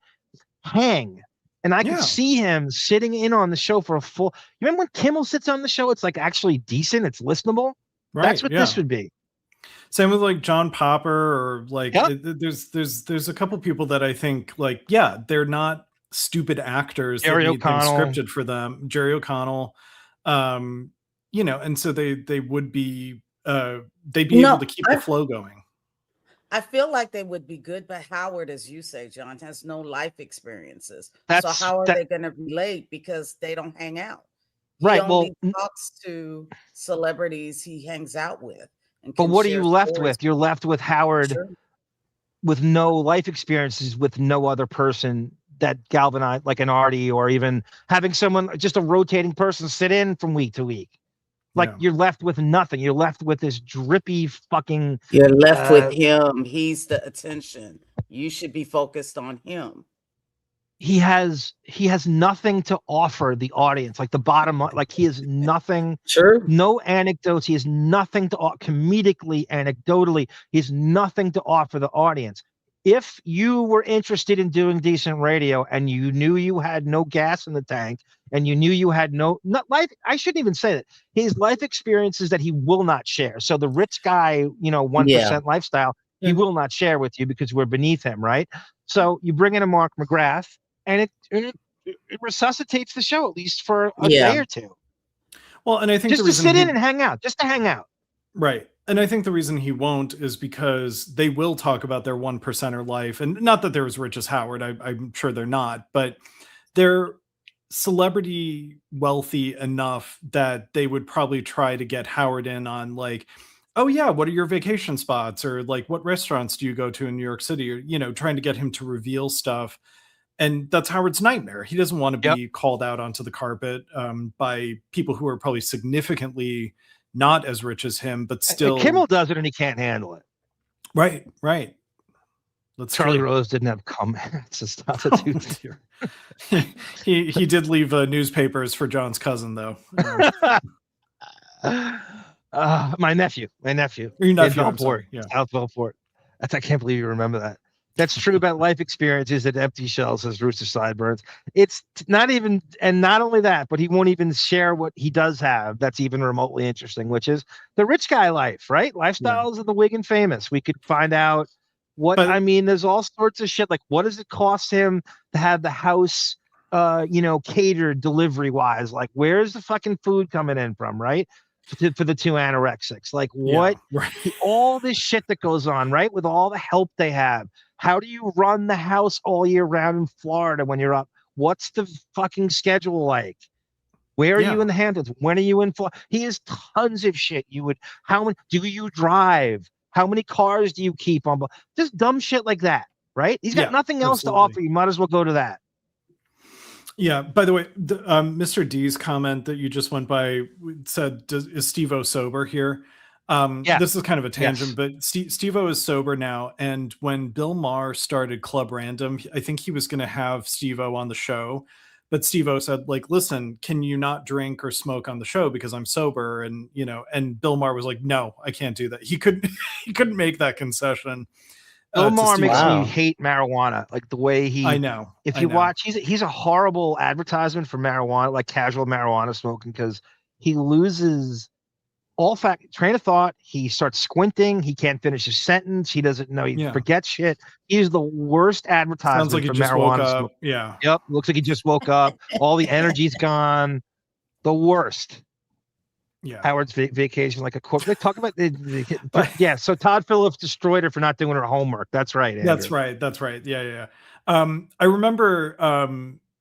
hang. And I can see him sitting in on the show for a full. You remember when Kimmel sits on the show? It's like actually decent. It's listenable. Right, that's what this would be. Same with like John Popper or like there's a couple people that I think like they're not stupid actors. Jerry O'Connell scripted for them. Jerry O'Connell, and so they would be they'd be able to keep the flow going. I feel like they would be good, but Howard, as you say, John, has no life experiences. So how are they going to relate because they don't hang out? He only talks to celebrities he hangs out with. But what are you left with? You're left with Howard with no life experiences with no other person that galvanize like an Artie or even having someone, just a rotating person sit in from week to week. Like you're left with nothing. You're left with this drippy fucking. You're left with him. He's the attention. You should be focused on him. He has nothing to offer the audience. Like the bottom, like he has nothing. Sure. No anecdotes. He has nothing to comedically, anecdotally. He has nothing to offer the audience. If you were interested in doing decent radio and you knew you had no gas in the tank and you knew you had not life, I shouldn't even say that. His life experiences that he will not share. So the rich guy, 1% lifestyle, he will not share with you because we're beneath him, right? So you bring in a Mark McGrath and it resuscitates the show at least for a day or two. Well, and I think just to sit in and hang out, just to hang out. Right. And I think the reason he won't is because they will talk about their 1%er life. And not that they're as rich as Howard. I'm sure they're not. But they're celebrity wealthy enough that they would probably try to get Howard in on like, oh, yeah, what are your vacation spots? Or like, what restaurants do you go to in New York City? Or, trying to get him to reveal stuff. And that's Howard's nightmare. He doesn't want to be called out onto the carpet by people who are probably significantly not as rich as him, but still. Kimmel does it and he can't handle it. Right. Charlie Rose didn't have comments and stuff. He did leave newspapers for John's cousin, though. My nephew. Your nephew, Belport, South Belport. I can't believe you remember that. That's true about life experiences at Empty Shells, as Rooster Sideburns. It's not even, and not only that, but he won't even share what he does have that's even remotely interesting, which is the rich guy life, right? Lifestyles of the Wigan famous. We could find out there's all sorts of shit. Like, what does it cost him to have the house, catered delivery wise? Like, where's the fucking food coming in from, right? For the two anorexics, like what? All this shit that goes on, right? With all the help they have. How do you run the house all year round in Florida when you're up? What's the fucking schedule like? Where are you in the Hamptons? When are you in Florida? He has tons of shit. How many do you drive? How many cars do you keep on? Just dumb shit like that, right? He's got nothing else to offer. You might as well go to that. Yeah. By the way, Mr. D's comment that you just went by said, "Is Steve O sober here?" This is kind of a tangent, but Steve O is sober now. And when Bill Maher started Club Random, I think he was going to have Steve O on the show, But Steve O said, like, listen, can you not drink or smoke on the show because I'm sober? And, you know, and Bill Maher was like, no, I can't do that. He couldn't make that concession. Bill Maher makes me hate marijuana, like the way he. I know. If you watch, he's a horrible advertisement for marijuana, like casual marijuana smoking, because he loses all train of thought. He starts squinting. He can't finish his sentence. He doesn't know. He forgets shit. He's the worst advertisement Sounds like he for just marijuana woke up. smoking. Yeah. Yep. Looks like he just woke up. All the energy's gone. The worst. Yeah. Howard's vacation like a corpse. They talk about yeah. So Todd Phillips destroyed her for not doing her homework. That's right. Andrew. That's right. Yeah. I remember,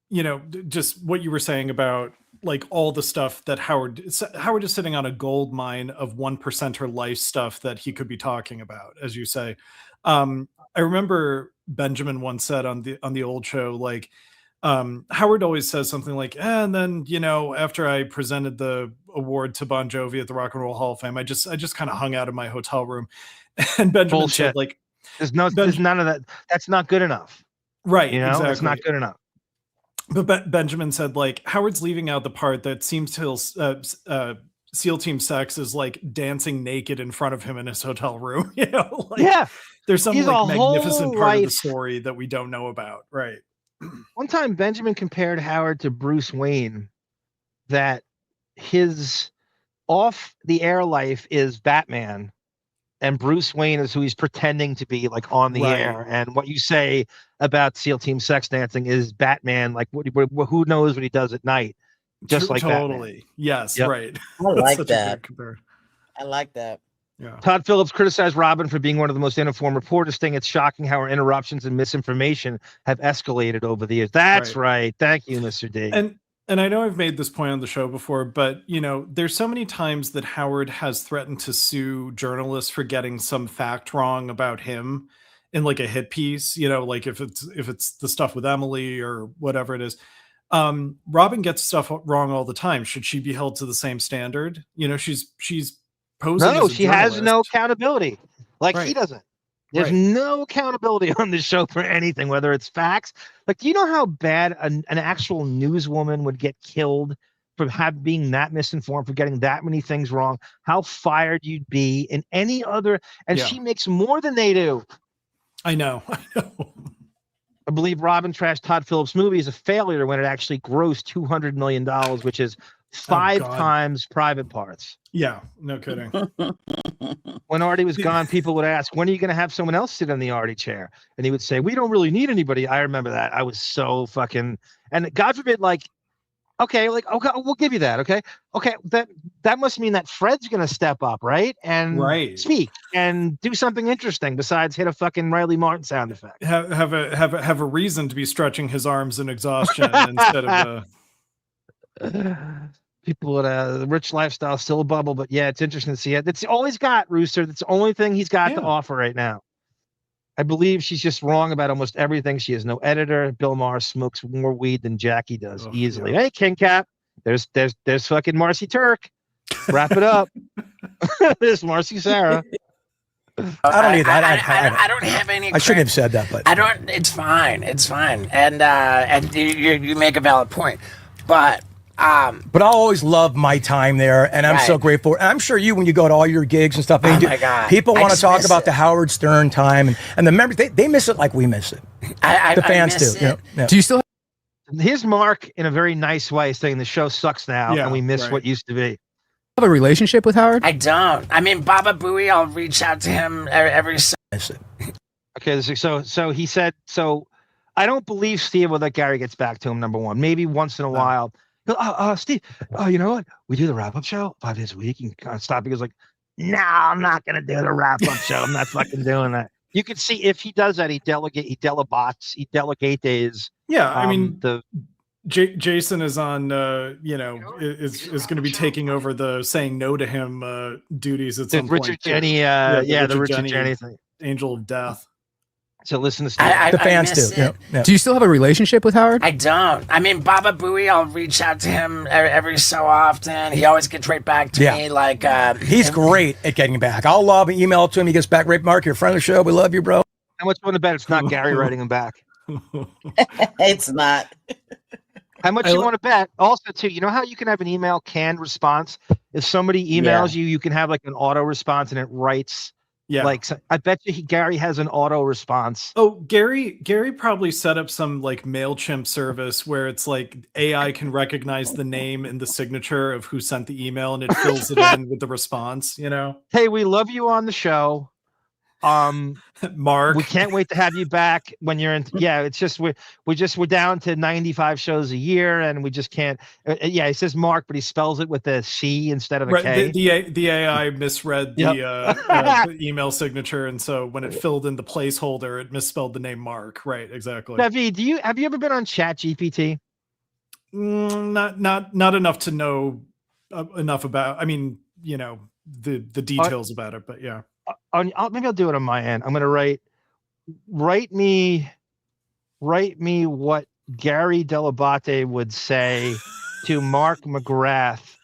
you know, just what you were saying about like all the stuff that Howard is sitting on a gold mine of 1%er life stuff that he could be talking about, as you say. I remember Benjamin once said on the old show, like, Howard always says something like, and then, you know, after I presented the award to Bon Jovi at the Rock and Roll Hall of Fame, I just kind of hung out in my hotel room. And Benjamin said, like, there's none of that. That's not good enough. Right. You know, exactly. That's not good enough. But Benjamin said, like, Howard's leaving out the part that seems to SEAL Team Sex is like dancing naked in front of him in his hotel room. You know, like, there's some like magnificent part of the story that we don't know about. Right. One time Benjamin compared Howard to Bruce Wayne, that his off the air life is Batman and Bruce Wayne is who he's pretending to be, like, on the air. And what you say about SEAL Team Sex Dancing is Batman, like, who knows what he does at night, just like totally. Batman. Yes, Yep. right. I like that. I like that. Yeah. Todd Phillips criticized Robin for being one of the most uninformed reporters, saying it's shocking how our interruptions and misinformation have escalated over the years. That's right. Thank you, Mr. D. And I know I've made this point on the show before, but, you know, there's so many times that Howard has threatened to sue journalists for getting some fact wrong about him in like a hit piece, you know, like if it's the stuff with Emily or whatever it is. Robin gets stuff wrong all the time. Should she be held to the same standard? You know, she's posing. No, as a she has journalist. no accountability. Like he doesn't. There's Right. no accountability on this show for anything, whether it's facts. Like, do you know how bad an actual newswoman would get killed for being that misinformed, for getting that many things wrong? How fired you'd be in any other, and Yeah. she makes more than they do. I know. I believe Robin trashed Todd Phillips' movie is a failure when it actually grossed $200 million, which is 5 God. times Private Parts. Yeah, no kidding. When Artie was gone, people would ask, when are you going to have someone else sit in the Artie chair? And he would say, we don't really need anybody. I remember that. I was so fucking, and God forbid, like, okay, we'll give you that. Okay. That must mean that Fred's going to step up, right? And speak and do something interesting besides hit a fucking Riley Martin sound effect. Have a reason to be stretching his arms in exhaustion instead of people with a rich lifestyle, still a bubble, but yeah, it's interesting to see it. That's all he's got, Rooster. That's the only thing he's got to offer right now. I believe she's just wrong about almost everything. She has no editor. Bill Maher smokes more weed than Jackie does easily. Hey, King Cap. There's fucking Marcy Turk. Wrap it up. There's Marcy Sarah. I don't need that. I don't have any. I shouldn't have said that, but I don't. It's fine. It's fine. And you make a valid point, but I'll always love my time there, and I'm so grateful. And I'm sure you, when you go to all your gigs and stuff, my God. people I want to just talk miss about it. the Howard Stern time, and the members they miss it like we miss it. The fans miss do. You know? Yeah. Do you still? Here's Mark in a very nice way saying the show sucks now, Yeah, and we miss right. what used to be. Have a relationship with Howard? I don't. I mean, Baba Booey, I'll reach out to him every. Okay, so he said, so I don't believe Steve will let Gary gets back to him, number one. Maybe once in a while. Steve, you know what? We do the wrap-up show 5 days a week. And kind of stop. He goes like, no, I'm not going to do the wrap-up show. I'm not fucking doing that. You can see if he does that, he delegates. Yeah, I mean, Jason is on, is going to be taking over the saying no to him duties at some point. Richard Jenny, the Richard Jenny thing. Angel of Death. So listen to Steve. The fans do. Yeah. Do you still have a relationship with Howard? I don't. I mean, Baba Booey, I'll reach out to him every so often. He always gets right back to me. Like He's great at getting back. I'll love and email it to him. He gets back. Right, Mark, you're a friend of the show. We love you, bro. How much fun to bet it's not Gary writing him back? It's not. How much you want to bet? Also, too, you know how you can have an email canned response? If somebody emails you, you can have like an auto response and it writes. Yeah. Like, I bet you Gary has an auto response. Oh, Gary probably set up some like MailChimp service where it's like AI can recognize the name and the signature of who sent the email and it fills it in with the response, you know? Hey, we love you on the show. Mark, we can't wait to have you back when you're in. Yeah, it's just we're down to 95 shows a year, and we just can't. Yeah, he says Mark, but he spells it with a C instead of a K. The AI misread the email signature, and so when it filled in the placeholder, it misspelled the name Mark. Right, exactly. David, have you ever been on ChatGPT? Not enough to know enough about. I mean, you know, the details about it, but yeah. Maybe I'll do it on my end. I'm going to write me what Gary Delabate would say to Mark McGrath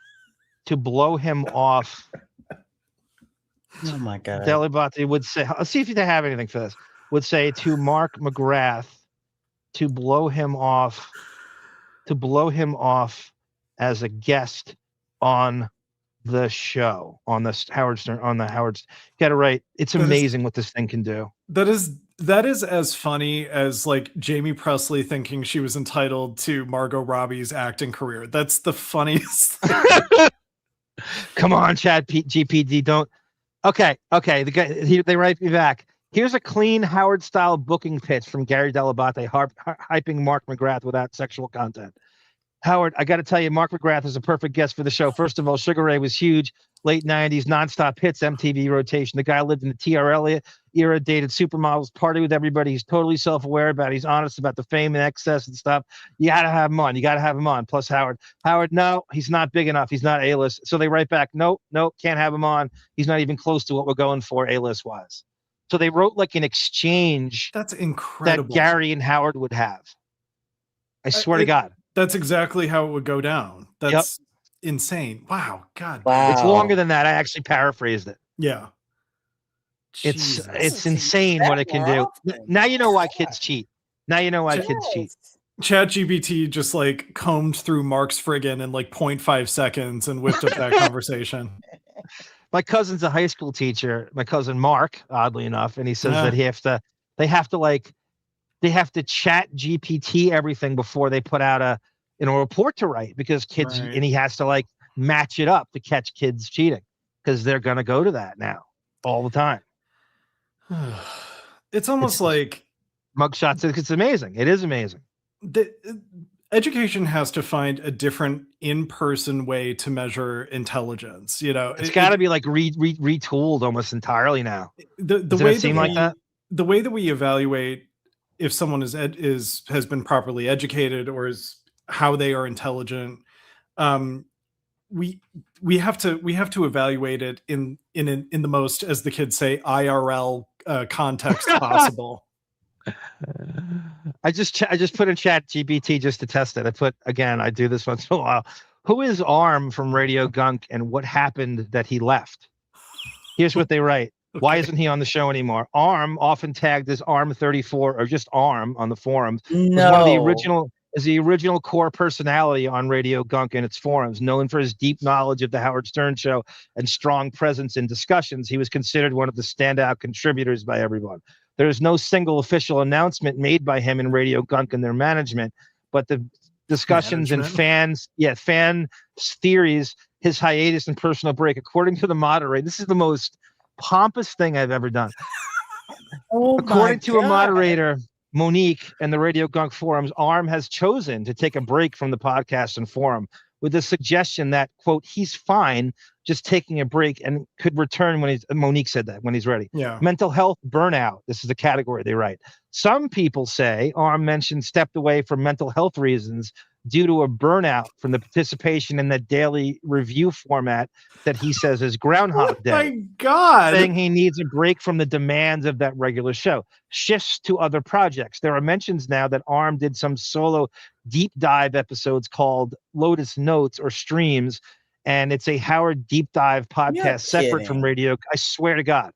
to blow him off. Oh my God. Delabate would say, I'll see if they have anything for this, would say to Mark McGrath to blow him off as a guest on the show, on the Howard Stern, got it right. It's amazing what this thing can do. That is as funny as like Jamie Presley thinking she was entitled to Margot Robbie's acting career. That's the funniest thing. Come on, GPT, don't. Okay. The guy, they write me back. Here's a clean Howard style booking pitch from Gary Delabate, hyping Mark McGrath without sexual content. Howard, I got to tell you, Mark McGrath is a perfect guest for the show. First of all, Sugar Ray was huge. Late 90s, nonstop hits, MTV rotation. The guy lived in the TRL era, dated supermodels, party with everybody. He's totally self-aware about it. He's honest about the fame and excess and stuff. You got to have him on. Plus Howard, no, he's not big enough. He's not A-list. So they write back, nope, can't have him on. He's not even close to what we're going for A-list wise. So they wrote like an exchange. That's incredible. That Gary and Howard would have. I swear to God. That's exactly how it would go down. That's insane. Wow. God. Wow. It's longer than that. I actually paraphrased it. Yeah. It's insane what it can do. Now you know why kids cheat. ChatGPT just like combed through Mark's friggin' in like 0.5 seconds and whipped up that conversation. My cousin's a high school teacher, my cousin Mark, oddly enough, and he says that they have to chat GPT everything before they put out a report to write, because kids, and he has to like match it up to catch kids cheating, because they're going to go to that now all the time. It's almost like mugshots. It's amazing. It is amazing. Education has to find a different in-person way to measure intelligence. You know, it's got to be like retooled almost entirely now. The way that we evaluate if someone has been properly educated or is how they are intelligent, we have to evaluate it in the most, as the kids say, IRL context possible. I just put in ChatGPT just to test it. I do this once in a while. Who is Arm from Radio Gunk, and what happened that he left? Here's what they write. Okay. Why isn't he on the show anymore? Arm, often tagged as Arm 34 or just Arm on the forums, was one of the original core personality on Radio Gunk and its forums. Known for his deep knowledge of the Howard Stern Show and strong presence in discussions, he was considered one of the standout contributors by everyone. There is no single official announcement made by him in Radio Gunk and their management, but the discussions and fan theories, his hiatus and personal break. According to the moderator, this is the most pompous thing I've ever done. According to a moderator, Monique, and the Radio Gunk forums, Arm has chosen to take a break from the podcast and forum with the suggestion that, quote, he's fine just taking a break and could return when Monique said that, when he's ready. Yeah. Mental health burnout. This is the category they write. Some people say Arm mentioned stepped away for mental health reasons due to a burnout from the participation in the daily review format that he says is Groundhog Day. Oh my God. Saying he needs a break from the demands of that regular show. Shifts to other projects. There are mentions now that Arm did some solo deep dive episodes called Lotus Notes or Streams, and it's a Howard deep dive podcast separate from Radio. I swear to God.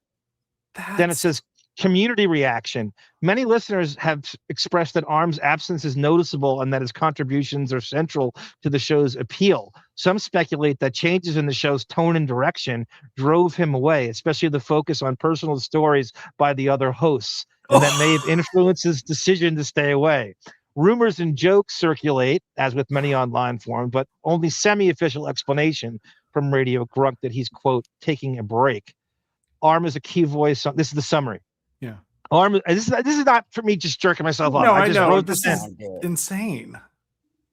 Then it says Community reaction. Many listeners have expressed that Arm's absence is noticeable and that his contributions are central to the show's appeal. Some speculate that changes in the show's tone and direction drove him away, especially the focus on personal stories by the other hosts, and that may have influenced his decision to stay away. Rumors and jokes circulate, as with many online forums, but only semi-official explanation from Radio Gunk that he's, quote, taking a break. Arm is a key voice. This is the summary. Yeah. Arm. This is not for me just jerking myself off. No, I just know. wrote This is insane.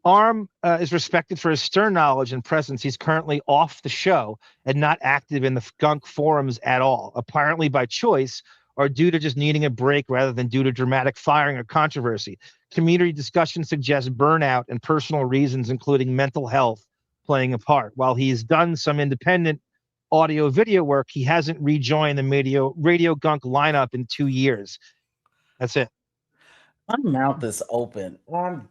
Arm is respected for his stern knowledge and presence. He's currently off the show and not active in the Gunk forums at all, apparently by choice or due to just needing a break rather than due to dramatic firing or controversy. Community discussion suggests burnout and personal reasons, including mental health, playing a part. While he's done some independent audio video work, he hasn't rejoined the Radio Gunk lineup in 2 years. That's it. My mouth is open.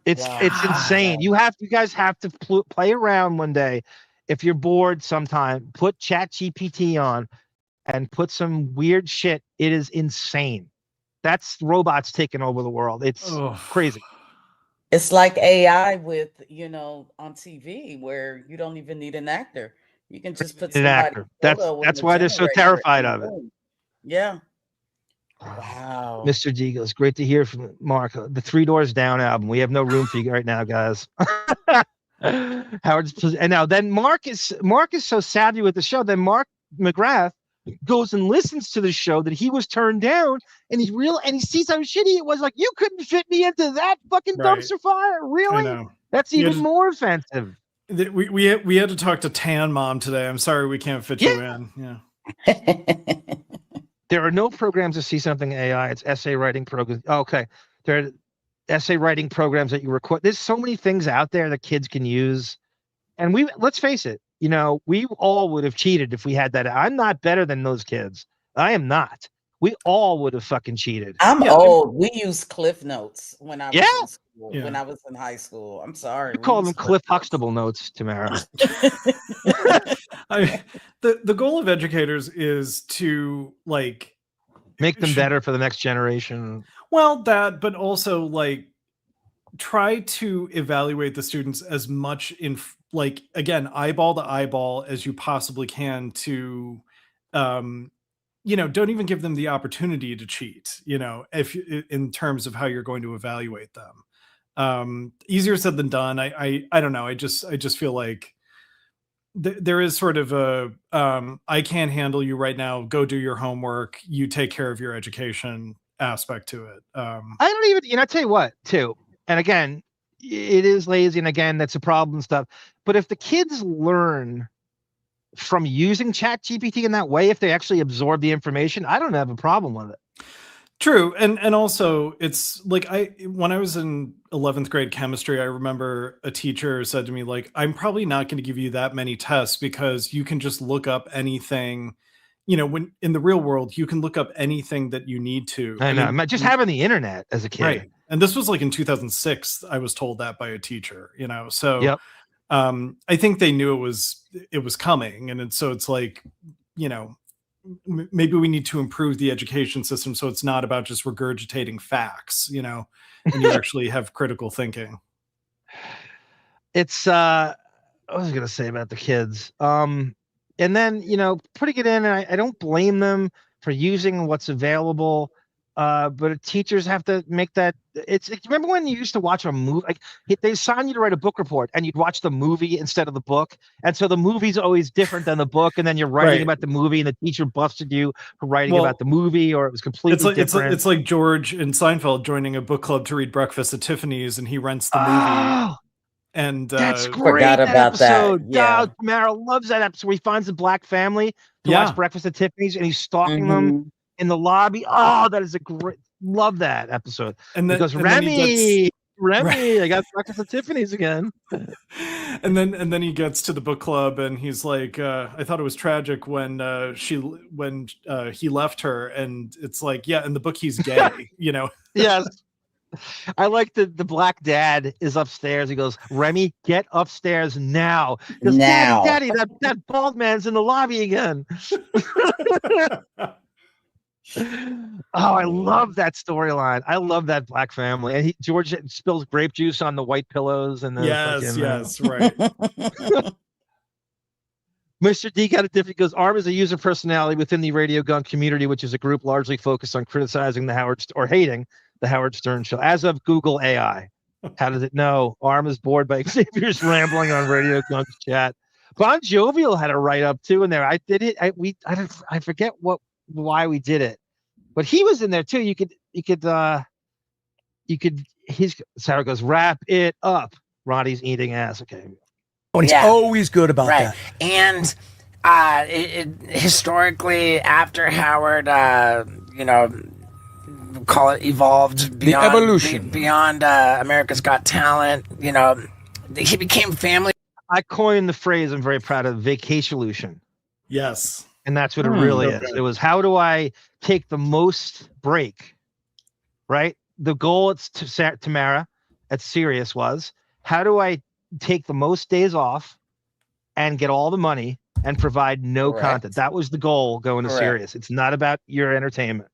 It's insane. You guys have to play around one day. If you're bored sometime, put ChatGPT on and put some weird shit. It is insane. That's robots taking over the world. It's crazy. It's like AI with, on TV where you don't even need an actor. You can just put an actor. That's why they're so terrified of it. Yeah. Wow. Mr. Deagle, it's great to hear from Mark. The 3 Doors Down album. We have no room for you right now, guys. Howard's, and now then Mark is so savvy with the show. Then Mark McGrath goes and listens to the show that he was turned down, and he sees how shitty it was. Like, you couldn't fit me into that fucking dumpster fire, really? That's even more offensive. We had to talk to Tan Mom today. I'm sorry we can't fit you in. Yeah. There are no programs to see something AI. It's essay writing programs. Oh, okay. There are essay writing programs that you record. There's so many things out there that kids can use. And let's face it, we all would have cheated if we had that. I'm not better than those kids. I am not. We all would have fucking cheated. I'm old. We used Cliff Notes when I was in school. Yeah. When I was in high school. I'm sorry. We call them Cliff Huxtable notes, Tamara. The goal of educators is to make them better for the next generation. Well, but also try to evaluate the students as much in again, eyeball to eyeball as you possibly can to don't even give them the opportunity to cheat, if in terms of how you're going to evaluate them. Easier said than done. I don't know. I just feel like there is sort of a I can't handle you right now. Go do your homework. You take care of your education aspect to it. I don't even, I tell you what, too. And again, it is lazy. And again, that's a problem and stuff. But if the kids learn from using ChatGPT in that way, if they actually absorb the information, I don't have a problem with it. True. And also it's when I was in 11th grade chemistry, I remember a teacher said to me, I'm probably not going to give you that many tests because you can just look up anything, when in the real world, you can look up anything that you need to. I know. Just having the internet as a kid. Right. And this was in 2006, I was told that by a teacher, so yep. I think they knew it was coming. And so it's maybe we need to improve the education system so it's not about just regurgitating facts, and you actually have critical thinking. It's what was I going to say about the kids? And then, putting it in, and I don't blame them for using what's available. But teachers have to make that. Remember when you used to watch a movie? They assign you to write a book report, and you'd watch the movie instead of the book, and so the movie's always different than the book, and then you're writing about the movie, and the teacher busted you for writing about the movie, or it was completely different. It's like George in Seinfeld joining a book club to read Breakfast at Tiffany's, and he rents the movie. And that's great. Forgot about episode. that. Yeah. Tamara loves that episode where he finds a black family to watch Breakfast at Tiffany's, and he's stalking them in the lobby. Oh, that is a great. Love that episode. And then he goes, Remy, I got Breakfast at Tiffany's again. And then he gets to the book club, and he's like, I thought it was tragic when he left her, and it's in the book he's gay, Yes. I like the black dad is upstairs. He goes, Remy, get upstairs now. He goes, now. Daddy, that bald man's in the lobby again. Oh, I love that storyline. I love that black family. And George spills grape juice on the white pillows. And Yes, right. Mr. D got it different. He goes, Arm is a user personality within the Radio Gunk community, which is a group largely focused on criticizing hating the Howard Stern show. As of Google AI, how does it know? Arm is bored by Xavier's rambling on Radio Gunk's chat. BonJovial had a write up too in there. I did it. I forget why we did it, but he was in there too. Sarah goes, wrap it up. Ronnie's eating ass. Okay. Oh, he's always good about that. And historically, after Howard, call it evolved beyond the evolution beyond America's Got Talent. He became family. I coined the phrase. I'm very proud of vacation. Yes, and that's what it really is. It was, how do I take the most break? Right. The goal at Tamara at Sirius was, how do I take the most days off and get all the money and provide no content? That was the goal going to Sirius. It's not about your entertainment.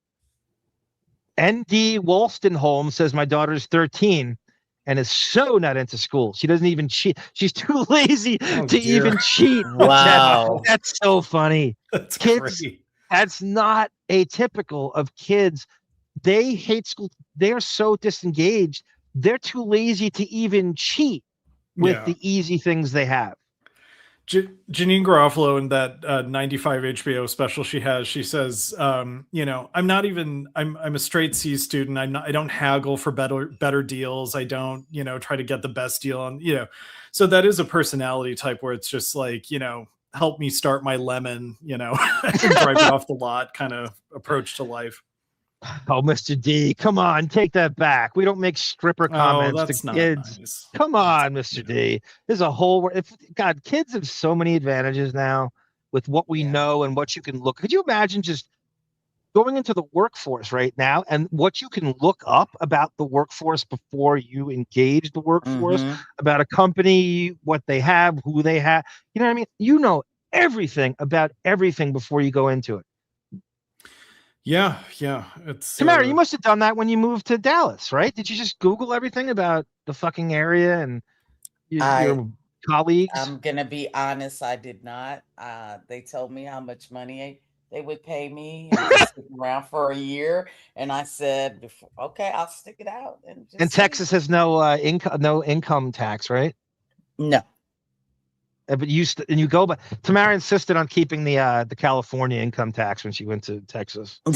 ND Wolstenholm says, my daughter's 13 and is so not into school. She doesn't even cheat. She's too lazy to even cheat. Wow. That's so funny. That's kids. Great. That's not atypical of kids. They hate school. They're so disengaged. They're too lazy to even cheat with the easy things they have. Janine Garofalo in that 95 HBO special she has, she says, I'm a straight C student. I don't haggle for better deals. I don't, try to get the best deal on, so that is a personality type where it's just like, help me start my lemon, drive it off the lot kind of approach to life. Oh, Mr. D, come on, take that back. We don't make stripper comments to kids. Nice. Come on, Mr. D. There's a whole kids have so many advantages now with what we know and what you can look. Could you imagine just going into the workforce right now and what you can look up about the workforce before you engage the workforce, about a company, what they have, who they have. You know what I mean? You know everything about everything before you go into it. Yeah. It's Tamara, you must have done that when you moved to Dallas, right? Did you just Google everything about the fucking area and your colleagues? I'm gonna be honest, I did not. They told me how much money they would pay me and stick around for a year, and I said, "Okay, I'll stick it out." And Texas has no income tax, right? No. But you go, but Tamara insisted on keeping the California income tax when she went to Texas. We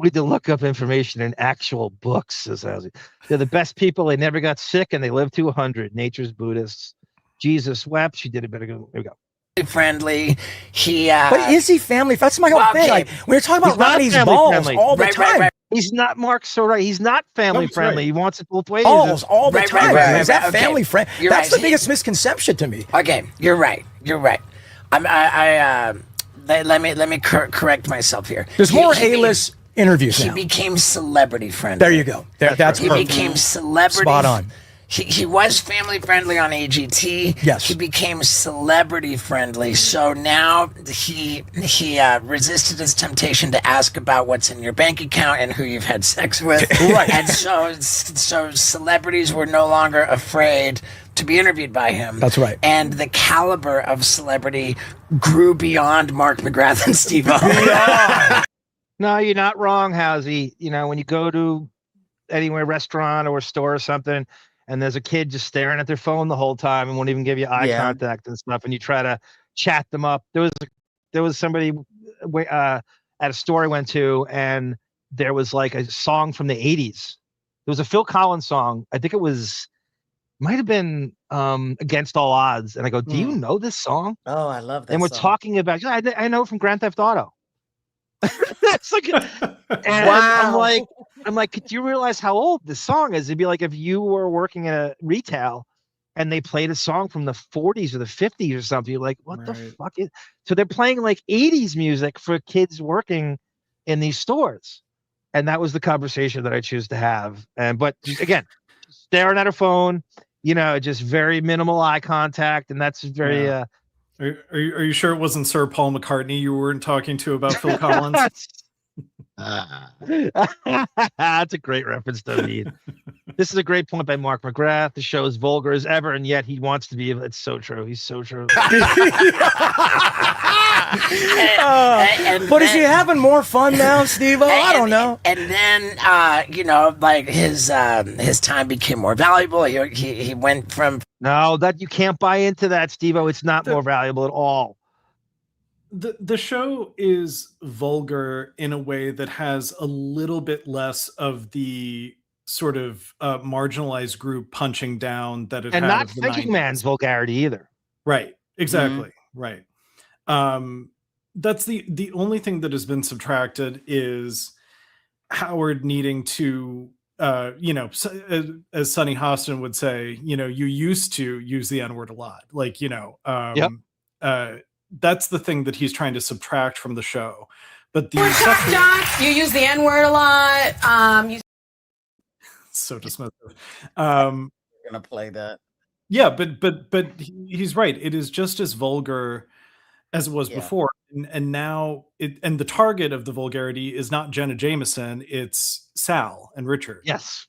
had to look up information in actual books, says Ozzy. They're the best people. They never got sick and they lived to 100. Nature's Buddhists. Jesus wept. She did it better. There we go. Friendly. But is he family? That's my whole thing. Like, we're talking about Ronnie's balls all the time. Right. He's not Mark. So right. He's not family friendly. Right. He wants it both ways. Balls all the time. Is that family friend? That's right. The biggest misconception to me. Okay, you're right. Let me correct myself here. There's more A-list interviews now. He became celebrity friendly. There you go. That's he perfect. became celebrity. Spot on. He was family friendly on AGT. Yes. He became celebrity friendly. So now he resisted his temptation to ask about what's in your bank account and who you've had sex with. Right. And so celebrities were no longer afraid to be interviewed by him. That's right. And the caliber of celebrity grew beyond Mark McGrath and Steve O. Yeah. No, you're not wrong, Housey. When you go to anywhere, restaurant or store or something, and there's a kid just staring at their phone the whole time and won't even give you eye contact and stuff, and you try to chat them up. There was somebody at a store I went to, and there was like a song from the 80s. There was a Phil Collins song. I think might have been Against All Odds. And I go, do you know this song? Oh, I love that And we're song. talking about, I know from Grand Theft Auto. It's like, and wow. I'm like, do you realize how old this song is? It'd be like if you were working at a retail and they played a song from the 40s or the 50s or something. You're like, what the fuck is? So they're playing like 80s music for kids working in these stores. And that was the conversation that I choose to have. But again, staring at a phone, just very minimal eye contact. And that's very, Are you sure it wasn't Sir Paul McCartney you weren't talking to about Phil Collins? That's a great reference, David. This is a great point by Mark McGrath. The show is vulgar as ever, and yet he wants to be. It's so true. He's so true. But is he having more fun now, Steve-O? I don't know. And then, like his time became more valuable. He went from. No, that you can't buy into that, Steve-O. It's not more valuable at all. The show is vulgar in a way that has a little bit less of the sort of marginalized group punching down that it and had not of the thinking 90s. man's vulgarity either. Right. Exactly. Right. That's the only thing that has been subtracted is Howard needing to, as Sonny Hostin would say, you used to use the N-word a lot. Like, that's the thing that he's trying to subtract from the show. But the you use the N-word a lot. So dismissive. We're gonna play that. Yeah, but he's right. It is just as vulgar as it was before, and now and the target of the vulgarity is not Jenna Jameson, it's Sal and Richard. Yes.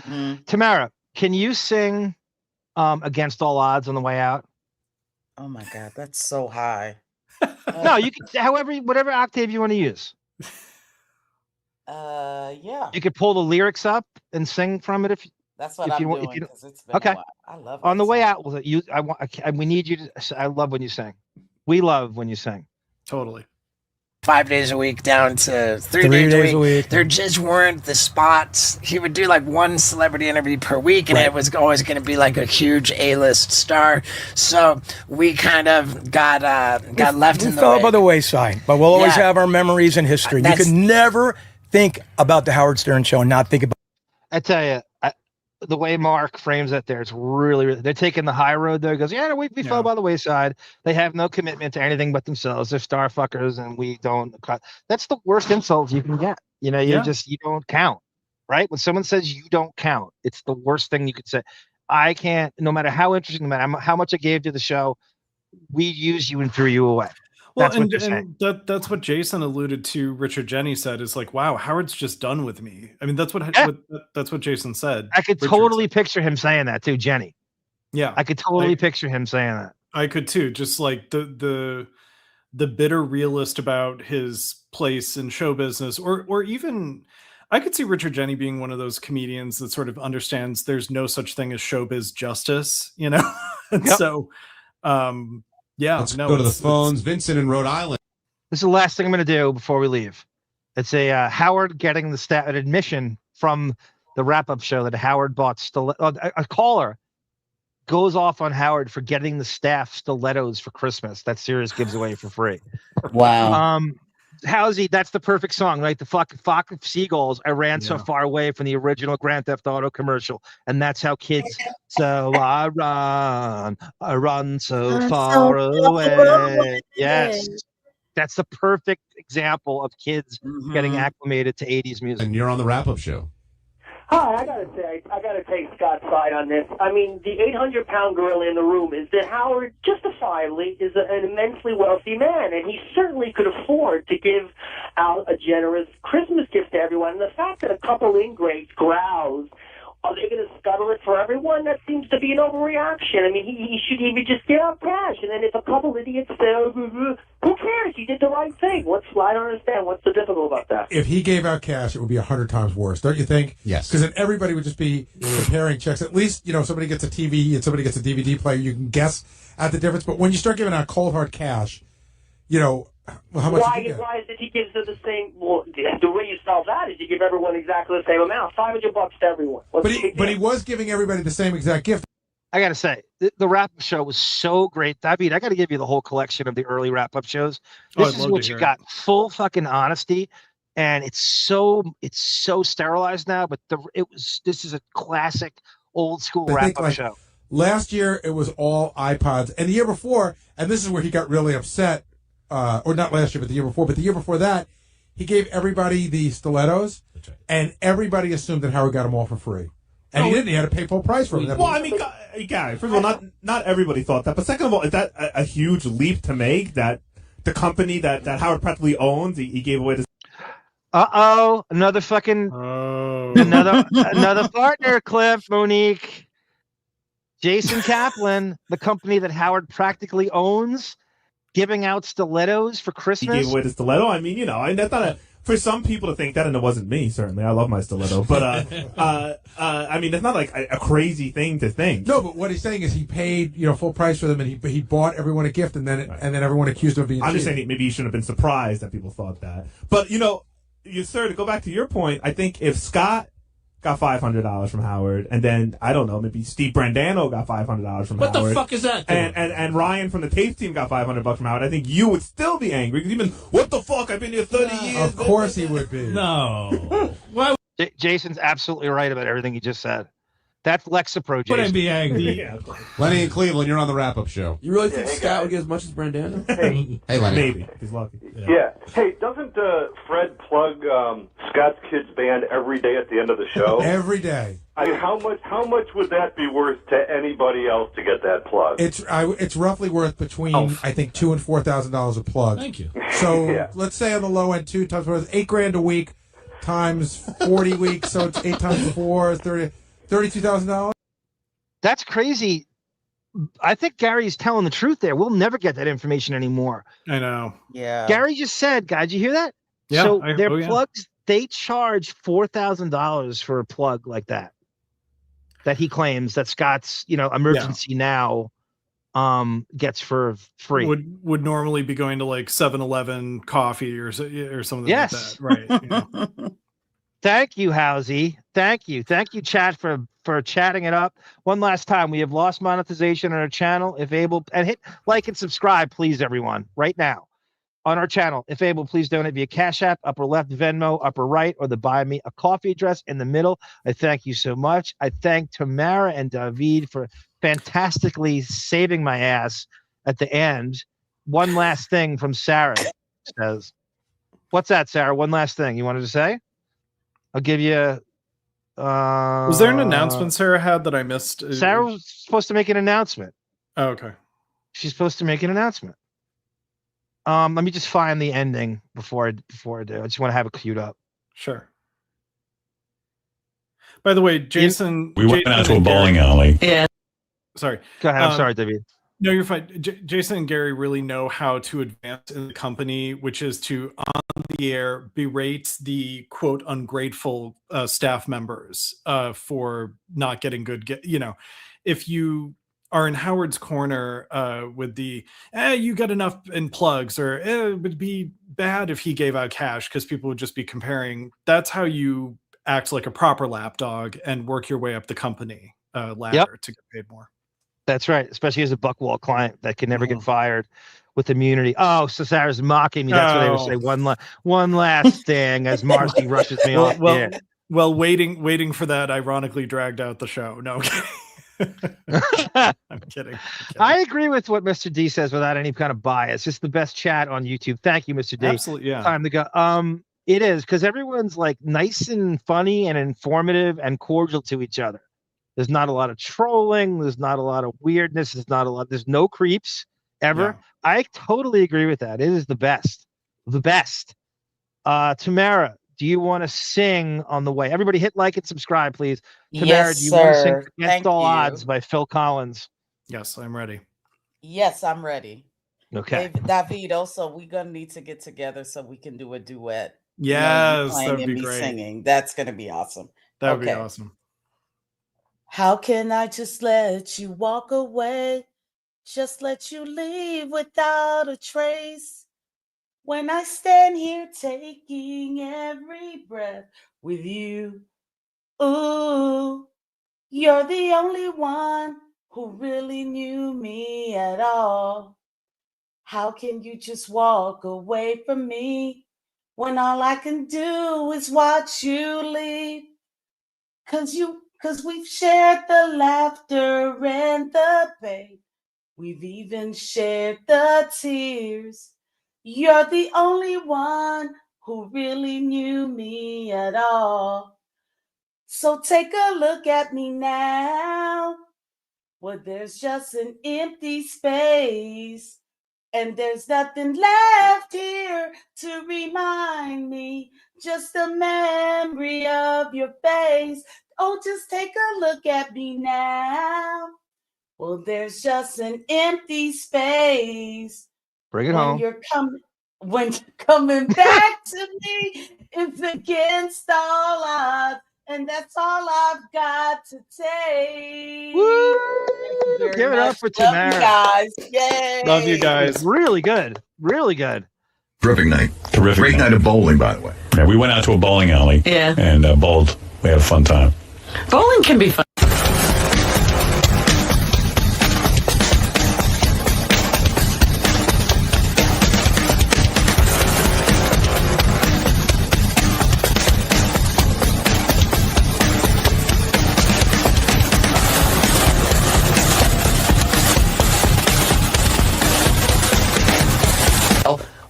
Mm-hmm. Tamara, can you sing Against All Odds on the way out? Oh my God, that's so high. No, you can, whatever octave you want to use. Yeah. You could pull the lyrics up and sing from it if that's what I'm doing. Because it's been okay. A while. I love on the way song. out. We need you to. I love when you sing. We love when you sing. Totally. 5 days a week down to 3 days a week. There just weren't the spots. He would do like one celebrity interview per week, and it was always going to be like a huge A-list star. So we kind of got left in the fell way. by the wayside, but we'll always have our memories and history. You can never think about the Howard Stern Show and not think about. I tell you, the way Mark frames it there, it's really they're taking the high road there. He goes, we fell by the wayside. They have no commitment to anything but themselves. They're star fuckers, and we don't. That's the worst insult you can get. You don't count, right? When someone says you don't count, it's the worst thing you could say. I can't, no matter how interesting, no matter how much I gave to the show, we use you and threw you away. Well, that's what Jason alluded to. Richard Jenny said is like, wow, Howard's just done with me. I mean, that's what Jason said. I could totally picture him saying that too, Jenny. Yeah, I could totally picture him saying that. I could too. Just like the bitter realist about his place in show business, or even I could see Richard Jenny being one of those comedians that sort of understands there's no such thing as showbiz justice, and so. Let's go to the phones. Vincent in Rhode Island. This is the last thing I'm going to do before we leave. It's a Howard getting an admission from the wrap-up show that Howard bought a caller goes off on Howard for getting the staff stilettos for Christmas that Sirius gives away for free. Wow. Howsy, that's the perfect song, right? The flock of seagulls. I ran so far away from the original Grand Theft Auto commercial, and that's how kids. So I run so far away. Yes, that's the perfect example of kids getting acclimated to '80s music. And you're on the wrap-up show. Hi, I gotta take Scott's side on this. I mean, the 800-pound gorilla in the room is that Howard, justifiably, is an immensely wealthy man, and he certainly could afford to give out a generous Christmas gift to everyone. And the fact that a couple ingrates growls, are they going to scuttle it for everyone? That seems to be an overreaction. I mean, he should even just give out cash, and then if a couple idiots say, who cares? He did the right thing. I don't understand. What's so difficult about that? If he gave out cash, it would be 100 times worse, don't you think? Yes. Because then everybody would just be comparing checks. At least, somebody gets a TV and somebody gets a DVD player. You can guess at the difference. But when you start giving out cold, hard cash, how much? Why is it he gives them the same? Well, the way you solve that is you give everyone exactly the same amount, $500 to everyone. But he was giving everybody the same exact gift. I got to say, the wrap-up show was so great. I mean, I got to give you the whole collection of the early wrap-up shows. This is what you got: full fucking honesty, and it's so sterilized now. But this is a classic old school wrap-up show. Last year it was all iPods, and the year before, and this is where he got really upset. Or not last year, but the year before. But the year before that, he gave everybody the stilettos, and everybody assumed that Howard got them all for free. And he didn't. He had to pay full price for it. Well, I mean, Gary, first of all, not everybody thought that. But second of all, is that a huge leap to make that the company that Howard practically owns, he gave away this? Another fucking another partner clip, Monique. Jason Kaplan, the company that Howard practically owns, giving out stilettos for Christmas. He gave away the stiletto. I mean, I that's not for some people to think that, and it wasn't me. Certainly, I love my stiletto, but I mean, it's not like a crazy thing to think. No, but what he's saying is he paid full price for them, and he bought everyone a gift, and then everyone accused him of being. I'm just saying maybe he shouldn't have been surprised that people thought that. But sir, to go back to your point, I think if Scott got $500 from Howard, and then I don't know, maybe Steve Brandano got $500 from Howard. What the fuck is that doing? And Ryan from the tape team got $500 from Howard. I think you would still be angry because even what the fuck? I've been here 30 years. Of course he would be. No. Why? Jason's absolutely right about everything he just said. That's Lexapro, Jason. Wouldn't be angry. Lenny in Cleveland, you're on the wrap-up show. You really think Scott would get as much as Brandano? Hey, Lenny. Maybe if he's lucky. Yeah. Hey, doesn't Fred plug Scott's Kids Band every day at the end of the show? Every day. I mean, how much would that be worth to anybody else to get that plug? It's roughly worth between I think $2,000 and $4,000 a plug. Thank you. So let's say on the low end, 2 times $8,000 a week times 40 weeks, so it's 8 times 4 is $32,000. That's crazy. I think Gary's telling the truth there. We'll never get that information anymore. I know. Yeah. Gary just said, guys, you hear that? Yeah. So their plugs, they charge $4,000 for a plug like that he claims that Scott's, Emergency Now gets for free. Would normally be going to like 7-Eleven coffee or something like that. Right. Thank you, Housie. Thank you, chat, for chatting it up. One last time, we have lost monetization on our channel. If able, and hit like and subscribe, please, everyone, right now on our channel. If able, please donate via Cash App, upper left, Venmo, upper right, or the Buy Me a Coffee address in the middle. I thank you so much. I thank Tamara and David for fantastically saving my ass at the end. One last thing from Sarah says, "What's that, Sarah? One last thing you wanted to say?" I'll give you. Was there an announcement Sarah had that I missed? Sarah was supposed to make an announcement. Oh, okay. She's supposed to make an announcement. Let me just find the ending before I do. I just want to have it queued up. Sure. By the way, Jason. We went out to a bowling alley. Yeah. Sorry. Go ahead. I'm sorry, David. No, you're fine. Jason and Gary really know how to advance in the company, which is to, on the air, berate the, quote, ungrateful staff members for not getting good, if you are in Howard's corner with the, you got enough in plugs, or it would be bad if he gave out cash because people would just be comparing. That's how you act like a proper lapdog and work your way up the company ladder to get paid more. That's right, especially as a Buckwall client that can never get fired with immunity. Oh, so Sarah's mocking me. That's what they would say. One last thing as Marcy rushes me off. Well, waiting for that ironically dragged out the show. No, I'm kidding. I agree with what Mr. D says without any kind of bias. It's the best chat on YouTube. Thank you, Mr. D. Absolutely, yeah. Time to go. It is, because everyone's like nice and funny and informative and cordial to each other. There's not a lot of trolling. There's not a lot of weirdness. There's no creeps ever. Yeah. I totally agree with that. It is the best. The best. Tamara, do you want to sing on the way? Everybody hit like and subscribe, please. Tamara, yes, do you want to sing Against Thank All you. Odds by Phil Collins? Yes, I'm ready. Yes, I'm ready. Okay. David, also, we're going to need to get together so we can do a duet. Yes, that would be great. Singing. That's going to be awesome. That would be awesome. How can I just let you walk away? Just let you leave without a trace? When I stand here taking every breath with you. Ooh, you're the only one who really knew me at all. How can you just walk away from me when all I can do is watch you leave? Cause we've shared the laughter and the pain. We've even shared the tears. You're the only one who really knew me at all. So take a look at me now. Well, there's just an empty space, and there's nothing left here to remind me, just a memory of your face. Oh, just take a look at me now. Well, there's just an empty space. Bring it when home. When you're coming back to me, it's against all odds, and that's all I've got to take. Woo! Give it up for Tamara. Love you guys. Yay. Love you guys. Really good. Really good. Terrific night. Terrific Great night of bowling, by the way. Yeah, we went out to a bowling alley. Yeah. And bowled. We had a fun time. Bowling can be fun.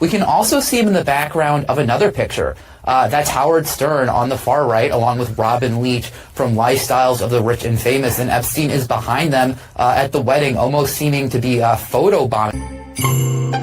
We can also see him in the background of another picture. That's Howard Stern on the far right, along with Robin Leach from Lifestyles of the Rich and Famous, and Epstein is behind them at the wedding, almost seeming to be photobombing.